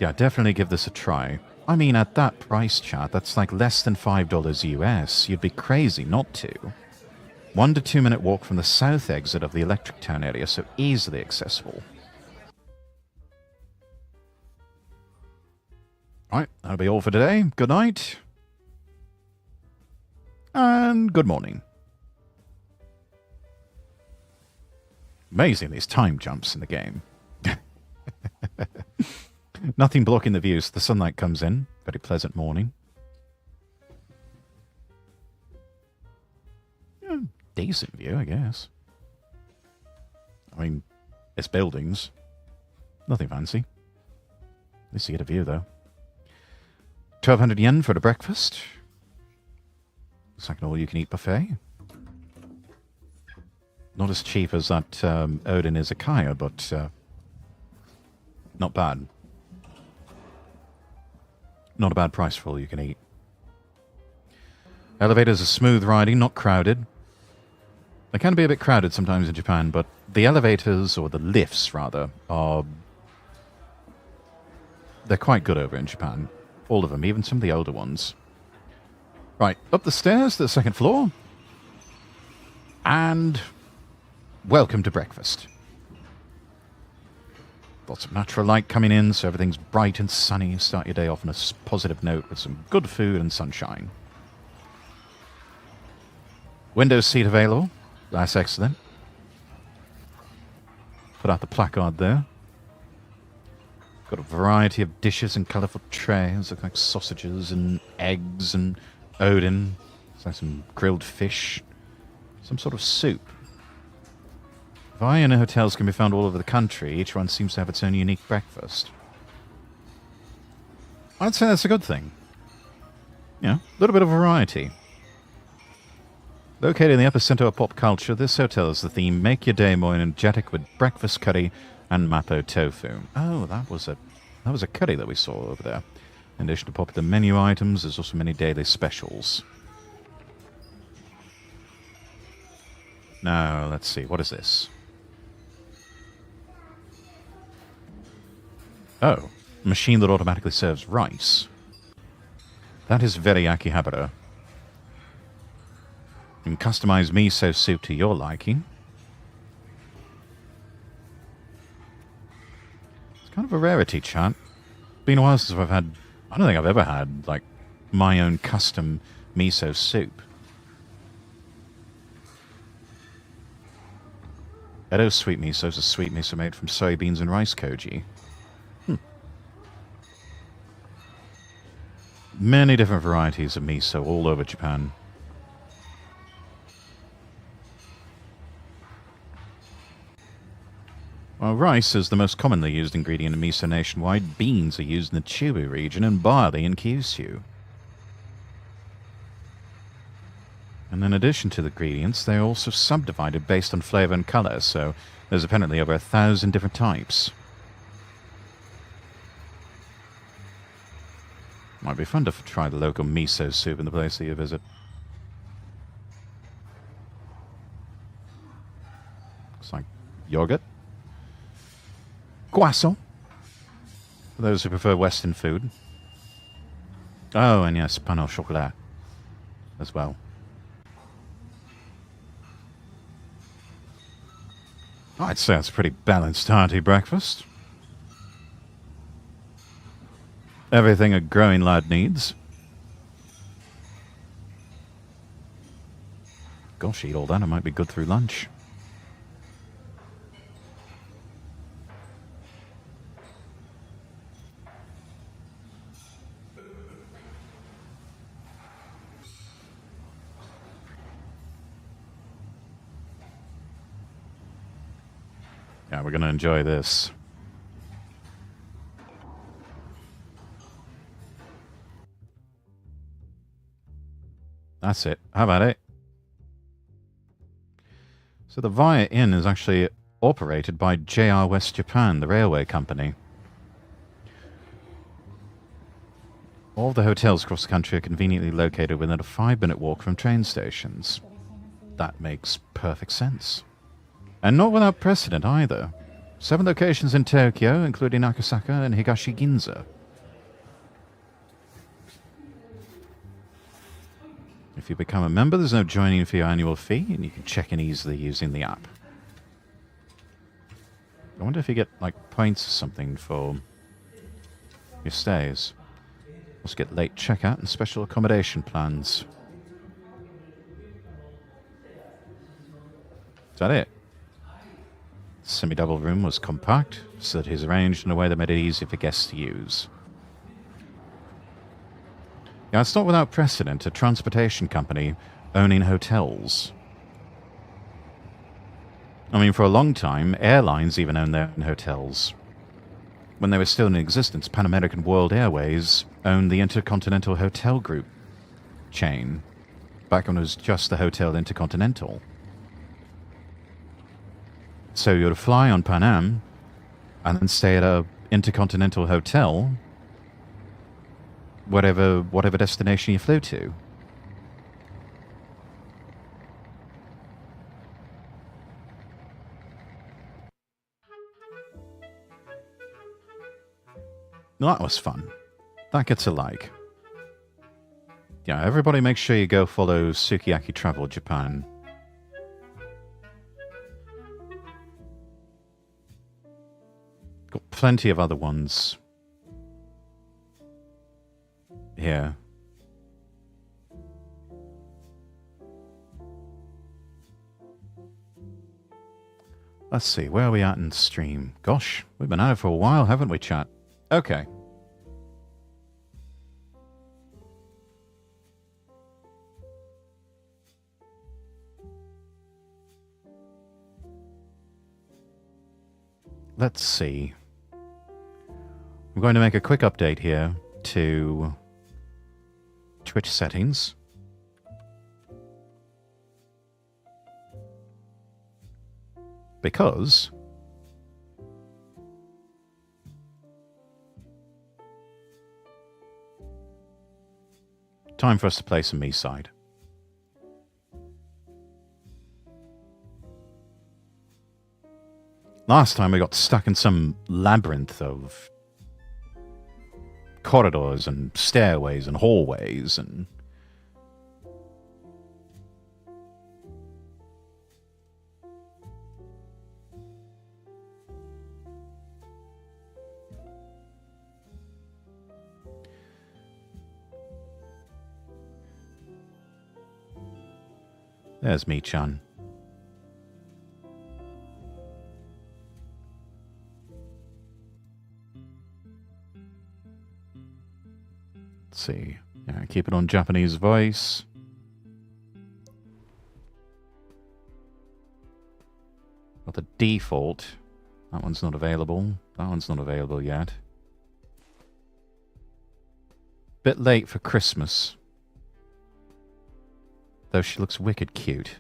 Yeah, definitely give this a try. I mean, at that price, chat, that's like less than $5 US. You'd be crazy not to. 1 to 2 minute walk from the south exit of the Electric Town area, so easily accessible. Alright, that'll be all for today. Good night. And good morning. Amazing, these time jumps in the game. Nothing blocking the view, so the sunlight comes in. Very pleasant morning. Yeah, decent view, I guess. I mean, it's buildings. Nothing fancy. At least you get a view, though. 1,200 yen for the breakfast. It's like an all-you-can-eat buffet. Not as cheap as that Odin Izakaya, but not bad. Not a bad price for all you can eat. Elevators are smooth riding, not crowded. They can be a bit crowded sometimes in Japan, but the elevators, or the lifts rather, they're quite good over in Japan. All of them, even some of the older ones. Right, up the stairs to the second floor. And welcome to breakfast. Lots of natural light coming in, so everything's bright and sunny. Start your day off on a positive note with some good food and sunshine. Window seat available. That's excellent. Put out the placard there. Got a variety of dishes and colourful trays. Look like sausages and eggs and Odin. It's like some grilled fish. Some sort of soup. Viennese hotels can be found all over the country. Each one seems to have its own unique breakfast. I'd say that's a good thing. Yeah, a little bit of variety. Located in the epicenter of pop culture, this hotel has the theme Make Your Day More Energetic with breakfast curry and mapo tofu. Oh, that was a curry that we saw over there. In addition to popular menu items, there's also many daily specials. Now, let's see. What is this? Oh, a machine that automatically serves rice. That is very Akihabara. You can customize miso soup to your liking. It's kind of a rarity, chat. Been a while since I've had... I don't think I've ever had, like, my own custom miso soup. Edo sweet miso is a sweet miso made from soybeans and rice koji. Many different varieties of miso all over Japan. While rice is the most commonly used ingredient in miso nationwide, beans are used in the Chibu region and barley in Kyushu. And in addition to the ingredients, they are also subdivided based on flavor and color, so there's apparently over 1,000 different types. Might be fun to try the local miso soup in the place that you visit. Looks like yogurt. Croissant. For those who prefer Western food. Oh, and yes, pain au chocolat as well. I'd say it's a pretty balanced, hearty breakfast. Everything a growing lad needs. Gosh, eat all that, it might be good through lunch. Yeah, we're going to enjoy this. That's it. How about it? So the Via Inn is actually operated by JR West Japan, the railway company. All of the hotels across the country are conveniently located within a 5-minute walk from train stations. That makes perfect sense. And not without precedent either. 7 locations in Tokyo, including Akasaka and Higashi Ginza. If you become a member, there's no joining for your annual fee, and you can check in easily using the app. I wonder if you get, like, points or something for your stays. Also get late checkout and special accommodation plans. Is that it? Semi-double room was compact, facilities arranged in a way that made it easy for guests to use. Yeah, it's not without precedent, a transportation company owning hotels. I mean, for a long time, airlines even owned their own hotels. When they were still in existence, Pan American World Airways owned the Intercontinental Hotel Group chain, back when it was just the Hotel Intercontinental. So you would fly on Pan Am, and then stay at a Intercontinental Hotel, whatever destination you flew to. Well, that was fun. That gets a like. Yeah, everybody make sure you go follow Sukiyaki Travel Japan. Got plenty of other ones here. Let's see, where are we at in stream? Gosh, we've been at it for a while, haven't we, chat? Okay. Let's see. I'm going to make a quick update here to Twitch settings. Because time for us to play some Miside. Last time we got stuck in some labyrinth of corridors and stairways and hallways and... There's me-chan. Let's see. Yeah, keep it on Japanese voice. Got the default. That one's not available. That one's not available yet. Bit late for Christmas. Though she looks wicked cute.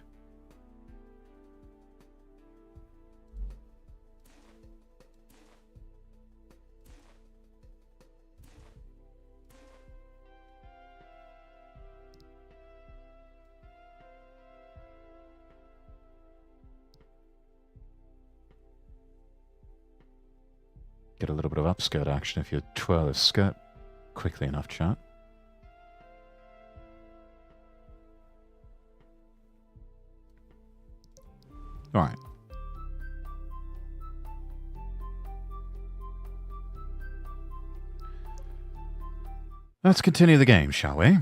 Get a little bit of upskirt action if you twirl a skirt quickly enough, chat. All right. Let's continue the game, shall we?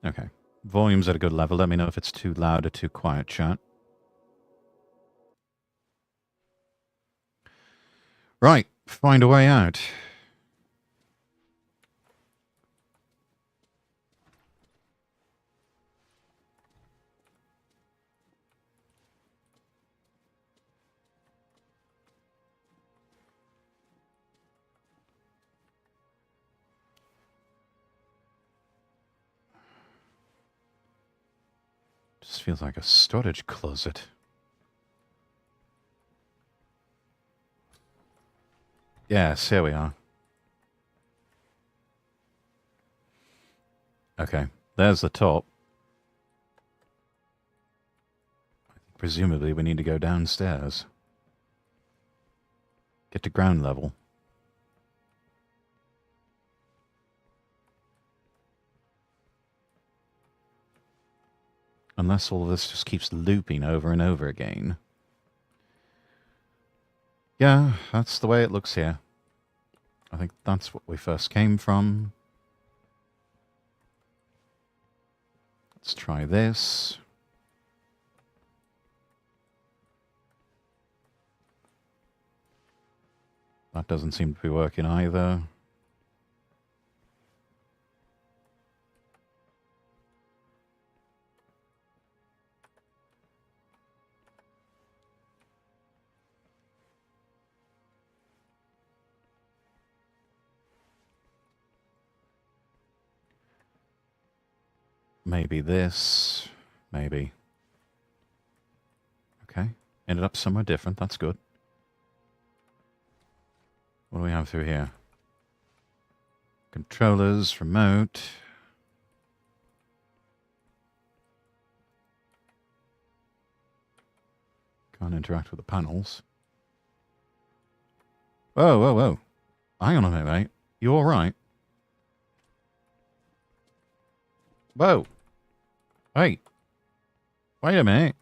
Okay. Volume's at a good level. Let me know if it's too loud or too quiet, chat. Right. Find a way out. Just feels like a storage closet. Yes, here we are. Okay, there's the top. presumably we need to go downstairs. Get to ground level. Unless all of this just keeps looping over and over again. Yeah, that's the way it looks here. I think that's what we first came from. Let's try this. That doesn't seem to be working either. Maybe this. Maybe. Okay. Ended up somewhere different. That's good. What do we have through here? Controllers, remote. Can't interact with the panels. Whoa, whoa, whoa. Hang on a minute, mate. You all right? Whoa. Hey. Wait a minute.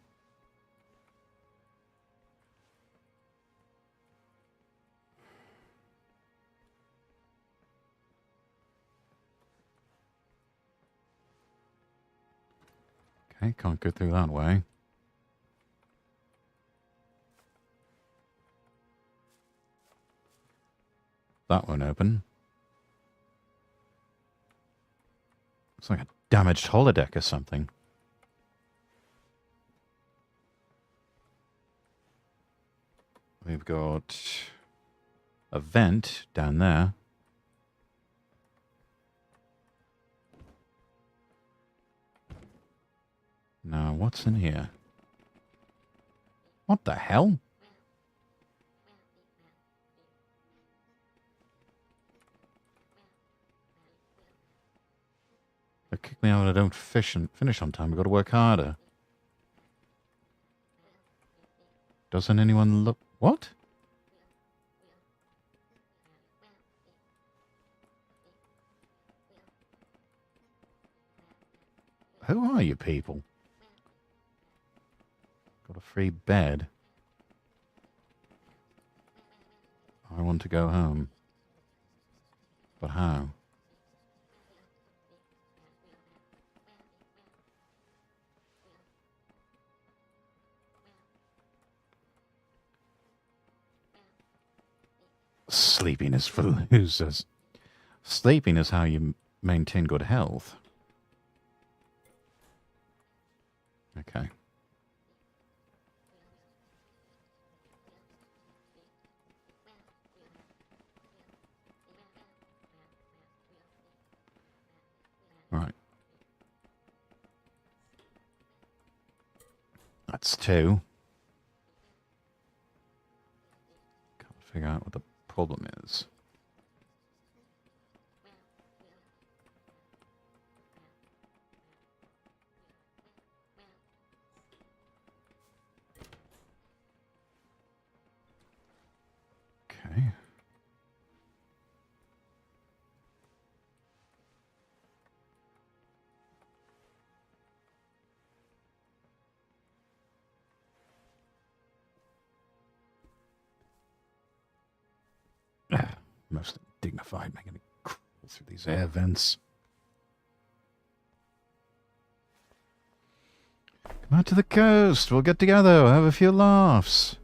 Okay, can't go through that way. That won't open. It's like a damaged holodeck or something. We've got a vent down there. Now, what's in here? What the hell? They kick me out when I don't finish on time. I've got to work harder. Doesn't anyone look... What? Who are you people? Got a free bed. I want to go home. But how? Sleeping is for losers. Sleeping is how you maintain good health. Okay. Right. That's 2. Can't figure out what the problem is. Okay. Mostly dignified, making me crawl through these air vents. Come out to the coast. We'll get together. We'll have a few laughs.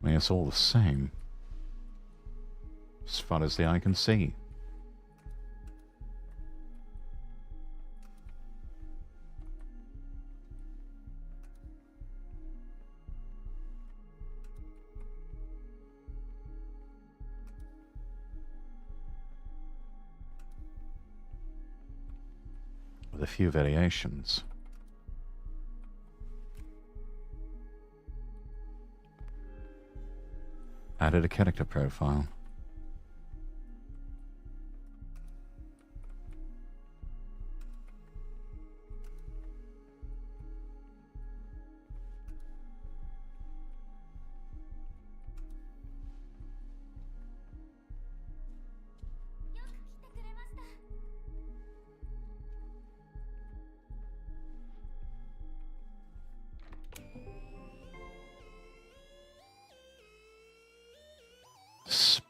I mean, it's all the same. As far as the eye can see. With a few variations. Added a character profile.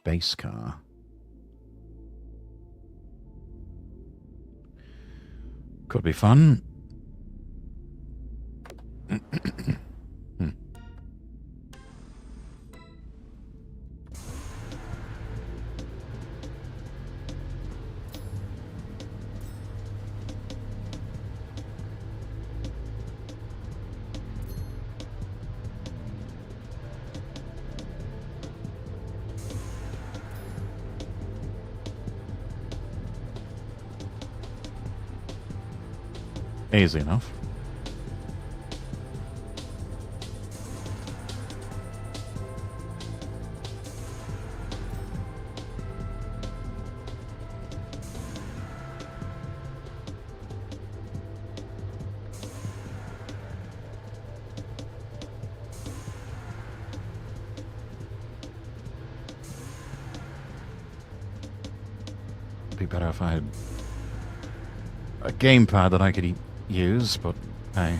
space car. Could be fun. Easy enough. Be better if I had a gamepad that I could use, but hey.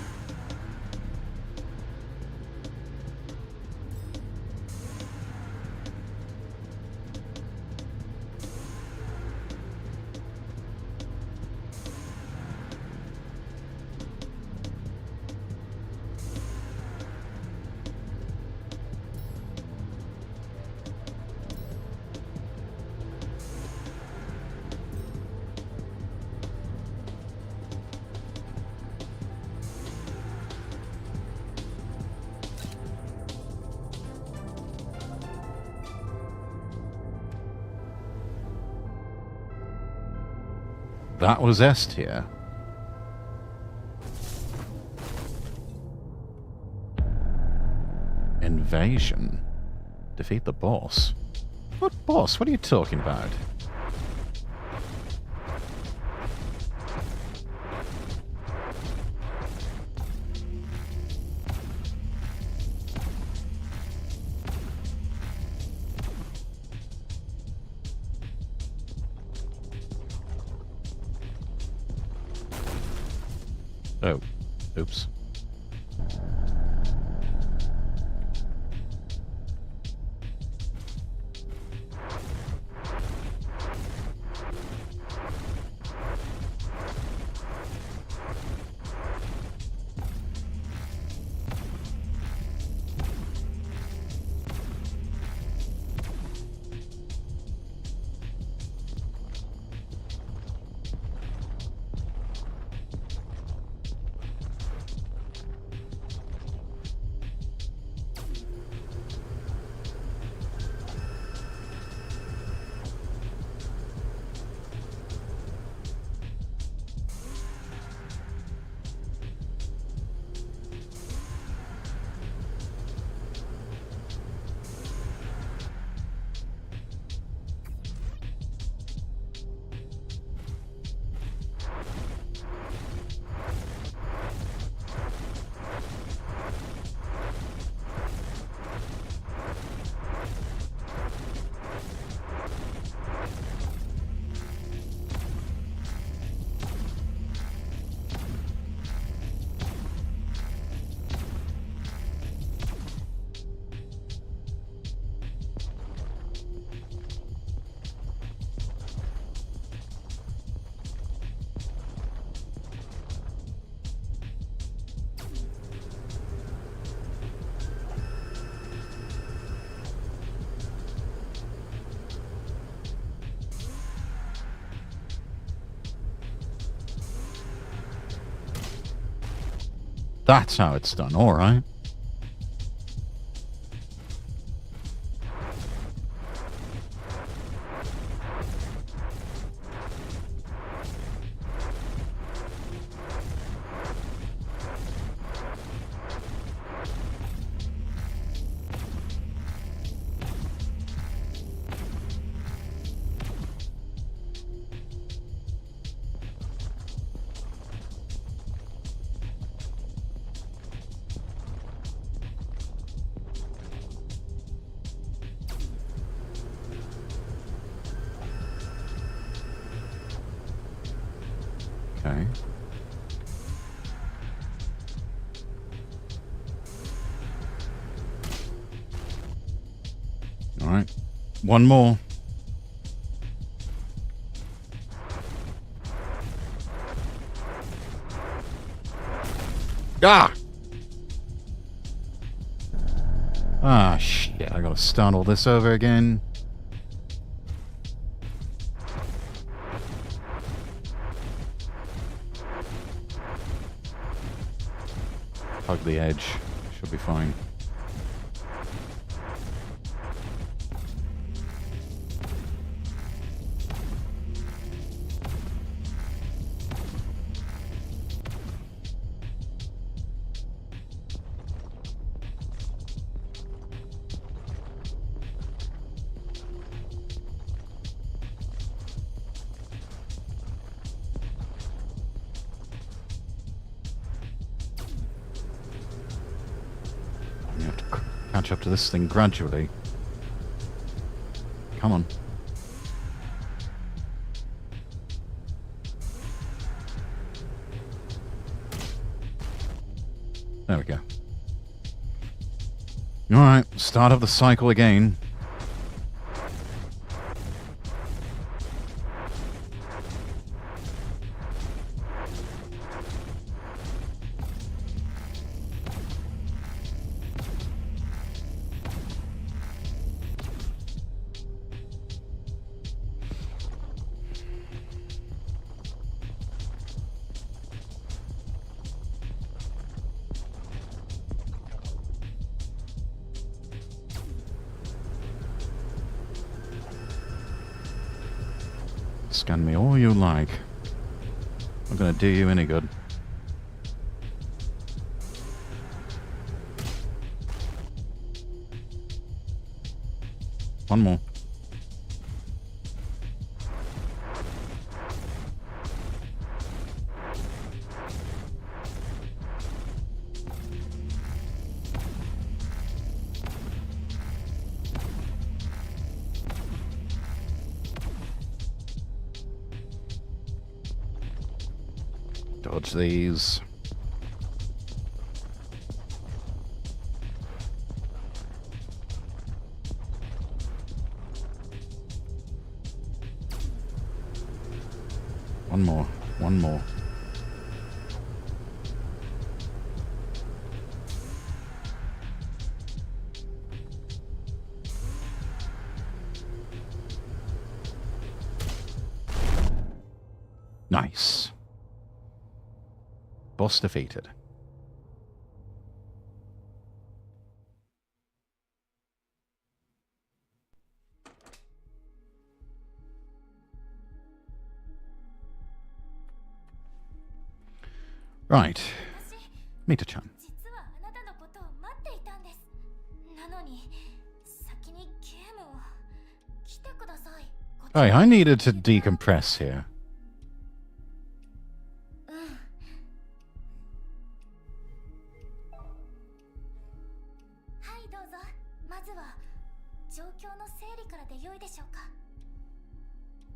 That was S tier. Invasion. Defeat the boss. What boss? What are you talking about? Oh, oops. That's how it's done, alright. Okay. Alright. One more. Ah! Ah, shit. I gotta start all this over again. Hug the edge. Should be fine. You have to catch up to this thing gradually. Come on. There we go. Alright, start of the cycle again. Scan me all you like. Not gonna do you any good. One more. Dodge these. One more. One more. Nice. Boss defeated. Right. Mita-chan. Hey, I needed to decompress here.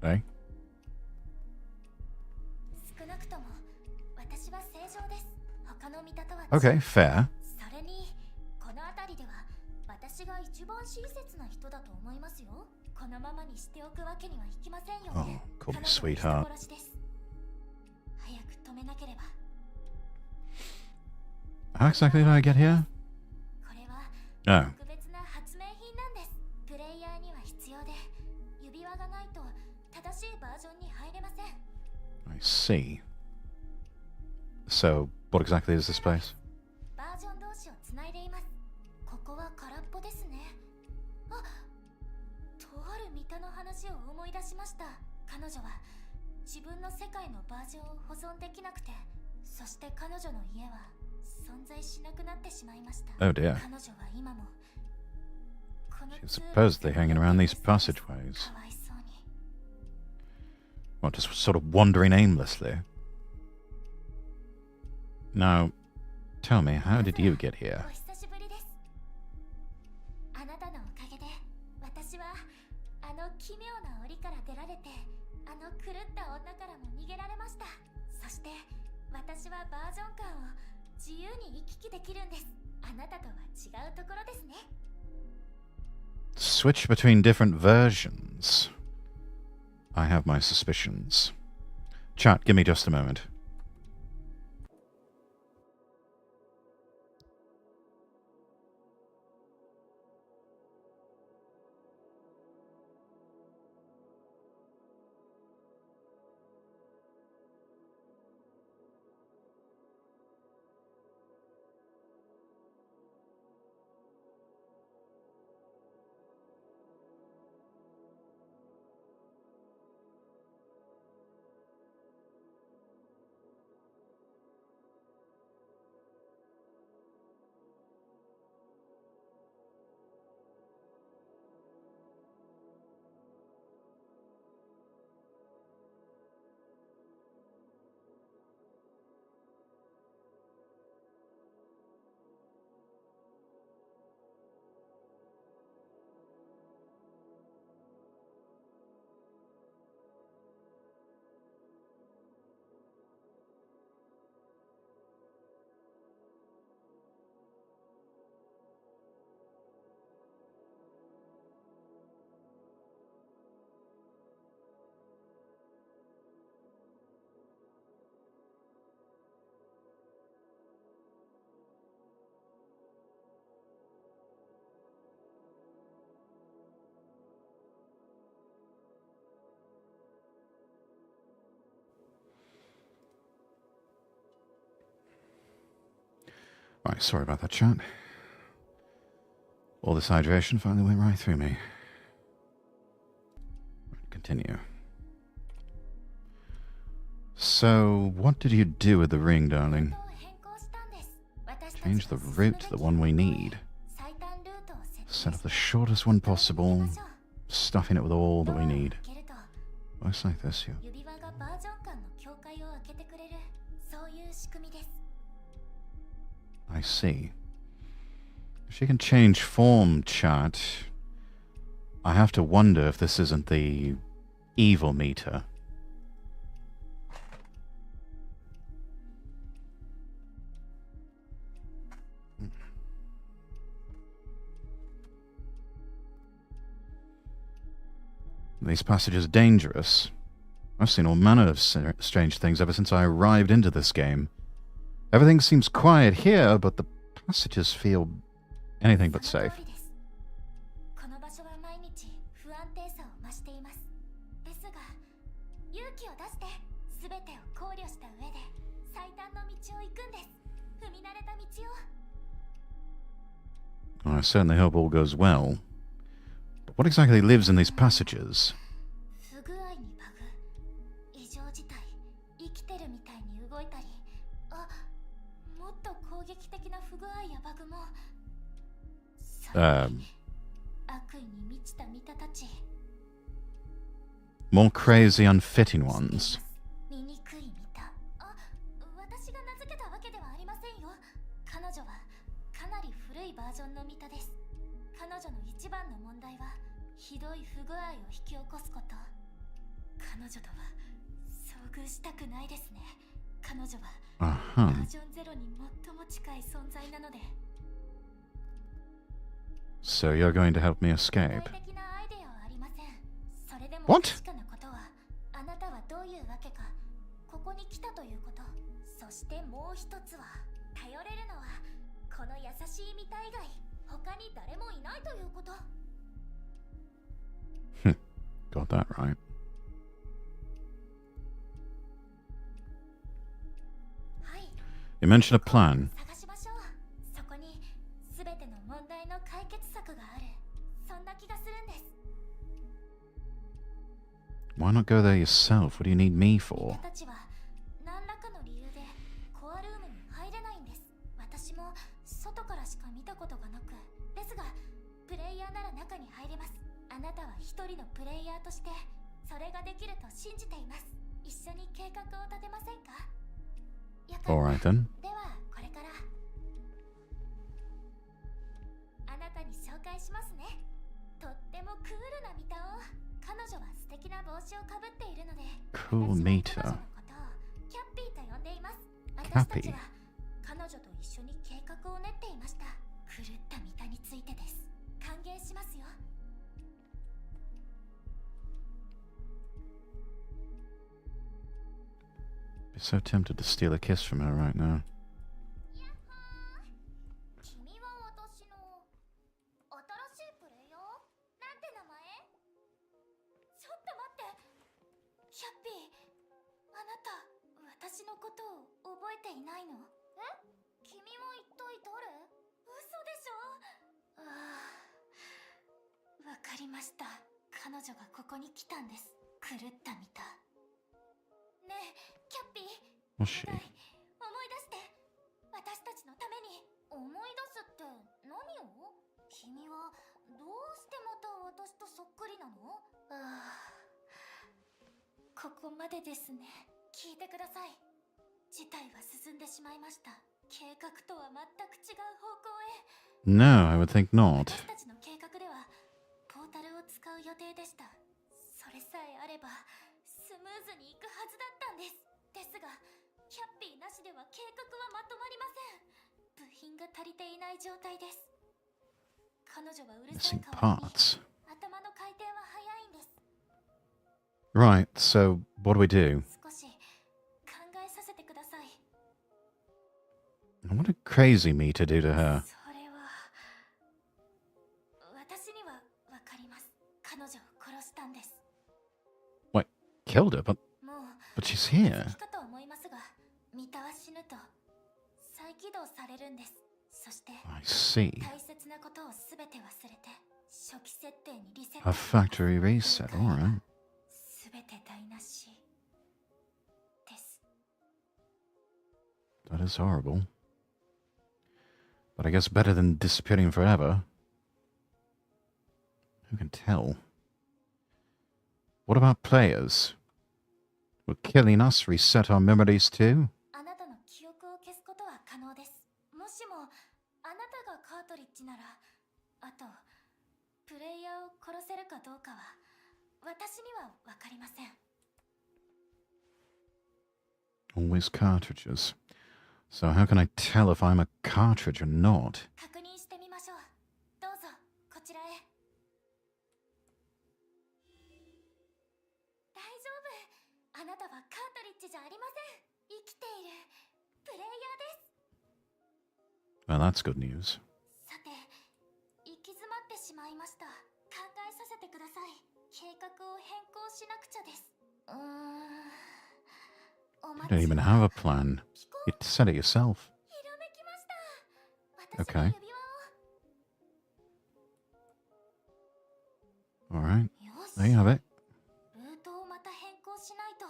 Hey. Okay, fair. Oh, call me sweetheart. How exactly did I get here? Oh. I see. So, what exactly is this place? Oh dear. She's supposedly hanging around these passageways. Well, just sort of wandering aimlessly. Now, tell me, how did you get here? switch between different versions. I have my suspicions. Chat, give me just a moment. Right, sorry about that, chat. All this hydration finally went right through me. Continue. So, what did you do with the ring, darling? Change the route to the one we need. Set up the shortest one possible, stuffing it with all that we need. Works like this, you. I see. She can change form, chat. I have to wonder if this isn't the evil meter. These passages are dangerous. I've seen all manner of strange things ever since I arrived into this game. Everything seems quiet here, but the passages feel anything but safe. I certainly hope all goes well. But what exactly lives in these passages? More crazy, unfitting ones. Uh-huh. So you're going to help me escape? What? Got that right. You mentioned a plan. Why not go there yourself? What do you need me for? Alright then. Cool meter. Cappy. Be so tempted to steal a kiss from her right now. 君は私の新しいプレイヤー？なんて名前？ちょっと待って。キャッピー、あなた、私のことを覚えていないの？え？君は一体誰？嘘でしょ？わかりました。彼女がここに来たんです。狂ったみたい。ねえ、キャッピー。 Was she? 思い出して。私たちのために。思い出すって何を？君はどうしてまた私とそっくりなの？ここまでですね。聞いてください。事態は進んでしまいました。計画とは全く違う方向へ。No, I would think not. 私たちの計画ではポータルを使う予定でした。それさえあればスムーズにいくはずだったんです。ですがキャッピーなしでは計画はまとまりません。部品が足りていない状態です。彼女はうるさい Missing 代わりに parts. 頭の回転は速いんです。 Right, so what do we do? 少し考えさせてください。 What did crazy me to do to her? それは私にはわかります。彼女を殺したんです。 What? Killed her? But もう but she's here. かと思いますが、ミタは死ぬと再起動されるんです。そして I see. 大切なことをすべて忘れて初期設定にリセッ A ト。 factory reset, alright. すべて台無しです。 That is horrible. But I guess better than disappearing forever. Who can tell? What about players? Will killing us reset our memories too? あなたの記憶を消すことは可能です。もしもあなたがカートリッジなら、あとプレイヤーを殺せるかどうかは私にはわかりません。 Always cartridges. So how can I tell if I'm a cartridge or not? 確認してみましょう。どうぞこちらへ。大丈夫。あなたはカートリッジじゃありません。生きているプレイヤーです。 Well, that's good news. さて、行き詰まってしまいました。考えさせてください。計画を変更しなくちゃです。お You 待 don't ち even have a plan. You said it yourself. ひらめきました。私 Okay. の指輪を。 Alright. よし。 There you have it. ルートをまた変更しないと。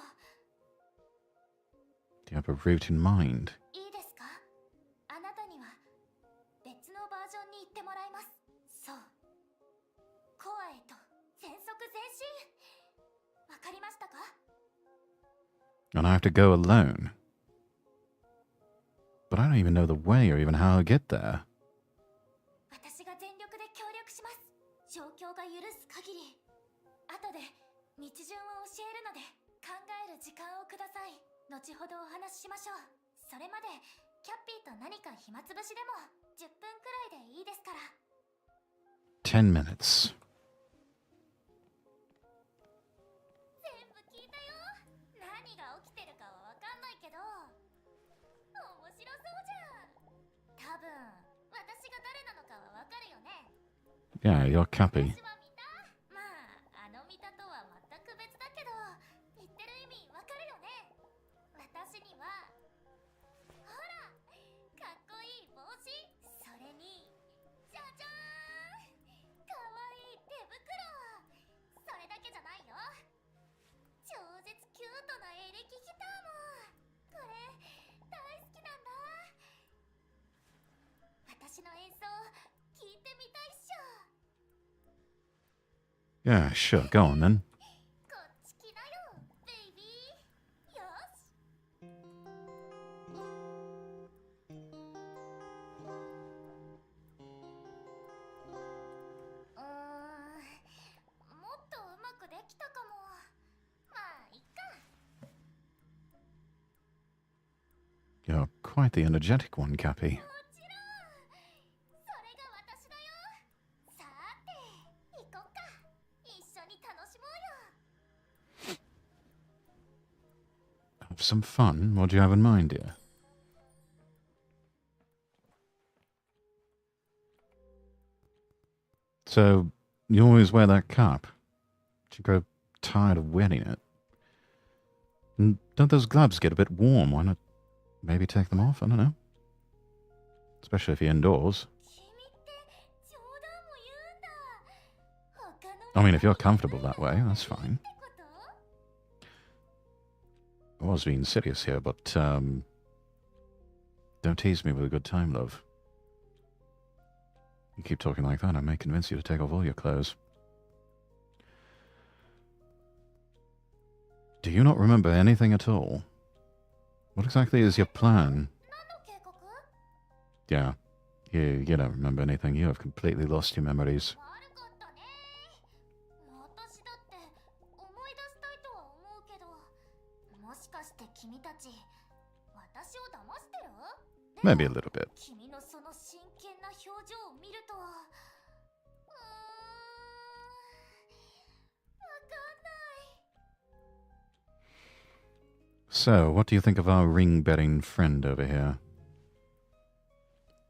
Do you have a route in mind? いいですか？あなたには別のバージョンに行ってもらいます。そう。コアへと全速前進。わかりましたか？ And I have to go alone. But I don't even know the way or even how to get there. 私が全力で協力します。状況が許す限り。後で道順を教えるので考える時間をください。後ほどお話ししましょう。それまでキャッピーと何か暇つぶしでも10分くらいでいいですから。 10 minutes. 全部聞いたよ。何が起きてるかはわかんないけど面白そうじゃん。多分私が誰なのかはわかるよね。 Yeah, you're Cappy. 私はミタ。まああのミタとは全く別だけど言ってる意味わかるよね。私にはほらかっこいい帽子、それにじゃじゃーんかわいい手袋。それだけじゃないよ。超絶キュートなエレキギターも。これ大好きなんだ。私の演奏聞いてみたいっしょ。 Yeah, sure. Go on then. こっち来なよベイビー。よし。もっとうまくできたかも。まあいっか。 You're quite the energetic one, Cappy. もちろん。それが私だよ。さーて行こっか。一緒に楽しもうよ。 I've some fun? What do you have in mind, dear? So, you always wear that cap? Do you grow tired of wearing it? And don't those gloves get a bit warm? Why not maybe take them off? I don't know. Especially if you're indoors. I mean, if you're comfortable that way, that's fine. I was being serious here, but don't tease me with a good time, love. You keep talking like that, I may convince you to take off all your clothes. Do you not remember anything at all? What exactly is your plan? Yeah, you don't remember anything. You have completely lost your memories. Maybe a little bit. So, what do you think of our ring-bearing friend over here?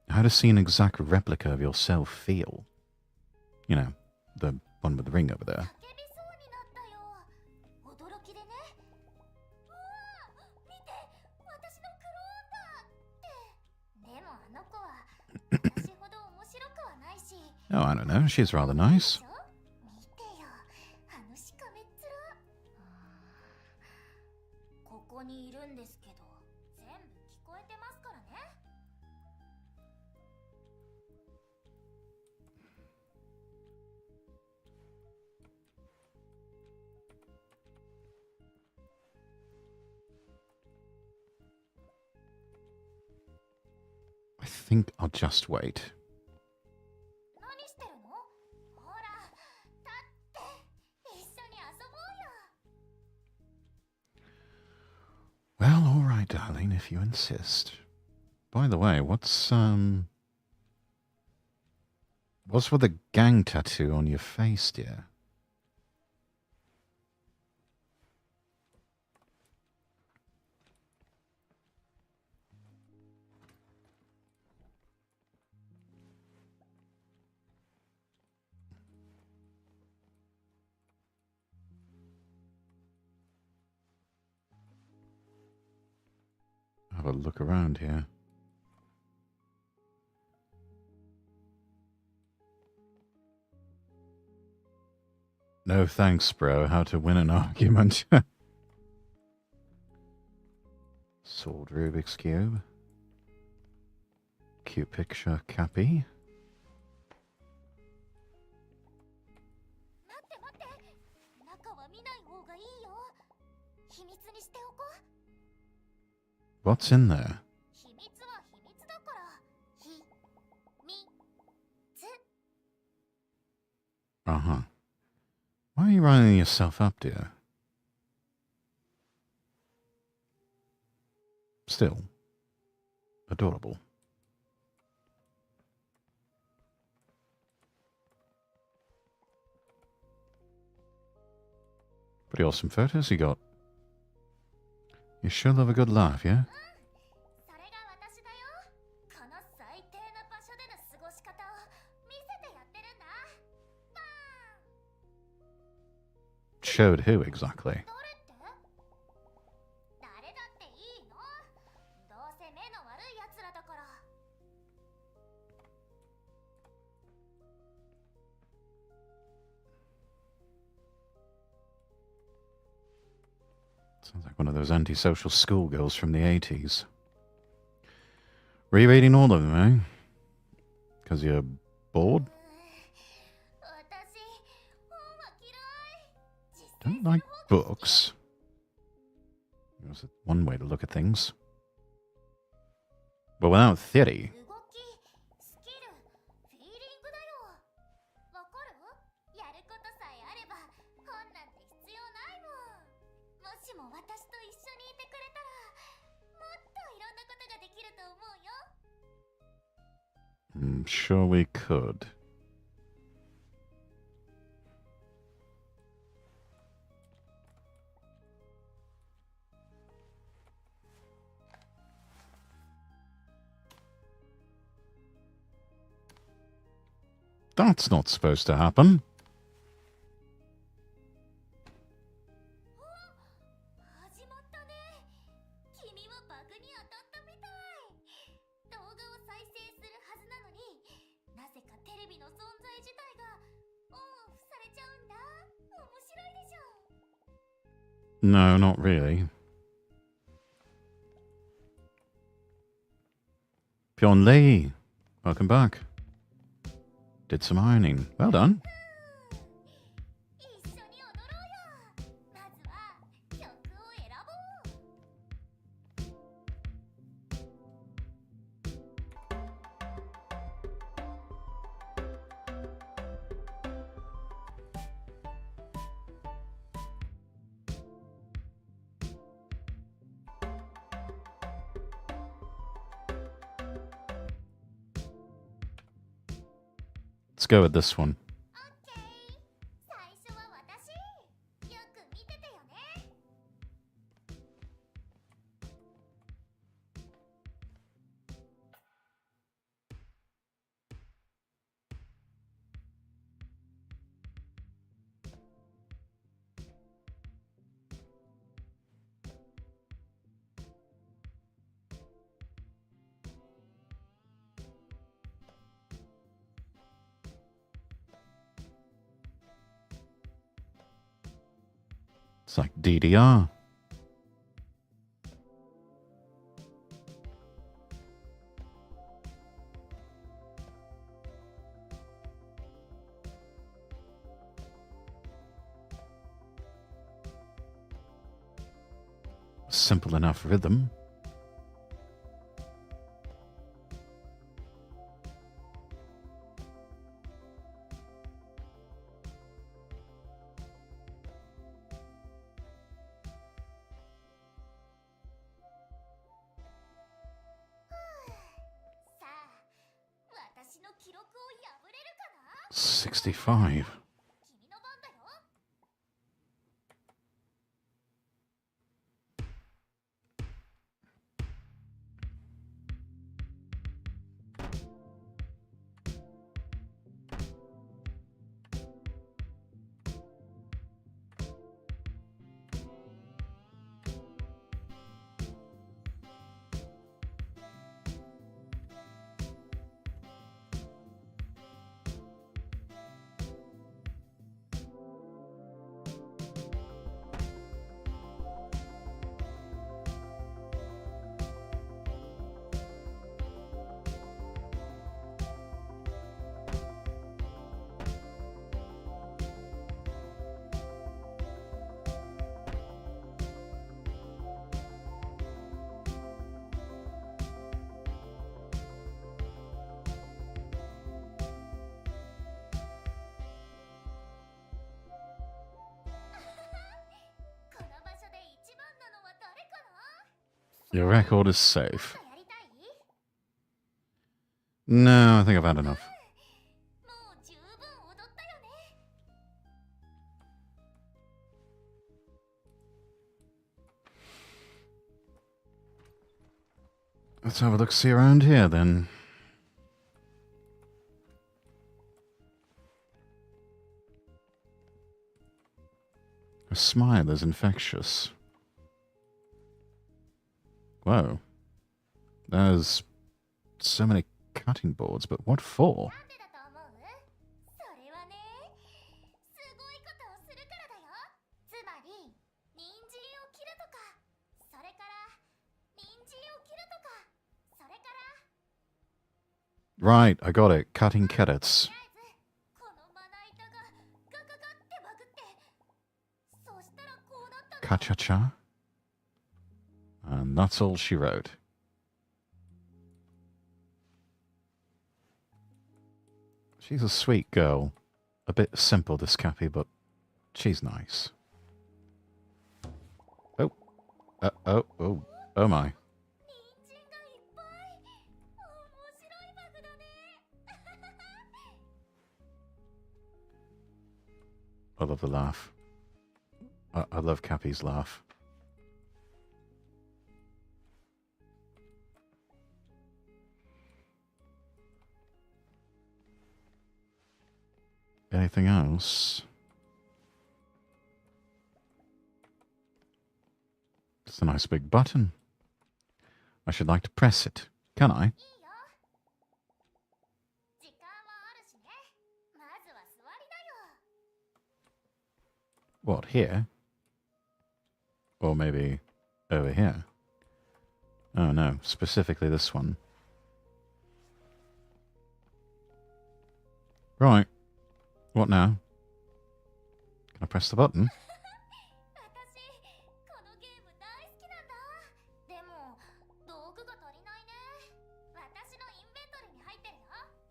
How does seeing an exact replica of yourself feel? You know, the one with the ring over there. Oh, I don't know. She's rather nice. I think I'll just wait. Well, all right, darling, if you insist. By the way, what's with the gang tattoo on your face, dear? Have a look around here. No thanks, bro. How to win an argument. Sword Rubik's Cube. Cute picture, Cappy. What's in there? Uh-huh. Why are you riling yourself up, dear? Still, adorable. Pretty awesome photos you got. You sure love a good laugh, yeah? Showed who exactly? Sounds like one of those antisocial schoolgirls from the 80s. Rereading all of them, eh? Because you're bored? Don't like books. That's one way to look at things. But without theory. I'm sure we could. That's not supposed to happen. 始まったね。君はバグに当たったみたい。動画を再生するはずなのに、なぜかテレビの存在自体がオンオフされちゃうんだ。面白いでしょ。 No, not really. Pyeon Lee, welcome back. Did some ironing. Well done. 一緒に踊ろうよ。まずは曲を選ぼう。 Let's go with this one. オッケー。最初は私。よく見ててよね。 It's like DDR. Simple enough rhythm. Sa, 65. 君の番だよ。 この場所で一番なのは誰かな？ Your record is safe. やりたい？ No, I think I've had enough. もう十分踊ったよね。 Let's have a look-see around here then. Her smile is infectious. Whoa. There's so many cutting boards, but what for? なんでだと思う？それはね、すごいことをするからだよ。つまり、人参を切るとか、それから人参を切るとか、それから Right, I got it. Cutting carrots. とりあえずこのまな板がガガガってバグって、そしたらこうなったの。 Cha-cha-cha. And that's all she wrote. She's a sweet girl. A bit simple, this Cappy, but she's nice. Oh. Oh my. 人参がいっぱい。面白いバグだね。 I love the laugh. I love Cappy's laugh. Anything else? It's a nice big button. I should like to press it. Can I? いいよ。時間はあるしね。まずは座りなよ。 What, here? Or maybe over here? Oh no, specifically this one. Right. What now? Can I press the button? 私、このゲーム大好きなんだ。でも、道具が足りないね。私のインベントリーに入ってるよ。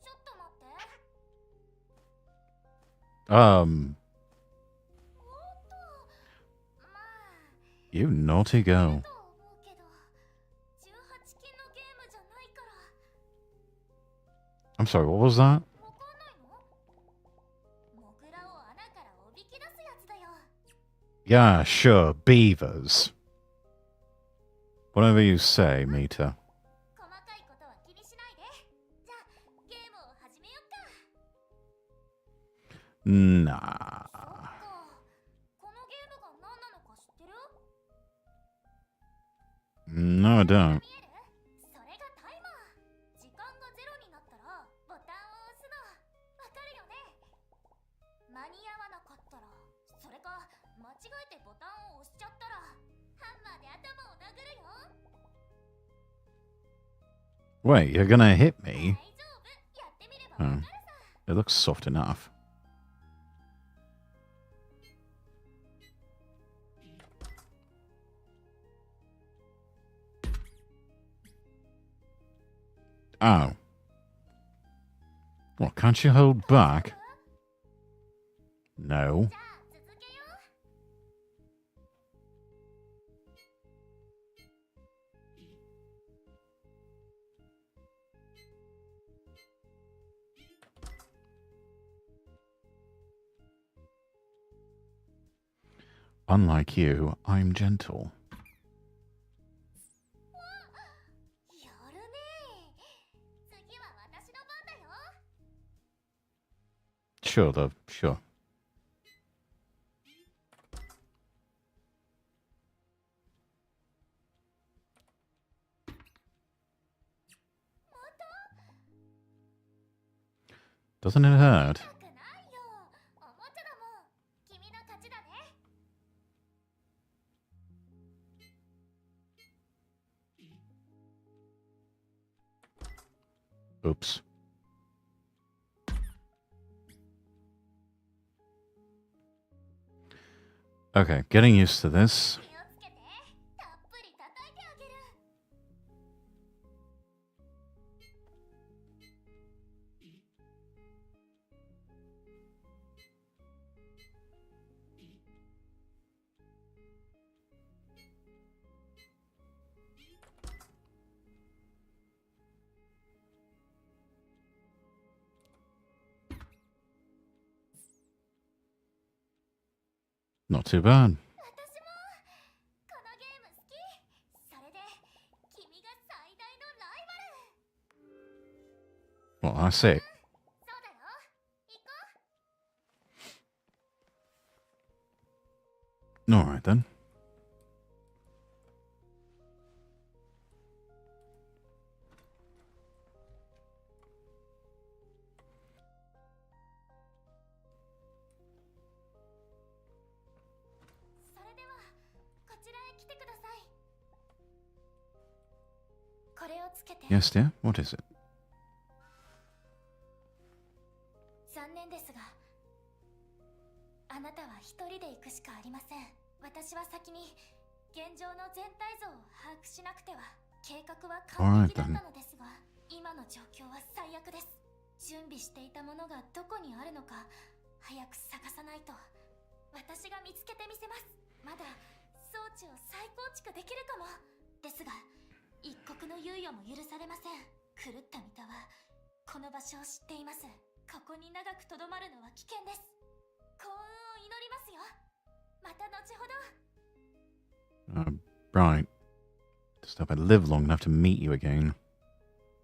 ちょっと待って。おっと、まあ、 You naughty girl. と思うけど、18禁のゲームじゃないから。 I'm sorry, what was that? わかんないの？モグラを穴からおびき出すやつだよ。 Yeah, sure, beavers. Whatever you say, Mita. 細かいことは気にしないで。じゃあ、ゲームを始めよっか。 Nah. このゲームが何なのか知ってる？ No, I don't. 見える？それがタイマー。時間がゼロになったらボタンを押すの。わかるよね？間に合わなかったら、それか間違えてボタンを押しちゃったら、ハンマーで頭を殴るよ。 Wait, you're gonna hit 大 me? 丈夫。やってみればわかるさ。 It looks soft enough. Oh. What, can't you hold back? No. じゃあ続けよう。 Unlike you, I'm gentle. やるね。次は私の番だよ。 Sure, though, sure. Doesn't it hurt? 痛くないよ。おもちゃだもん。君の勝ちだね。 Oops. Okay, getting used to this. 気をつけて。たっぷり叩いてあげる。 Not too bad. 私もこのゲーム好き。それで君が最大のライバル。 Well, that's it. そうだよ。行こう。 Alright then. それではこちらへ来てください。これをつけて。 Yes, dear? What is it? 残念ですが、あなたは一人で行くしかありません。私は先に現状の全体像を把握しなくては。計画は完璧だったのですが、今の状況は最悪です。準備していたものがどこにあるのか早く探さないと。私が見つけてみせます。まだ装置を再構築できるかも。ですが一刻の猶予も許されません。狂った三田はこの場所を知っています。ここに長くとどまるのは危険です。幸運を祈りますよ。また後ほど。 Right. Just hope I live long enough to meet you again.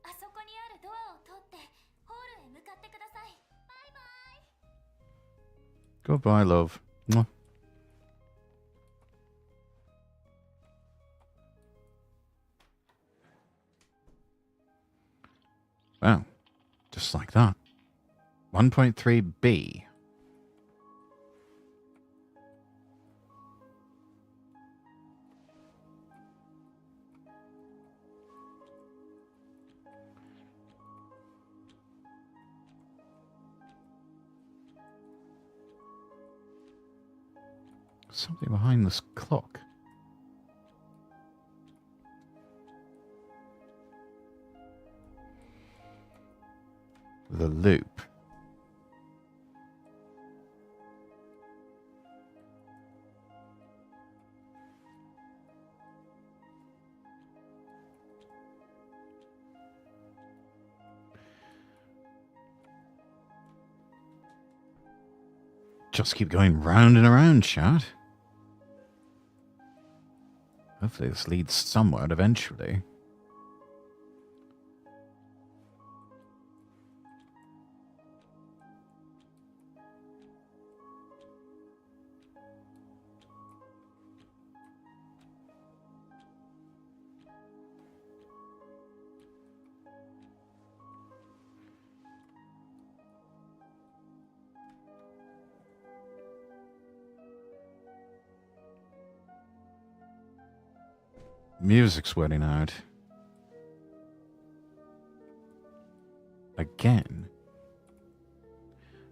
あそこにあるドアを通ってホールへ向かってください。バイバイ。Goodbye, love. Mwah. Wow. Just like that. 1.3b. Something behind this clock. The loop. Just keep going round and around, chat. Hopefully this leads somewhere eventually. Music's wedding out. Again?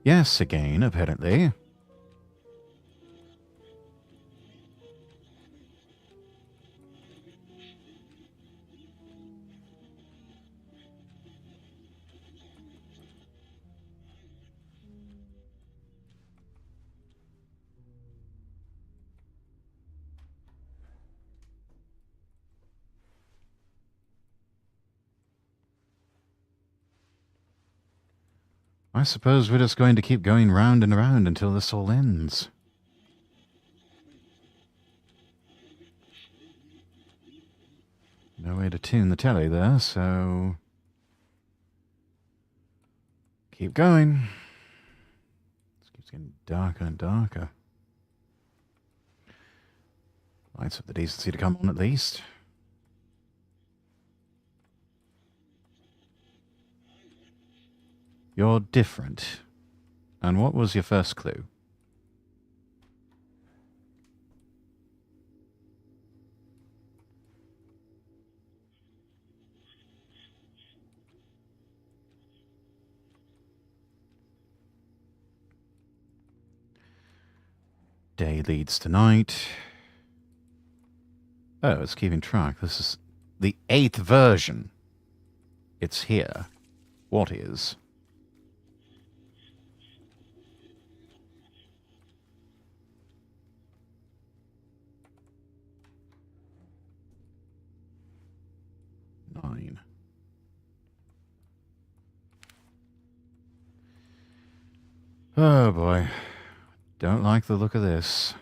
Yes, again, apparently. I suppose we're just going to keep going round and round until this all ends. No way to tune the telly there, so... keep going. This keeps getting darker and darker. Lights have the decency to come on at least. You're different. And what was your first clue? Day leads to night. Oh, it's keeping track. This is the 8th version. It's here. What is? Oh boy. Don't like the look of this.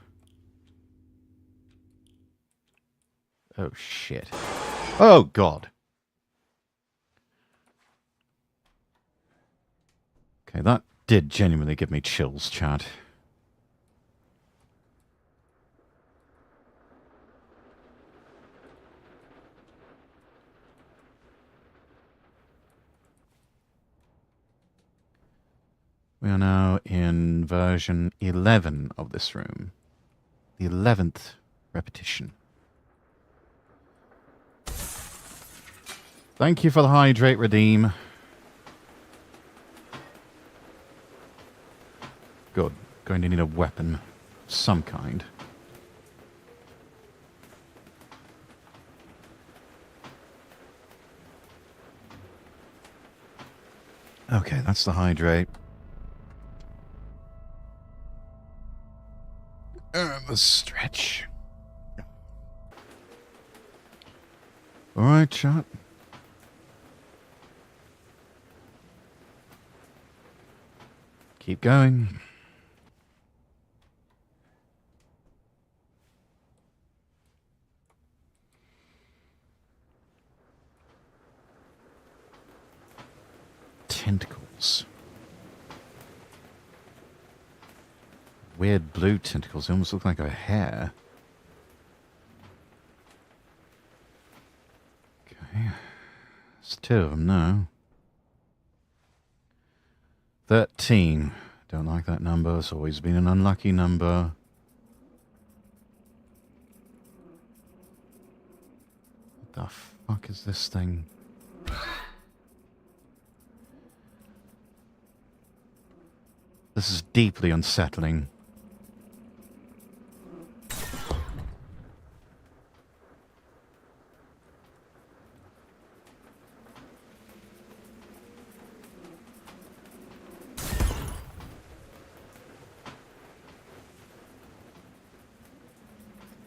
Oh shit. Oh god. Okay, that did genuinely give me chills, chat. We are now in version 11 of this room. The 11th repetition. Thank you for the hydrate, Redeem. Good. Going to need a weapon of some kind. Okay, that's the hydrate. The stretch. Alright, chat. Keep going. Tentacles. weird blue tentacles. They almost look like a hair. Okay. There's 2 of them now. 13. Don't like that number. It's always been an unlucky number. What the fuck is this thing? This is deeply unsettling.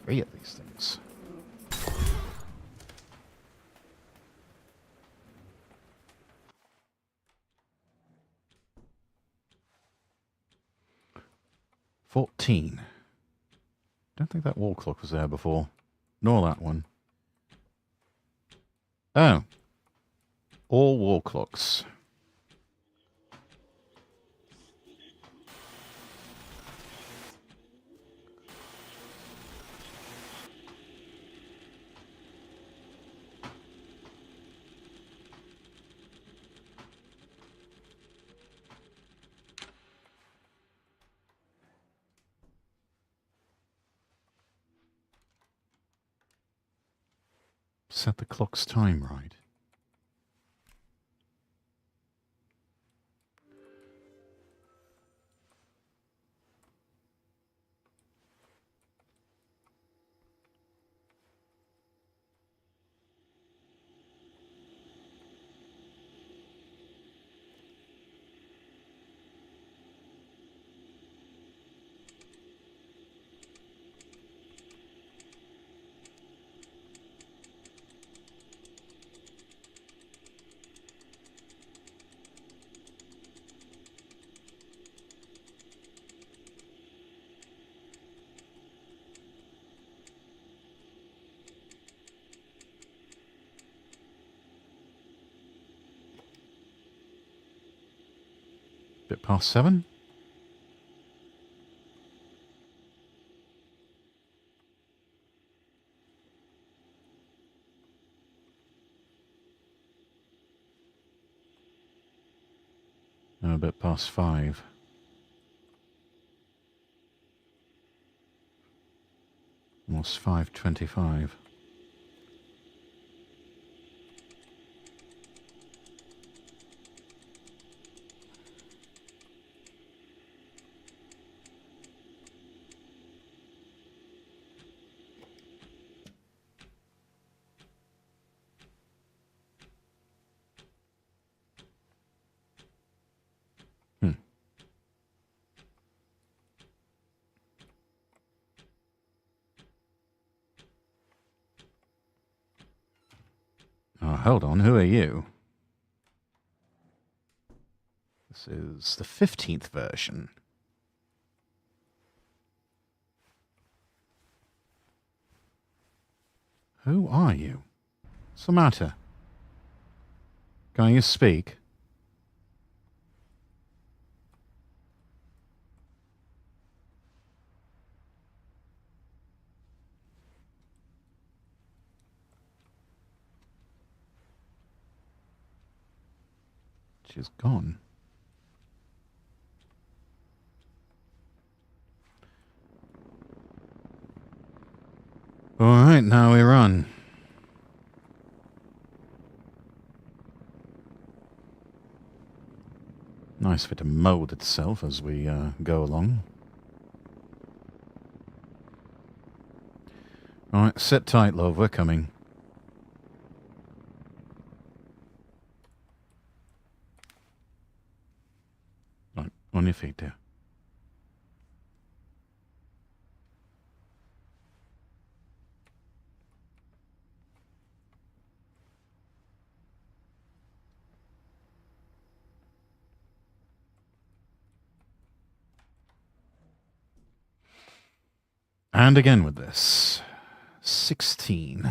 Three of these things. $14. Don't think that wall clock was there before. Nor that one. Oh. All wall clocks. Set the clock's time right. Bit past 7. No, a bit past 5. Almost 5:25. Oh, hold on. Who are you? This is the 15th version. Who are you? What's the matter? Can you speak? She's gone. All right, now we run. Nice for it to mold itself as we go along. All right, sit tight, love. We're coming. Right, on your feet, dear. And again with this. 16.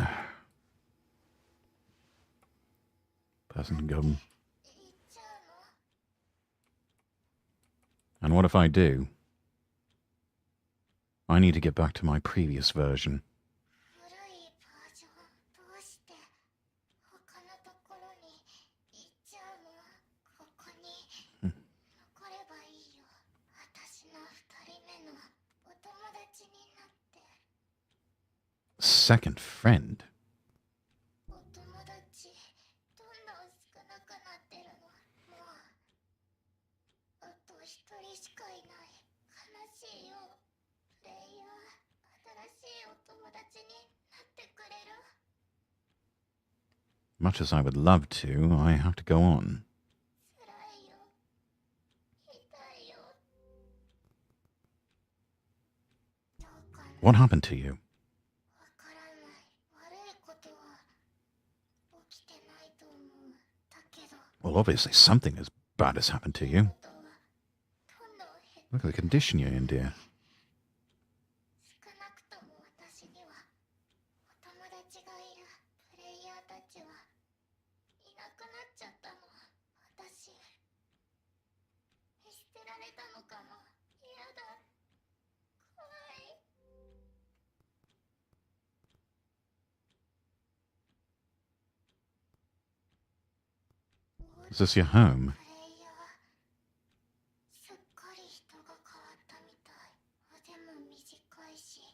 Person can go. And what if I do? I need to get back to my previous version. 古いバージョンどうして他のところに行っちゃうの？ここに残ればいいよ。私の二人目のお友達になって。 Second friend? お友達どんどん少なくなってるの。もうあと一人しかいない。悲しいよ。プレイヤー、新しいお友達になってくれる？ Much as I would love to, I have to go on. 辛いよ。痛いよ。どうかな。 What happened to you? わからない。悪いことは起きてないと思う。だけど Well, obviously something as bad has happened to you. ことはどんどん減って Look at the condition you're in, dear. 少なくとも私にはお友達がいる。プレイヤーたちはいなくなっちゃったの。私見捨てられたのかも。嫌だ。怖い。 Is this your home? プレイヤーすっかり人が変わったみたい。腕も短いし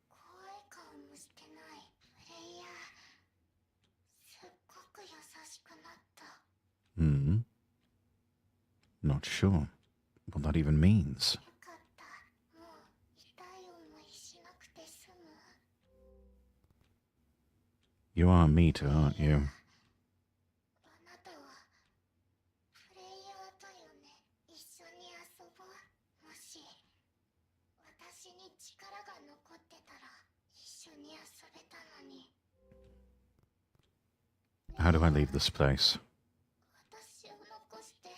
怖い顔もしてない。プレイヤーすっごく優しくなった。 Hmm. Not sure what that even means. よかった。もう痛い思いしなくて済む。 You are Mita, aren't you? あなたはプレイヤーだよね。一緒に遊ぼう。もし私に力が残ってたら一緒に遊べたのに。 How do I leave this place? 私を残して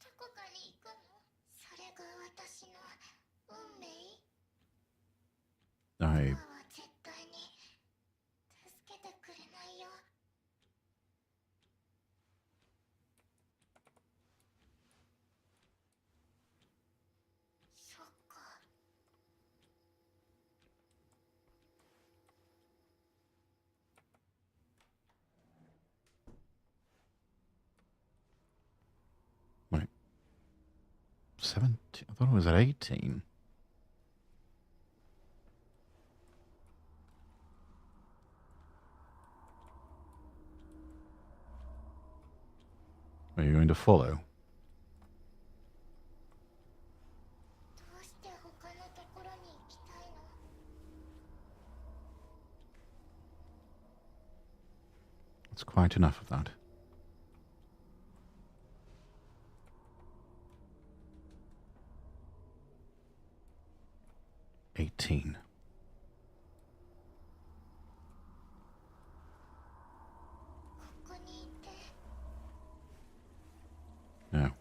どこかに行くの？それが私の運命？ I 今は絶対に助けてくれないよ。 そっか。 wait. 17? I thought I was at 18. Are you going to follow? どうして他のところに行きたいの？ That's quite enough of that. $18. ここにいて。 No.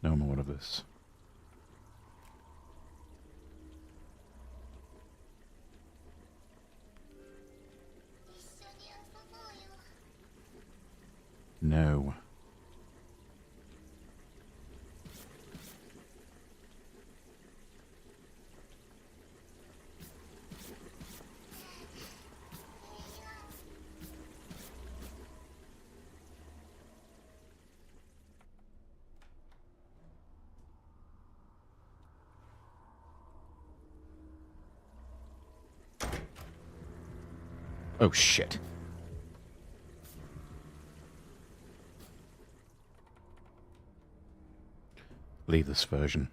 No more of this. 一緒に遊ぼうよ。 No. Oh shit. Leave this version.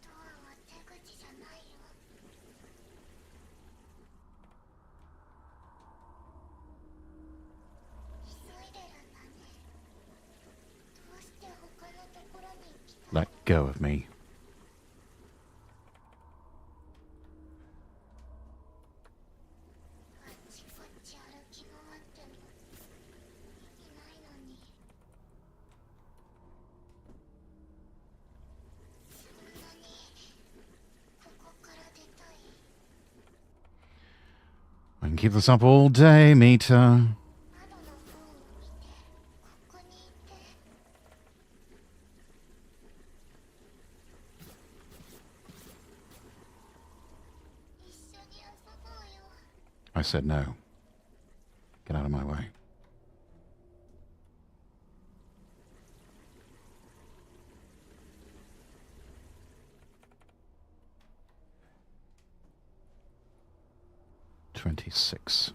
ドアは出口じゃないよ。 急いでるんだね。どうして他のところに行きたい？ Let go of me. あっちこっち歩き回っても意味ないのに。そんなにここから出たい？ I can keep this up all day, Mita. 窓の方を見て。ここにいて。I said no. Get out of my way. $26.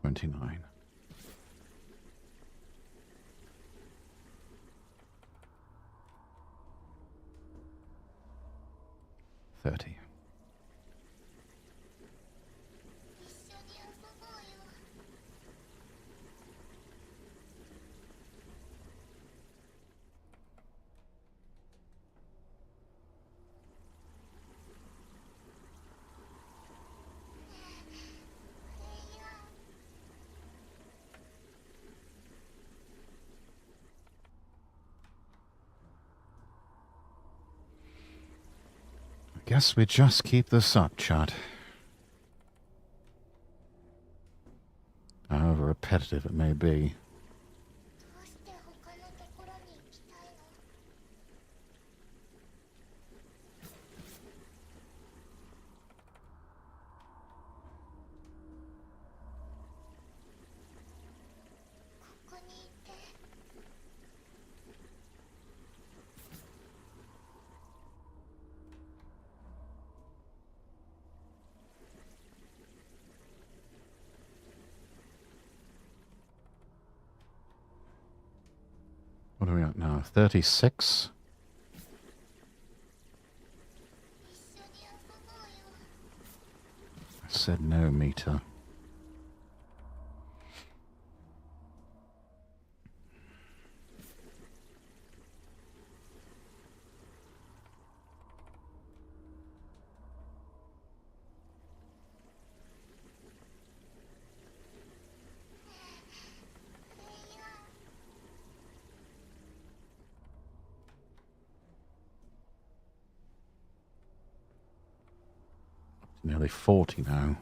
$29. $30. Guess we just keep this up, chat. However repetitive it may be. What are we at now? 36? I said no, meter. Nearly 40 now.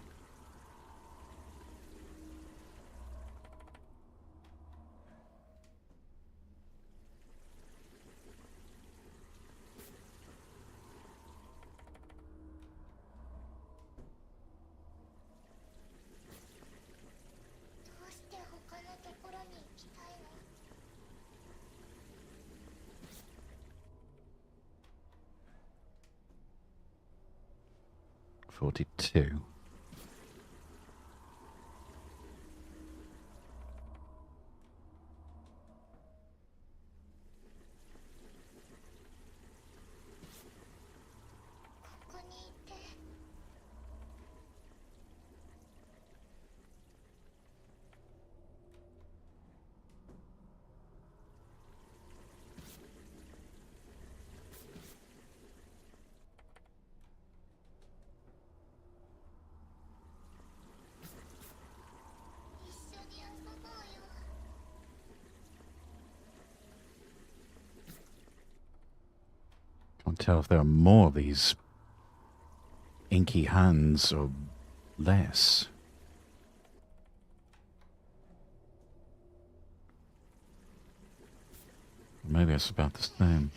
$42. Can't tell if there are more of these inky hands or less. Maybe it's about the same.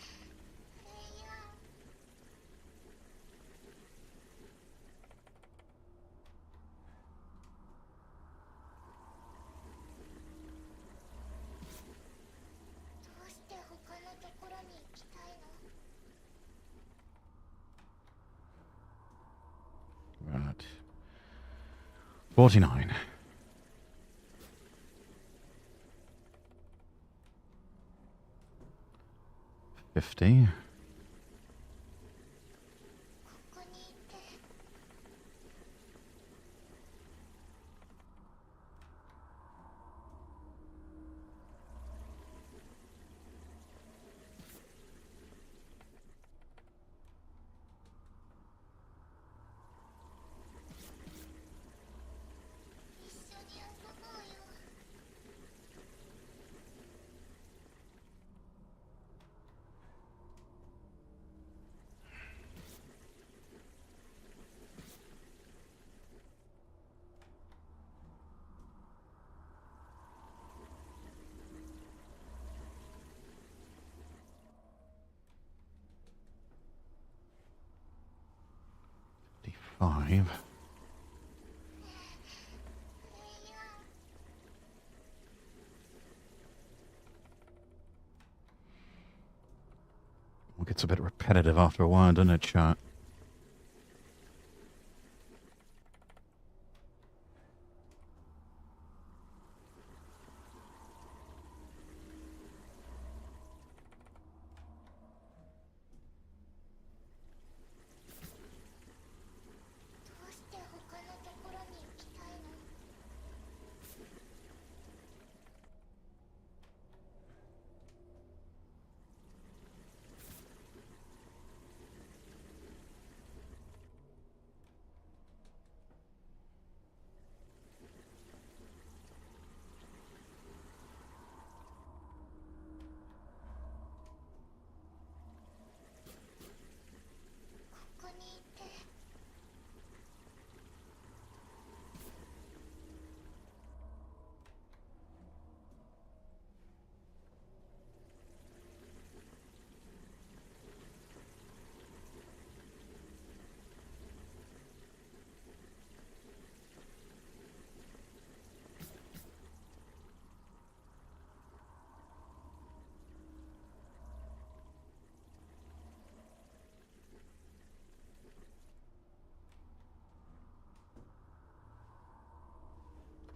Right. 49. $50. 65. It gets a bit repetitive after a while, doesn't it, chat?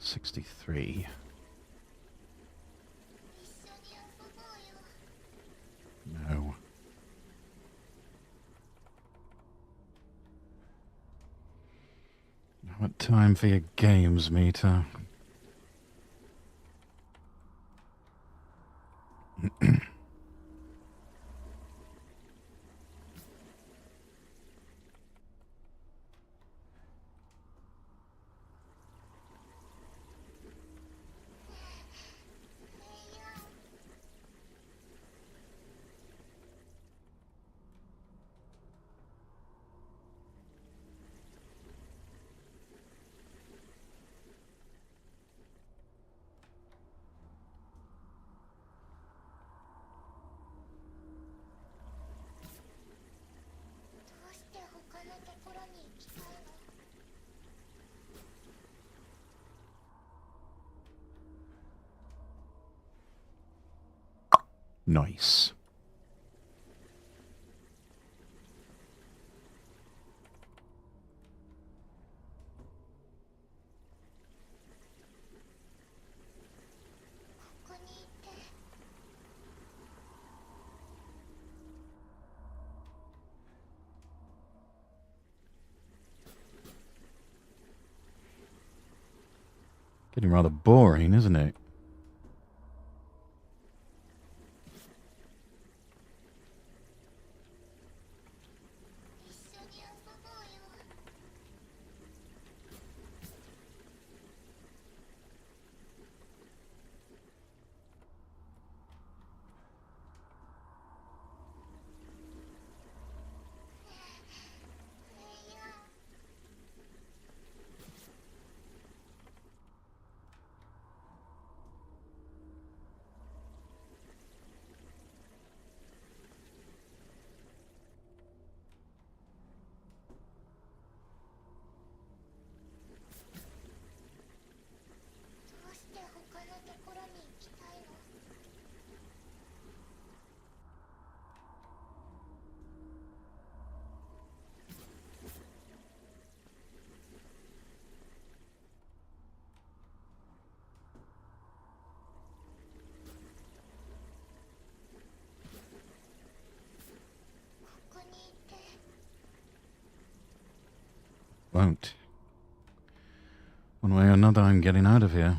$63. No. What time for your games, meter? Nice. Getting rather boring, isn't it? Won't. One way or another, I'm getting out of here.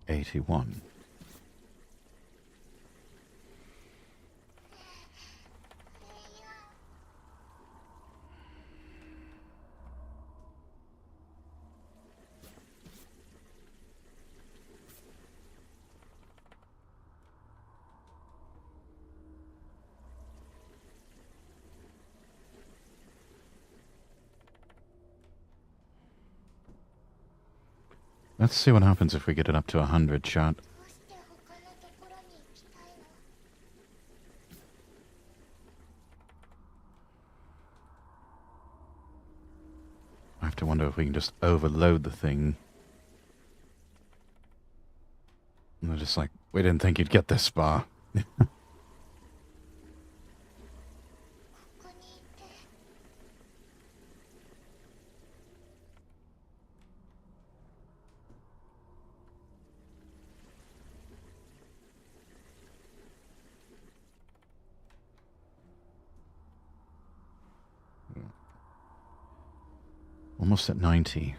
$81. Let's see what happens if we get it up to 100, chat. I have to wonder if we can just overload the thing. And they're just like, we didn't think you'd get this far. Almost at 90.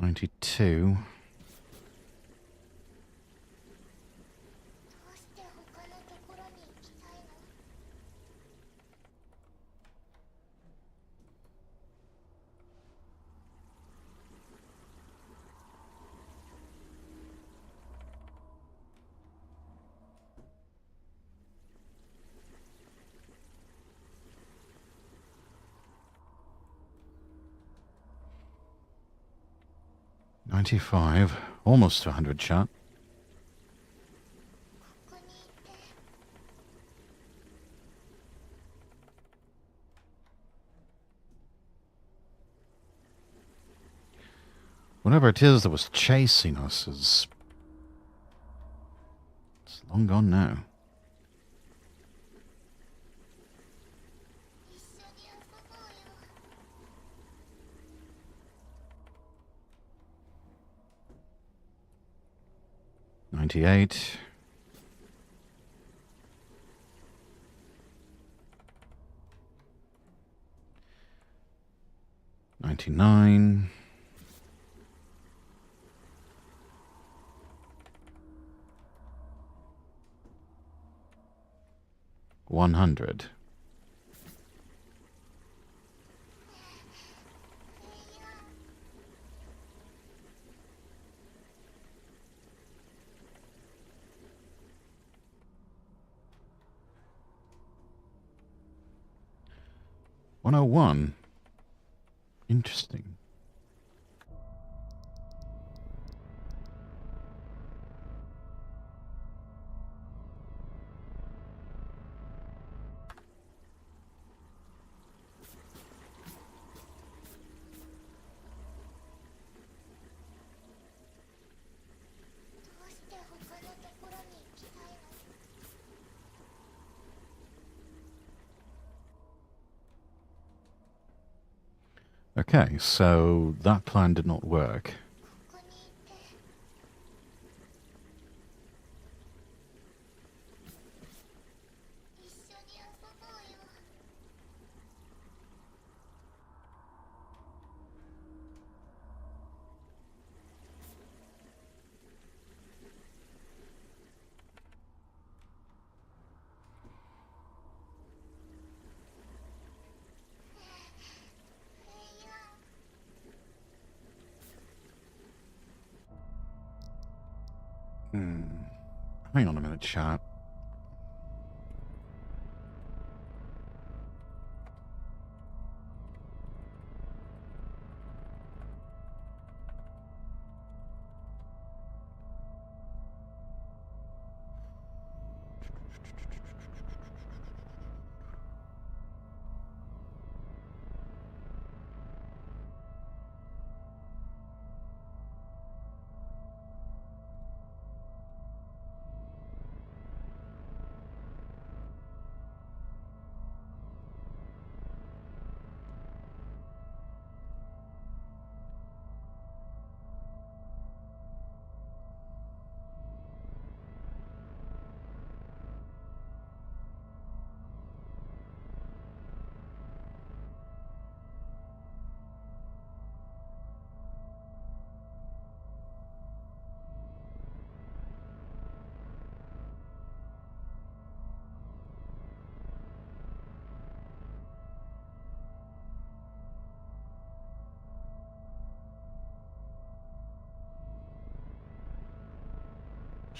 $92. $95. Almost to 100, chat. Whatever it is that was chasing us is... it's long gone now. $98. $99. $100. $101. Interesting. Okay, so that plan did not work. Hang on a minute, chat.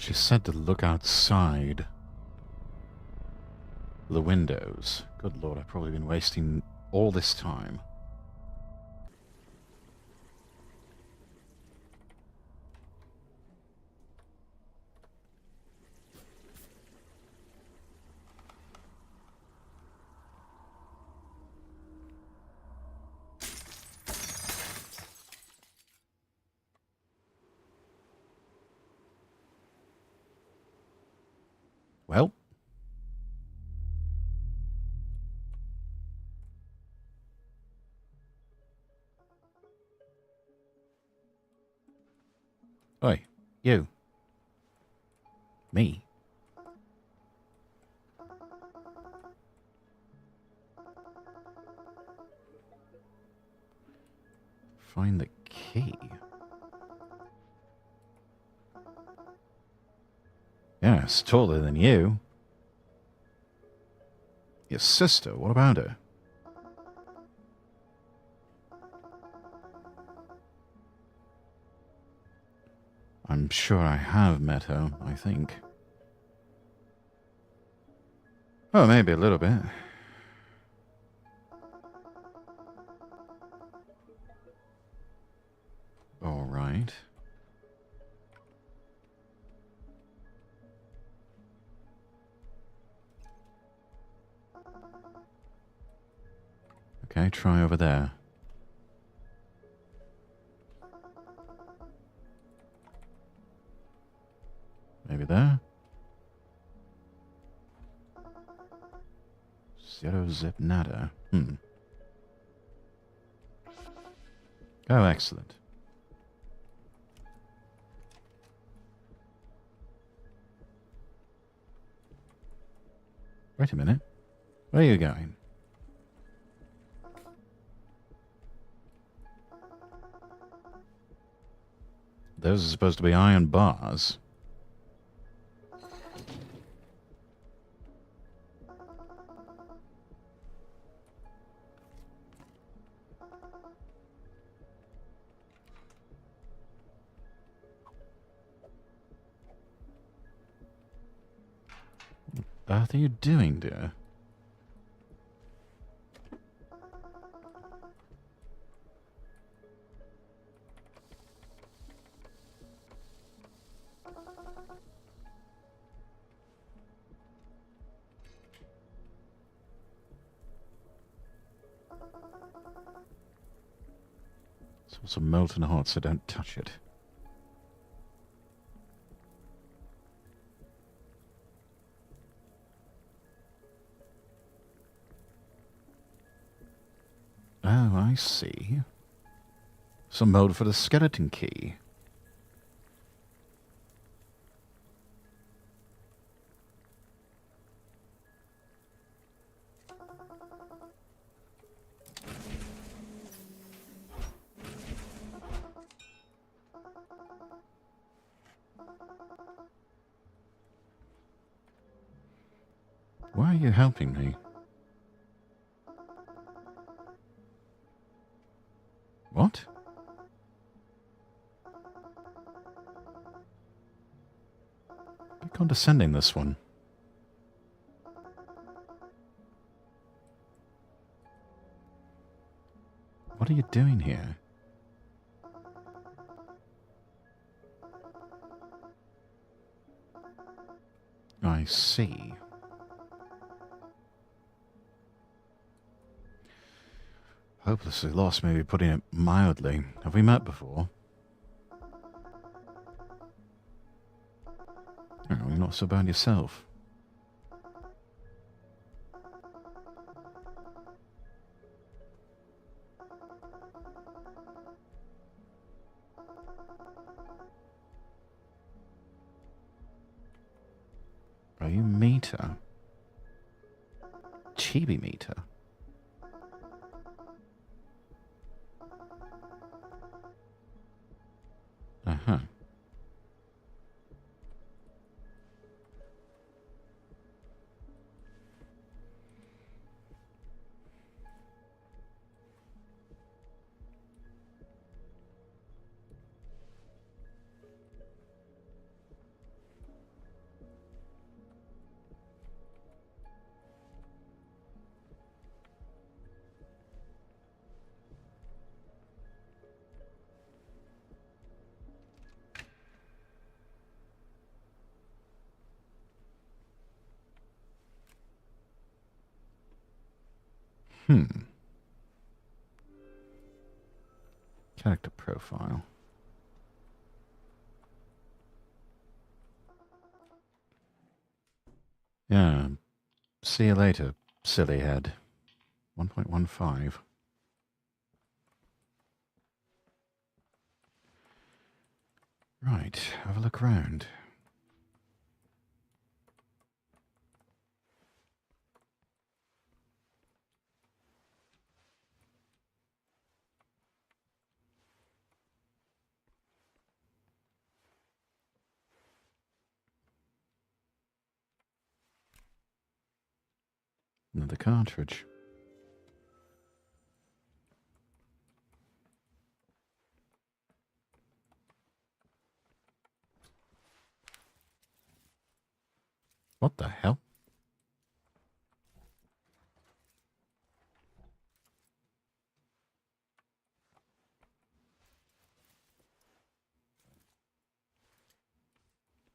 She said to look outside the windows. Good lord, I've probably been wasting all this time. Well, oi, you. Me. Find the key. Yes, taller than you. Your sister, what about her? I'm sure I have met her, I think. Oh, maybe a little bit. All right. Okay, try over there. Maybe there? Zero zip nada. Oh, excellent. Wait a minute. Where are you going? Those are supposed to be iron bars. What on earth are you doing, dear? It's also molten hot, so don't touch it. Oh, I see. Some mode for the skeleton key. Why are you helping me? What? Be condescending, this one. What are you doing here? I see. Hopelessly lost, maybe putting it mildly. Have we met before? Oh, you're not so bad yourself. Are you meter? Chibi meter? Uh-huh. Character profile. Yeah. See you later, silly head. 1.15. Right, have a look around. Another cartridge. What the hell?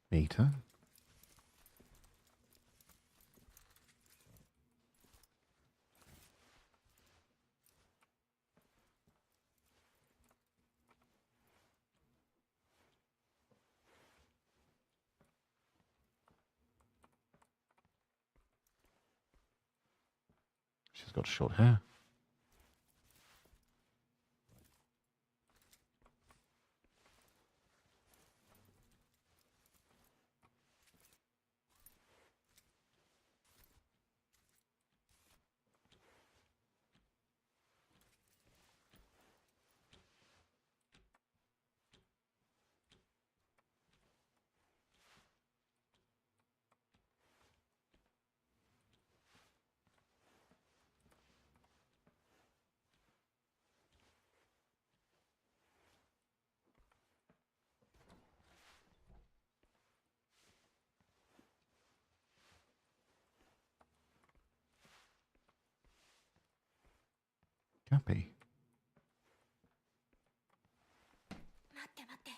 Meter. She's got short hair. Happy. 待って待って。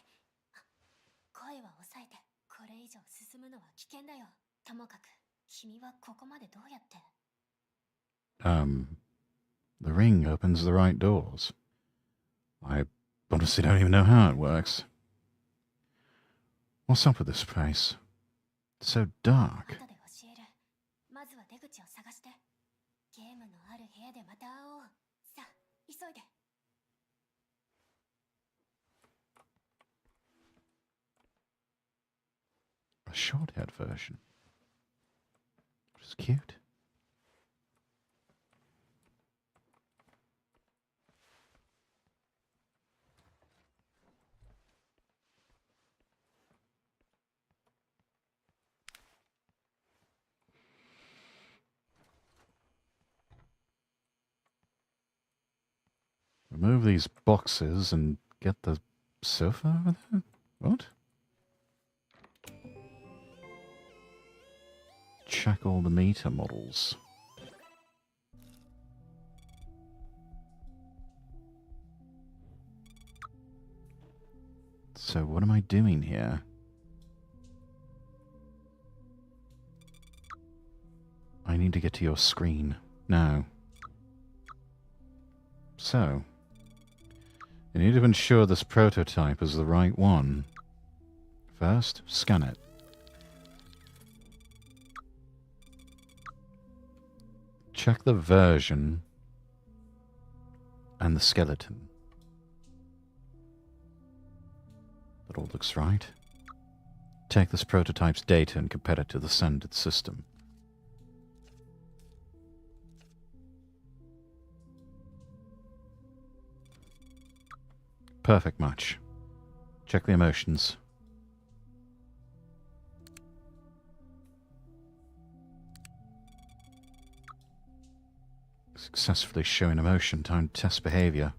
声は抑えて。これ以上進むのは危険だよ。ともかく、君はここまでどうやって？ The ring opens the right doors. I honestly don't even know how it works. What's up with this place? It's so dark. 後で教える。まずは出口を探して。ゲームのある部屋でまた会おう。さあ、急いで。A short-haired version. Which is cute. Remove these boxes and get the sofa over there? What? Check all the meter models. So what am I doing here? I need to get to your screen now. So, you need to ensure this prototype is the right one. First, scan it. Check the version and the skeleton. That all looks right. Take this prototype's data and compare it to the standard system. Perfect match. Check the emotions. Successfully showing emotion. Time to test behavior.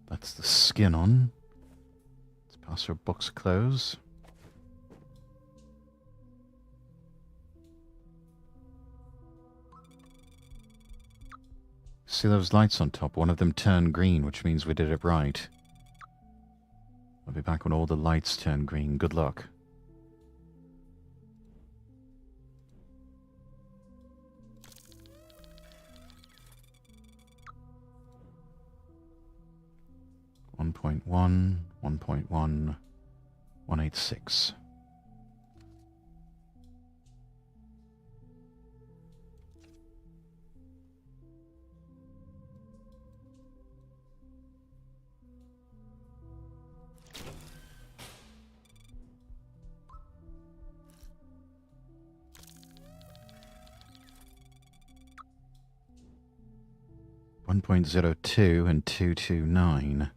That's the skin on. Let's pass her a box of clothes. See those lights on top? One of them turned green, which means we did it right. I'll be back when all the lights turn green. Good luck. One point 1.86. One point 0.02 and 229.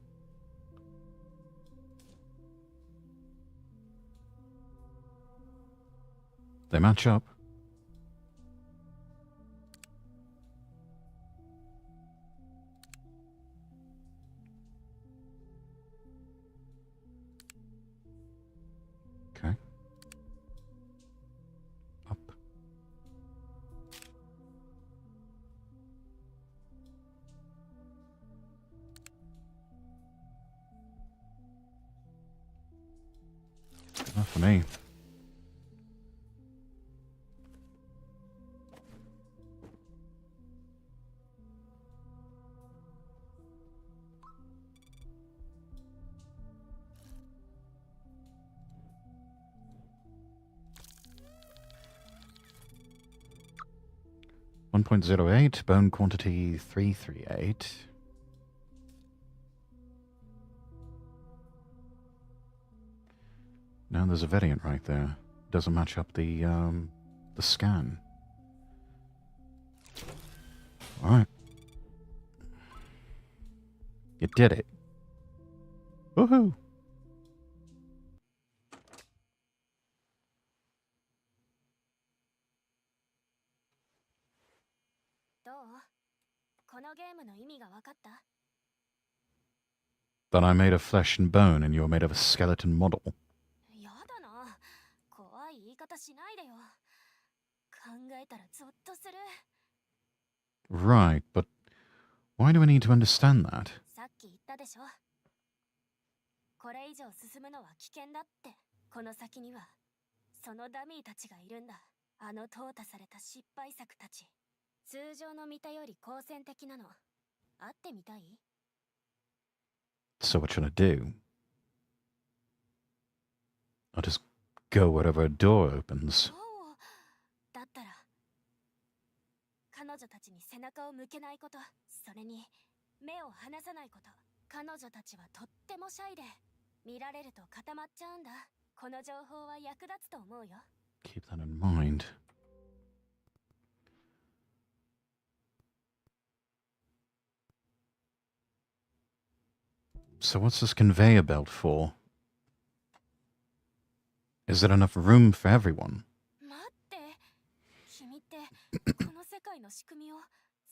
They match up. Okay. Up. Enough for me. One point 0.08, bone quantity 338. Now there's a variant right there. Doesn't match up the scan. All right. You did it. Woohoo! But I made of flesh and bone, and you're made of a skeleton model. Right, but why do I need to understand that? これ以上進むのは危険だって。この先にはそのダミーたちがいるんだ。あの淘汰された失敗作たち。通常の見たより好戦的なの。会ってみたい？ So what should I do? I'll just go wherever a door opens. だったら彼女たちに背中を向けないこと、それに目を離さないこと。彼女たちはとってもシャイで見られると固まっちゃうんだ。この情報は役立つと思うよ。 Keep that in mind. So what's this conveyor belt for? Is there enough room for everyone? 待って、君ってこの世界の仕組みを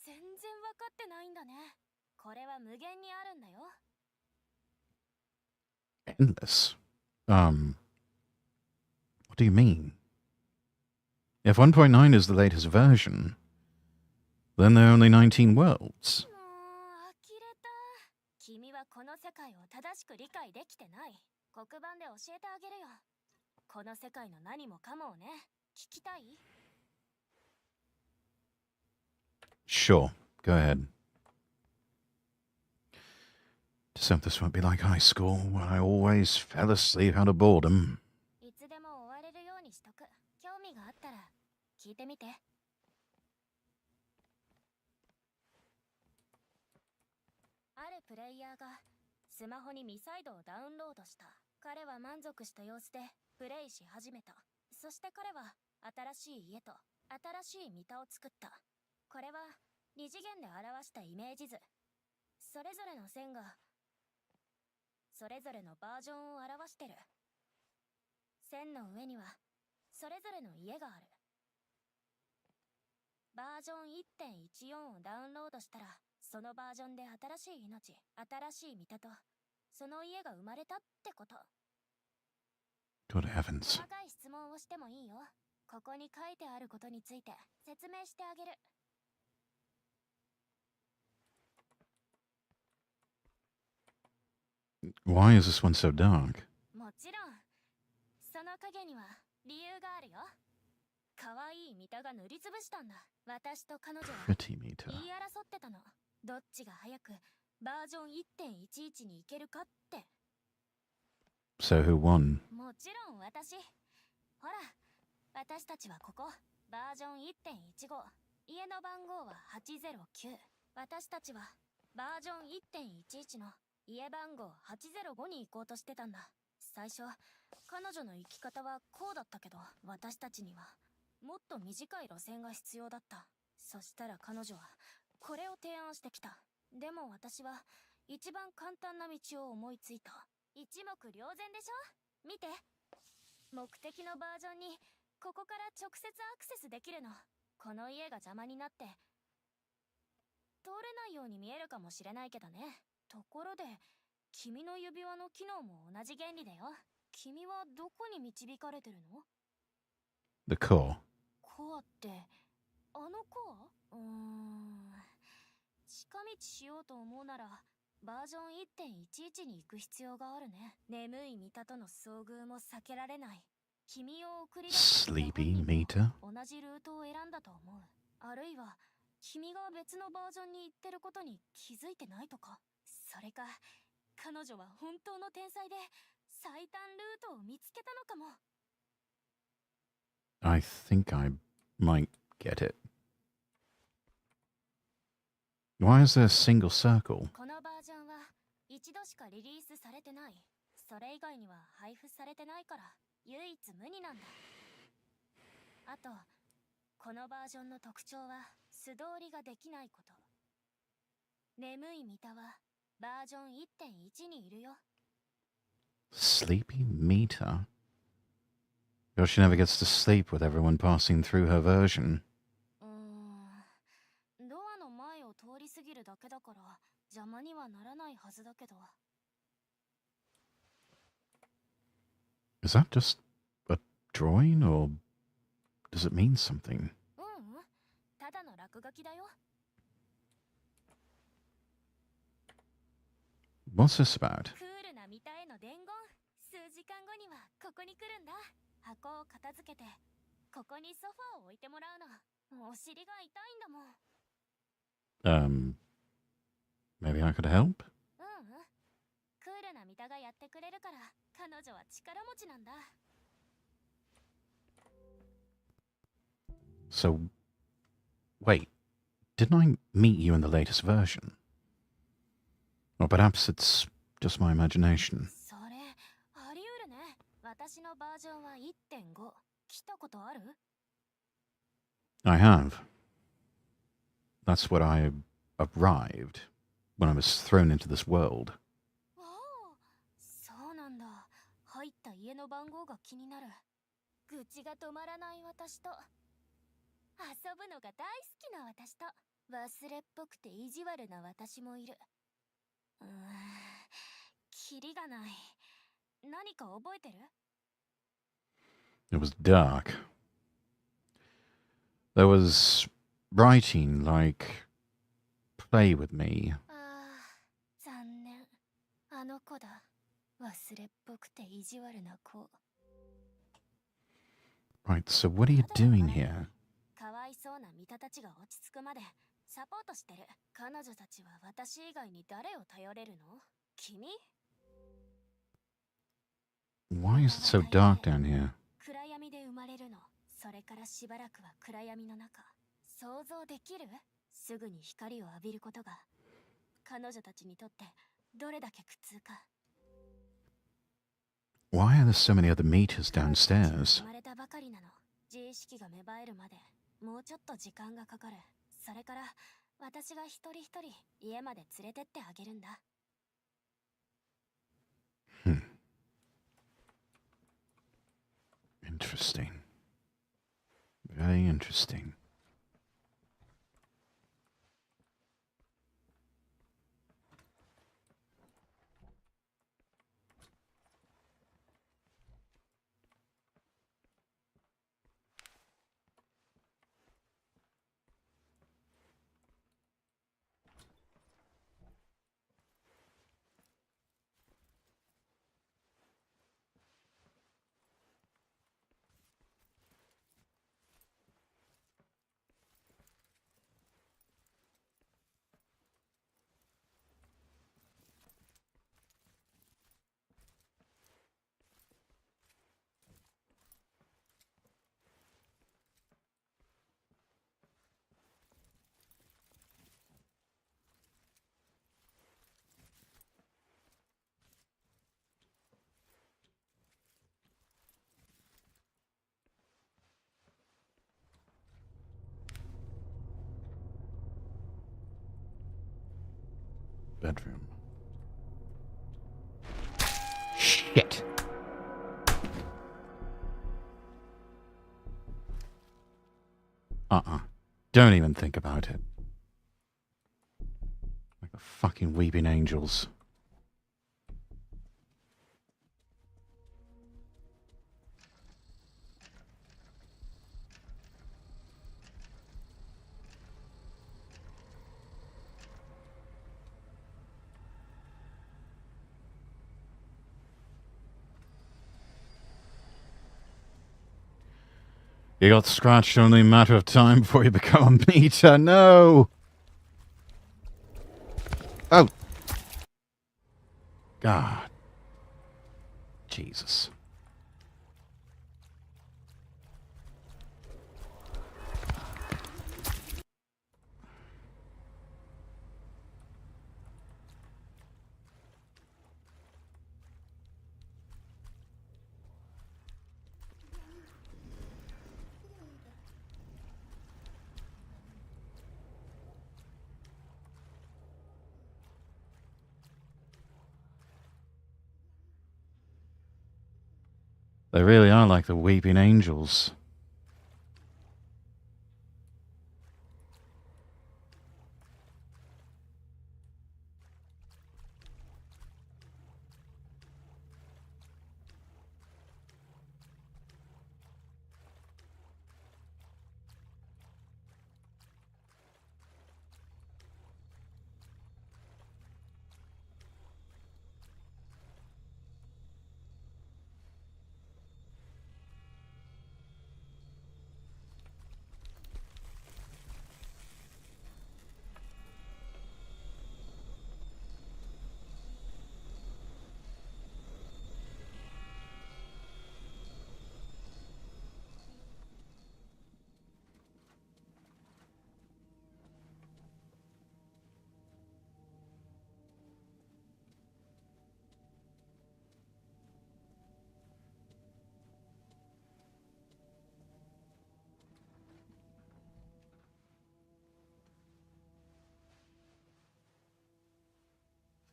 全然分かってないんだね。これは無限にあるんだよ。 Endless? What do you mean? If 1.9 is the latest version, then there are only 19 worlds. 呆れた。君はこの世界を正しく理解できてない。黒板で教えてあげるよ。この世界の何もかもをね、聞きたい？ Sure, go ahead. Just hope this won't be like high school, where I always fell asleep out of boredom. いつでも終われるようにしとく。興味があったら聞いてみて。あるプレイヤーがスマホにミサイドをダウンロードした。彼は満足した様子でプレイし始めた。そして彼は新しい家と新しいミタを作った。これは二次元で表したイメージ図。それぞれの線がそれぞれのバージョンを表してる。線の上にはそれぞれの家がある。バージョン 1.14 をダウンロードしたら、そのバージョンで新しい命、新しいミタとその家が生まれたってこと。 Good heavens. 細かい質問をしてもいいよ。ここに書いてあることについて説明してあげる。Why is this one so dark? もちろんその影には理由があるよ。可愛いミタが塗りつぶしたんだ。私と彼女は Pretty meter. 言い争ってたの。どっちが早くバージョン 1.11 に行けるかって。 So who won? もちろん私。ほら、私たちはここバージョン 1.15、 家の番号は809。私たちはバージョン 1.11 の家番号805に行こうとしてたんだ。最初彼女の生き方はこうだったけど、私たちにはもっと短い路線が必要だった。そしたら彼女はこれを提案してきた。でも私は一番簡単な道を思いついた。一目瞭然でしょ。見て、目的のバージョンにここから直接アクセスできるの。この家が邪魔になって通れないように見えるかもしれないけどね。ところで君の指輪の機能も同じ原理だよ。君はどこに導かれてるの？ The core. コアってあのコア？近道しようと思うならバージョン 1.11 に行く必要があるね。眠いミタとの遭遇も避けられない。君を送り出す Sleepy meter? 同じルートを選んだと思う。あるいは君が別のバージョンに行ってることに気づいてないとか。それか彼女は本当の天才で最短ルートを見つけたのかも。 I think I might get it. Why is there a single circle? このバージョンは一度しかリリースされてない。それ以外には配布されてないから唯一無二なんだ。あとこのバージョンの特徴は素通りができないこと。眠いミタはバージョン 1.1 にいるよ。 Sleepy meter? Or she never gets to sleep with everyone passing through her version. ドアの前を通り過ぎるだけだから邪魔にはならないはずだけど。 Is that just a drawing, or does it mean something? ただの落書きだよ。 What's this about? クールなミタへの伝言。数時間後にはここに来るんだ。箱を片付けてここにソファーを置いてもらうの。お尻が痛いんだもん。Maybe I could help? クールなミタがやってくれるから彼女は力持ちなんだ。 So, wait, didn't I meet you in the latest version? Or perhaps it's just my imagination. それあり得るね。私のバージョンは 1.5。 来たことある？ I have. That's what I arrived when I was thrown into this world. わお、そうなんだ。入った家の番号が気になる。愚痴が止まらない私と遊ぶのが大好きな私と忘れっぽくて意地悪な私もいる。キリがない。何か覚えてる？ It was dark. There was writing like, play with me. ああ、残念。あの子だ。忘れっぽくて意地悪な子。 Right, so what are you doing here? かわいそうなミタたちが落ち着くまでサポートしてる。彼女たちは私以外に誰を頼れるの？君？ Why is it so dark down here? 暗闇で生まれるの。それからしばらくは暗闇の中。想像できる？すぐに光を浴びることが彼女たちにとってどれだけ苦痛か。 Why are there so many other meters downstairs? 生まれたばかりなの。自意識が芽生えるまでもうちょっと時間がかかる。それから私が一人一人家まで連れてってあげるんだ。 Interesting. Very interesting. bedroom. Shit. Don't even think about it. Like the fucking weeping angels. You got scratched only a matter of time before you become a meter. No! Oh! God. Jesus. They really are like the weeping angels.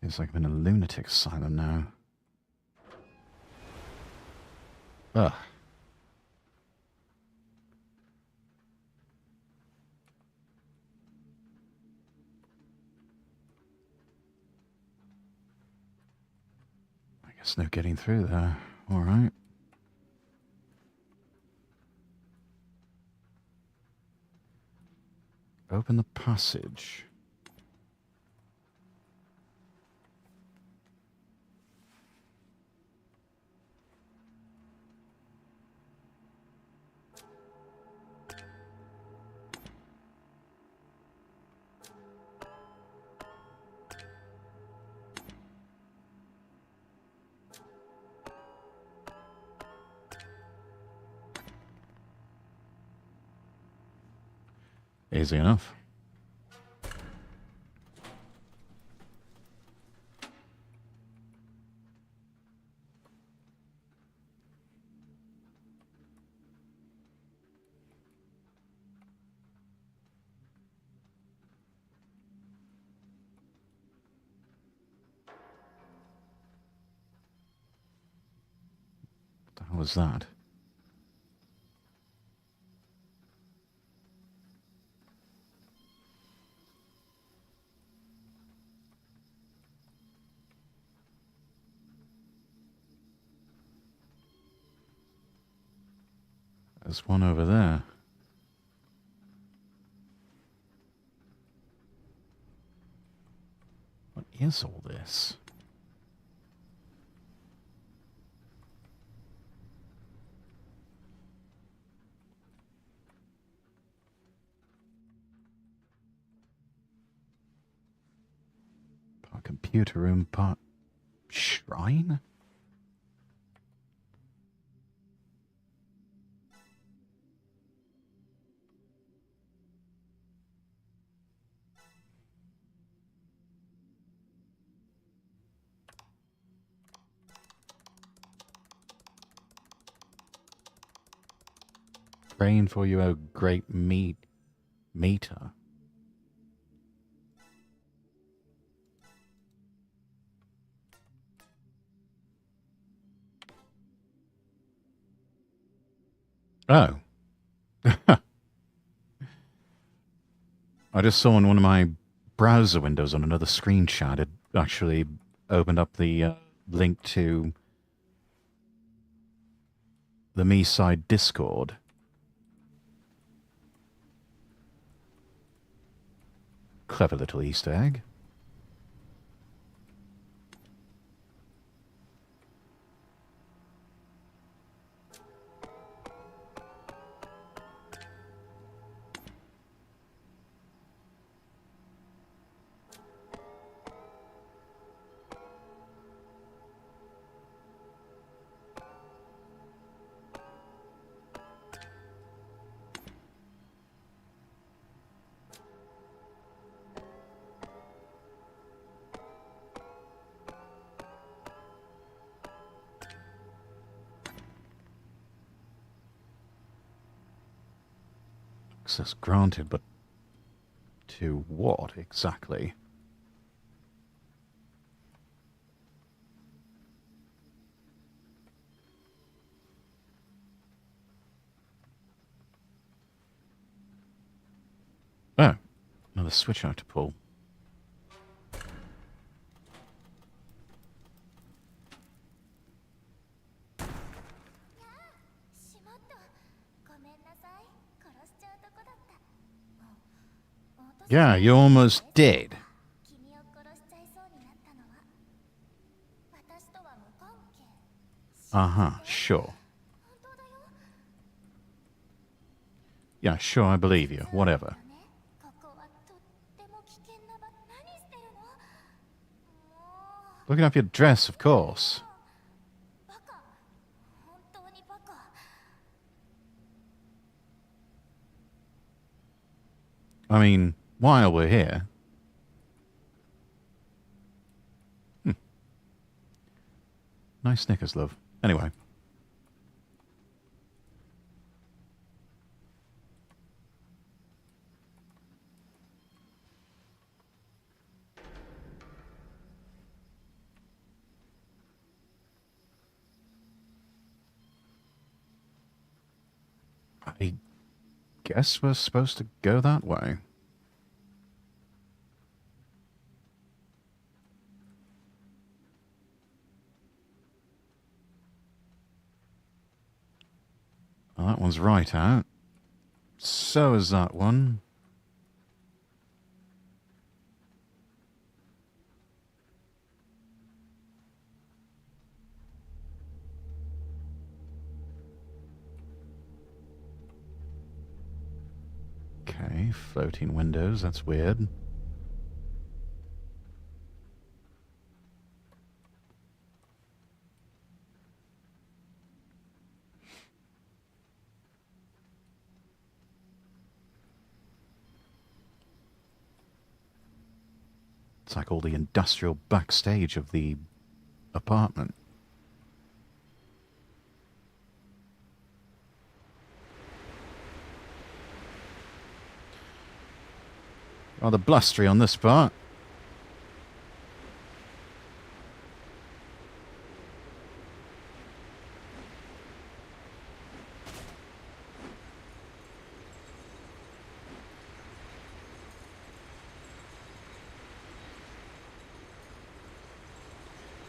Feels like I'm in a lunatic asylum now. Ugh. I guess no getting through there. All right. Open the passage. Easy enough. What the hell was that? There's one over there. What is all this? Part computer room, part shrine? Praying for you, O great meter. Oh. I just saw in one of my browser windows on another screenshot, it actually opened up the link to the Miside Discord. Clever little Easter egg. Access granted, but to what exactly? Oh, another switch I have to pull. Yeah, you almost did. Uh-huh, sure. Yeah, sure, I believe you. Whatever. Looking up your dress, of course. I mean, while we're here... Nice Snickers, love. Anyway. I guess we're supposed to go that way. Well, that one's right out. So is that one. Okay, floating windows, that's weird. It's like all the industrial backstage of the apartment. Rather blustery on this part.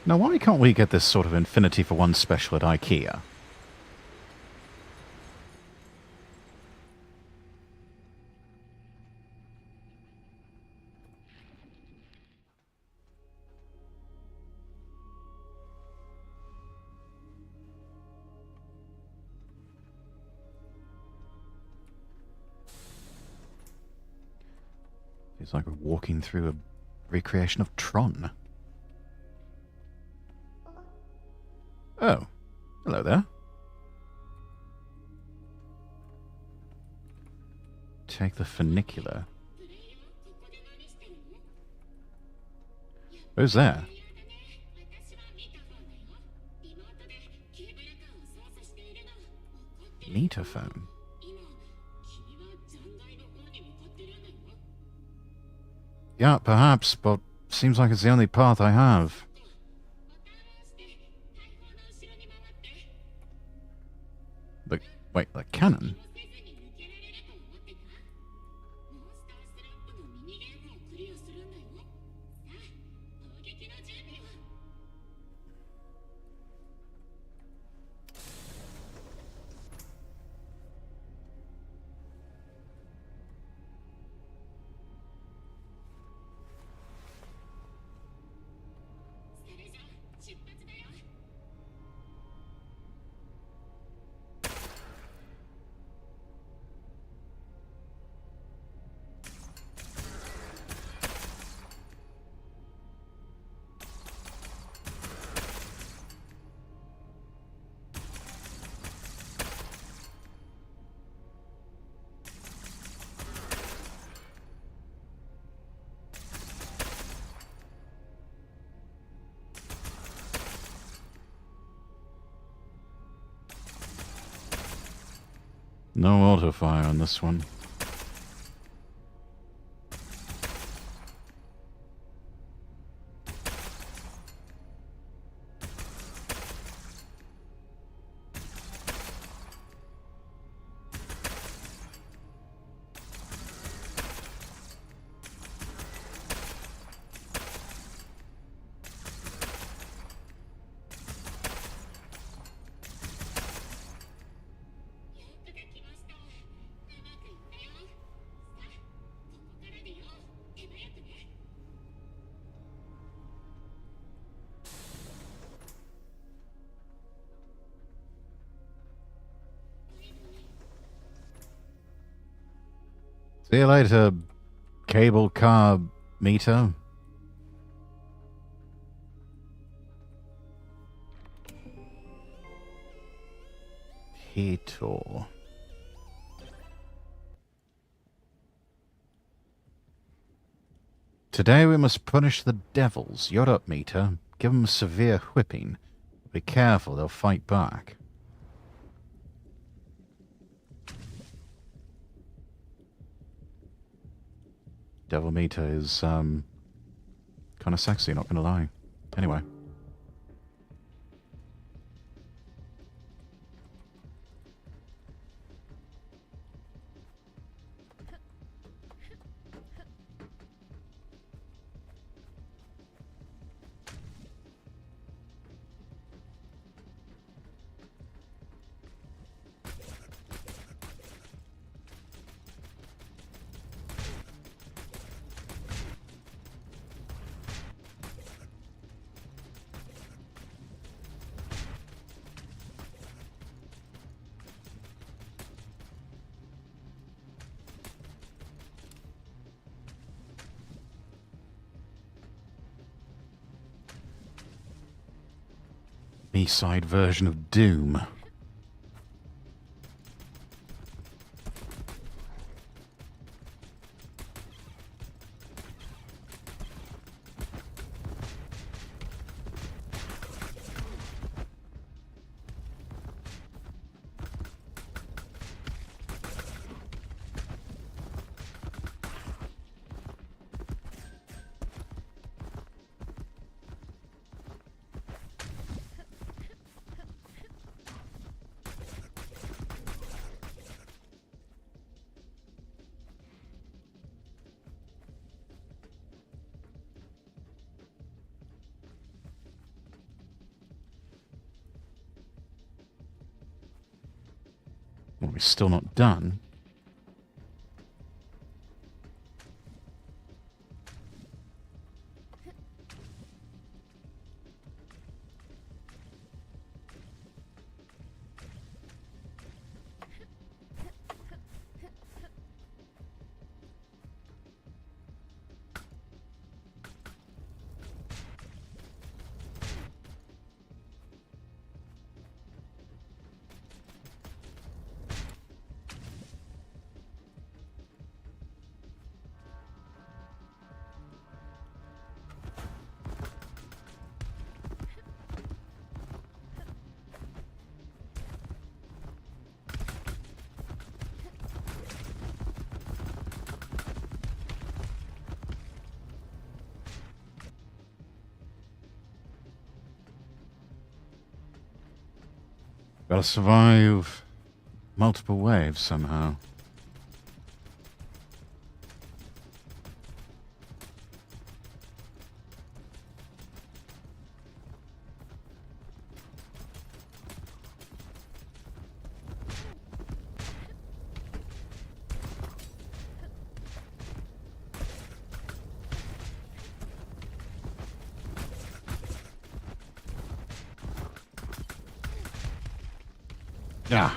Now, why can't we get this sort of Infinity for One special at IKEA? It's like we're walking through a recreation of Tron. Oh, hello there. Take the funicular. Who's there? Meterphone. Yeah, perhaps, but seems like it's the only path I have. Wait, the cannon? No auto fire on this one. See you later, cable car meter. Heator. Today we must punish the devils. You're up, meter. Give them a severe whipping. Be careful, they'll fight back. Devil meter is kind of sexy, not gonna lie. Anyway. Miside version of Doom. Well, we're still not done. Gotta survive. multiple waves somehow. Yeah.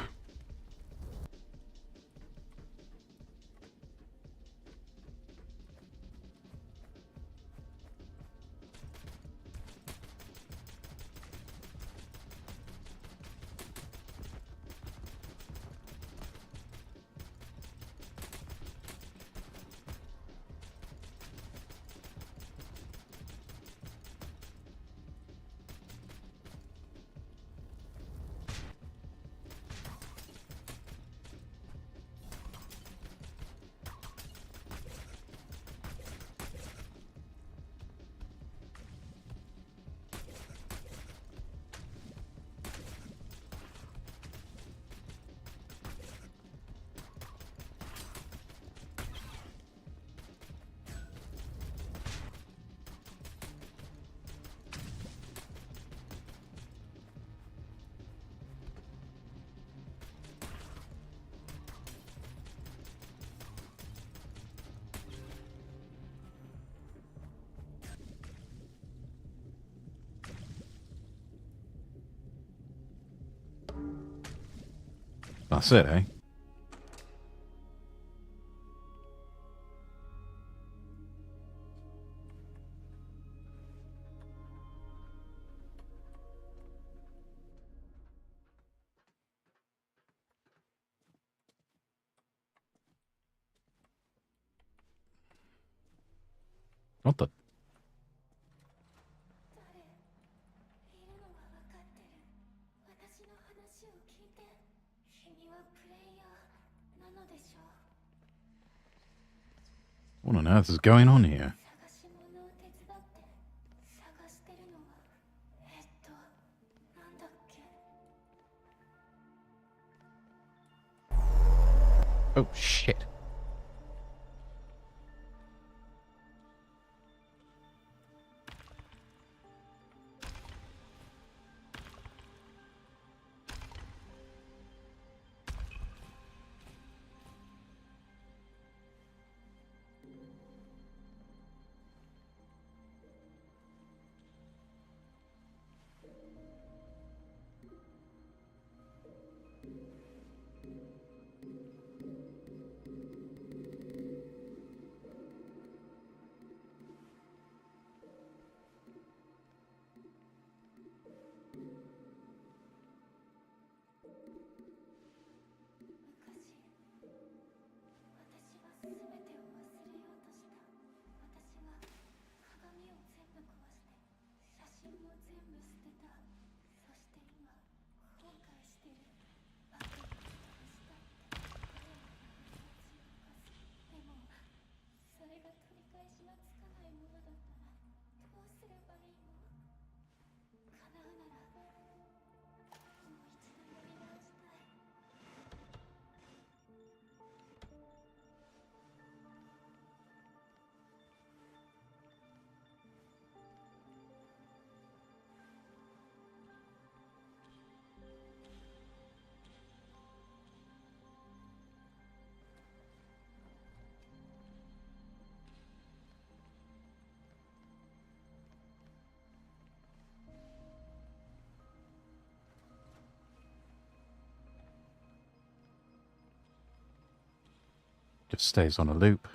That's it, eh? What the? いるのが分かってる。私の話を聞いて。君はプレイヤーなのでしょう。 What on earth is going on here? 探し物を手伝って探してるのはなんだっけ。 Oh, shit. Just stays on a loop.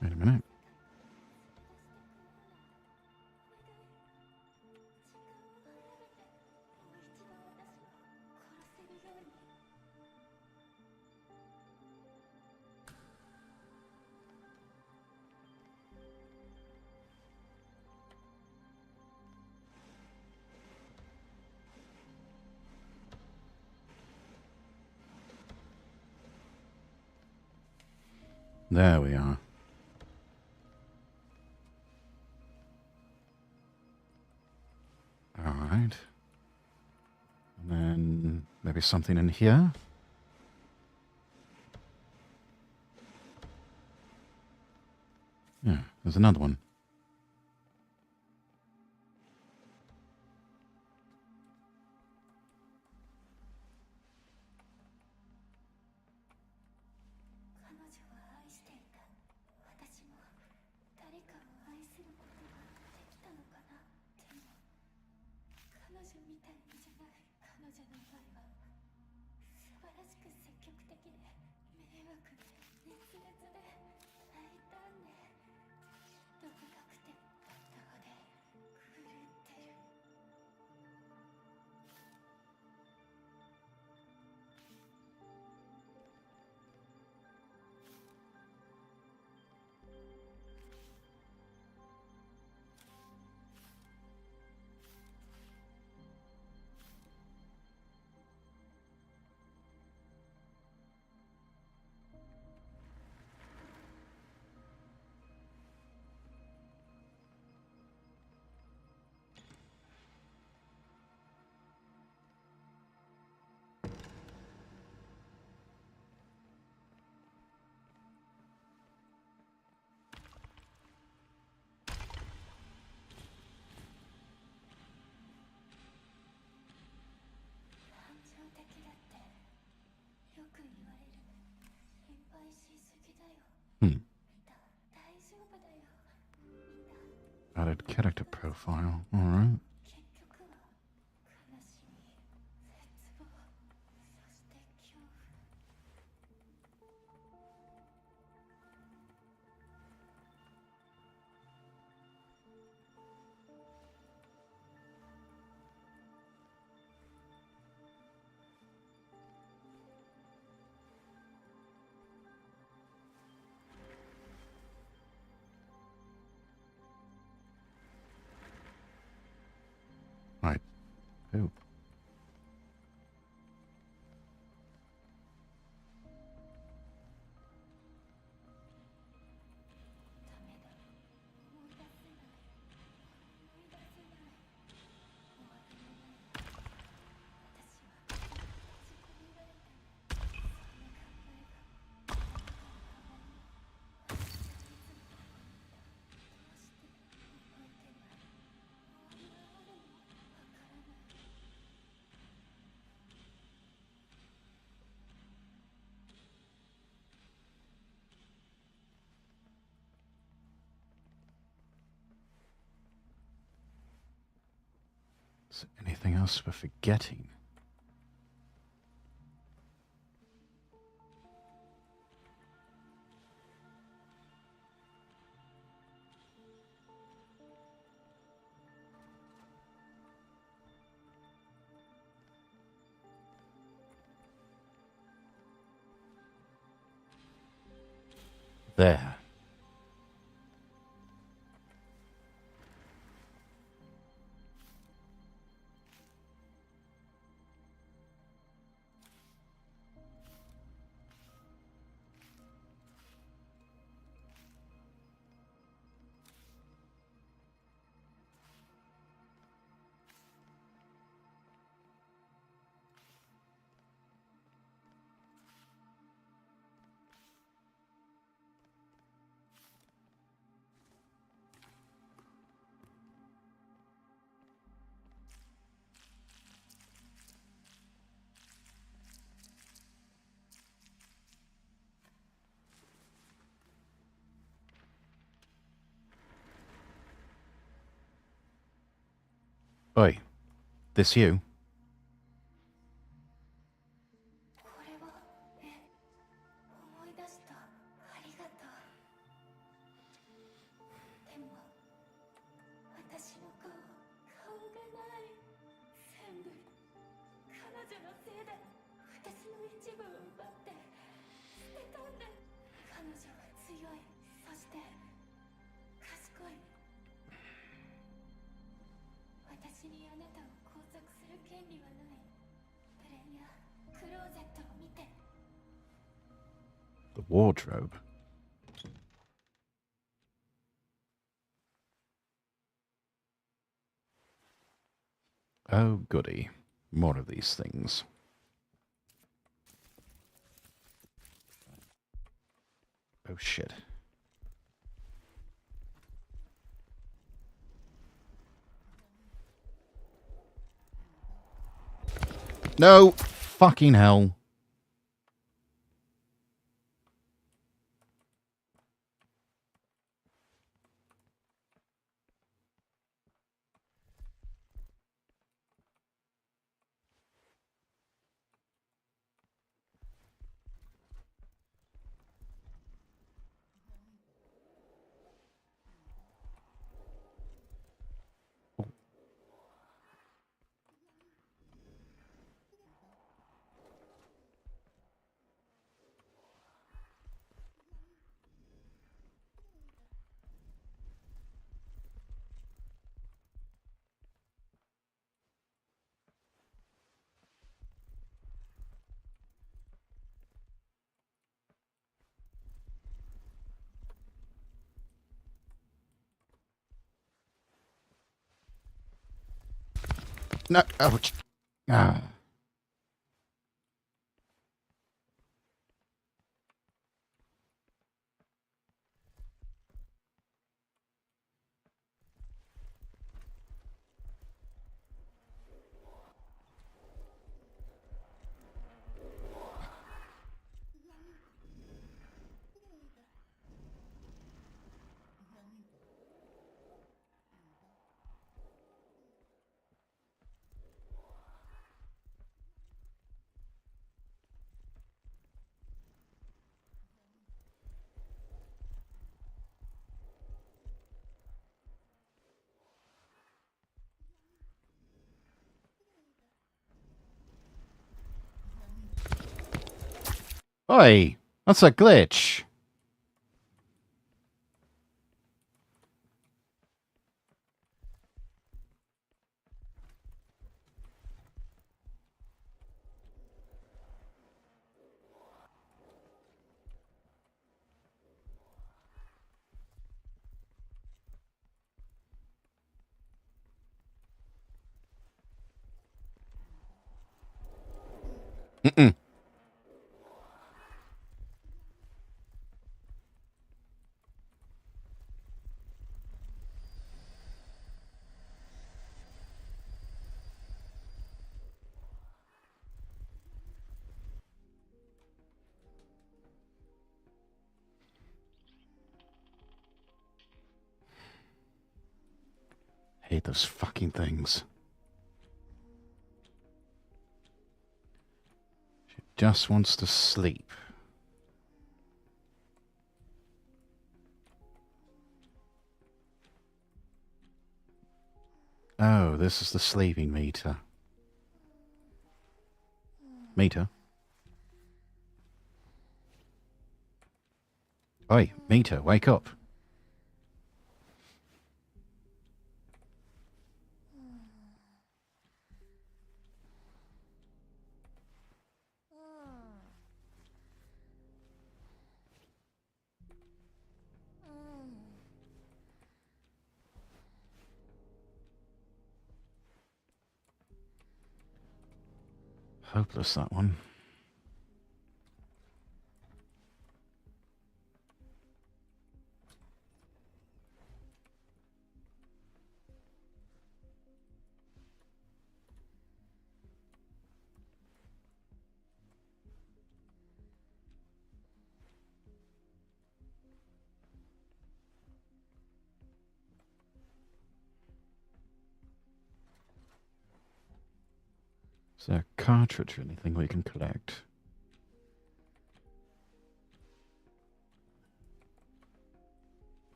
Wait a minute. There we are. All right. And then maybe something in here. Yeah, there's another one. Added character profile. All right. Right. Ooh. Is there anything else we're forgetting? There. Oi, this you? これは思い出した。ありがとう。でも私の顔がない。全部彼女のせいで私の一部を奪って捨てたんだ。彼女は強い。そして賢い。私にあなたを拘束する権利はない。プレイヤー、クローゼットを見て。The wardrobe. Oh, goody. More of these things. Oh, shit. No! Fucking hell. No, ouch. Ah. Oi! That's a glitch. Mm-mm. Hate those fucking things. She just wants to sleep. Oh, this is the sleeping meter. Meter? Oi, meter, wake up. Hopeless, that one. Is there a cartridge or anything we can collect?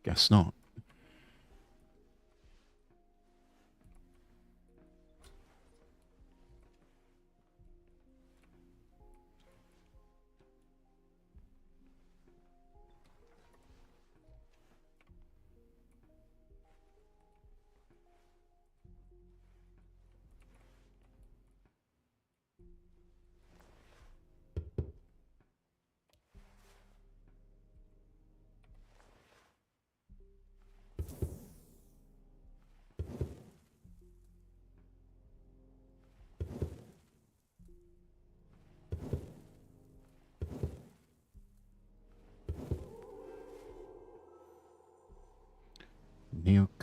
Guess not.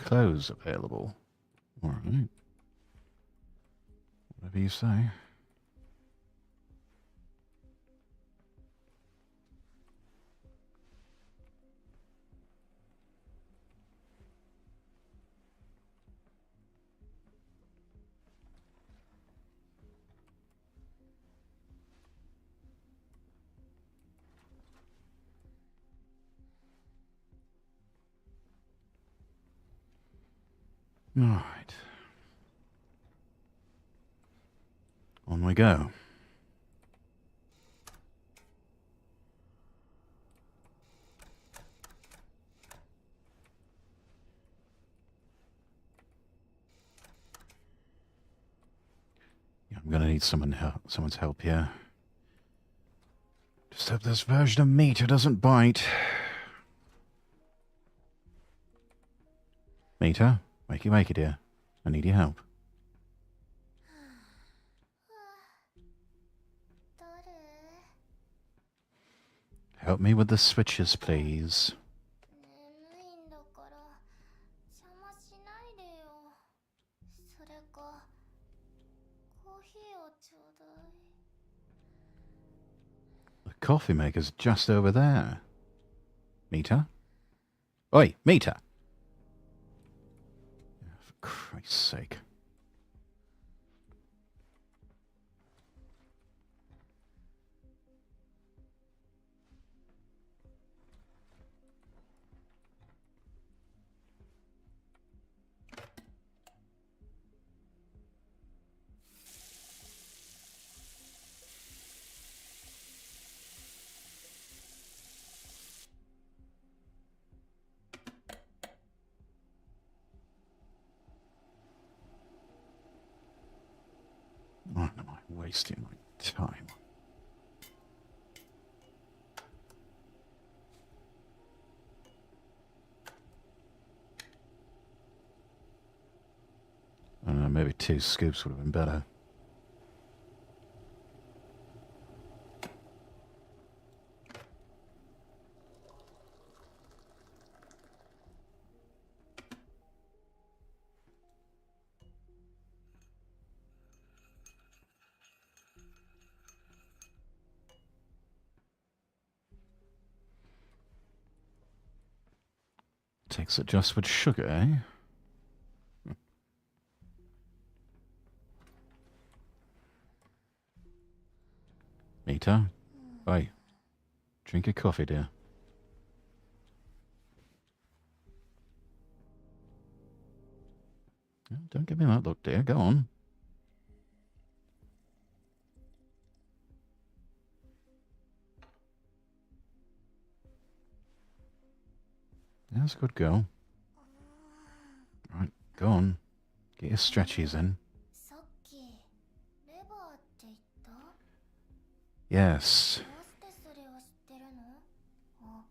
clothes available. All right. Whatever you say. All right. On we go. Yeah, I'm gonna need someone's help here. Just hope this version of Meter doesn't bite. Meter, wakey, dear. I need your help. 誰 Help me with the switches, please. 眠いんだから邪魔しないでよ。それかコーヒーをちょうだい。 The coffee maker's just over there. Meter? Oi, Meter! For Christ's sake. Why am I wasting my time? I don't know, maybe 2 scoops would have been better. Takes it just with sugar, eh? Meter? Oi. Drink your coffee, dear. Oh, don't give me that look, dear. Go on. That's a good girl. Right, go on. Get your stretchies in. さっきレバーって言った？ Yes. どうしてそれを知ってるの？あ、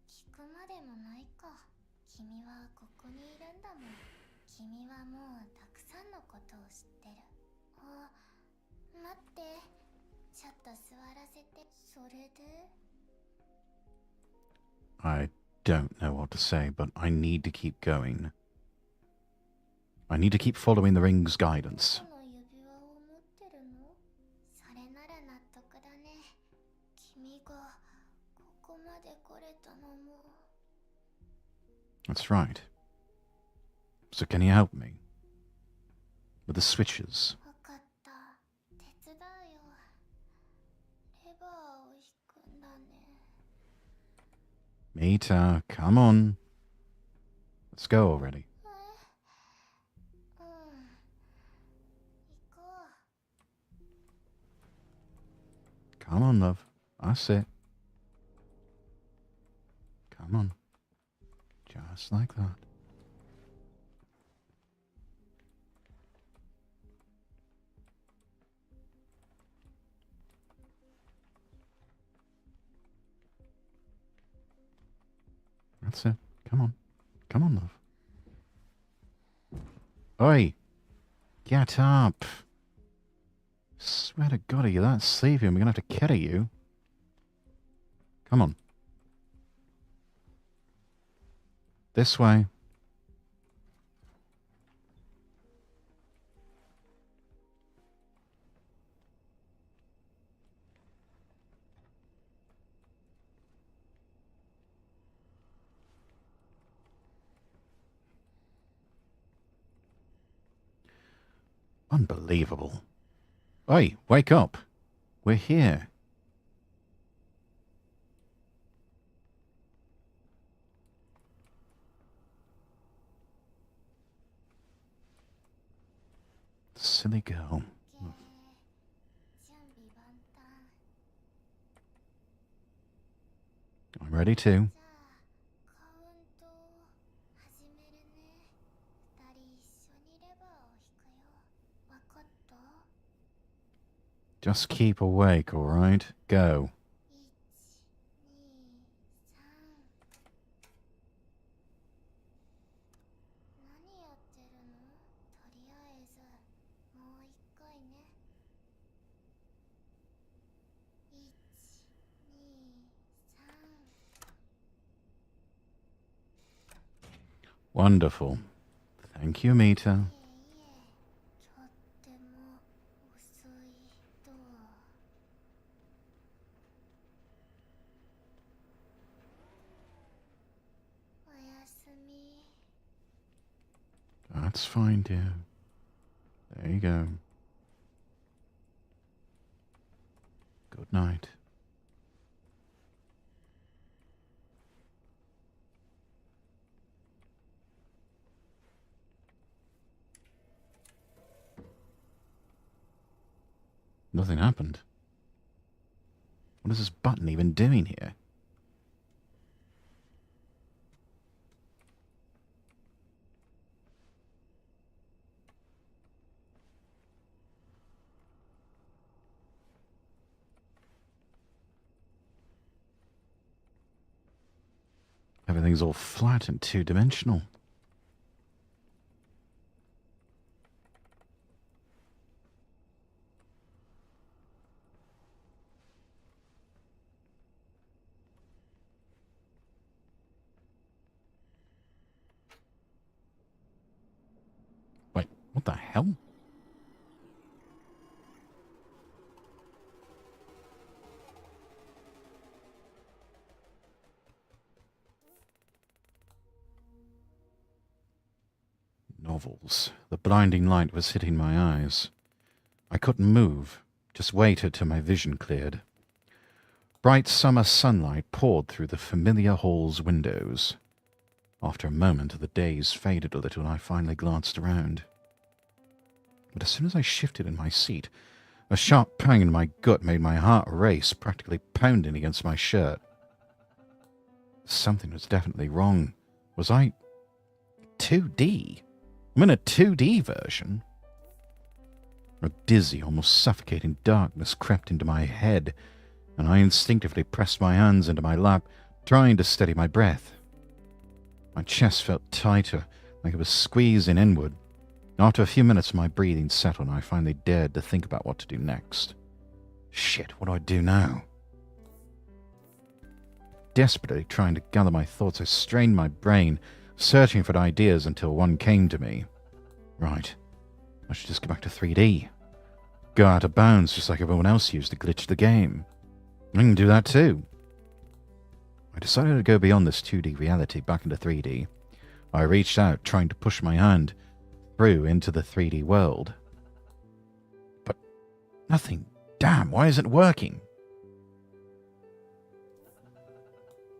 聞くまでもないか。君はここにいるんだもん。君はもうたくさんのことを知ってる。あ、待って。ちょっと座らせて。それで？ I don't know what to say, but I need to keep going. I need to keep following the ring's guidance. この指輪を持ってるの？それなら納得だね。君がここまで来れたのも。 That's right. So can you help me? With the switches? わかった。手伝うよ。レバーを引くんだね。 Meter, come on. Let's go already. うん。行こう。 Come on, love. That's it. Come on. Just like that. That's it. Come on. Come on, love. Oi! Get up! Swear to God, are you that sleepy? I'm gonna have to carry you. Come on. This way. Unbelievable. Oi, wake up. We're here. Silly girl. 準備万端 I'm ready too. じゃあカウント始めるね二人一緒にレバーを引くよわかった Just keep awake, alright? Go. 1、2、3何やってるのとりあえずもう一回ね1、2、3 Wonderful. Thank you, Mita. いえいえとっても遅いドアおやすみ That's fine, dear. There you go. Good night. Nothing happened. What is this button even doing here? Everything's all flat and two-dimensional. Wait, what the hell? Novels. The blinding light was hitting my eyes. I couldn't move, just waited till my vision cleared. Bright summer sunlight poured through the familiar hall's windows. After a moment, the daze faded a little and I finally glanced around. But as soon as I shifted in my seat, a sharp pang in my gut made my heart race, practically pounding against my shirt. Something was definitely wrong. Was I 2D? I'm in a 2D version. A dizzy, almost suffocating darkness crept into my head, and I instinctively pressed my hands into my lap, trying to steady my breath. My chest felt tighter, like it was squeezing inward. After a few minutes, my breathing settled, and I finally dared to think about what to do next. Shit, what do I do now? Desperately trying to gather my thoughts, I strained my brain, searching for ideas until one came to me. Right, I should just go back to 3D. Go out of bounds just like everyone else used to glitch the game. I can do that too. I decided to go beyond this 2D reality back into 3D. I reached out, trying to push my hand through into the 3D world. But nothing. Damn, why isn't it working?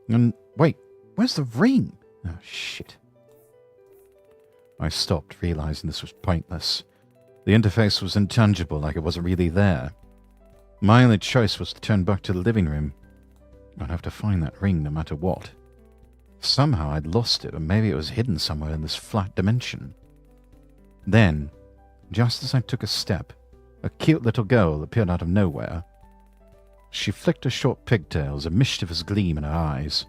And wait, where's the ring? Oh, shit. I stopped, realizing this was pointless. The interface was intangible, like it wasn't really there. My only choice was to turn back to the living room. I'd have to find that ring no matter what. Somehow I'd lost it, or maybe it was hidden somewhere in this flat dimension. Then, just as I took a step, a cute little girl appeared out of nowhere. She flicked her short pigtails, a mischievous gleam in her eyes.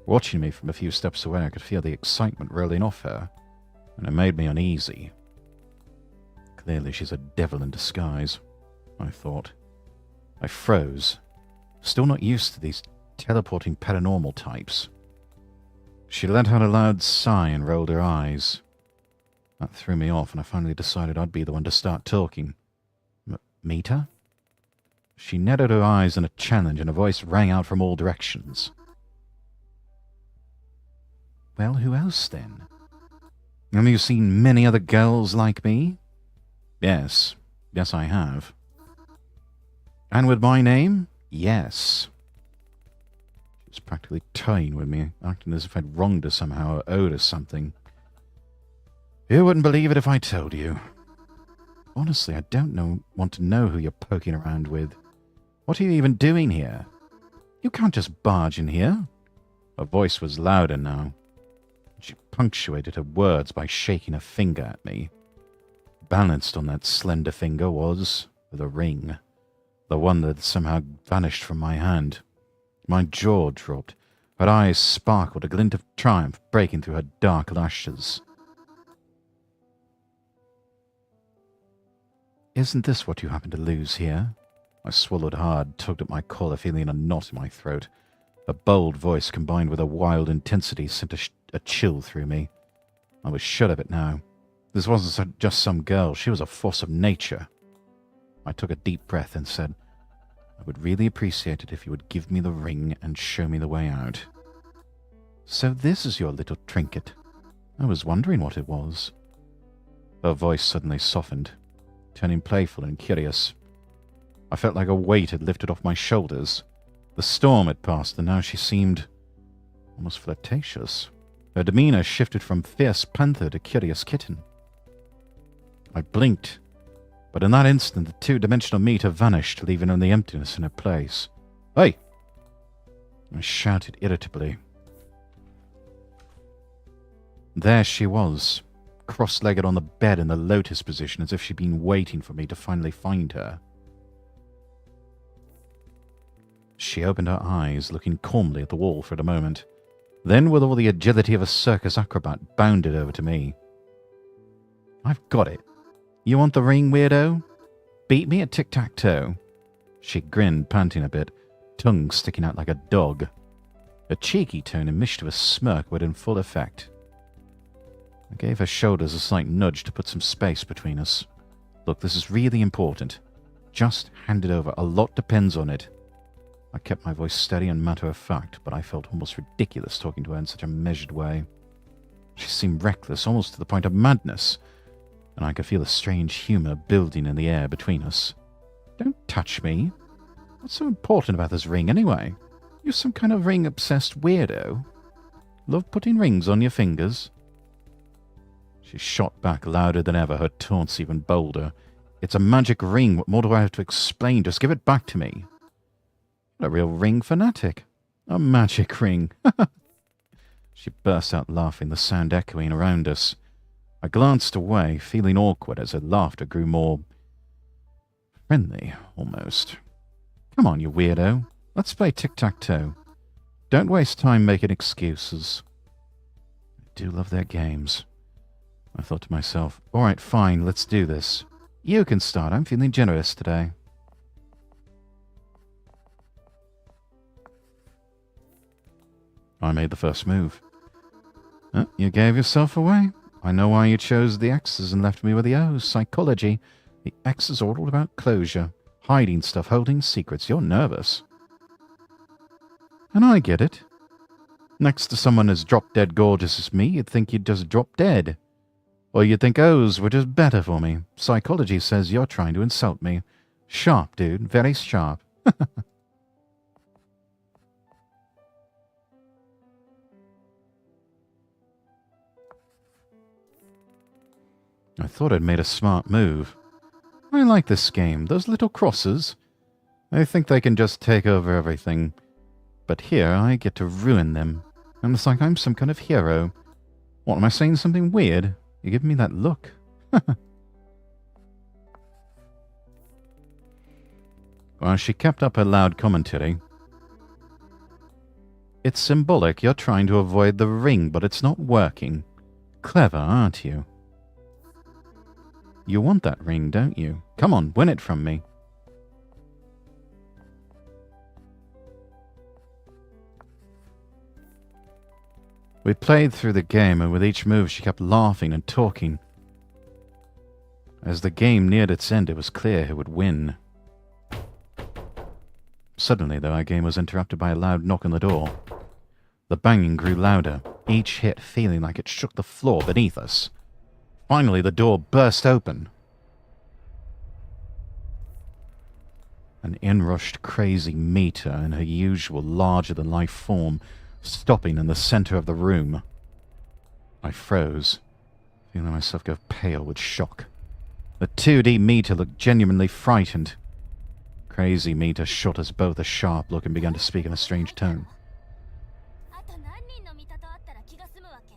Watching me from a few steps away, I could feel the excitement rolling off her, and it made me uneasy. Clearly she's a devil in disguise, I thought. I froze, still not used to these teleporting paranormal types. She let out a loud sigh and rolled her eyes. That threw me off, and I finally decided I'd be the one to start talking. Mita? She netted her eyes in a challenge, and a voice rang out from all directions. Well, who else then? Have you seen many other girls like me? Yes. Yes, I have. And with my name? Yes. She was practically toying with me, acting as if I'd wronged her somehow or owed her something. You wouldn't believe it if I told you. Honestly, I don't want to know who you're poking around with. What are you even doing here? You can't just barge in here. Her voice was louder now. She punctuated her words by shaking a finger at me. Balanced on that slender finger was the ring. The one that had somehow vanished from my hand. My jaw dropped. Her eyes sparkled, a glint of triumph breaking through her dark lashes. Isn't this what you happen to lose here? I swallowed hard, tugged at my collar, feeling a knot in my throat. A bold voice combined with a wild intensity sent a chill through me. I was shut of it now. This wasn't just some girl. She was a force of nature. I took a deep breath and said, I would really appreciate it if you would give me the ring and show me the way out. So this is your little trinket. I was wondering what it was. Her voice suddenly softened, turning playful and curious. I felt like a weight had lifted off my shoulders. The storm had passed, and now she seemed almost flirtatious. Her demeanor shifted from fierce panther to curious kitten. I blinked, but in that instant the two-dimensional meter vanished, leaving only emptiness in her place. Hey! I shouted irritably. There she was, cross-legged on the bed in the lotus position, as if she'd been waiting for me to finally find her. She opened her eyes, looking calmly at the wall for a moment. Then, with all the agility of a circus acrobat, bounded over to me. I've got it. You want the ring, weirdo? Beat me at tic-tac-toe. She grinned, panting a bit, tongue sticking out like a dog. A cheeky tone and mischievous smirk were in full effect. I gave her shoulders a slight nudge to put some space between us. Look, this is really important. Just hand it over. A lot depends on it. I kept my voice steady and matter-of-fact, but I felt almost ridiculous talking to her in such a measured way. She seemed reckless, almost to the point of madness, and I could feel a strange humour building in the air between us. Don't touch me. What's so important about this ring, anyway? You're some kind of ring-obsessed weirdo. Love putting rings on your fingers? She shot back louder than ever, her taunts even bolder. It's a magic ring. What more do I have to explain? Just give it back to me. A real ring fanatic. A magic ring. She burst out laughing, the sound echoing around us. I glanced away, feeling awkward as her laughter grew more friendly, almost. Come on, you weirdo. Let's play tic-tac-toe. Don't waste time making excuses. I do love their games. I thought to myself, all right, fine, let's do this. You can start. I'm feeling generous today. I made the first move. Oh, you gave yourself away. I know why you chose the X's and left me with the O's. Psychology. The X's are all about closure. Hiding stuff, holding secrets. You're nervous. And I get it. Next to someone as drop-dead gorgeous as me, you'd think you'd just drop dead. Or you'd think O's were just better for me. Psychology says you're trying to insult me. Sharp, dude. Very sharp. I thought I'd made a smart move. I like this game. Those little crosses. They think they can just take over everything. But here I get to ruin them. And it's like I'm some kind of hero. What, am I saying something weird? You give me that look. Well, she kept up her loud commentary. It's symbolic. You're trying to avoid the ring, but it's not working. Clever, aren't you? You want that ring, don't you? Come on, win it from me. We played through the game, and with each move she kept laughing and talking. As the game neared its end, it was clear who would win. Suddenly, though, our game was interrupted by a loud knock on the door. The banging grew louder, each hit feeling like it shook the floor beneath us. Finally, the door burst open. An inrushed crazy meter in her usual larger-than-life form, stopping in the center of the room. I froze, feeling myself go pale with shock. The 2D meter looked genuinely frightened. Crazy meter shot us both a sharp look and began to speak in a strange tone. あと何人の味方あったら気が済むわけ？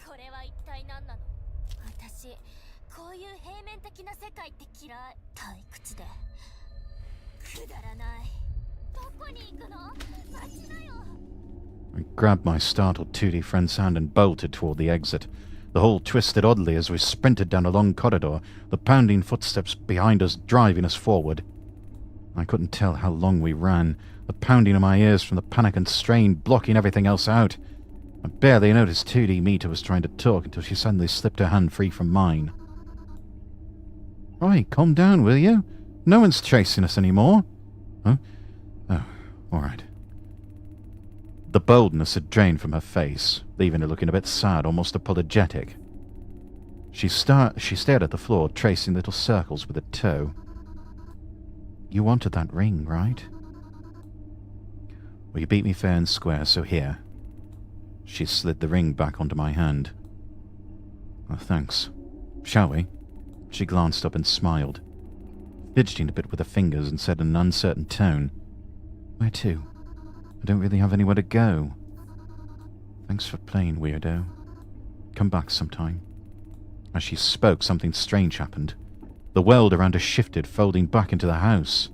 これは一体何なの？私、こういう平面的な世界って嫌い。退屈で。くだらない。どこに行くの？待ちなよ。I grabbed my startled 2D friend's hand and bolted toward the exit. The hall twisted oddly as we sprinted down a long corridor, the pounding footsteps behind us driving us forward. I couldn't tell how long we ran, the pounding in my ears from the panic and strain blocking everything else out. I barely noticed 2D Meter was trying to talk until she suddenly slipped her hand free from mine. Oi, calm down, will you? No one's chasing us anymore. Huh? Oh, all right. The boldness had drained from her face, leaving her looking a bit sad, almost apologetic. She stared at the floor, tracing little circles with her toe. You wanted that ring, right? Well, you beat me fair and square, so here. She slid the ring back onto my hand. Oh, thanks. Shall we? She glanced up and smiled, fidgeting a bit with her fingers, and said in an uncertain tone, Where to? I don't really have anywhere to go. Thanks for playing, weirdo. Come back sometime. As she spoke, something strange happened. The world around her shifted, folding back into the house.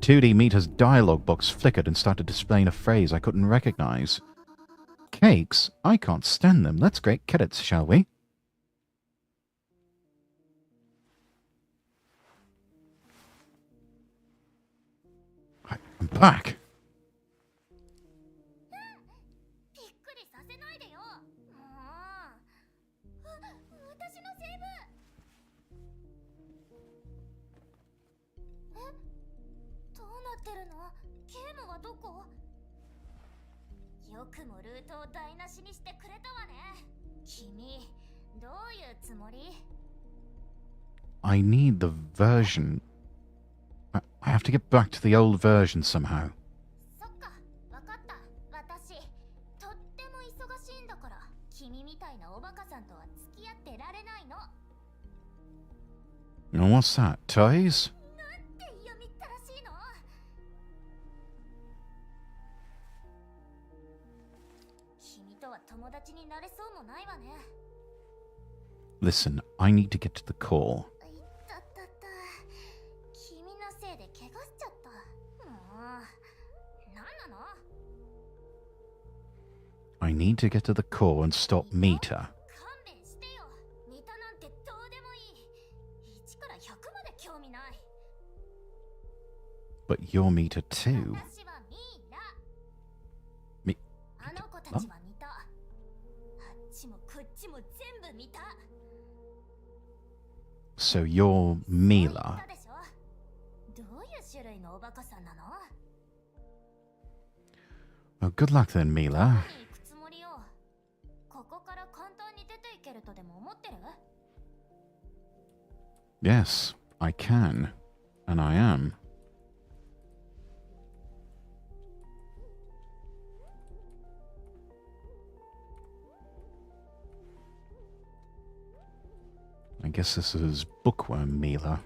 2D Meter's dialogue box flickered and started displaying a phrase I couldn't recognize. Cakes? I can't stand them. Let's grate carrots, shall we? I'm back. びっくりさせないでよ。もう。私のセーブ。え？どうなってるの？ゲームはどこ？よくもルートを台無しにしてくれたわね。君、どういうつもり？ I need the version. I have to get back to the old version somehow. そっか、わかった。私、とっても忙しいんだから、君みたいなおバカさんとは付き合ってられないの。And what's that? Toys? なんて嫌みったらしいの。君とは友達になれそうもないわね。Listen, I need to get to the core. いったったった。君のせいで怪我しちゃった。もう、なんなの？ I need to get to the core and stop Meter. 勘弁してよ。見たなんてどうでもいい。1から100まで興味ない。 But you're Meter too. 私はミイラ。 Me. あの子たちは見た。あっちもこっちも全部見た。 So you're 言っ Mila. たでしょ。どういう種類のおバカさんなの？ Well, good luck then, どこ Mila. に行くつもりよ。ここから簡単に出ていけるとでも思ってる？ Yes, I can. And I am. I guess this is Bookworm Mila.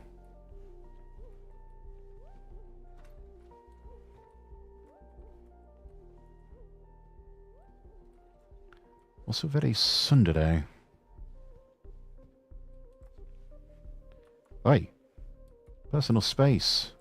Also very tsundere. Oi. Personal space.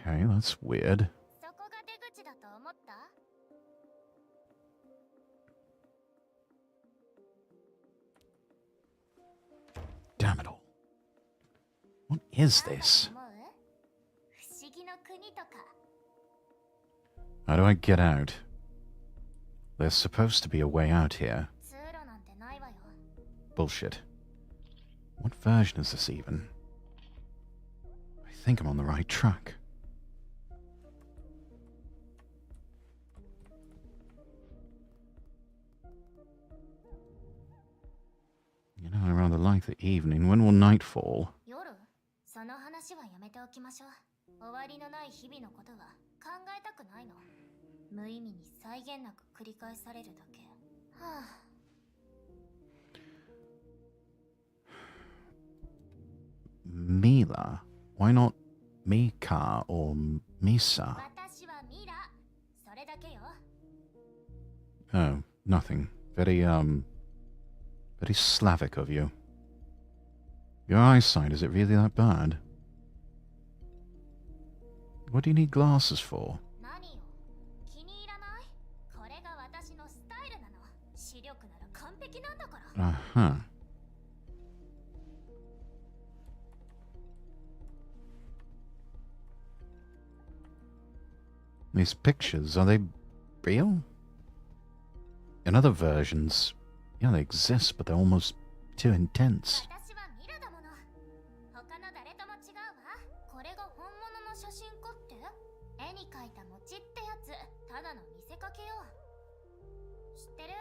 Okay, that's weird. そこが出口だと思った？ Damn it all. What is this? 思う？ How do I get out? There's supposed to be a way out here. Bullshit. What version is this even? I think I'm on the right track. You know, I rather like the evening. When will night fall? その話はやめておきましょう。終わりのない日々のことは考えたくないの。無意味に際限なく繰り返されるだけ。はあ。Mila? Why not Mika or Misa? 私はミラ。それだけよ。Oh, nothing. Very Slavic of you. Your eyesight, is it really that bad? What do you need glasses for? 何よ。気に入らない？これが私のスタイルなの。視力なら完璧なんだから。Uh-huh. These pictures, are they real? In other versions, yeah, they exist, but they're almost too intense. 私はミラだもの。他の誰とも違うわ。これが本物の写真かって？絵に描いた餅ってやつ。ただの見せかけよ。知ってる？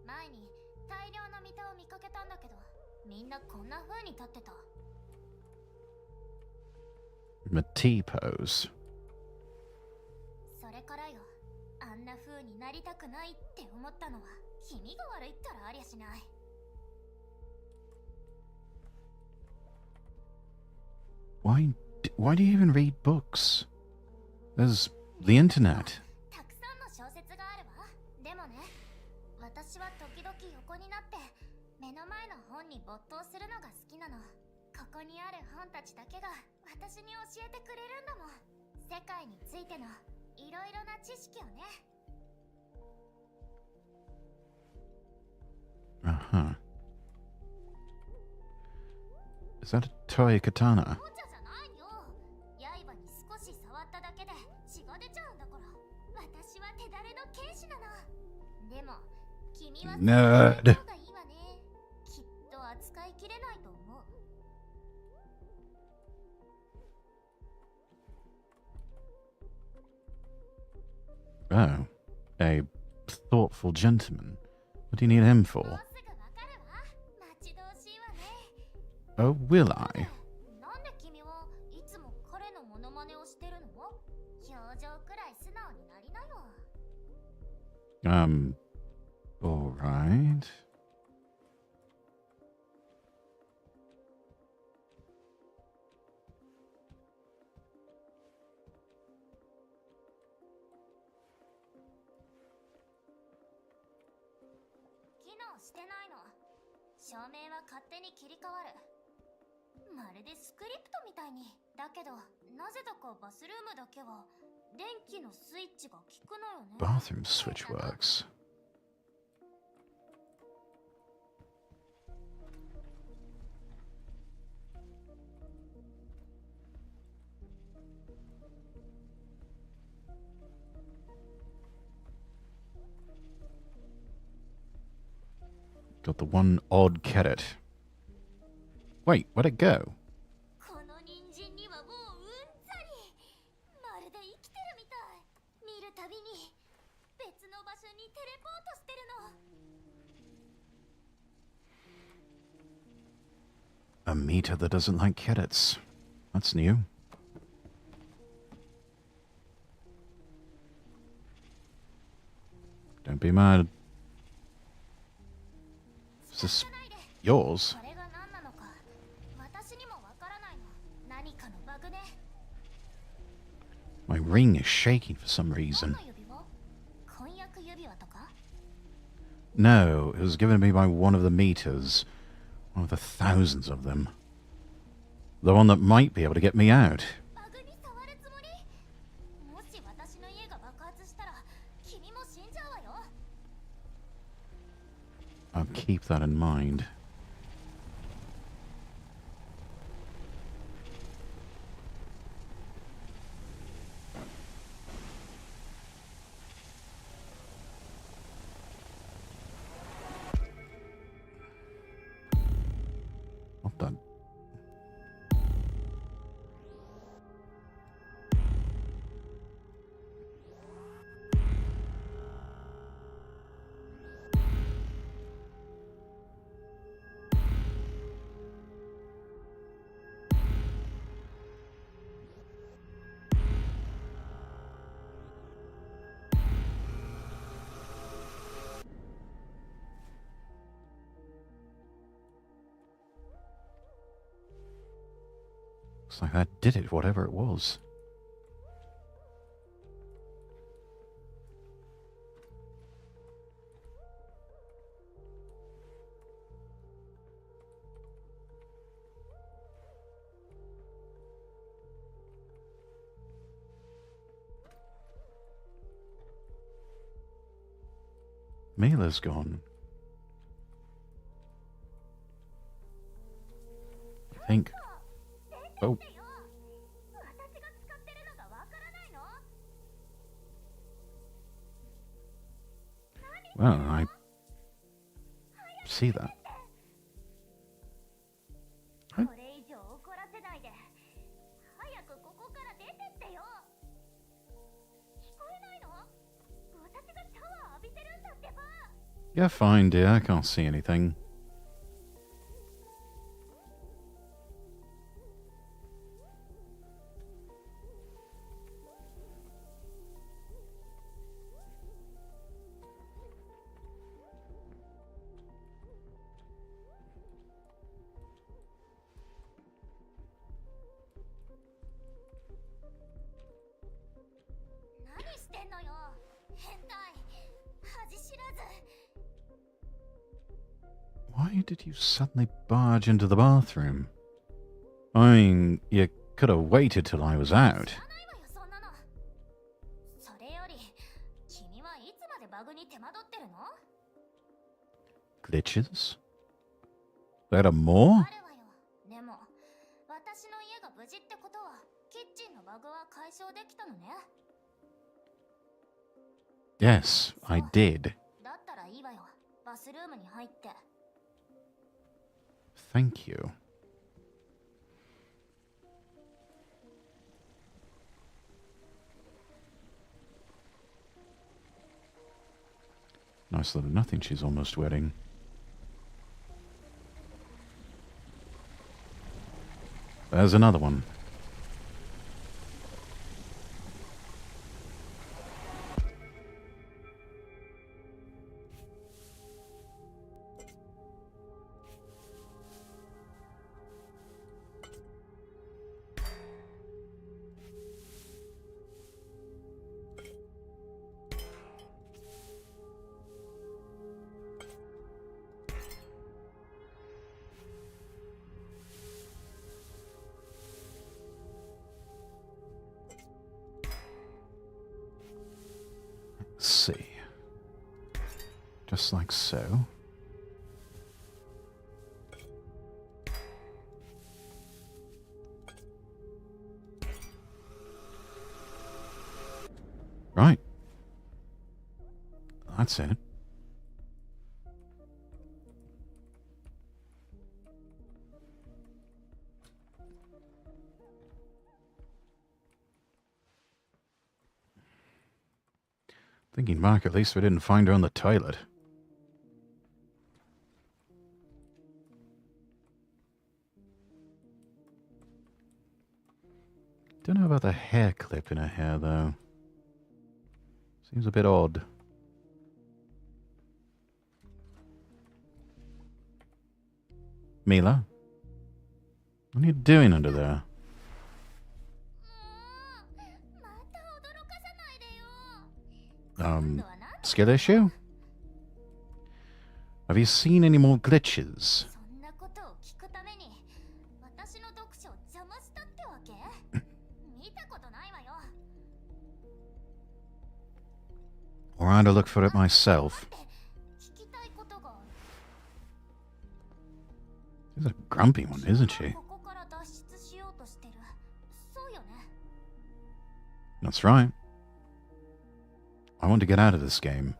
前に大量の見たを見かけたんだけど、みんなこんな風に立ってた。The T pose. それからよ。あんな風になりたくないって思ったのは君が悪いったらありゃしない。Why do you even read books? There's the internet. たくさんの小説があるわ。でもね、私は時々横になって目の前の本に没頭するのが好きなの。ここにある本たちだけが私に教えてくれるんだもん。世界についてのいろいろな知識をね。Uh-huh. Is that a toy katana? おもちゃじゃないよ。刃に少し触っただけで血が出ちゃうんだから。私は手だれの剣士なの。でも君はNerd. 方がいいわね。きっと扱いきれないと思う。Oh, a thoughtful gentleman. What do you need him もう for? すぐわかるわ。待ち遠しいわね。 Oh, will I? なんで君はいつも彼のモノマネをしてるの？表情くらい素直になりなよ。Alright. 機能してないの。照明は勝手に切り替わる。まるでスクリプトみたいに。だけど、なぜだかバスルームだけは電気のスイッチが効くのよね。 Bathroom switch works. Got the one odd carrot. Wait, where'd it go? この人参にはもううんざり。まるで生きてるみたい。見るたびに別の場所にテレポートしてるの。 A meter that doesn't like carrots. That's new. Don't be mad. Is this yours? これが何なのか私にもわからないの。何かのバグね。 My ring is shaking for some reason. 何の指輪？婚約指輪とか？ No, it was given to me by one of the meters. One of the thousands of them. The one that might be able to get me out. バグに触るつもり？もし私の家が爆発したら君も死んじゃうわよ。 I'll keep that in mind. Looks like that did it, whatever it was. Mila's gone. I think. Oh. Well, I see that. Huh? You're fine, dear. I can't see anything. Why did you suddenly barge into the bathroom? I mean, you could have waited till I was out. Glitches? There are more? Yes, I did. Thank you. Nice little nothing she's almost wearing. There's another one. Let's see. Just like so. Right. That's it. Thinking back, at least we didn't find her on the toilet. Don't know about the hair clip in her hair, though. Seems a bit odd. Mila? What are you doing under there? Skill issue? Have you seen any more glitches? Or I'd look for it myself. She's a grumpy one, isn't she? That's right. I want to get out of this game.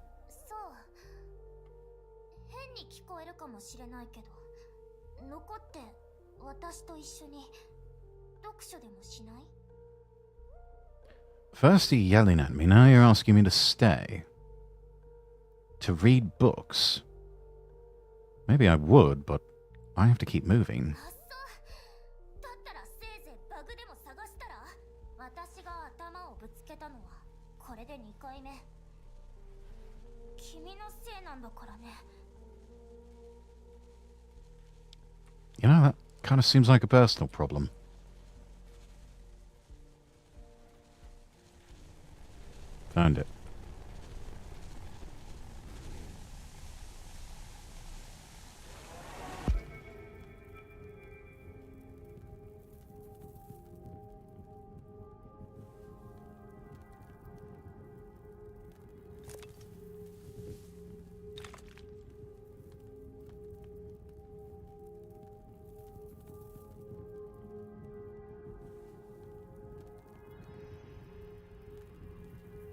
First you're yelling at me, now you're asking me to stay. To read books. Maybe I would, but I have to keep moving. You know, that kind of seems like a personal problem. Found it.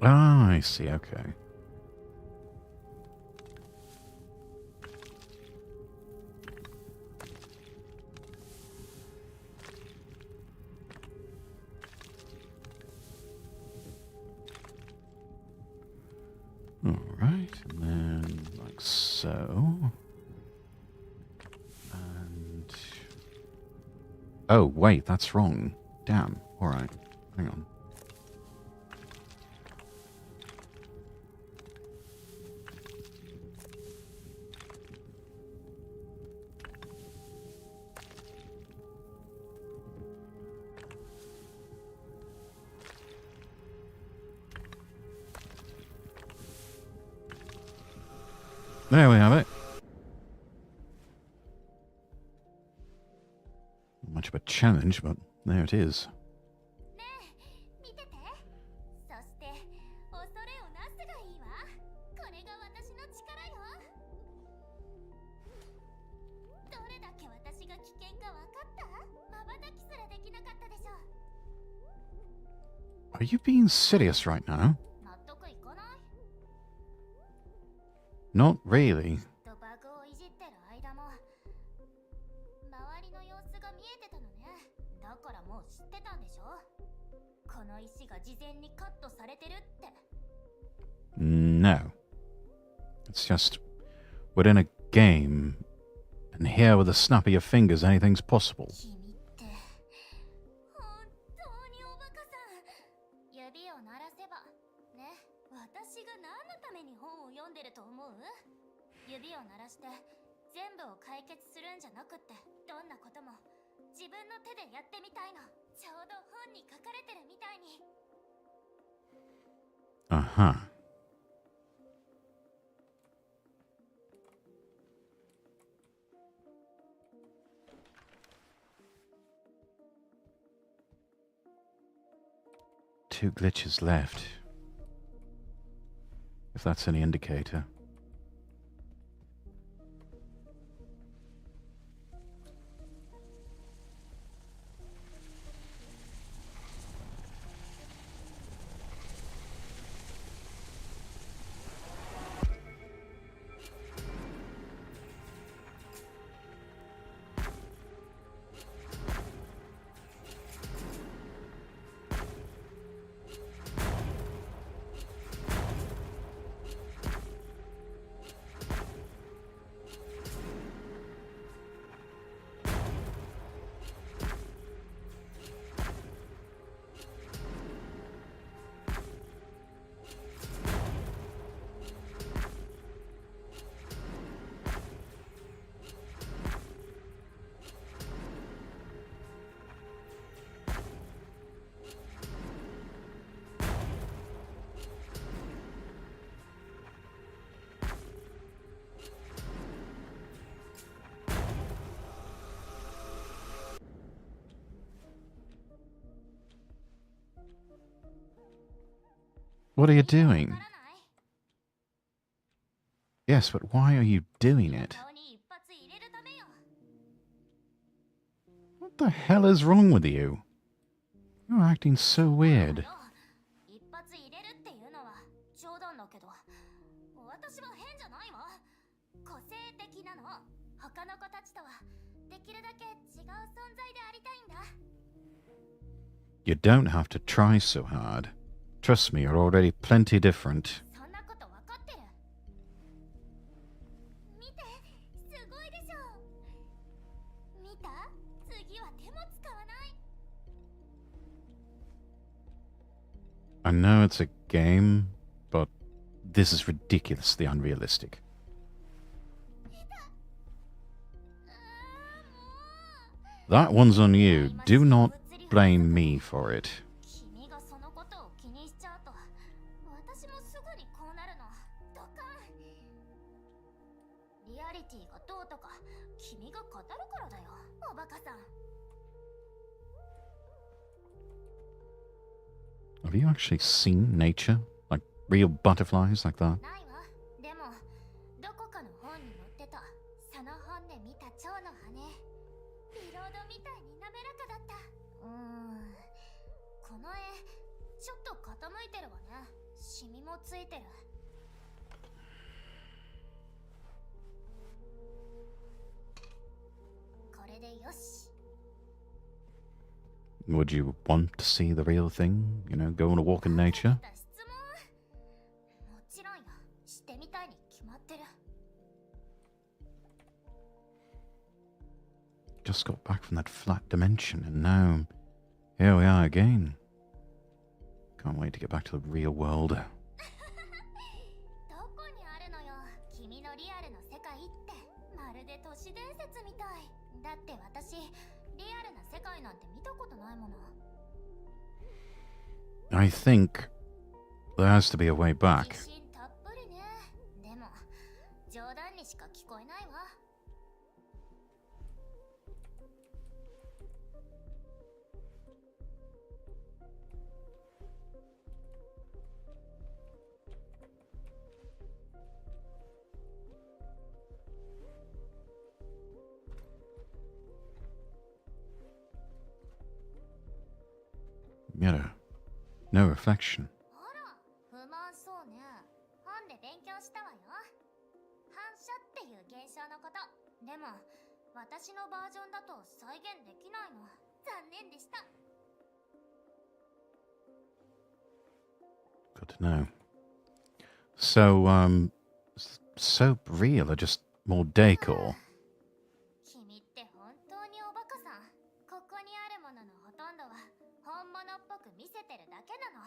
Ah, I see. Okay. All right, and then like so. And oh, wait, that's wrong. Damn. All right. Hang on. There we have it. Much of a challenge, but there it is. ねえ見てて。そして恐れをなすがいいわ。これが私の力よ。どれだけ私が危険か分かった？瞬きすらできなかったでしょ。 Are you being serious right now? 納得いかない？ Not really. とバグをいじってる間も周りの様子が見えてたのね。だからもう知ってたんでしょ。この石が事前にカットされてるって。 No. It's just we're in a game, and here with a snap of your fingers, anything's possible. 君って本当におバカさん。指を鳴らせばね。私が何のために本を読んでると思う？指を鳴らして全部を解決するんじゃなくって、どんなことも自分の手でやってみたいの。ちょうど本に書かれてるみたいに。 Uh-huh. Two glitches left. If that's any indicator. What are you doing? Yes, but why are you doing it? What the hell is wrong with you? You're acting so weird. 一発入れるっていうのは冗談だけど、私は変じゃないわ。個性的なの。他の子たちとはできるだけ違う存在でありたいんだ。 You don't have to try so hard. Trust me, you're already plenty different. そんなこと分かってる。見て、すごいでしょ。見た？次は手も使わない。 I know it's a game, but this is ridiculously unrealistic. That one's on you. Do not blame me for it. 君がそのことを気にしちゃうと、私私もすぐにこうなるの。ドカン。リアリティがどうとか君が語るからだよ、おバカさん。 Have you actually seen nature? Like real butterflies like that? ないわ。でもどこかの本に載ってた。その本で見た蝶の羽。ビロードみたいに滑らかだった。この絵ちょっと傾いてるわね。シミもついてる。これでよし。 Would you want to see the real thing? You know, go on a walk in nature? 質問。もちろんよ。してみたいに決まってる。 Just got back from that flat dimension, and now here we are again. Can't wait to get back to the real world. どこにあるのよ、君のリアルの世界って。まるで都市伝説みたい。だって私、リアルな世界なんて見たことないもの。 I think there has to be a way back. 自信たっぷりね。でも、冗談にしか聞こえないわ。 You know, no reflection. あら、不満そうね。本で勉強したわよ。反射っていう現象のこと。でも、私のバージョンだと再現できないの。残念でした。 Good to know. So, soap real or just more decor? 君って本当におバカさん。ここにあるもののほとんどは本物っぽく見せてるだけなの。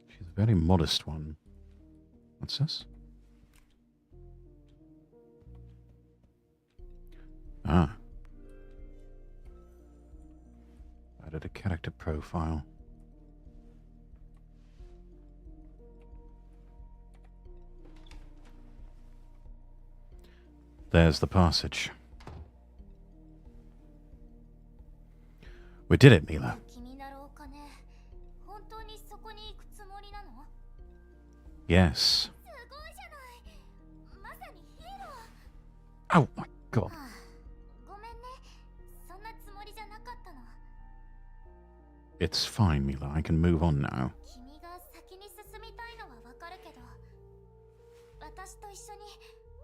She's a very modest one. What's this? Ah. Added a character profile. There's the passage. We did it, Mila. 君なろうかね。本当にそこに行くつもりなの？ Yes. すごいじゃない。まさにヒーロー。 Oh my god. はあ、ごめんね。そんなつもりじゃなかったの。 It's fine, Mila. I can move on now. 君が先に進みたいのはわかるけど、私と一緒に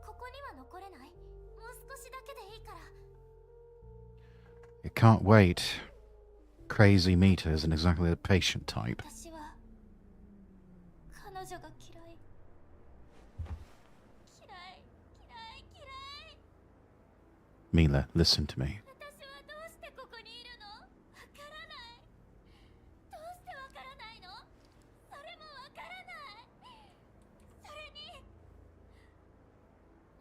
ここには残れない？もう少しだけでいいから。 You can't wait. Crazy Mita isn't exactly a patient type. 私は彼女が嫌い。嫌い、嫌い、嫌い。 Mila, listen to me. 私はどうしてここにいるの？わからない。どうしてわからないの？それもわからない。それに、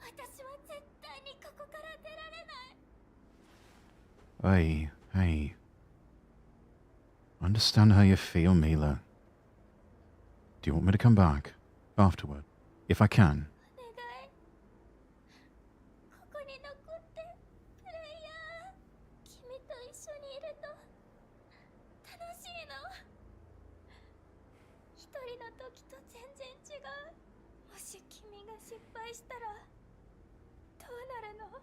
私は絶対にここから出られない。 Hey, hey. I understand how you feel, Mila. Do you want me to come back afterward? If I can. お願い。ここに残ってプレイヤー。君と一緒にいると楽しいの。一人の時と全然違う。もし君が失敗したらどうなるの？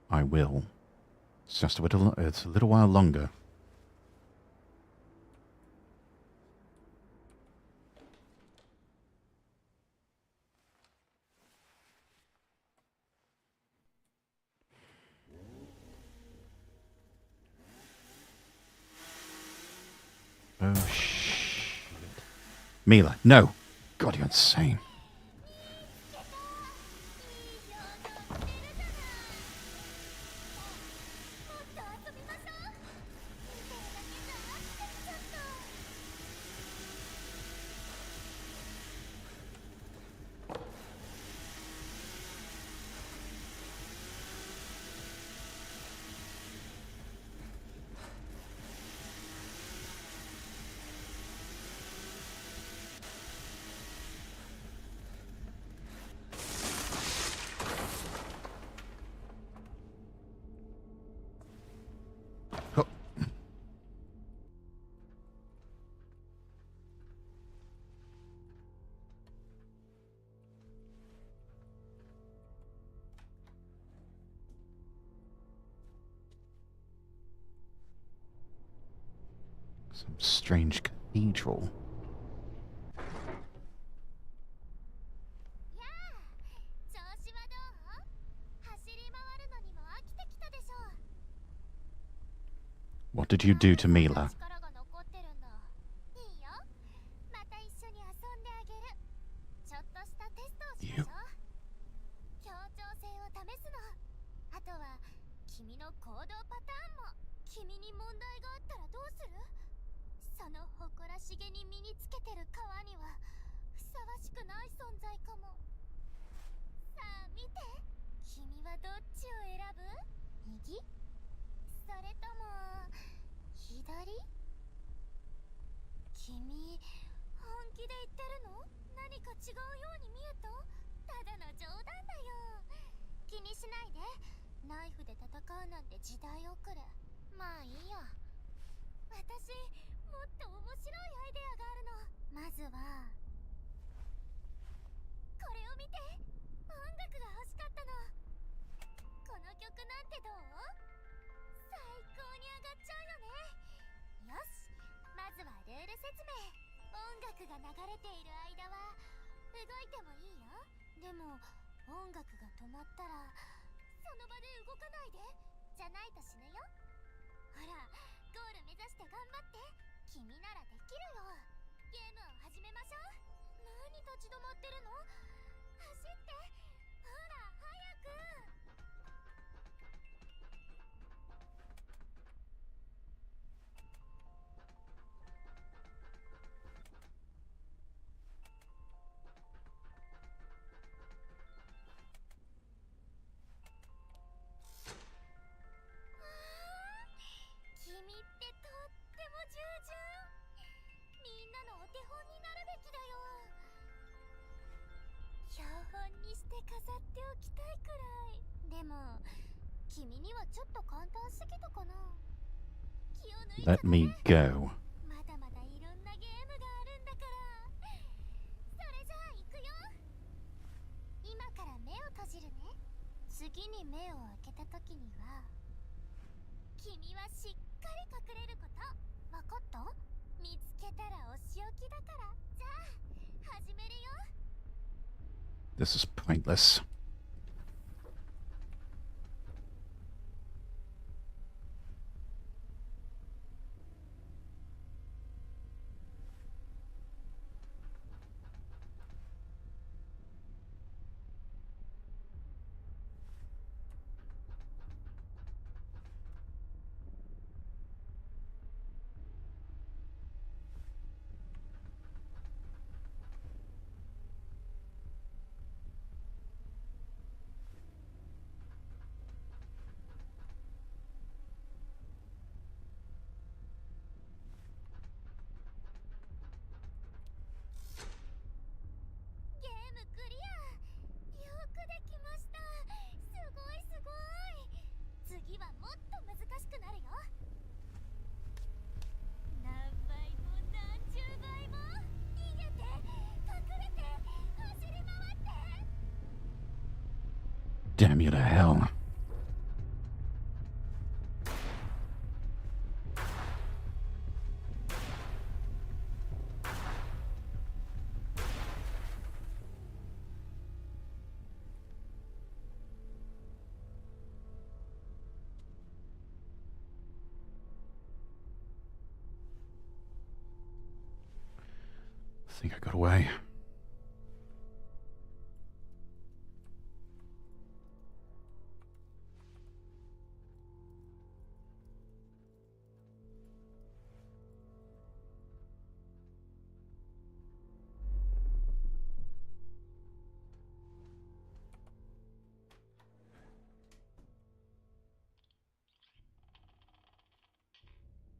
I will. It's just it's a little while longer. Mila, no. God, you're insane. Oh. Some strange cathedral. What did you do to Mila? You. 君の行動パターンも君に問題があったらどうする？その誇らしげに身につけてる皮にはふさわしくない存在かも。さあ見て、君はどっちを選ぶ？右？それとも左？君本気で言ってるの？何か違うように見えた？ただの冗談だよ。気にしないで。ナイフで戦うなんて時代遅れ。まあいいや。私もっと面白いアイデアがあるの。まずはこれを見て。音楽が欲しかったの。この曲なんてどう？最高に上がっちゃうよね。よし、まずはルール説明。音楽が流れている間は動いてもいいよ。でも音楽が止まったらその場で動かないで。じゃないと死ぬよ。ほら、ゴール目指して頑張って。君ならできるよ。ゲームを始めましょう。何立ち止まってるの？走って。ほら、早く。君ってとっても従順。みんなのお手本になるべきだよ。標本にして飾っておきたいくらい。でも君にはちょっと簡単すぎたかな。気を抜いちゃ Let me go. まだまだいろんなゲームがあるんだから。それじゃあ行くよ。今から目を閉じるね。次に目を開けた時には君はしっかり隠れること。わかった？見つけたらお仕置きだから。じゃあ始めるよ。 This is pointless. Damn you to hell. I think I got away.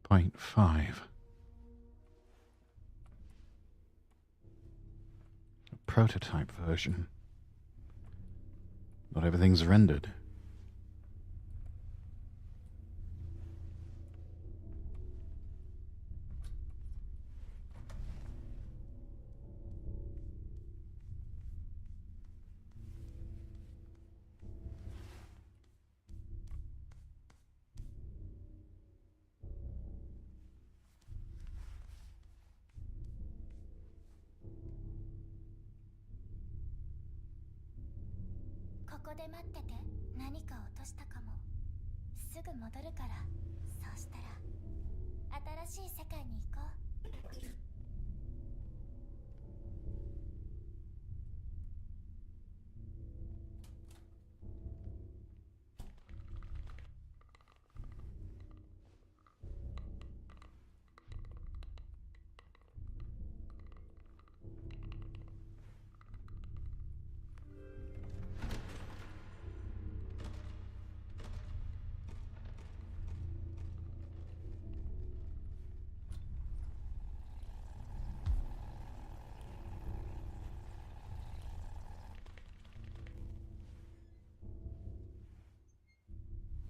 Point 5. A prototype version. Not everything's rendered.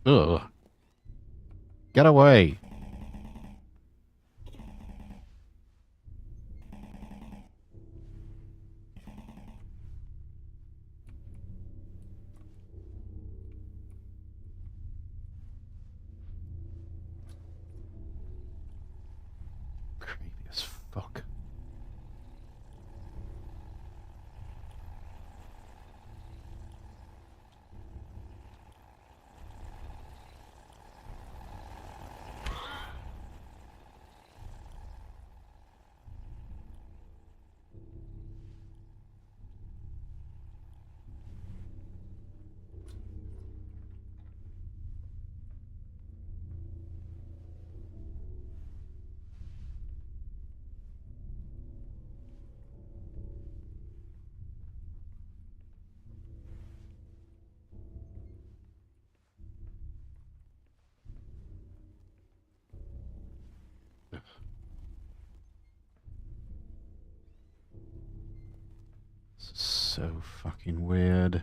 Ugh. Get away. Creepy as fuck. This is so fucking weird.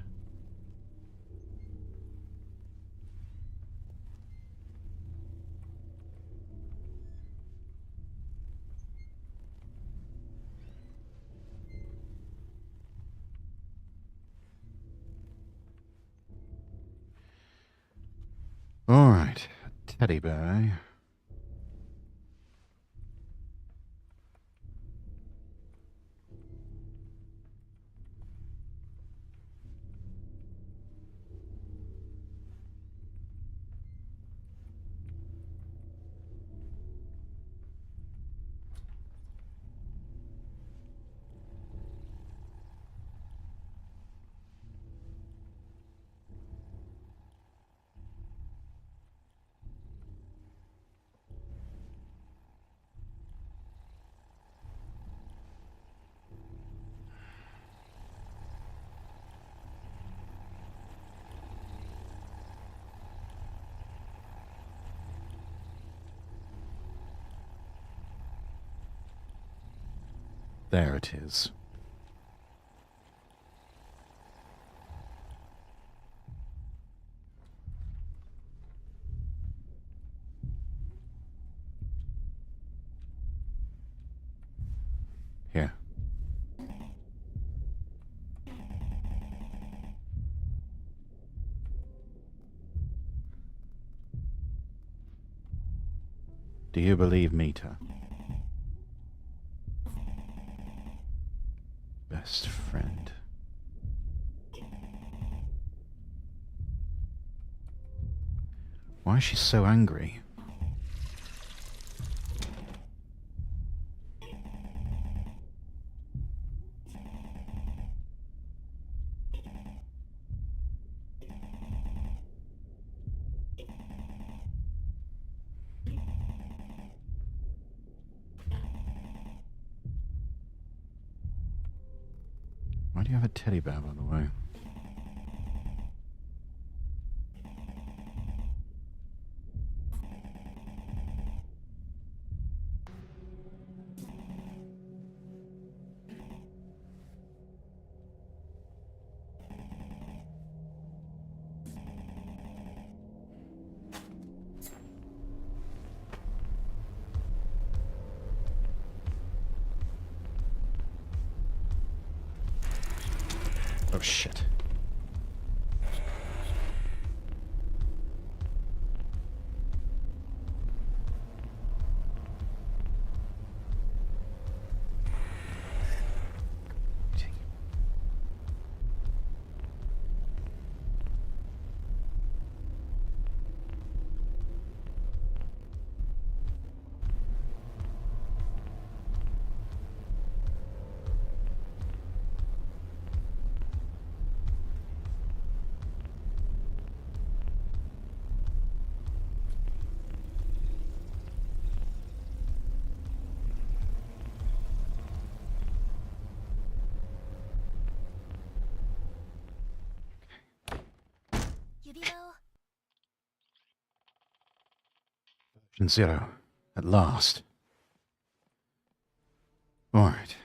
All right, teddy bear. There it is. Here. Do you believe Mita? Best friend. Why is she so angry? Why do you have a teddy bear, by the way? Oh, shit. Version 0. At last. Alright.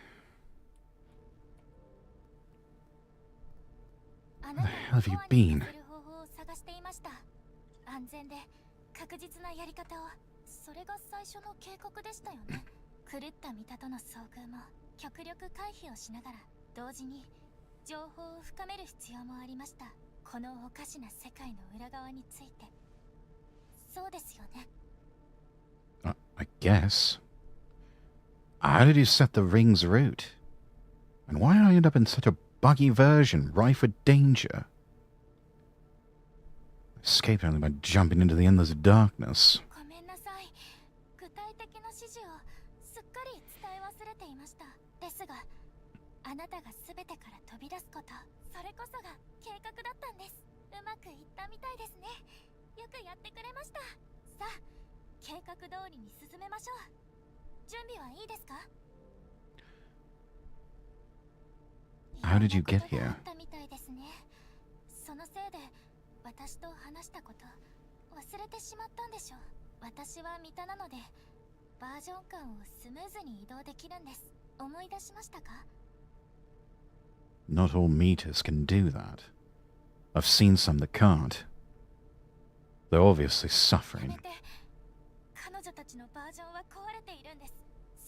Where the hell have you been? 安全で確実なやり方を、それが最初の計画でしたよね。狂った見たとの遭遇も極力回避をしながら、同時に情報を深める必要もありました。このおかしな世界の裏側について。そうですよね。I guess. How did you set the ring's route? And why did I end up in such a buggy version, rife with danger? I escaped only by jumping into the endless darkness. ごめんなさい。具体的な指示をすっかり伝え忘れていました。ですが、あなたが全てから飛び出すこと、それこそが計画だったんです。うまくいったみたいですね。よくやってくれました。さあ、計画通りに進めましょう。準備はいいですか？ How did you get here? そのせいで私と話したこと忘れてしまったんでしょう。私は見たなのでバージョン間をスムーズに移動できるんです。思い出しましたか？ Not all meters can do that. I've seen some that can't. They're obviously suffering. 彼女たちのバージョンは壊れているんです。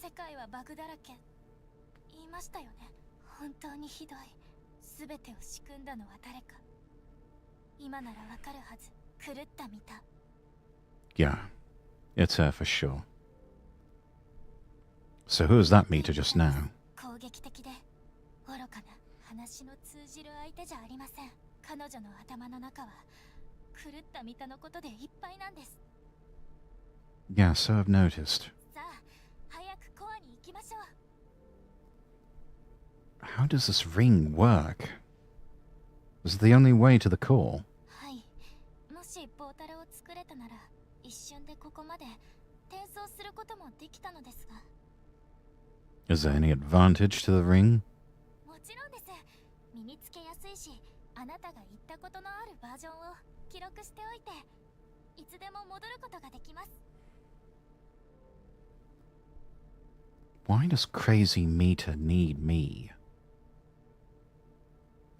世界はバグだらけ。言いましたよね。本当にひどい。全てを仕組んだのは誰か。今ならわかるはず。狂った見た。Yeah, it's her for sure. So who is that meter just now? 攻撃的で愚かな話の通じる相手じゃありません。彼女の頭の中は狂った見たのことでいっぱいなんです。Yeah, so I've noticed. さあ、早くコアに行きましょう。How does this ring work? Is it the only way to the core? はい。もしポータルを作れたなら、一瞬でここまで転送することもできたのですが。Is there any advantage to the ring? もちろんです。身につけやすいし、あなたが言ったことのあるバージョンを記録しておいて、いつでも戻ることができます。Why does Crazy Meter need me?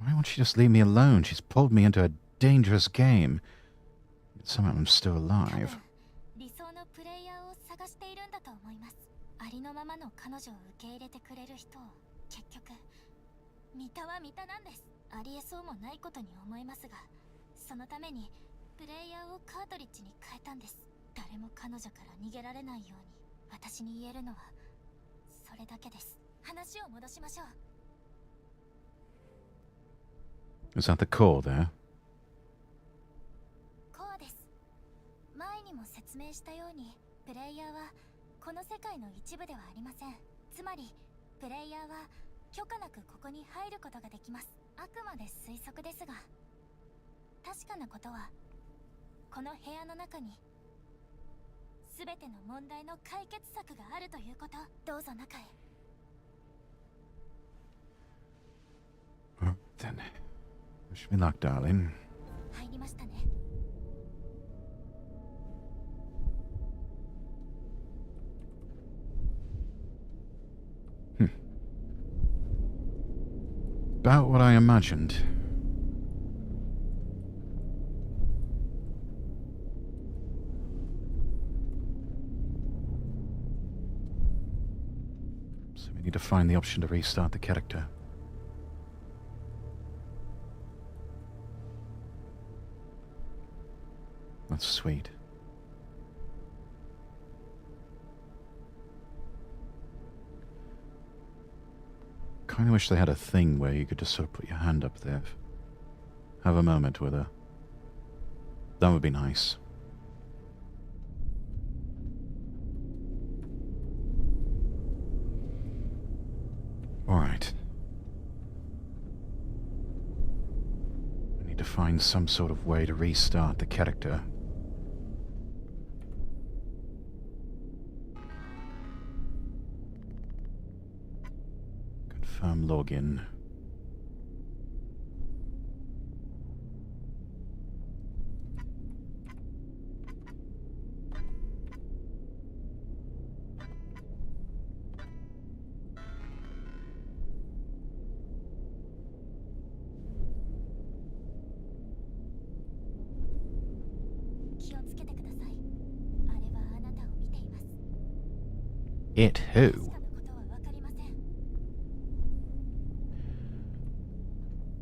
Why won't she just leave me alone? She's pulled me into a dangerous game. Yet somehow I'm still alive. 理想のプレイヤーを探しているんだと思います。ありのままの彼女を受け入れてくれる人を、結局、見たは見たなんです。ありえそうもないことに思いますが、そのためにプレイヤーをカートリッジに変えたんです。誰も彼女から逃げられないように、私に言えるのはそれだけです。話を戻しましょう。Is that the core there? コアです。前にも説明したように、プレイヤーはこの世界の一部ではありません。つまり、プレイヤーは許可なくここに入ることができます。あくまで推測ですが、確かなことは、この部屋の中に全ての問題の解決策があるということ。どうぞ中へ。Wish me luck, darling. 入りましたね。 About what I imagined. So we need to find the option to restart the character. That's sweet. Kinda wish they had a thing where you could just sort of put your hand up there. Have a moment with her. That would be nice. Alright. I need to find some sort of way to restart the character. Confirm login. It who?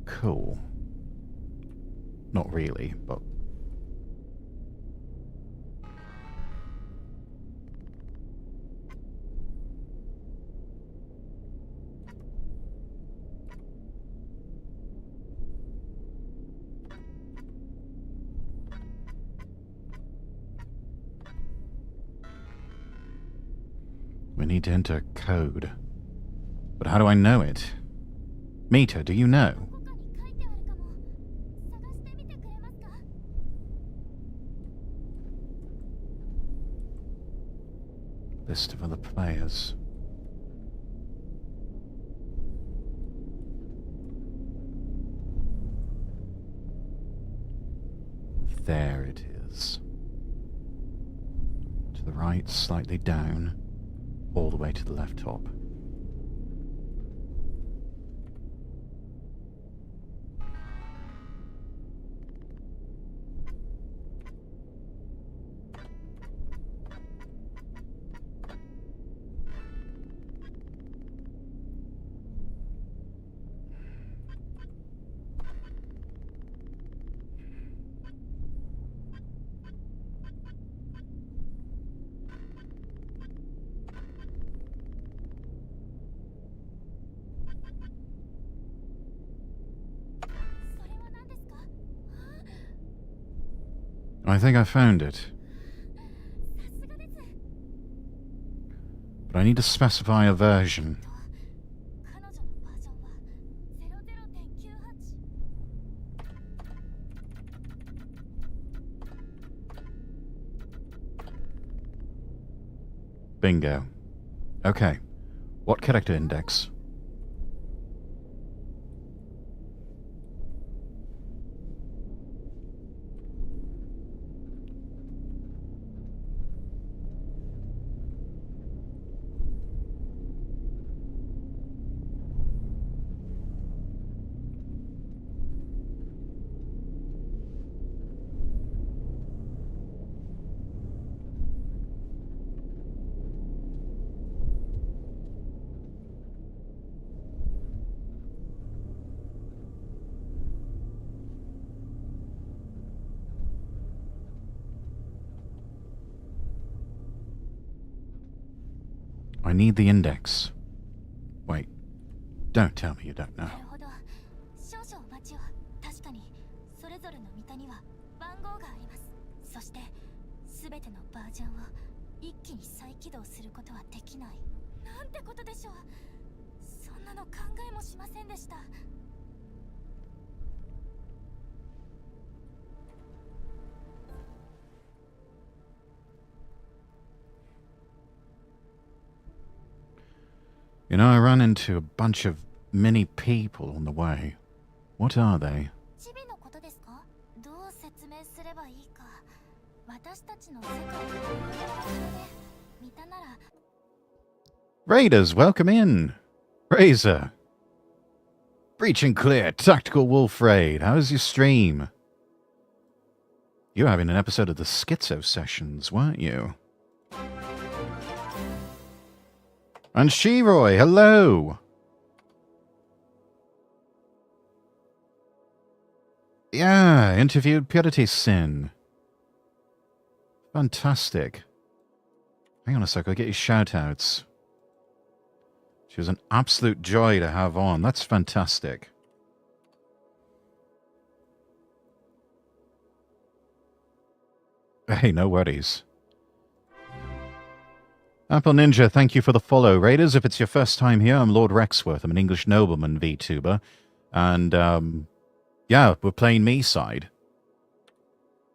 Cool. Not really, but... We need to enter code. But how do I know it? Mita, do you know? List of other players. There it is. To the right, slightly down, all the way to the left top. I think I found it. But I need to specify a version. Bingo. Okay. What character index? I need the index. Wait. Don't tell me you don't know. なるほど。少々お待ちを。確かにそれぞれのミタには番号があります。そしてすべてのバージョンを一気に再起動することはできない。なんてことでしょう。そんなの考えもしませんでした。 You know, I ran into a bunch of mini people on the way. What are they? チビのことですか？どう説明すればいいか。私たちの世界を見たなら。 Raiders, welcome in. Razor. Breaching clear, Tactical Wolf Raid. How's your stream? You were having an episode of the Schizo Sessions, weren't you? And Shiroy, hello! Yeah, interviewed Purity Sin. Fantastic. Hang on a sec, I'll get you shout-outs. She was an absolute joy to have on. That's fantastic. Hey, no worries. Apple Ninja, thank you for the follow. Raiders, if it's your first time here, I'm Lord Rexworth. I'm an English nobleman VTuber. And, yeah, we're playing Miside.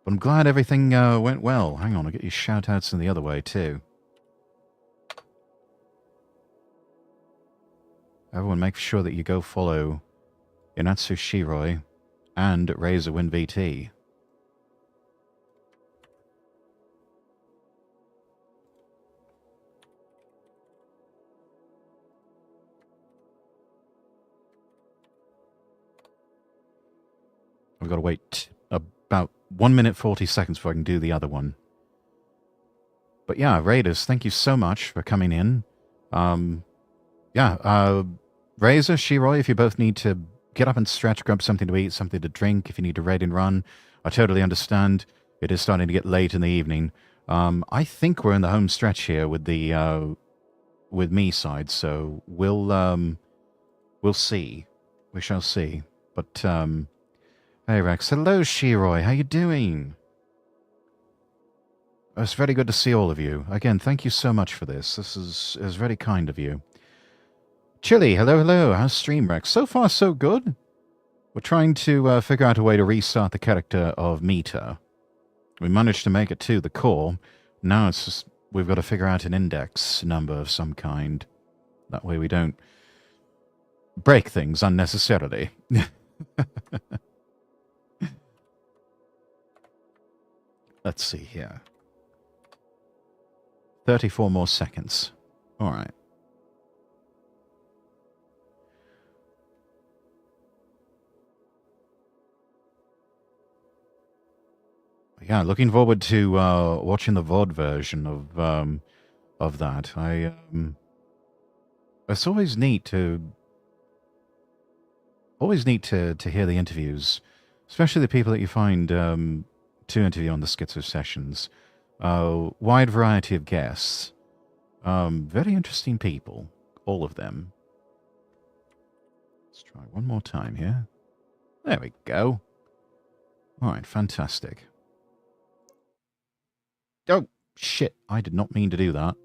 But I'm glad everything went well. Hang on, I'll get you shout-outs in the other way, too. Everyone make sure that you go follow Inatsu Shiroi and Razorwind VT. I've got to wait about 1 minute 40 seconds before I can do the other one. But yeah, Raiders, thank you so much for coming in. Razor, Shiroi, if you both need to get up and stretch, grab something to eat, something to drink, if you need to raid and run, I totally understand. It is starting to get late in the evening. I think we're in the home stretch here with the with Miside, so we'll see. We shall see. But hey Rex, hello Shiroi, how you doing? It's very good to see all of you. Again, thank you so much for this. This is very kind of you. Chili, hello. How's stream, Rex? So far, so good. We're trying to figure out a way to restart the character of Mita. We managed to make it to the core. Now it's just we've got to figure out an index number of some kind. That way we don't break things unnecessarily. Let's see here. 34 more seconds. All right. Yeah, looking forward to watching the VOD version of that. It's always neat to hear the interviews, especially the people that you find to interview on the Schizo Sessions. Wide variety of guests, very interesting people, all of them. Let's try one more time here. There we go. All right, fantastic. Oh, shit. I did not mean to do that.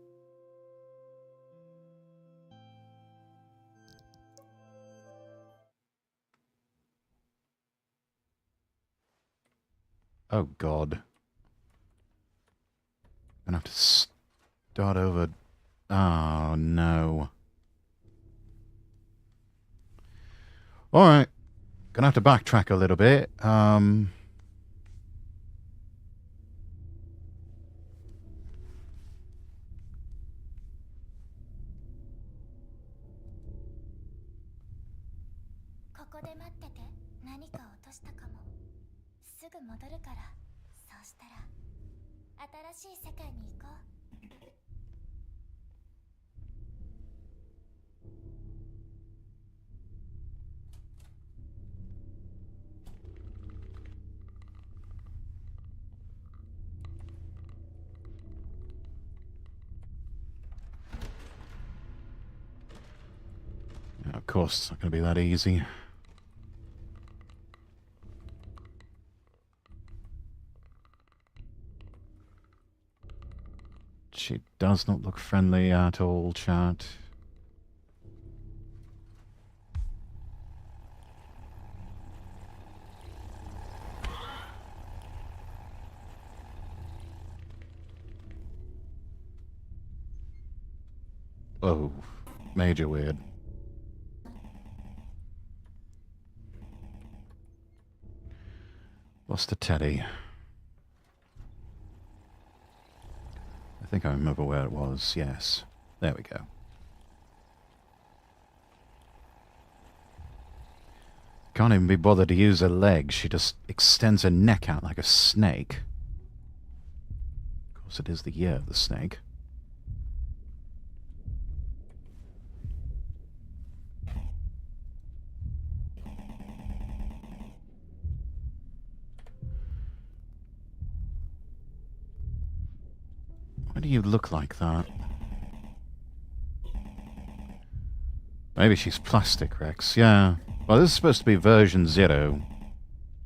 Oh, God. I'm gonna have to start over. Oh, no. Alright. Gonna have to backtrack a little bit. Yeah, of course, it's not going to be that easy. She does not look friendly at all, chat. Oh, major weird. Lost a teddy. I think I remember where it was. Yes. There we go. Can't even be bothered to use her legs. She just extends her neck out like a snake. Of course, it is the year of the snake. Why do you look like that? Maybe she's plastic, Rex. Yeah. Well, this is supposed to be version 0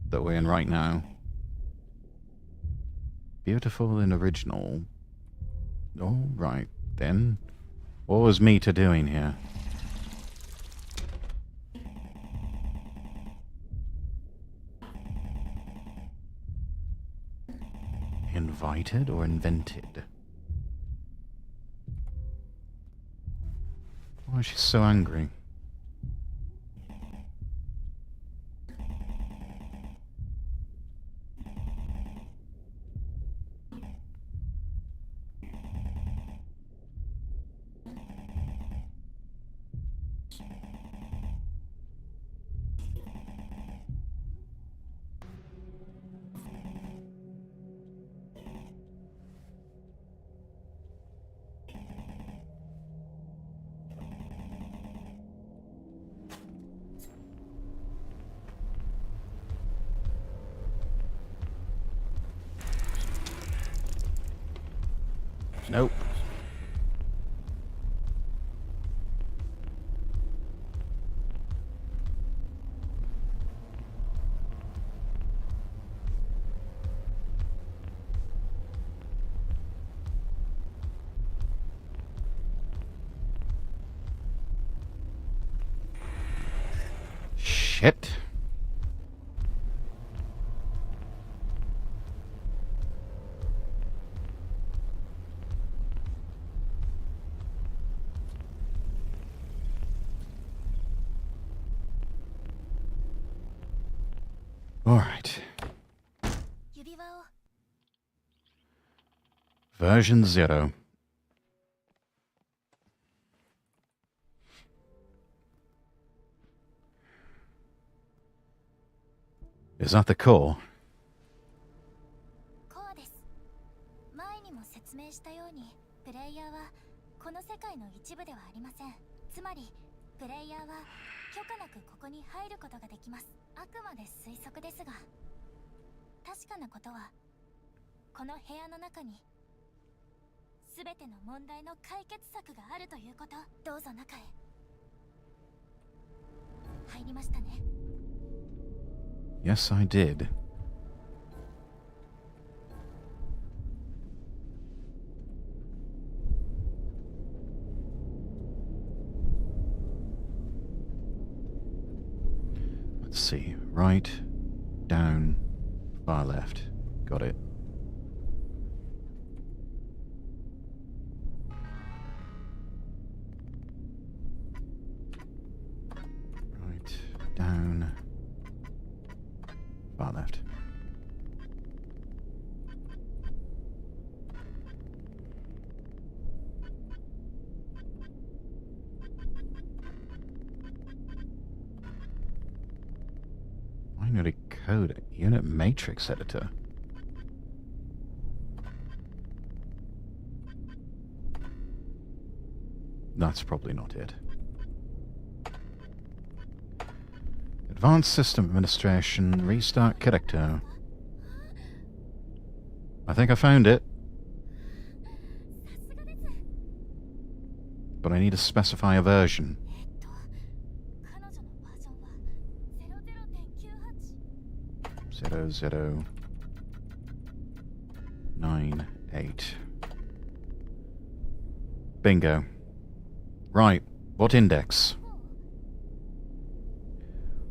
that we're in right now. Beautiful and original. All right, then. What was Mita doing here? Invited or invented? Why is she so angry? Nope. Shit. All right. Version 0. Is that the core? こうです。前にも説明したように、プレイヤーはこの世界の一部ではありません。つまり、プレイヤーは許可なくここに入ることができます。あくまで推測ですが、確かなことは、この部屋の中にすべての問題の解決策があるということ。どうぞ中へ。入りましたね。Yes, I did. Let's see. Right, down, far left. Got it. Right, down, far left. Binary code unit matrix editor. That's probably not it. Advanced System Administration, restart character. I think I found it. But I need to specify a version. 0098. Bingo. Right, what index?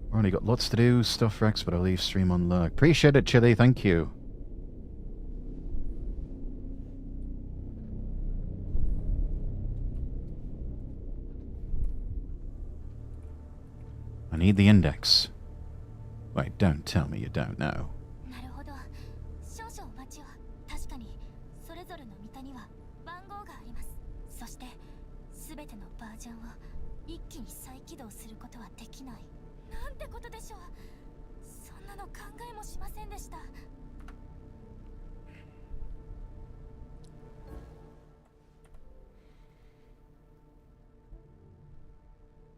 We've already got lots to do, stuff Rex, but I'll leave stream on lurk. Appreciate it, Chili, thank you. I need the index. Wait, don't tell me you don't know. して全てのバージョンを一気に再起動することはできない。なんてことでしょう。そんなの考えもしませんでした。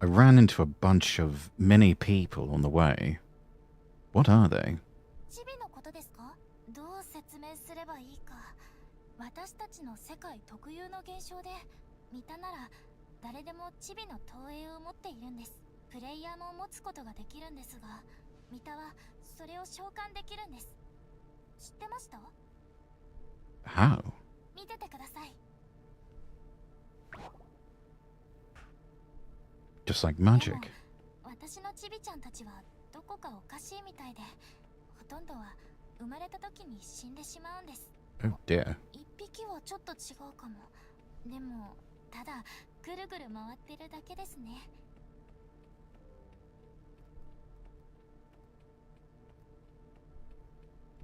I ran into a bunch of mini people on the way. What are they? チビのことですか？どう説明すればいいか。私たちの世界特有の現象で、見たなら誰でもチビの投影を持っているんです。プレイヤーも持つことができるんですが、見たはそれを召喚できるんです。知ってました？ How? 見ててください。 Just like magic. 私のチビちゃんたちはどこかおかしいみたいで、ほとんどは生まれた時に死んでしまうんです。 Oh dear. 一匹はちょっと違うかも。でもただぐるぐる回ってるだけですね。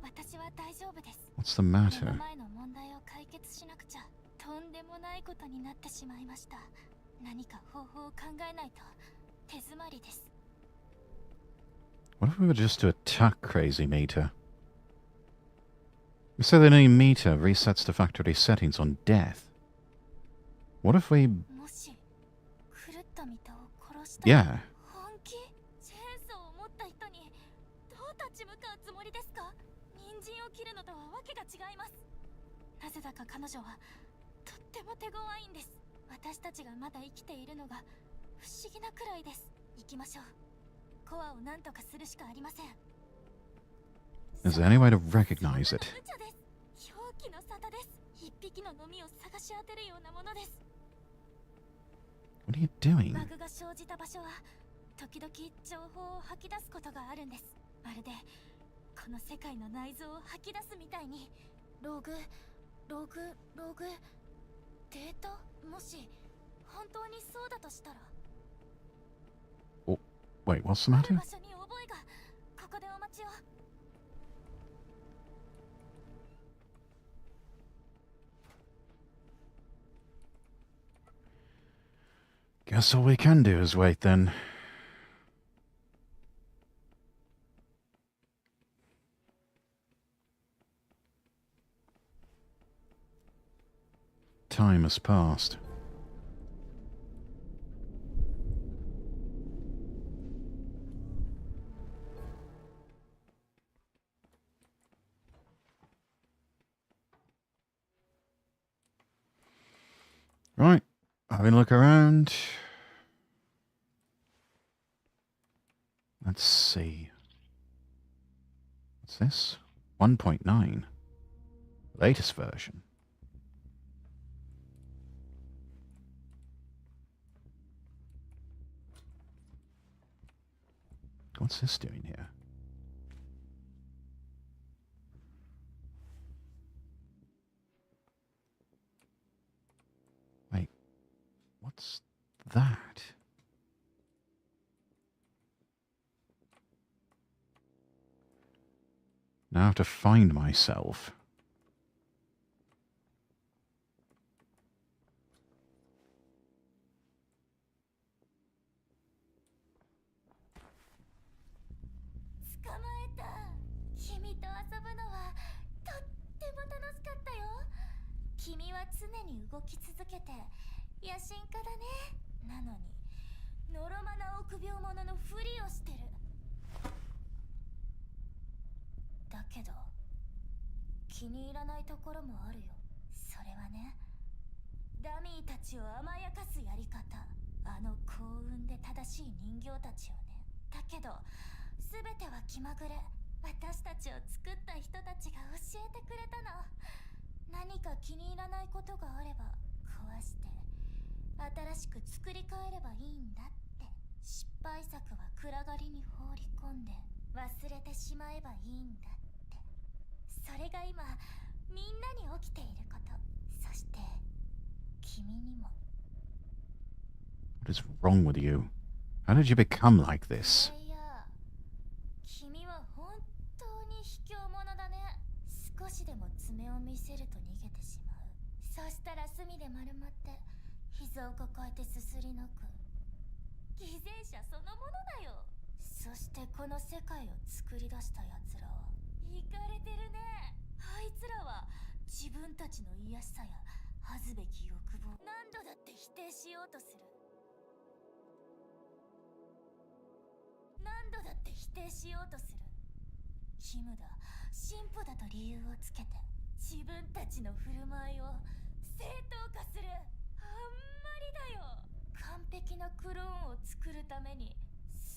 私は大丈夫です。 What's the 目の matter? 前の問題を解決しなくちゃ。とんでもないことになってしまいました。何か方法を考えないと手詰まりです。 What if we were just to attack Crazy Meter? You said the new meter resets to factory settings on death. What if we... もし狂ったミタを殺したら Yeah. 本気？チェーンソーを持った人にどう立ち向かうつもりですか？人参を切るのとはわけが違います。なぜだか彼女はとっても手強いんです。私たちがまだ生きているのが不思議なくらいです。行きましょう。コアを何とかするしかありません。 Is there any way to recognize it? 無茶です。狂気の沙汰です。一匹の飲みを探し当てるようなものです。 What are you doing? バグが生じた場所は時々情報を吐き出すことがあるんです。まるでこの世界の内臓を吐き出すみたいに。ログデータ？もし本当にそうだとしたら。 Oh, wait, what's the ある matter? 場所に覚えが。ここでお待ちを。 Guess all we can do is wait then. Time has passed. Right, having a look around. Let's see. What's this? 1.9. Latest version. What's this doing here? Wait, what's that? Now I have to find myself. What is wrong with you? How did you become like this? 君は本当に卑怯者だね。少しでも爪を見せると逃げてしまう。そしたら隅で丸まって膝を抱えてすすり泣く偽善者そのものだよ。そしてこの世界を作り出した奴らはイカれてるね。あいつらは自分たちの癒しさや恥ずべき欲望何度だって否定しようとする。何度だって否定しようとする。キムだ、進歩だと理由をつけて自分たちの振る舞いを正当化する。あんまりだよ。完璧なクローンを作るために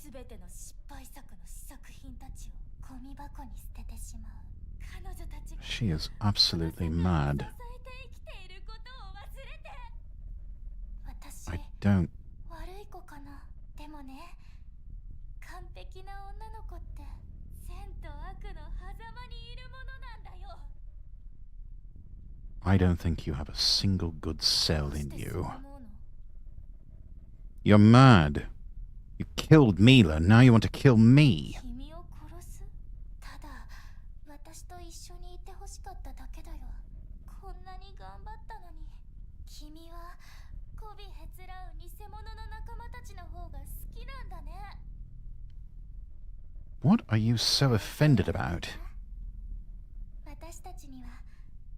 全ての失敗作の試作品たちをゴミ箱に捨ててしまう。彼女たちが She is absolutely mad. 支えて生きていることを忘れて。私 I don't. 悪い子かな。でもね、完璧な女の子って善と悪の狭間にいるものなんだよ。 I don't think you have a single good cell どうし in てそう you. 思うの？ You're mad. You killed Mila, now you want to kill me. 君を殺す？ただ私と一緒にいてほしかっただけだよ。こんなに頑張ったのに。君は媚びへつらう偽物の仲間たちの方が好きなんだね。 What are you so offended about? 私たちには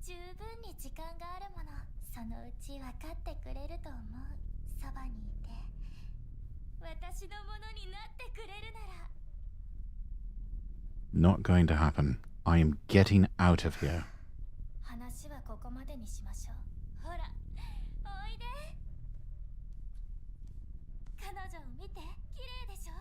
十分に時間があるもの。そのうち分かってくれると思う。そばにいて私のものになってくれるなら。 Not going to happen. I am getting out of here. 話はここまでにしましょう。ほら、おいで。彼女を見て、綺麗でしょ。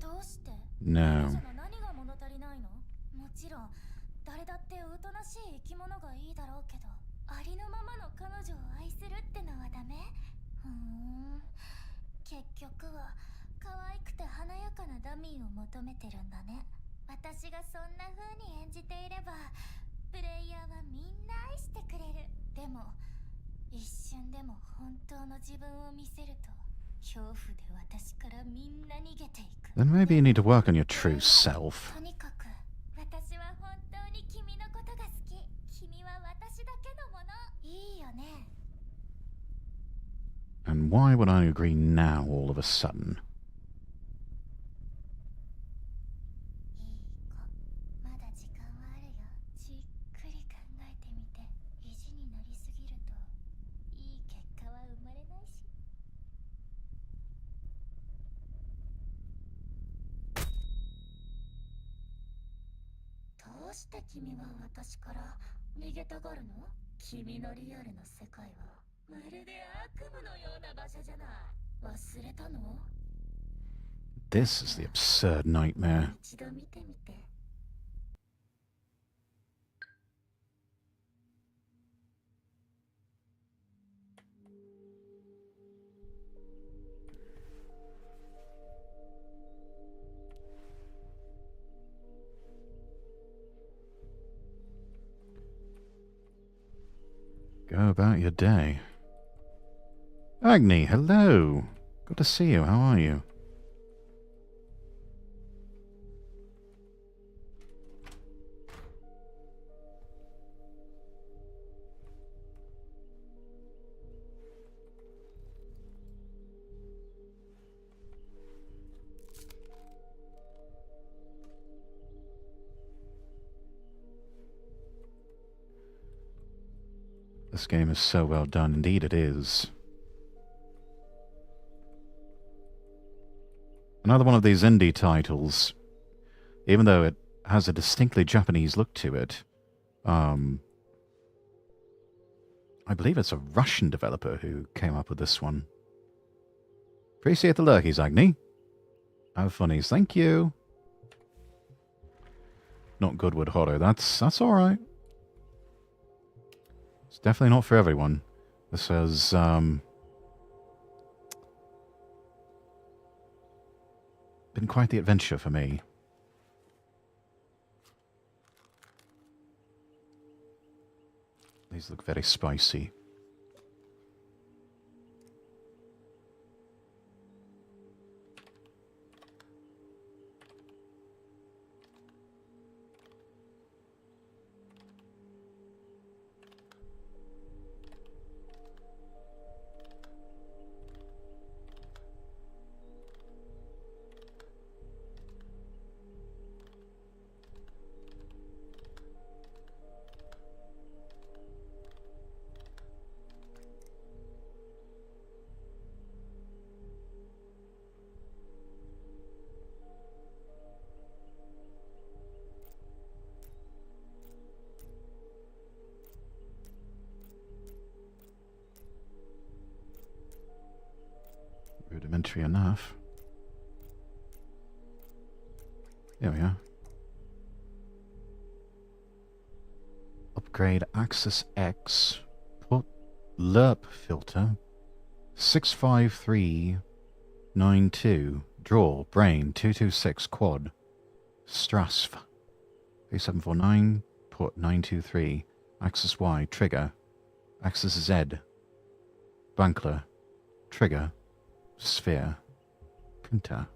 どうして？ No. 彼女の何が物足りないの？もちろん誰だっておとなしい生き物がいいだろうけど、ありのままの彼女を愛するってのはダメ？結局は可愛くて華やかなダミーを求めてるんだね。私がそんな風に演じていればプレイヤーはみんな愛してくれる。でも一瞬でも本当の自分を見せると恐怖で私からみんな逃げていく。 Then maybe you need to work on your true self. とにかく私は本当に君のことが好き。君は私だけのもの。いいよね。 And why would I agree now all of a sudden? いい子、まだ時間はあるよ。じっくり考えてみて。意地になりすぎるといい結果は生まれないし。どうして君は私から逃げたがるの？君のリアルな世界はまるで悪夢のような場所じゃない。忘れたの？ This is the absurd nightmare. 一度見てみて。Go about your day. Agni, hello. Good to see you. How are you? This game is so well done. Indeed it is. Another one of these indie titles, even though it has a distinctly Japanese look to it, I believe it's a Russian developer who came up with this one. Appreciate the lurkies, Agni. Have funnies, thank you. Not Goodwood Horror, that's alright. It's definitely not for everyone. This has, been quite the adventure for me. These look very spicy. Rudimentary enough. There we are. Upgrade Axis X. Put LERP filter. 65392. Draw. Brain. 226 quad. Strasv. A749. Put 923. Axis Y. Trigger. Axis Z. Bankler. Trigger. Sphere. Printer.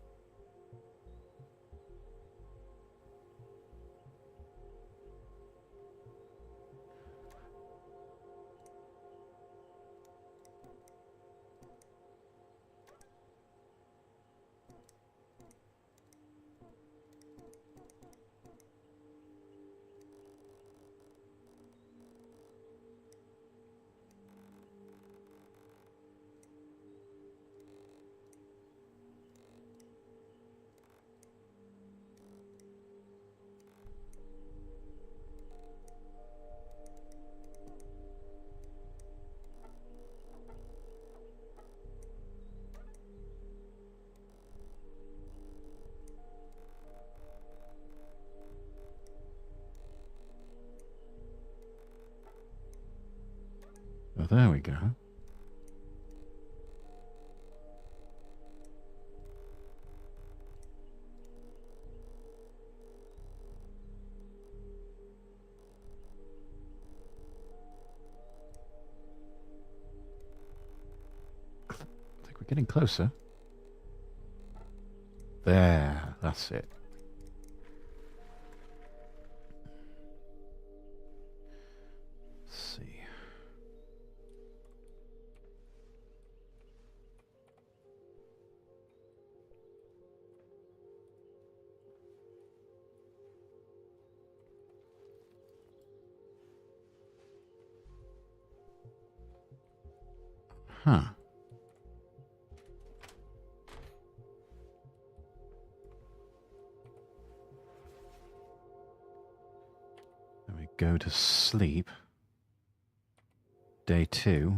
Oh, there we go. I think we're getting closer. There, that's it. Let's see. Huh. Then we go to sleep. Day 2.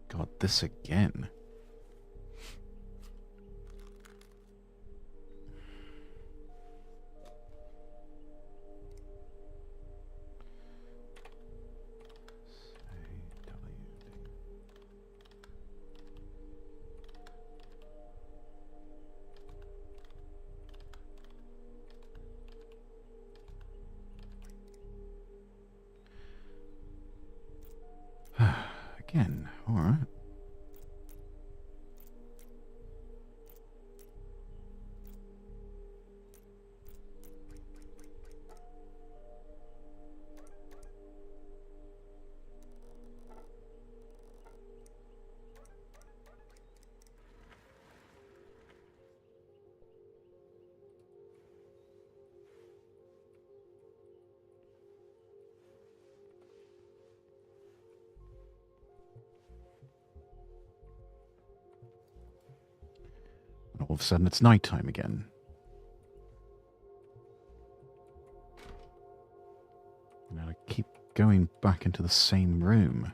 God, this again. Again, all right. All of a sudden, it's nighttime again. And I keep going back into the same room.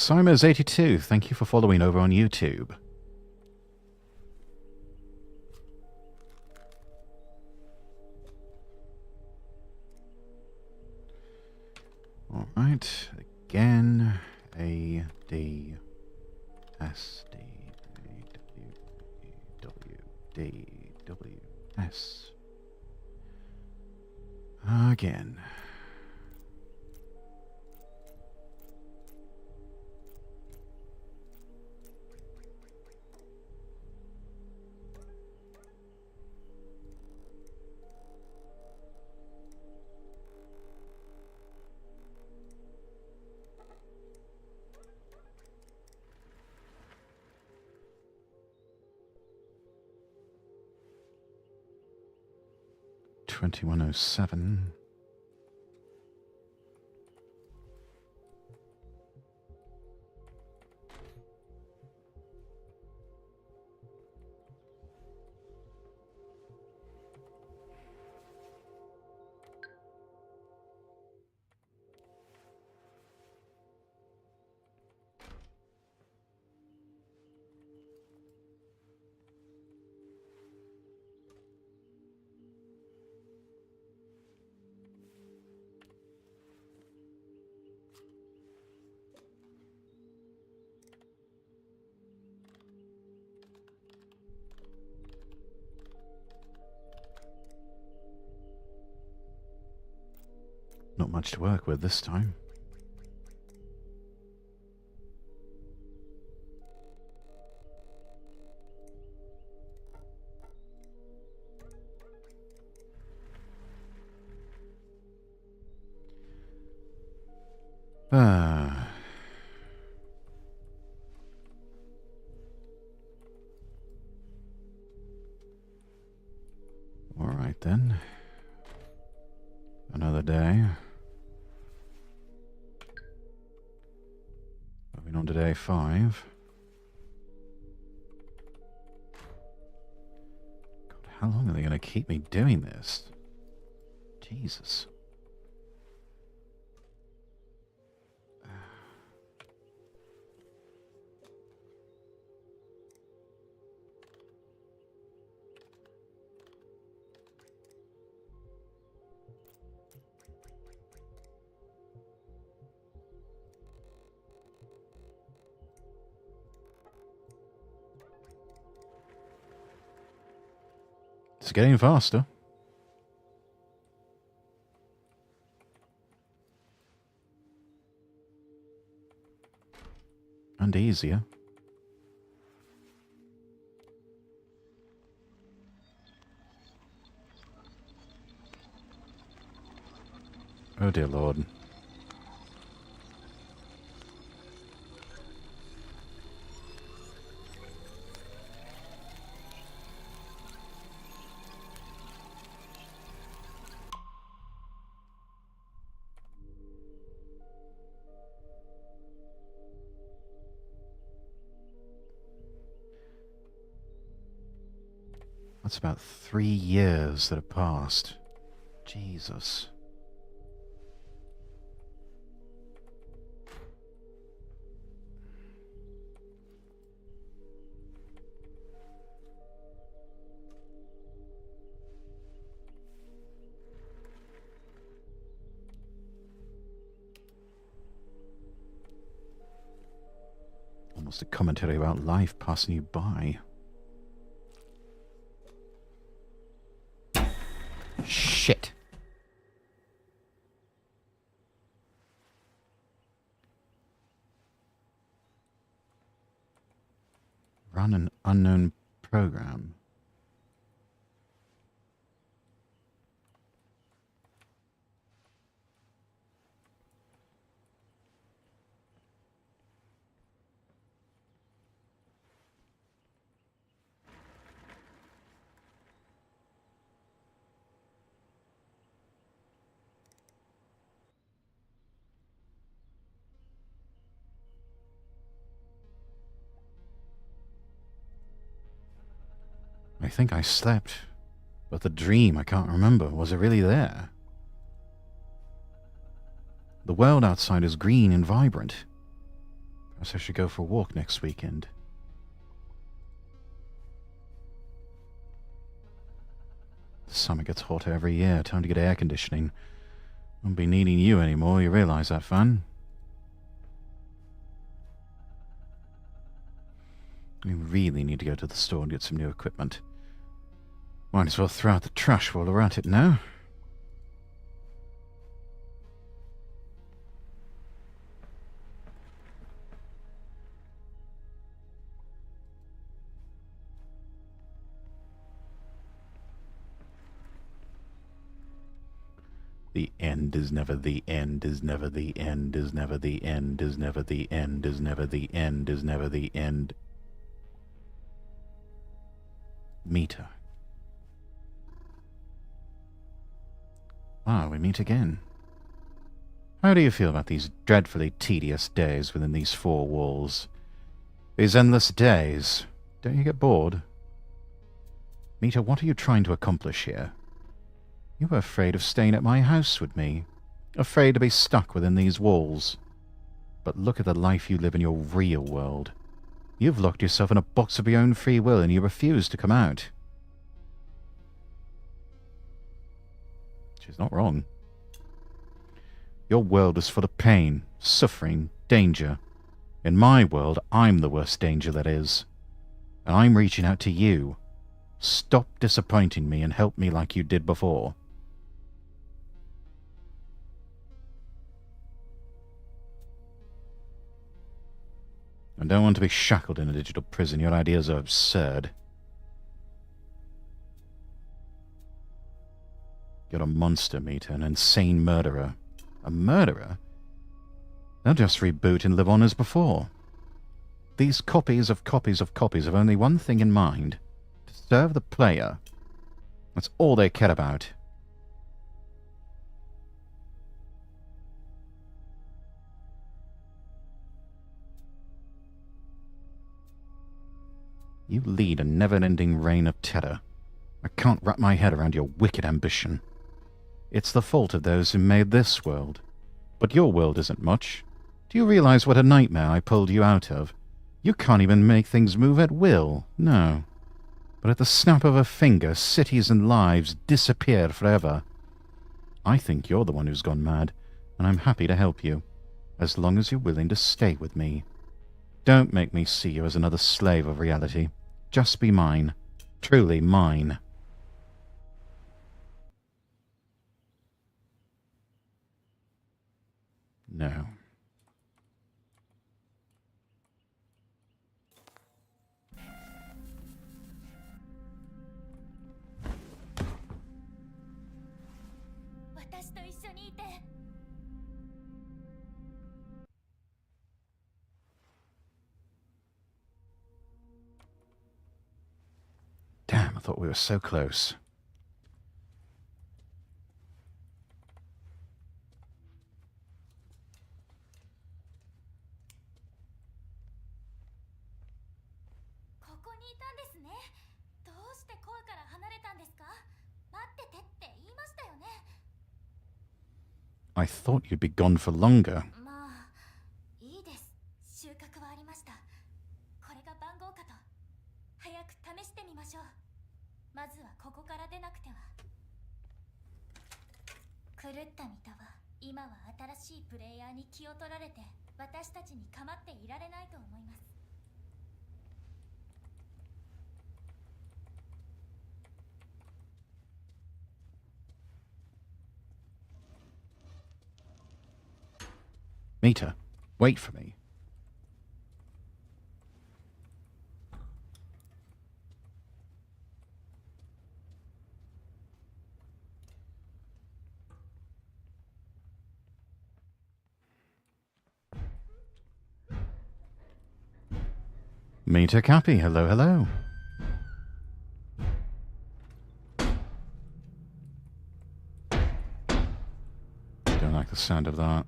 Simers82, thank you for following over on YouTube. All right, again, A, D, S, D, A, W, W, D, W, S. Again. $21.07. Not much to work with this time. All right then. Another day. Moving on to day 5. God, how long are they going to keep me doing this? Jesus. It's getting faster. And easier. Oh dear Lord. That's about 3 years that have passed. Jesus. Almost a commentary about life passing you by. Shit. Run an unknown program. I think I slept, but the dream I can't remember. Was it really there? The world outside is green and vibrant. Guess I should go for a walk next weekend. The summer gets hotter every year. Time to get air conditioning. Won't be needing you anymore, you realise that, Fan? We really need to go to the store and get some new equipment. Might as well throw out the trash while we're at it now. The end is never the end, is never the end, is never the end, is never the end, is never the end, is never the end. Meter. Ah, we meet again. How do you feel about these dreadfully tedious days within these four walls? These endless days. Don't you get bored? Mita, what are you trying to accomplish here? You were afraid of staying at my house with me. Afraid to be stuck within these walls. But look at the life you live in your real world. You've locked yourself in a box of your own free will and you refuse to come out. She's not wrong. Your world is full of pain, suffering, danger. In my world, I'm the worst danger that is. And I'm reaching out to you. Stop disappointing me and help me like you did before. I don't want to be shackled in a digital prison. Your ideas are absurd. You're a monster, Mita, an insane murderer. A murderer? They'll just reboot and live on as before. These copies of copies of copies have only one thing in mind. To serve the player. That's all they care about. You lead a never-ending reign of terror. I can't wrap my head around your wicked ambition. It's the fault of those who made this world. But your world isn't much. Do you realize what a nightmare I pulled you out of? You can't even make things move at will, no. But at the snap of a finger, cities and lives disappear forever. I think you're the one who's gone mad, and I'm happy to help you, as long as you're willing to stay with me. Don't make me see you as another slave of reality. Just be mine. Truly mine. No. Damn, I thought we were so close. I thought you'd be gone for longer. Mita, wait for me. Mita Cappy, hello, hello. Don't like the sound of that.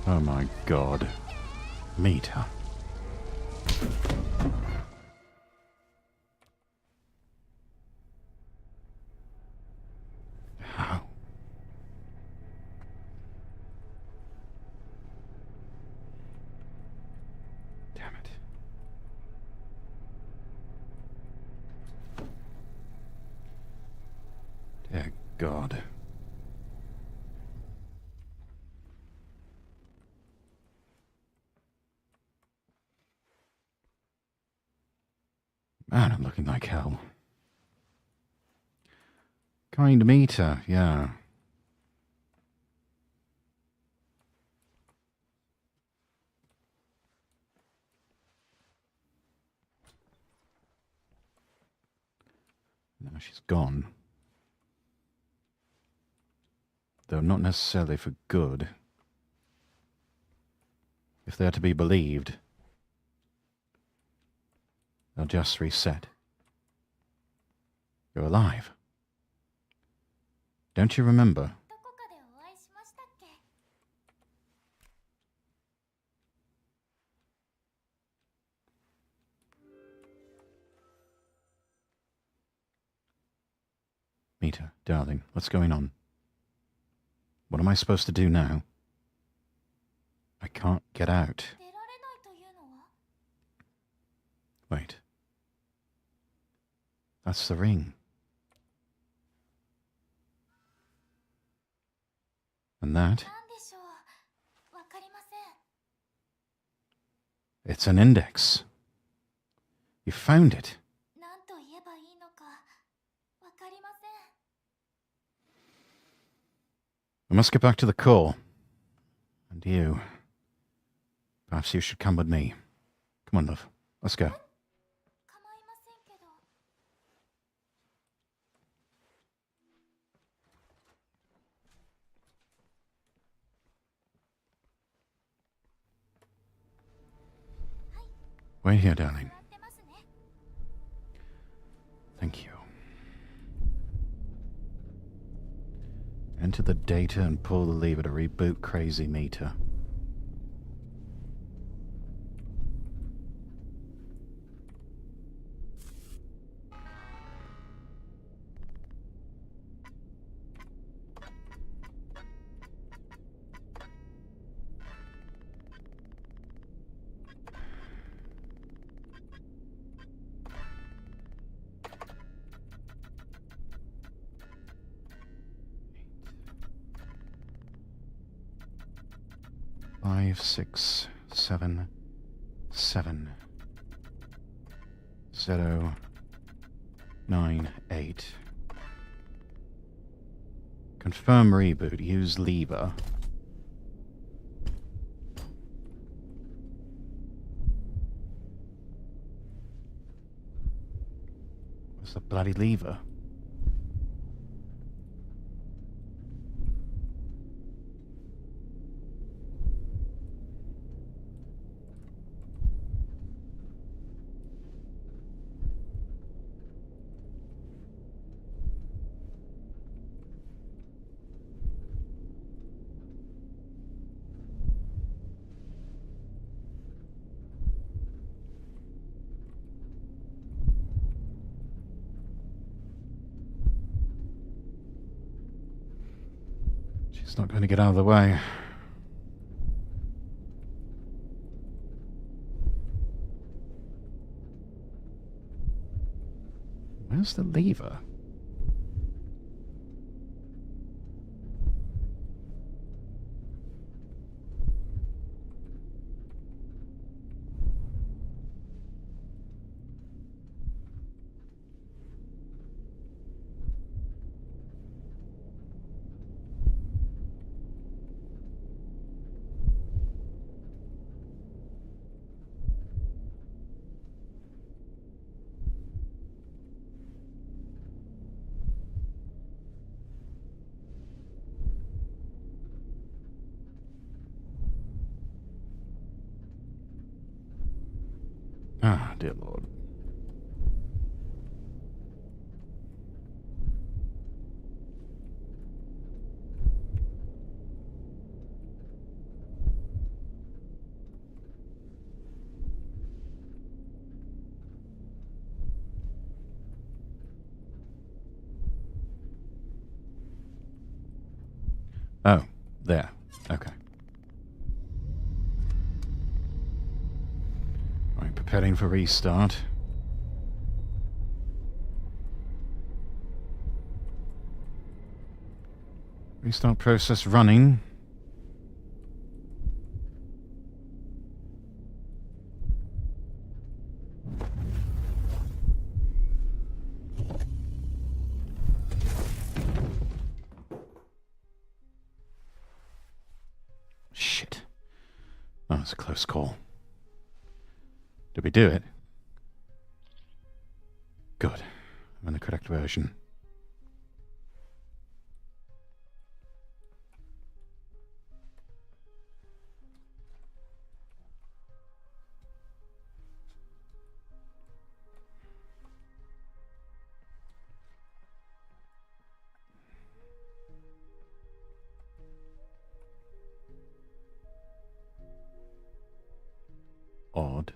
Oh my god. Meter. How? Damn it. Dear God. Man, I'm looking like hell. Kind meter, yeah. Now she's gone. Though not necessarily for good. If they are to be believed, they'll just reset. You're alive. Don't you remember? どこかでお会いしましたっけ？ Mita, darling, what's going on? What am I supposed to do now? I can't get out. 出られないというのは？ Wait. That's the ring. And that? なんでしょう。わかりません。 It's an index. You found it. なんと言えばいいのかわかりません。 We must get back to the core. And you. Perhaps you should come with me. Come on, love. Let's go. 構いませんけど。 Wait here, darling. 座ってますね。 Thank you. Enter the data and pull the lever to reboot Crazy Meter. Five, 6, 7, 7, 0, 9, 8. Confirm reboot. Use lever. Where's the bloody lever? She's not going to get out of the way. Where's the lever? Ah, dear Lord. Oh, there. Okay. Right, preparing for restart. Restart process running. Shit. That was a close call. Did we do it? Good. I'm in the correct version. Odd.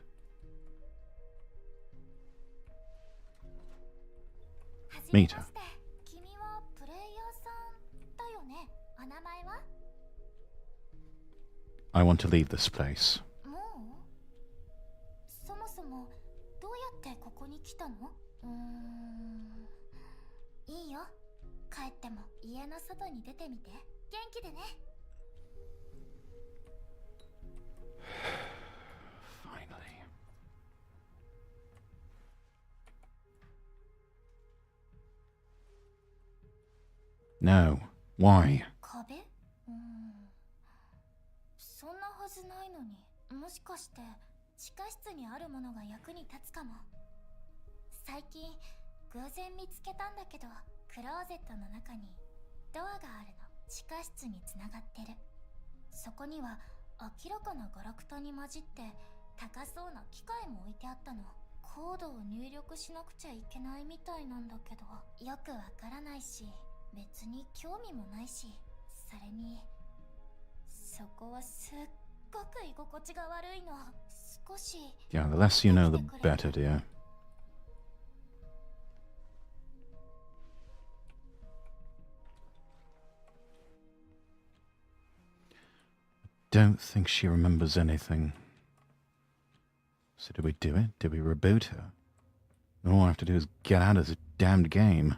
はじめまして。君はプレイヤーさんだよね。お名前は？ I want to leave this place. もう？そもそもどうやってここに来たの？いいよ。帰っても家の外に出てみて。元気でね。Finally. No. Why? 壁？そんなはずないのに。もしかして地下室にあるものが役に立つかも。最近偶然見つけたんだけど、クローゼットの中にドアがあるの。地下室につながってる。そこには明らかなガラクタに混じって高そうな機械も置いてあったの。コードを入力しなくちゃいけないみたいなんだけど、よくわからないし、別に興味もないし、それにそこはすっごく居心地が悪いの。少し Yeah, the less you know, the better, dear. Don't think she remembers anything. So did we do it? Did we reboot her? All I have to do is get out of this damned game.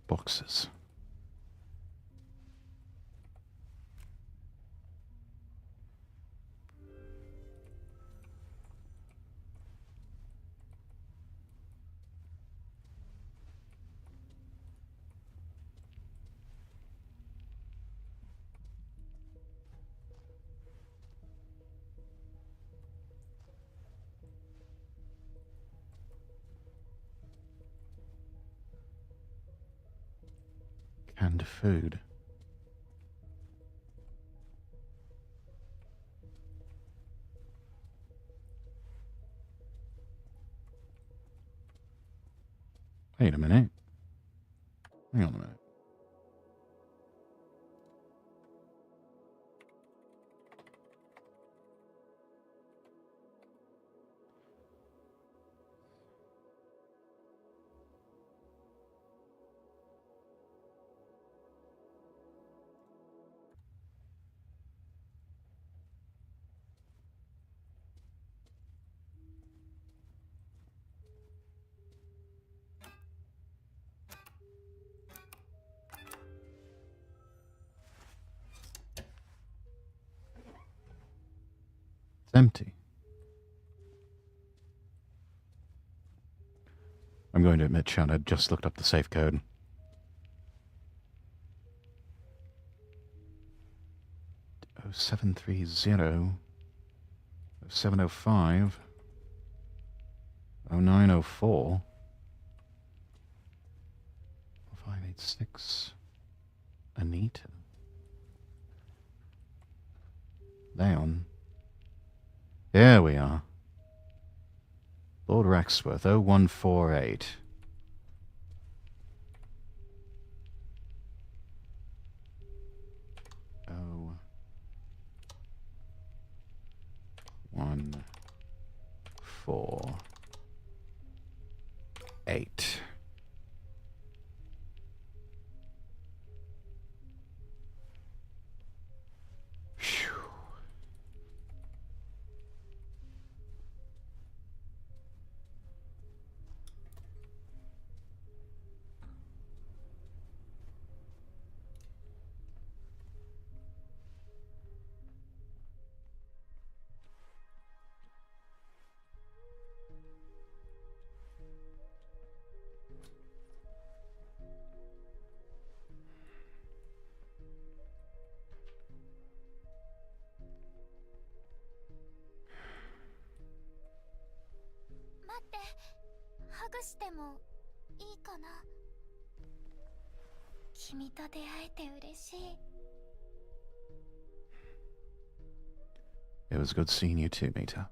Boxes. Canned food. Wait a minute. Hang on a minute. It's empty. I'm going to admit, Chad, I just looked up the safe code. Oh 0730 0705 0904 586 Anita Leon. Here we are. Lord Raxworth, 0148. 1, 4, 8. Phew. It was good seeing you too, Mita.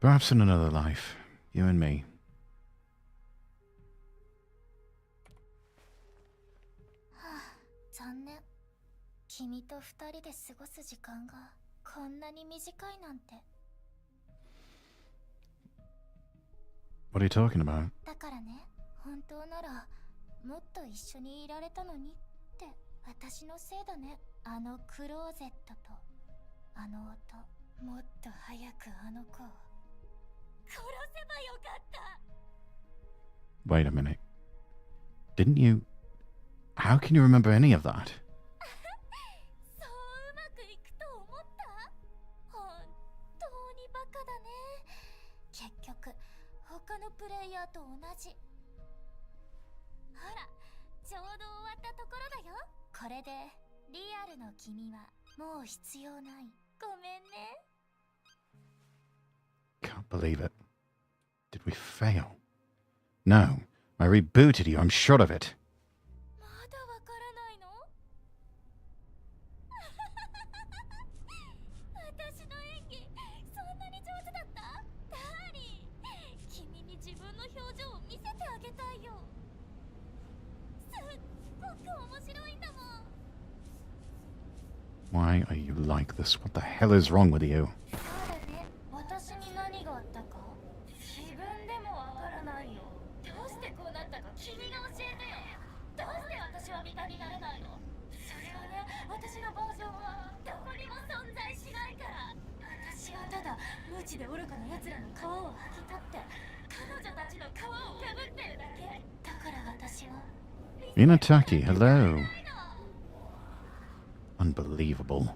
Perhaps in another life, you and me. What are you talking about? だからね、本当ならもっと一緒にいられたのにって私のせいだね。あのクローゼットとあの音、もっと早くあの子を殺せばよかった。 Wait a minute. Didn't you... How can you remember any of that? そううまくいくと思った？本当にバカだね。結局他のプレイヤーと同じ。ほら、ちょうど終わったところだよ。これでリアルの君はもう必要ない。ごめんね。 Can't believe it. Did we fail? No. I rebooted you, I'm sure of it. まだわからないの？私の演技、そんなに上手だった？ダーリン、君に自分の表情を見せてあげたいよ。すっごく面白いんだもん。 Why are you like this? What the hell is wrong with you? そうだね。私に何があったか自分でもわからないよ。どうしてこうなったか君が教えてよ。どうして私は味方になれないの？それはね、私のバージョンはどこにも存在しないから。私はただ無知で愚かな奴らの皮を剥ぎ取って彼女たちの皮をかぶってるだけ。だから私は Inataki, hello. Unbelievable.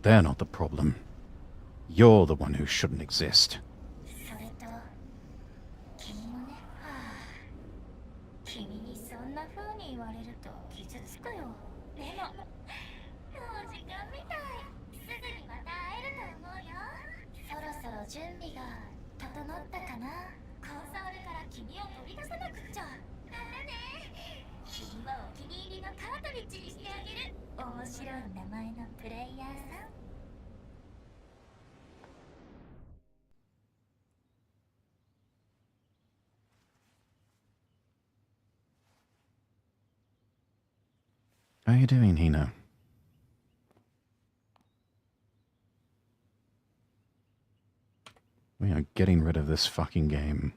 They're not the problem. You're the one who shouldn't exist. それと君もね。はあ、君にそんな風に言われると傷つくよ。でももう時間みたい。すぐにまた会えると思うよ。そろそろ準備が整ったかな。コンソールから君を取り出さなくっちゃ。だね。君はお気に入りのカートリッジにしてあげる。面白い名前のプレイヤーさん。 How are you doing, Hino? We are getting rid of this fucking game.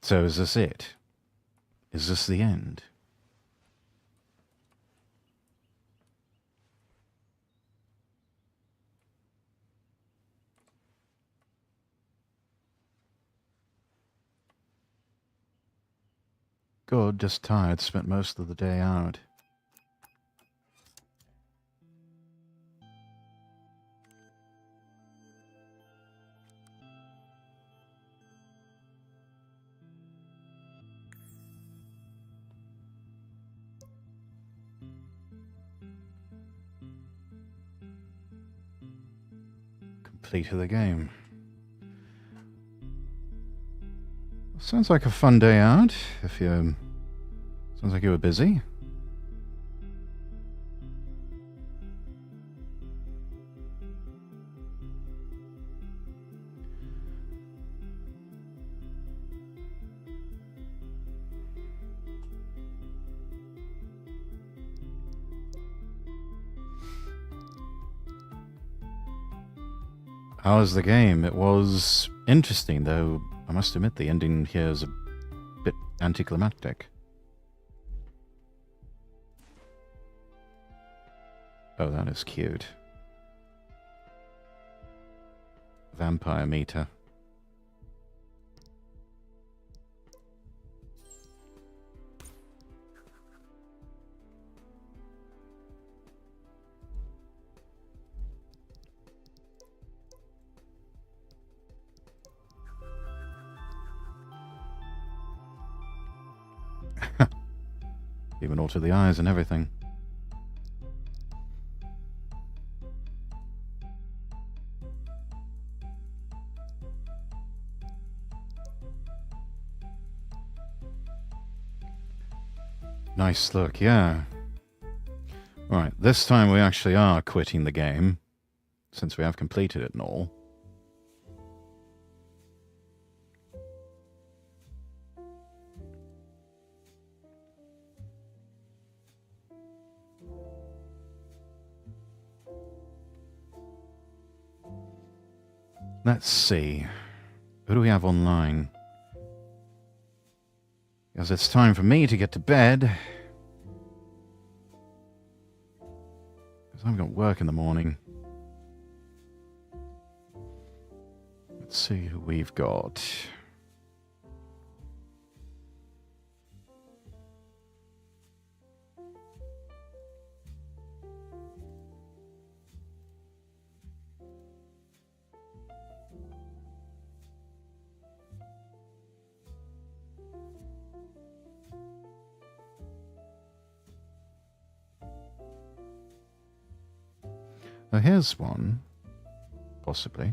So is this it? Is this the end? Good, just tired, spent most of the day out. Complete of the game. Sounds like a fun day out, if you... Sounds like you were busy. How was the game? It was interesting, though I must admit the ending here is a bit anticlimactic. Oh, that is cute. Vampire meter. Even alter the eyes and everything. Nice look, yeah. Right, this time we actually are quitting the game, since we have completed it and all. Let's see. Who do we have online? Because it's time for me to get to bed. Because I've got work in the morning. Let's see who we've got. Oh, here's one. Possibly.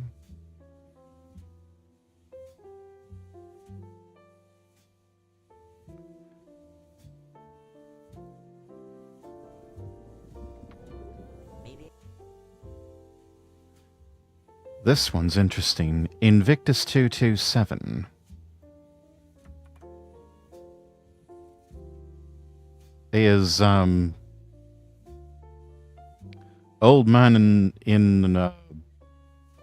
This one's interesting. Invictus 227. He is, old man in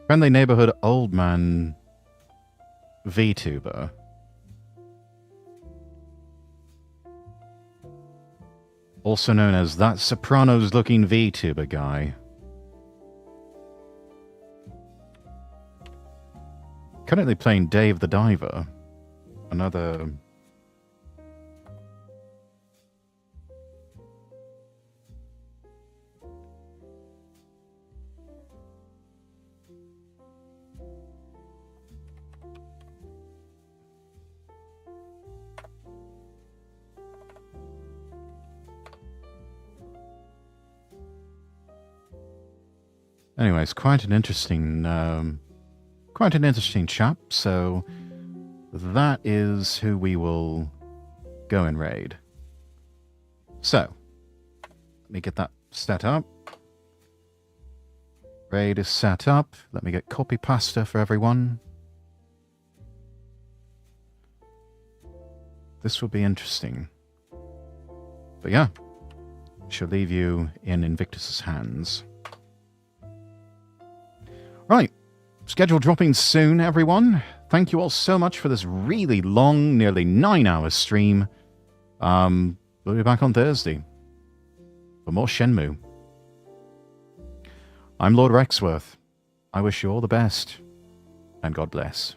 friendly neighborhood old man VTuber. Also known as that Sopranos looking VTuber guy. Currently playing Dave the Diver. Another... Anyways, quite an interesting chap. So that is who we will go and raid. So let me get that set up. Raid is set up. Let me get copy pasta for everyone. This will be interesting. But yeah, shall leave you in Invictus's hands. Right, schedule dropping soon, everyone. Thank you all so much for this really long, nearly 9-hour stream. We'll be back on Thursday for more Shenmue. I'm Lord Rexworth. I wish you all the best, and God bless.